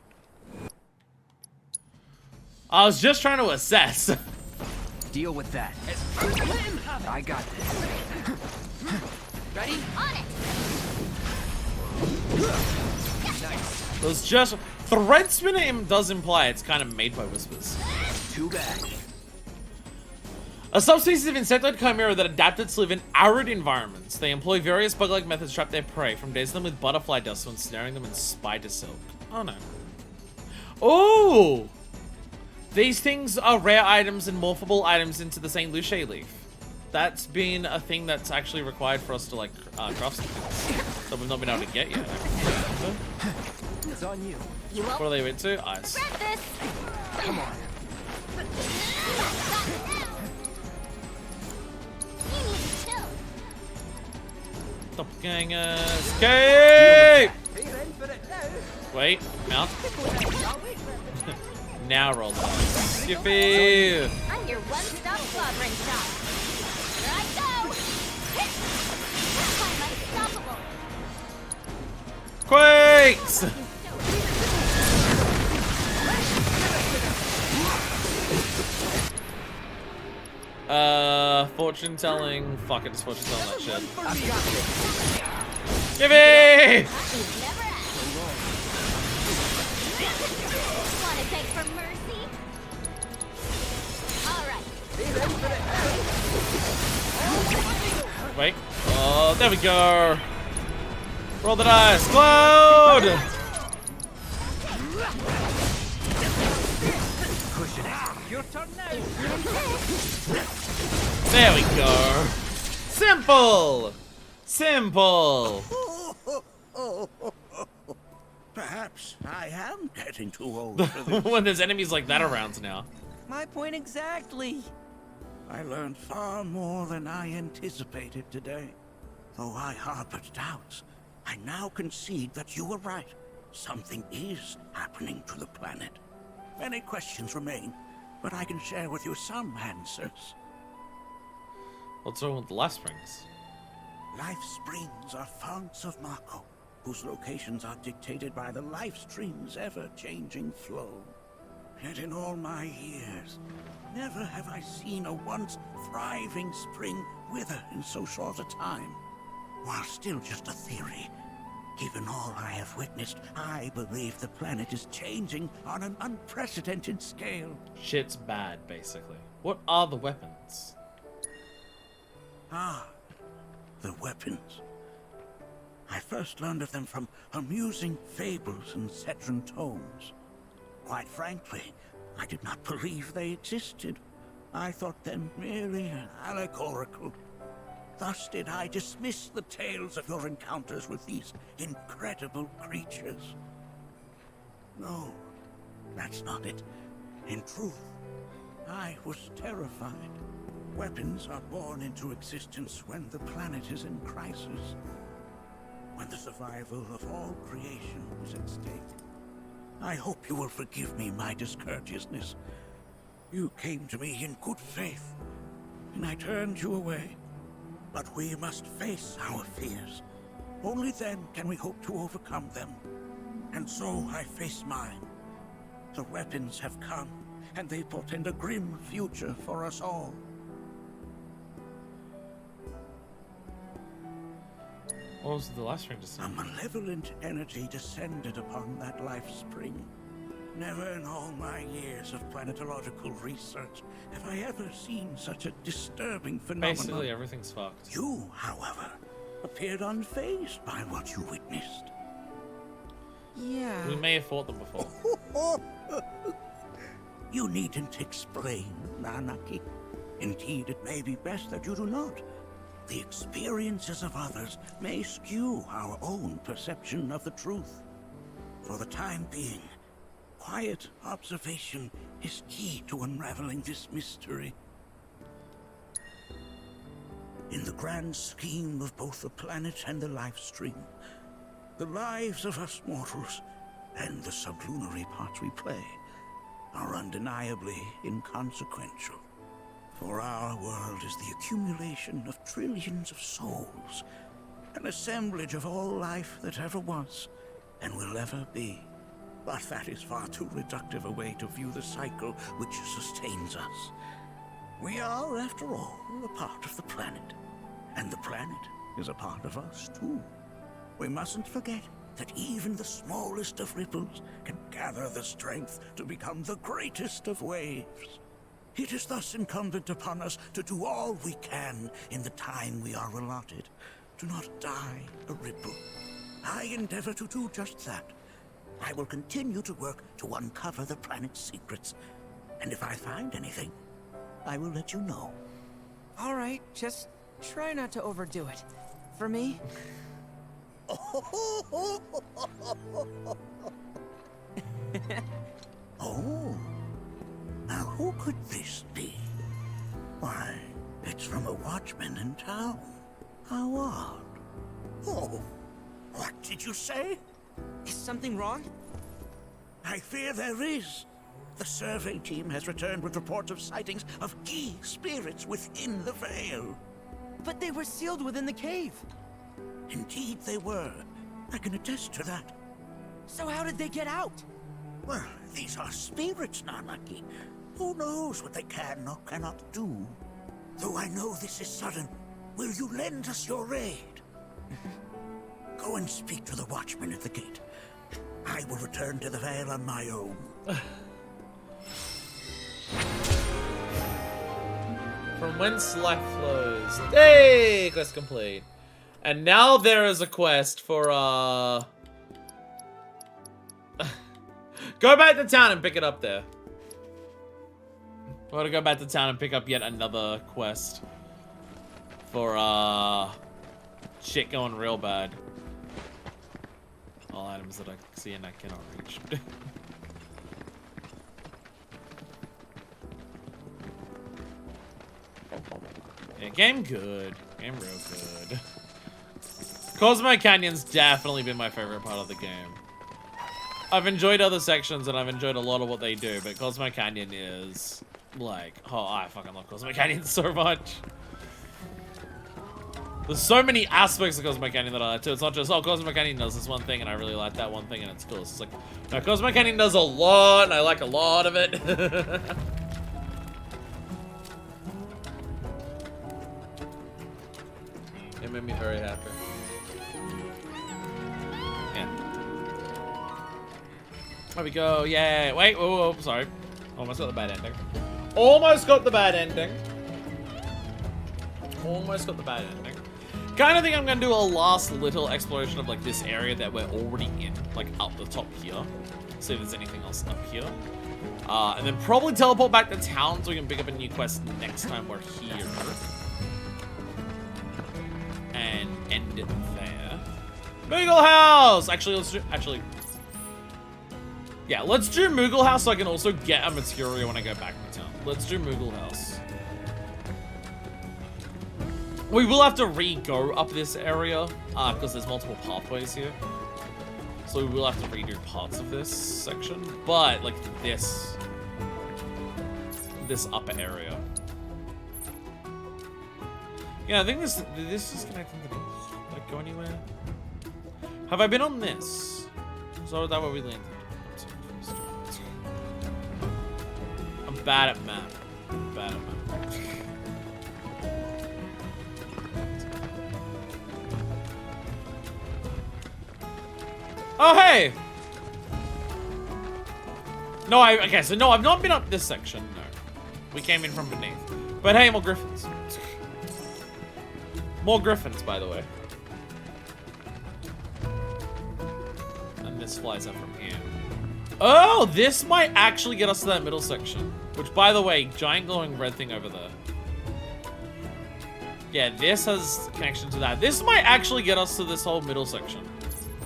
I was just trying to assess. Deal with that. I got this. Ready? On it! Nice. It was just... Thread spinner does imply it's kind of made by whispers. Too bad. A subspecies of insectoid chimera that adapted to live in arid environments. They employ various bug-like methods to trap their prey, from dazing them with butterfly dust to ensnaring them in spider silk. Oh no. Oh! These things are rare items and morphable items into the St. Lucia leaf. That's been a thing that's actually required for us to like craft some things that we've not been able to get yet. It's on you. What are they went to? Ice. Grab this! Come on. You need to chill. Doppelganger escape! Wait, mount. Now roll the dice. Skippy! I'm your one-stop slobbering shop. Here I go! I'm unstoppable. Quakes! Fortune telling. Fuck it, it's fortune telling that shit. Skippy! Want to beg for mercy? All right. Wait. Oh, there we go. Roll the dice. Cloud! Your turn now. There we go. Simple! Simple! Perhaps I am getting too old for this. When there's enemies like that around now. My point exactly. I learned far more than I anticipated today. Though I harbored doubts, I now concede that you were right. Something is happening to the planet. Many questions remain, but I can share with you some answers. What's wrong with the life springs? Life springs are founts of Mako, whose locations are dictated by the life stream's ever-changing flow. Yet in all my years, never have I seen a once thriving spring wither in so short a time. While still just a theory, given all I have witnessed, I believe the planet is changing on an unprecedented scale. Shit's bad, basically. What are the weapons? Ah, the weapons. I first learned of them from amusing fables and Cetran tomes. Quite frankly, I did not believe they existed. I thought them merely allegorical. Thus did I dismiss the tales of your encounters with these incredible creatures. No, that's not it. In truth, I was terrified. Weapons are born into existence when the planet is in crisis. When the survival of all creation is at stake. I hope you will forgive me my discourteousness. You came to me in good faith, and I turned you away. But we must face our fears. Only then can we hope to overcome them. And so I face mine. The weapons have come, and they portend a grim future for us all. What was the last spring to see? A malevolent energy descended upon that life spring. Never in all my years of planetological research have I ever seen such a disturbing phenomenon. Basically, everything's fucked. You, however, appeared unfazed by what you witnessed. Yeah. We may have fought them before. You needn't explain, Nanaki. Indeed, it may be best that you do not. The experiences of others may skew our own perception of the truth. For the time being, quiet observation is key to unraveling this mystery. In the grand scheme of both the planet and the life stream, the lives of us mortals and the sublunary parts we play are undeniably inconsequential. For our world is the accumulation of trillions of souls, an assemblage of all life that ever was and will ever be. But that is far too reductive a way to view the cycle which sustains us. We are, after all, a part of the planet, and the planet is a part of us too. We mustn't forget that even the smallest of ripples can gather the strength to become the greatest of waves. It is thus incumbent upon us to do all we can in the time we are allotted, to not die a ripple. I endeavor to do just that. I will continue to work to uncover the planet's secrets, and if I find anything, I will let you know. All right, just try not to overdo it. For me? Oh, now who could this be? Why, it's from a watchman in town. How odd. Oh, what did you say? Is something wrong? I fear there is. The survey team has returned with reports of sightings of key spirits within the Veil. But they were sealed within the cave. Indeed they were. I can attest to that. So how did they get out? Well, these are spirits, Nanaki. Who knows what they can or cannot do? Though I know this is sudden, will you lend us your aid? Go and speak to the watchman at the gate. I will return to the Veil on my own. From whence life flows. Hey, quest complete. And now there is a quest for go back to town and pick it up there. We're gonna go back to town and pick up yet another quest for shit going real bad. All items that I see and I cannot reach. Yeah, game good. Game real good. Cosmo Canyon's definitely been my favorite part of the game. I've enjoyed other sections and I've enjoyed a lot of what they do, but Cosmo Canyon is like, oh, I fucking love Cosmo Canyon so much. There's so many aspects of Cosmo Canyon that I like too. It's not just, oh, Cosmo Canyon does this one thing and I really like that one thing and it's cool. It's like, no, Cosmo Canyon does a lot and I like a lot of it. It made me very happy. Yeah. There we go. Yeah. Wait. Whoa, sorry. Almost got the bad ending. Almost got the bad ending. Almost got the bad ending. Kind of think I'm gonna do a last little exploration of like this area that we're already in, like up the top here. See if there's anything else up here. And then probably teleport back to town so we can pick up a new quest next time we're here. And end it there. Moogle House! Actually, let's do... Yeah, let's do Moogle House so I can also get a materia when I go back to town. Let's do Moogle House. We will have to re-go up this area, because there's multiple pathways here. So we will have to redo parts of this section. But, like, this upper area. Yeah, I think this is connecting to this. Like, go anywhere? Have I been on this? So is that where we landed? I'm bad at map. Bad at map. Oh, hey! No, okay, so no, I've not been up this section, no. We came in from beneath. But hey, more griffins. More griffins, by the way. And mist flies out from here. Oh, this might actually get us to that middle section. Which, by the way, giant glowing red thing over there. Yeah, this has connection to that. This might actually get us to this whole middle section.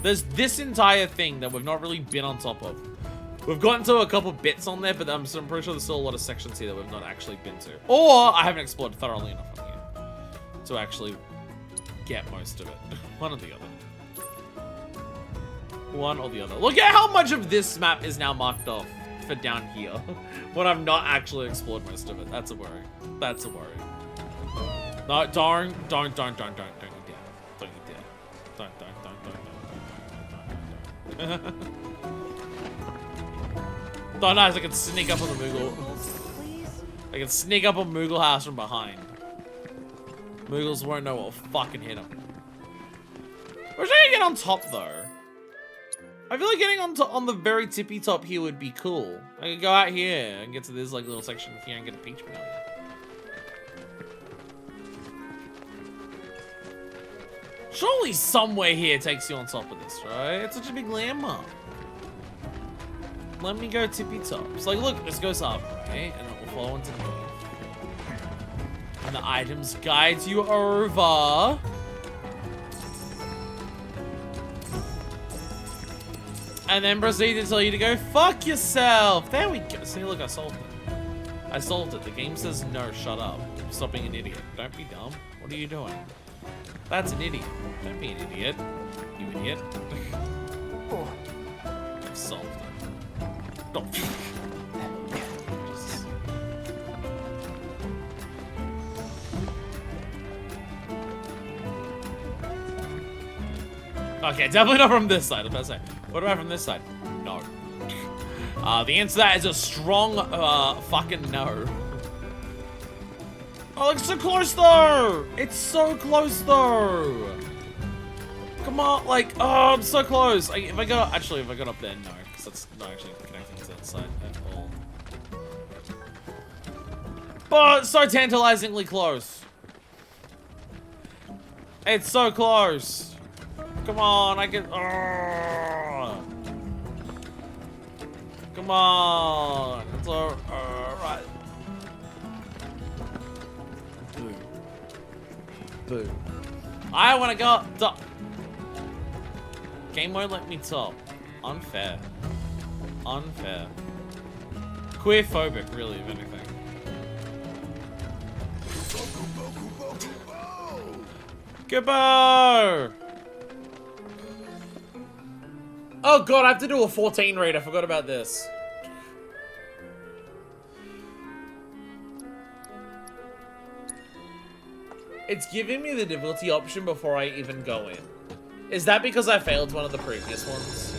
There's this entire thing that we've not really been on top of. We've gotten to a couple bits on there, but I'm pretty sure there's still a lot of sections here that we've not actually been to. Or I haven't explored thoroughly enough on here to actually get most of it. One or the other. One or the other. Look at how much of this map is now marked off for down here when I've not actually explored most of it. That's a worry. That's a worry. No, don't you dare. Don't you dare. Don't. Oh, nice, I can sneak up on the Moogle. I can sneak up on Moogle House from behind. Moogles won't know what will fucking hit them. Wish I could get on top, though. I feel like getting on the very tippy top here would be cool. I could go out here and get to this like little section here and get a peach medallion. Surely somewhere here takes you on top of this, right? It's such a big landmark. Let me go tippy tops. Like, look, this goes up, right? And it will follow underneath. And the items guide you over. And then proceed to tell you to go fuck yourself. There we go. See, look, I solved it. I solved it. The game says no, shut up. Stop being an idiot. Don't be dumb. What are you doing? That's an idiot. Don't be an idiot. You idiot. Oh. I've solved it. Don't. Okay, definitely not from this side. I was about to say. What about from this side? No. The answer to that is a strong, fucking no. Oh, it's so close though! It's so close though! Come on, like, oh, I'm so close. If I got up there, no, because that's not actually connecting to that side at all. But it's so tantalizingly close. It's so close. Come on, I can. Oh. Come on, it's alright. Boo. I want to go up top. Game won't let me top. Unfair. Unfair. Queer-phobic, really, if anything. Goodbye! Oh god, I have to do a 14 raid. I forgot about this. It's giving me the difficulty option before I even go in. Is that because I failed one of the previous ones?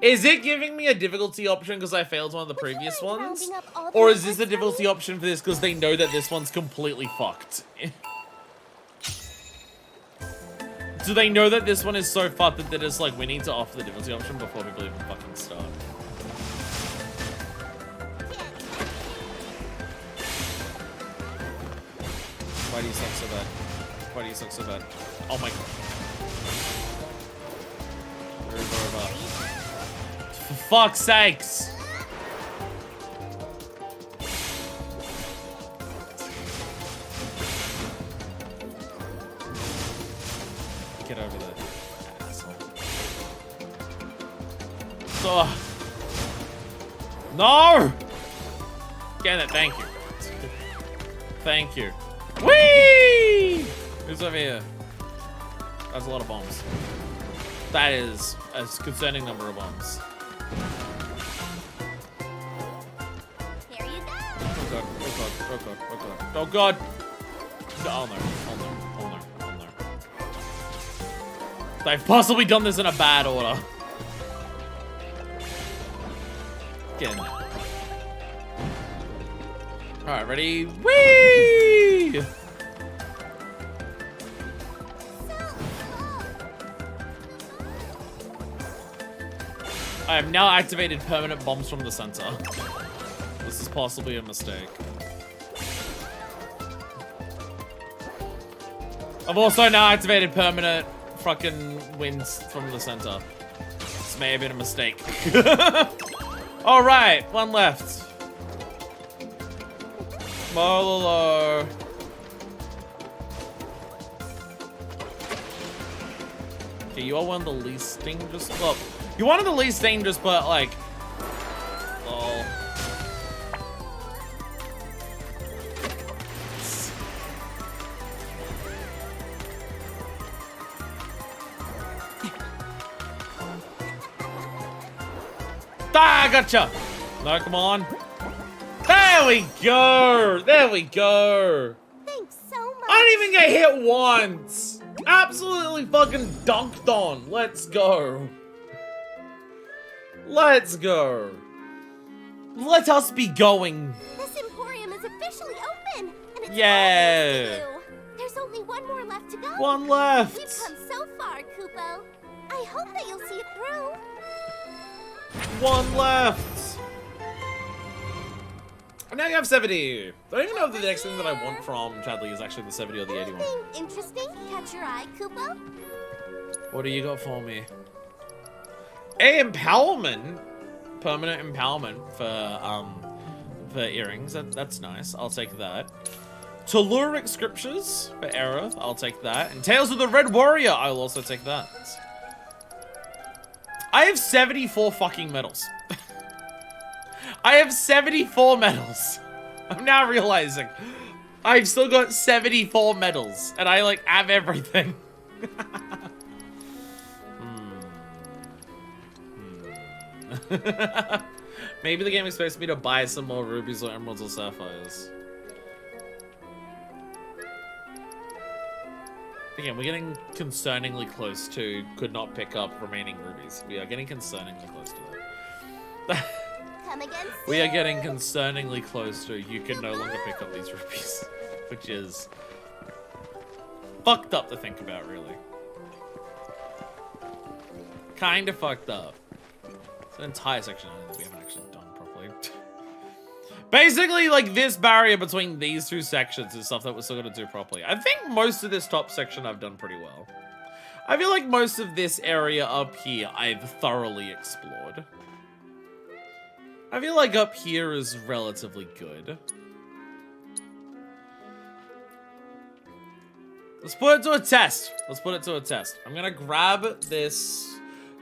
Is it giving me a difficulty option because I failed one of the previous ones? Or is this the difficulty option for this because they know that this one's completely fucked? Do they know that this one is so fucked that they're just like, we need to offer the difficulty option before people even fucking start? Why do you suck so bad? Why do you suck so bad? Oh my god. For fuck's sakes! Get over there, asshole. Oh. No! Get it, thank you. Thank you. Whee! Who's over here? That's a lot of bombs. That is a concerning number of bombs. Here you go. Oh god, oh god, oh god, oh god. Oh god! Oh no, oh no, oh no, oh no. They've possibly done this in a bad order. Get in there. Alright, ready? Whee! I have now activated permanent bombs from the center. This is possibly a mistake. I've also now activated permanent fucking winds from the center. This may have been a mistake. All right, one left. Mololo. Okay, you are one of the least dangerous. Well, you're one of the least dangerous, but like, lol. Ah, gotcha. No, come on. There we go. There we go. Thanks so much. I didn't even get hit once. Absolutely fucking dunked on. Let's go. Let's go. Let us be going. This emporium is officially open, and it's Yeah. all thanks to you. There's only one more left to go. One left. We've come so far, Kupo. I hope that you'll see it through. One left. And now you have 70. I don't even know if the next thing that I want from Chadley is actually the 70 or the 81. Anything interesting catch your eye, Kupo? What do you got for me? A empowerment. Permanent empowerment for earrings. That's nice. I'll take that. Telluric scriptures for Aerith. I'll take that. And Tales of the Red Warrior. I'll also take that. I have 74 fucking medals. I have 74 medals. I'm now realizing I've still got 74 medals and I like have everything. Maybe the game expects me to buy some more rubies or emeralds or sapphires. Again, we're getting concerningly close to could not pick up remaining rubies. We are getting concerningly close to that. Come again soon. We are getting concerningly close to you can no longer pick up these rupees, which is fucked up to think about, really. Kind of fucked up. It's an entire section that we haven't actually done properly. Basically, like, this barrier between these two sections is stuff that we're still gonna do properly. I think most of this top section I've done pretty well. I feel like most of this area up here I've thoroughly explored. I feel like up here is relatively good. Let's put it to a test. Let's put it to a test. I'm gonna grab this.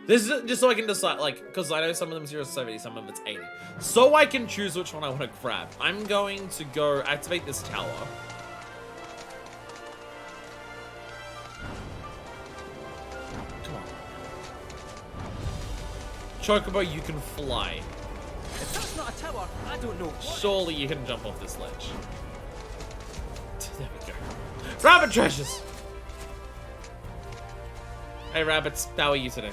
This is just so I can decide, like, because I know some of them 0-70, some of it's 80. So I can choose which one I want to grab. I'm going to go activate this tower. Come on. Chocobo, you can fly. If that's not a tower, I don't know. Surely you can jump off this ledge. There we go. Rabbit treasures! Hey rabbits, how are you today?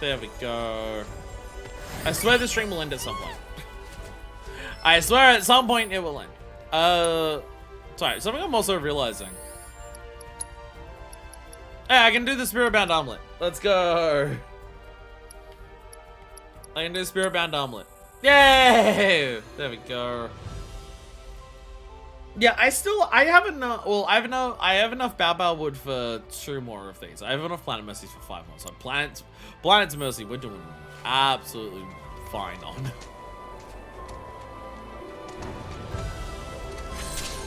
There we go. I swear the stream will end at some point. I swear at some point it will end. Sorry, something I'm also realizing. Hey, I can do the Spirit Bound Armlet. Let's go. I can do Spirit Bound Armlet. Yay! There we go. Yeah, I have enough. Well, I have enough Bao wood for 2 more of these. I have enough Planet Mercies for 5 more. So Planet's Mercy, we're doing absolutely fine on.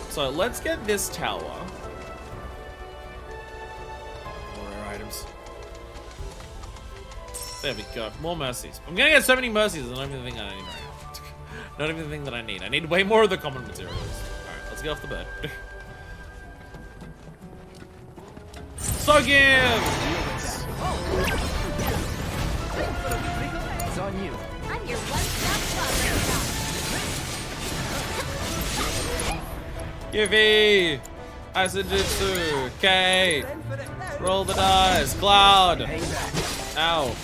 So let's get this tower. More rare items. There we go. More mercies. I'm gonna get so many mercies. I don't even think I need right now. Not even think that I need. I need way more of the common materials. Let's get off the bed. Sogim! It's on you. I'm your one-stop shop. Yuffie! Isenjutsu! K! Roll the dice! Cloud! Ow!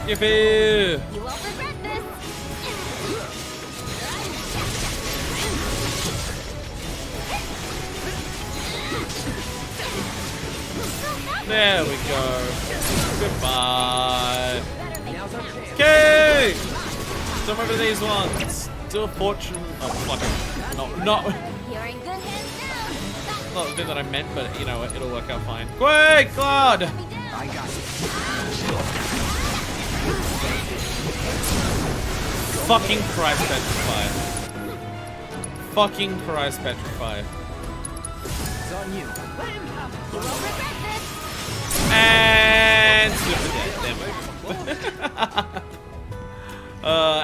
Yuffie! You won't regret this. There we go. Goodbye. Okay! Some of these ones. Do a fortune. Oh, fuck it. No. You're in good hands now. not the thing that I meant, but you know, it'll work out fine. Quick, Cloud! I got it. Fucking Christ, petrify. Fucking Christ, petrify. It's on you. And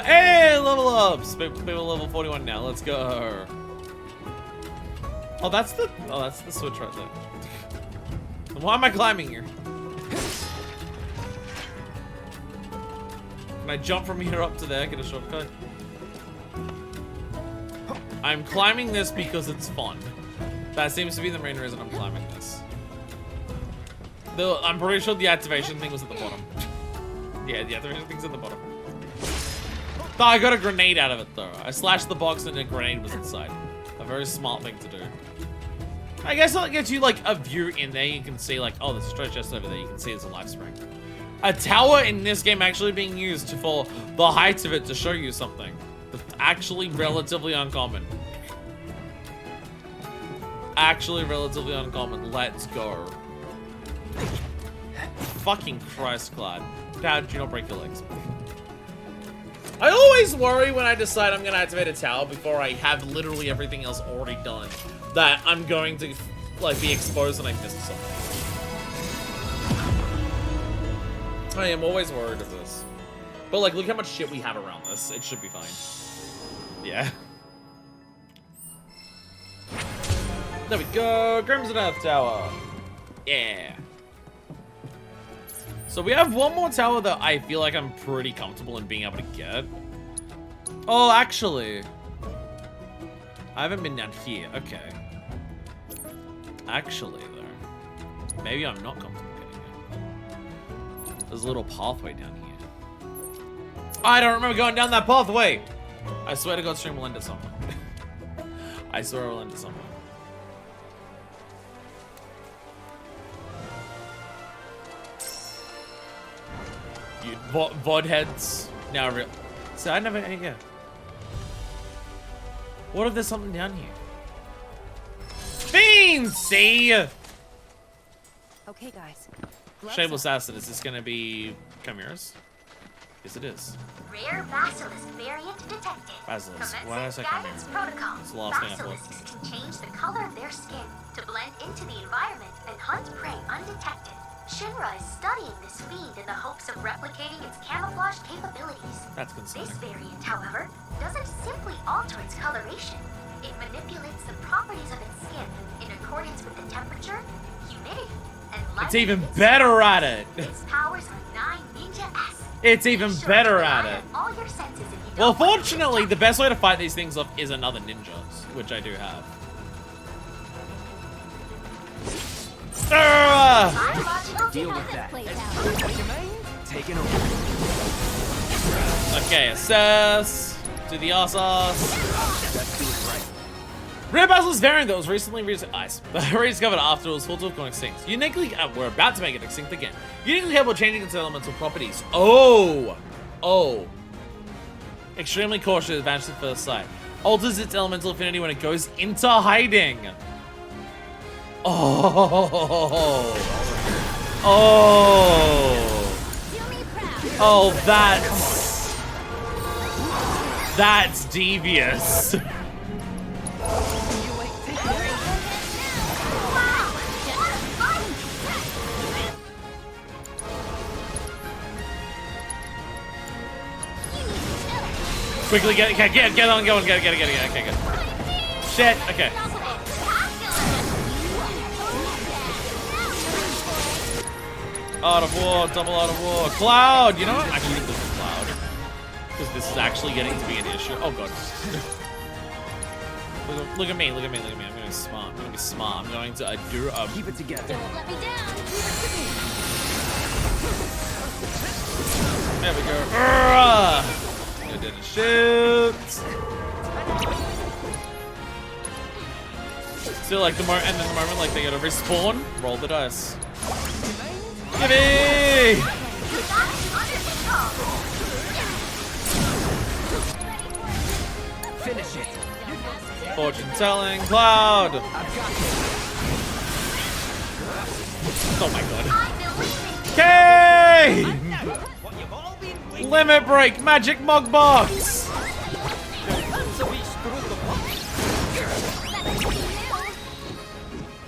hey, level ups. People level 41 now. Let's go. Oh, that's the switch right there. Why am I climbing here? Can I jump from here up to there? Get a shortcut. I'm climbing this because it's fun. That seems to be the main reason I'm climbing this. Though I'm pretty sure the activation thing was at the bottom. Yeah, the activation thing's at the bottom. Oh, I got a grenade out of it though. I slashed the box and a grenade was inside. A very smart thing to do. I guess that gets you like a view in there. You can see like, oh, there's a stretch chest over there. You can see there's a life spring. A tower in this game actually being used for the height of it to show you something. That's actually relatively uncommon. Actually relatively uncommon. Let's go. Fucking Christ, Clyde. How did you not break your legs? I always worry when I decide I'm gonna activate a tower before I have literally everything else already done, that I'm going to like be exposed and I missed something. I am always worried of this. But like, look how much shit we have around this. It should be fine. Yeah. There we go. Crimson Earth Tower. Yeah. So we have one more tower that I feel like I'm pretty comfortable in being able to get. Oh, actually. I haven't been down here. Okay. Actually, though. Maybe I'm not comfortable getting it. There's a little pathway down here. I don't remember going down that pathway. I swear to God, stream will end it somewhere. I swear it will end it somewhere. You VOD heads. Now real. So I never. Yeah. What if there's something down here? Fiends! See? Okay, guys. Shameless acid. Is this gonna be Chimera's? Yes, it is. Rare Basilisk variant detected. Basilisk. Why did I say Guidance protocol. It's the last thing I thought. Basilisks can change the color of their skin to blend into the environment and hunt prey undetected. Shinra is studying this fiend in the hopes of replicating its camouflage capabilities. That's concerning. This variant, however, doesn't simply alter its coloration. It manipulates the properties of its skin in accordance with the temperature, humidity, and light. It's even better at it. Its powers are 9 Ninja-esque. It's even better at it. All your senses if you Well, fortunately, the best way to fight these things off is another ninja, which I do have. Deal with that. Take it over. Okay, assess. Do the assas. Let's do it right. Rare Basilisk variant that was recently rediscovered after it was thought to have gone extinct. Uniquely, we're about to make it extinct again. Uniquely capable of changing its elemental properties. Oh! Extremely cautious, advantage at first sight. Alters its elemental affinity when it goes into hiding. Oh, that's devious. Quickly get on going, get it. Okay, good. Shit, okay. Out of war, double out of war. Cloud! You know what? I can use this with Cloud. Because this is actually getting to be an issue. Oh god. look at me. I'm gonna be smart. I'm going to do a... Keep it together. Don't let me down. There we go. Go down and shoot. So like the moment like they go to respawn, roll the dice. Yippee! Finish it. Fortune telling, Cloud. Oh my god. Okay! Limit break, magic mug box!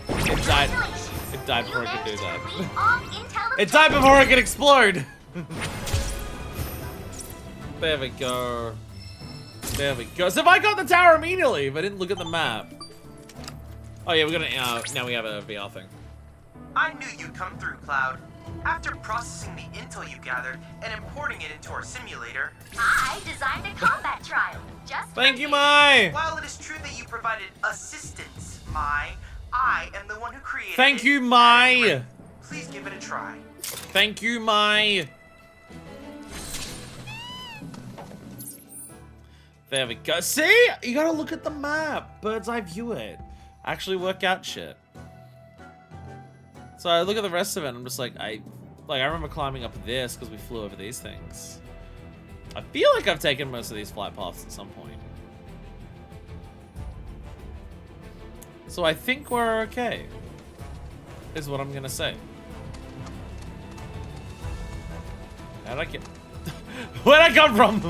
It died. It died before I could do that. It died before I could explode! There we go. There we go. So if I got the tower immediately, if I didn't look at the map. Oh yeah, we're gonna, now we have a VR thing. I knew you'd come through, Cloud. After processing the intel you gathered and importing it into our simulator, I designed a combat trial. Just Thank you, Mai! While it is true that you provided assistance, Mai, I am the one who created Thank it. you, Mai! Please give it a try. Thank you, Mai! There we go. See? You gotta look at the map. Bird's eye view it. Actually work out shit. So I look at the rest of it and I'm just like, I remember climbing up this because we flew over these things. I feel like I've taken most of these flight paths at some point. So I think we're okay, is what I'm gonna say. How'd I get... Where'd I come from?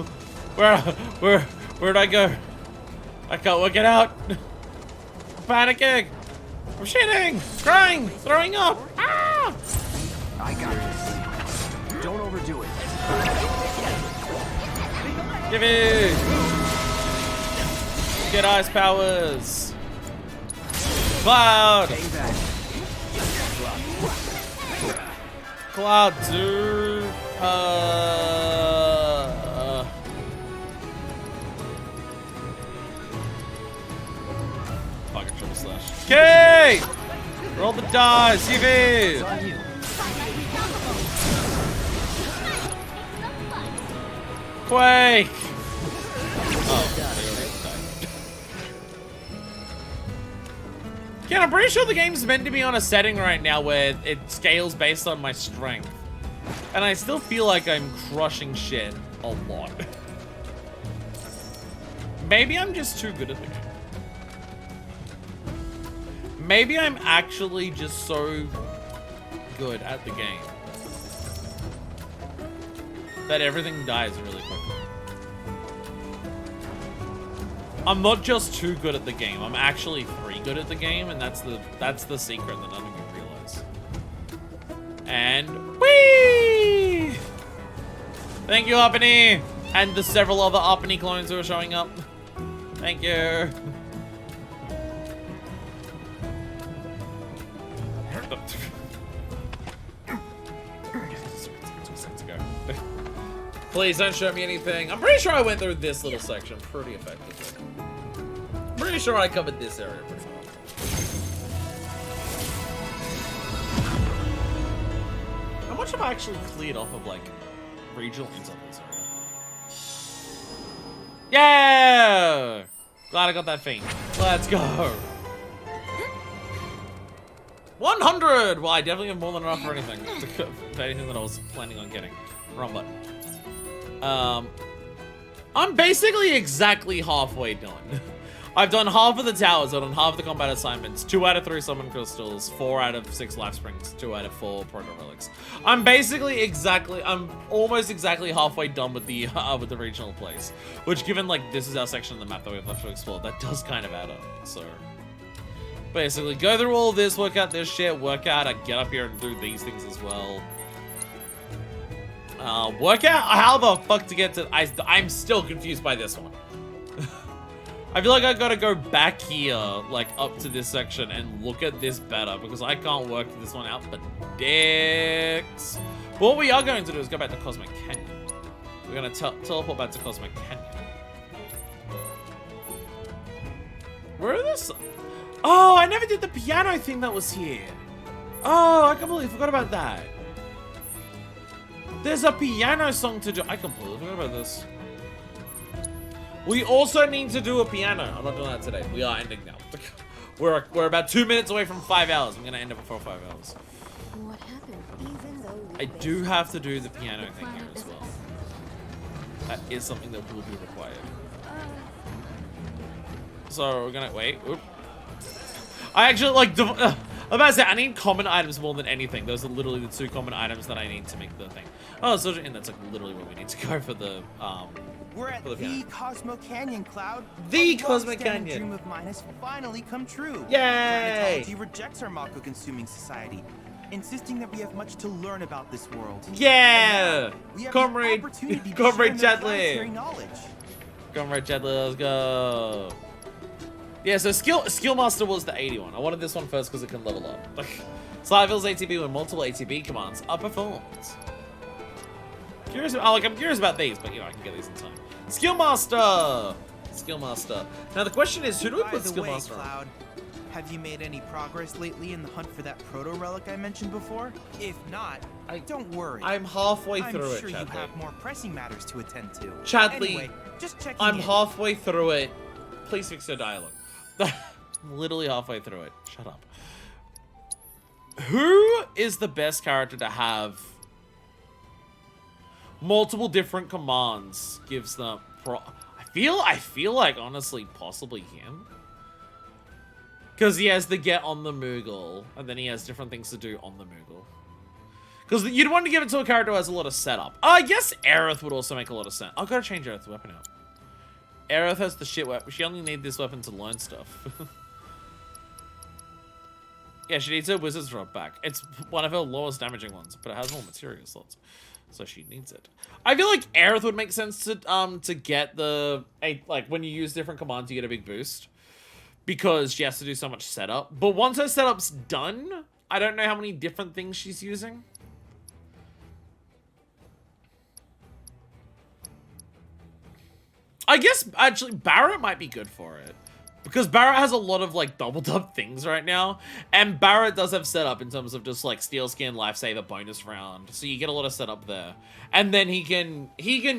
Where'd I go? I can't work it out. I'm panicking. I'm shitting, crying, throwing up. Ah! I got this. Don't overdo it. Give it. Get ice powers. Cloud. Cloud 2. Fucking triple slash. Okay! Roll the dice, CV! Quake! Oh, yeah, I'm pretty sure the game's meant to be on a setting right now where it scales based on my strength. And I still feel like I'm crushing shit a lot. Maybe I'm just too good at the game. Maybe I'm actually just so good at the game that everything dies really quickly. I'm not just too good at the game. I'm actually 3 good at the game, and that's the secret that none of you realize. And whee! Thank you, Uppany, and the several other Uppany clones who are showing up. Thank you. Please don't show me anything. I'm pretty sure I went through this little section pretty effectively. I'm pretty sure I covered this area pretty well. How much have I actually cleared off of, like, regional intel in this area? Yeah! Glad I got that thing. Let's go. 100! Well, I definitely have more than enough for anything. For anything that I was planning on getting. Wrong button. I'm basically exactly halfway done. I've done half of the towers, I've done half of the combat assignments, 2 out of 3 summon crystals, 4 out of 6 life springs, 2 out of 4 proto relics. I'm almost exactly halfway done with the regional place. Which, given like this is our section of the map that we have left to explore, that does kind of add up. So basically go through all this, work out this shit, work out I get up here and do these things as well. Work out how the fuck to get to... I'm still confused by this one. I feel like I gotta go back here, like, up to this section and look at this better, because I can't work this one out for dicks. But what we are going to do is go back to Cosmo Canyon. We're gonna teleport back to Cosmo Canyon. Where are this? Oh, I never did the piano thing that was here. Oh, I completely forgot about that. There's a piano song to do. I completely forgot about this. We also need to do a piano. I'm not doing that today. We are ending now. We're about 2 minutes away from 5 hours. I'm gonna end it before 5 hours. What happened? Even though I do have to do the piano thing here as well. That is something that will be required. So we're gonna wait. Oop. I actually like. I'm about to say, I need common items more than anything. Those are literally the 2 common items that I need to make the thing. Oh, so and that's like literally what we need to go for the We're at the Cosmo Canyon, Cloud. The A Cosmo long-standing Canyon. dream of mine has finally come true. Yay! Planetology rejects our Mako-consuming society, insisting that we have much to learn about this world. Yeah! We have Comrade, the opportunity to Comrade share in their planetary Chadley. knowledge. Comrade Chadley, let's go. Yeah, so Skill Master was the 81. I wanted this one first because it can level up. Slyville's ATB with multiple ATB commands are performed. Curious, I'm curious about these, but you know I can get these in time. Skill Master. Skill Master. Now the question is, who do we put Skill Master on? Cloud, have you made any progress lately in the hunt for that proto relic I mentioned before? If not, don't worry. I'm halfway through I'm it, sure you Chadley. have more pressing matters to attend to. Chadley, Anyway, just checking I'm in. halfway through it. Please fix your dialogue. I'm literally halfway through it. Shut up. Who is the best character to have multiple different commands? Gives them I feel like honestly possibly him. Because he has to get on the Moogle, and then he has different things to do on the Moogle. Because you'd want to give it to a character who has a lot of setup. I guess Aerith would also make a lot of sense. I've got to change Aerith's weapon out. Aerith has the shit weapon. She only needs this weapon to learn stuff. Yeah, she needs her Wizard's Drop back. It's one of her lowest damaging ones, but it has more materia slots. So she needs it. I feel like Aerith would make sense to get the... like, when you use different commands, you get a big boost. Because she has to do so much setup. But once her setup's done, I don't know how many different things she's using. I guess, actually, Barrett might be good for it. Because Barrett has a lot of, like, doubled up things right now. And Barrett does have setup in terms of just, like, Steel Skin, Lifesaver, bonus round. So you get a lot of setup there. And then he can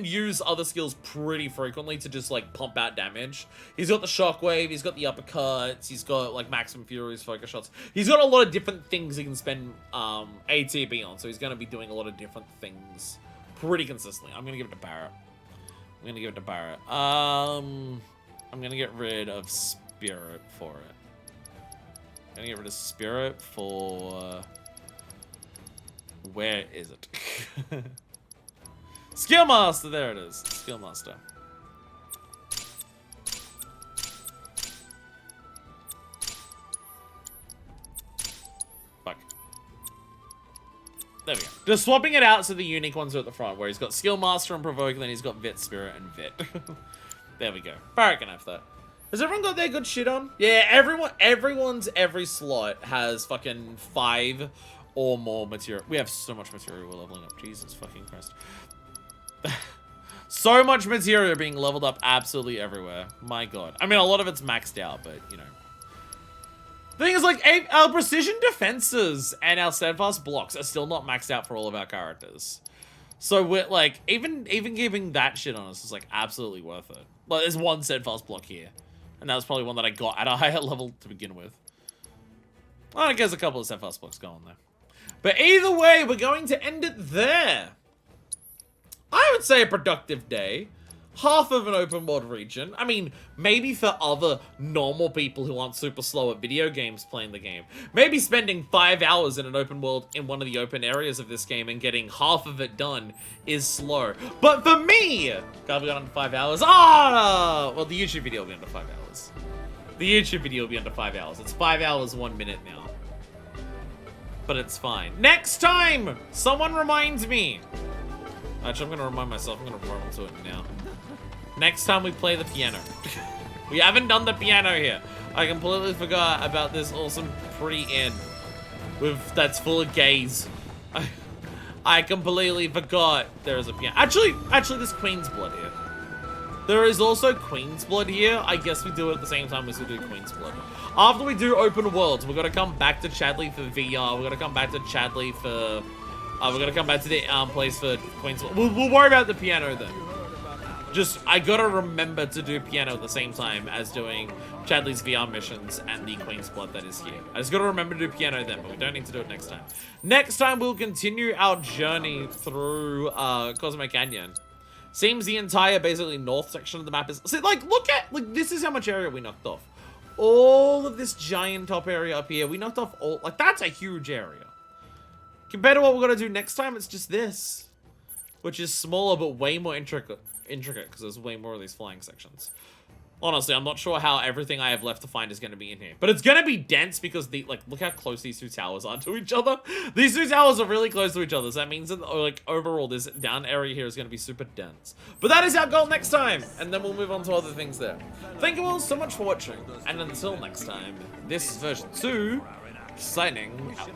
use other skills pretty frequently to just, like, pump out damage. He's got the Shockwave, he's got the uppercuts, he's got, like, Maximum Fury's focus shots. He's got a lot of different things he can spend ATB on. So he's going to be doing a lot of different things pretty consistently. I'm going to give it to Barrett. I'm gonna get rid of Spirit for it. I'm gonna get rid of Spirit for... Where is it? Skill Master! There it is. Skill Master. Fuck. There we go. Just swapping it out so the unique ones are at the front, where he's got Skill Master and Provoke, and then he's got Vit, Spirit, and Vit. There we go. Barrett can have that. Has everyone got their good shit on? Yeah, everyone's every slot has fucking 5 or more material. We have so much material we're leveling up. Jesus fucking Christ. So much material being leveled up absolutely everywhere. My god. I mean, a lot of it's maxed out, but, you know. The thing is, like, our precision defenses and our steadfast blocks are still not maxed out for all of our characters. So we're like, even giving that shit on us is like absolutely worth it. Like, there's one steadfast block here, and that was probably one that I got at a higher level to begin with. Well, I guess a couple of steadfast blocks going there. But either way, we're going to end it there. I would say a productive day. Half of an open world region. I mean, maybe for other normal people who aren't super slow at video games playing the game. Maybe spending 5 hours in an open world in one of the open areas of this game and getting half of it done is slow. But for me, God, we got under 5 hours. Ah! Well, the YouTube video will be under 5 hours. The YouTube video will be under 5 hours. It's 5 hours, 1 minute now. But it's fine. Next time, someone reminds me. Actually, I'm going to remind myself. I'm going to roll into it now. Next time we play the piano. We haven't done the piano here. I completely forgot about this awesome pretty inn that's full of gays. I completely forgot there is a piano. Actually, there's Queen's Blood here. There is also Queen's Blood here. I guess we do it at the same time as we do Queen's Blood. After we do open worlds, we're going to come back to Chadley for VR. We're going to come back to Chadley for... we're going to come back to the place for Queen's Blood. We'll worry about the piano then. Just, I gotta remember to do piano at the same time as doing Chadley's VR missions and the Queen's Blood that is here. I just gotta remember to do piano then, but we don't need to do it next time. Next time, we'll continue our journey through Cosmo Canyon. Seems the entire, basically, north section of the map is... See, like, look at... Like, this is how much area we knocked off. all of this giant top area up here. We knocked off all... Like, that's a huge area. Compared to what we're going to do next time, it's just this. Which is smaller, but way more intricate, because there's way more of these flying sections. Honestly, I'm not sure how everything I have left to find is going to be in here. But it's going to be dense because, look how close these two towers are to each other. These two towers are really close to each other. So that means that, like, overall, this down area here is going to be super dense. But that is our goal next time. And then we'll move on to other things there. Thank you all so much for watching. And until next time, this is version 2, signing out.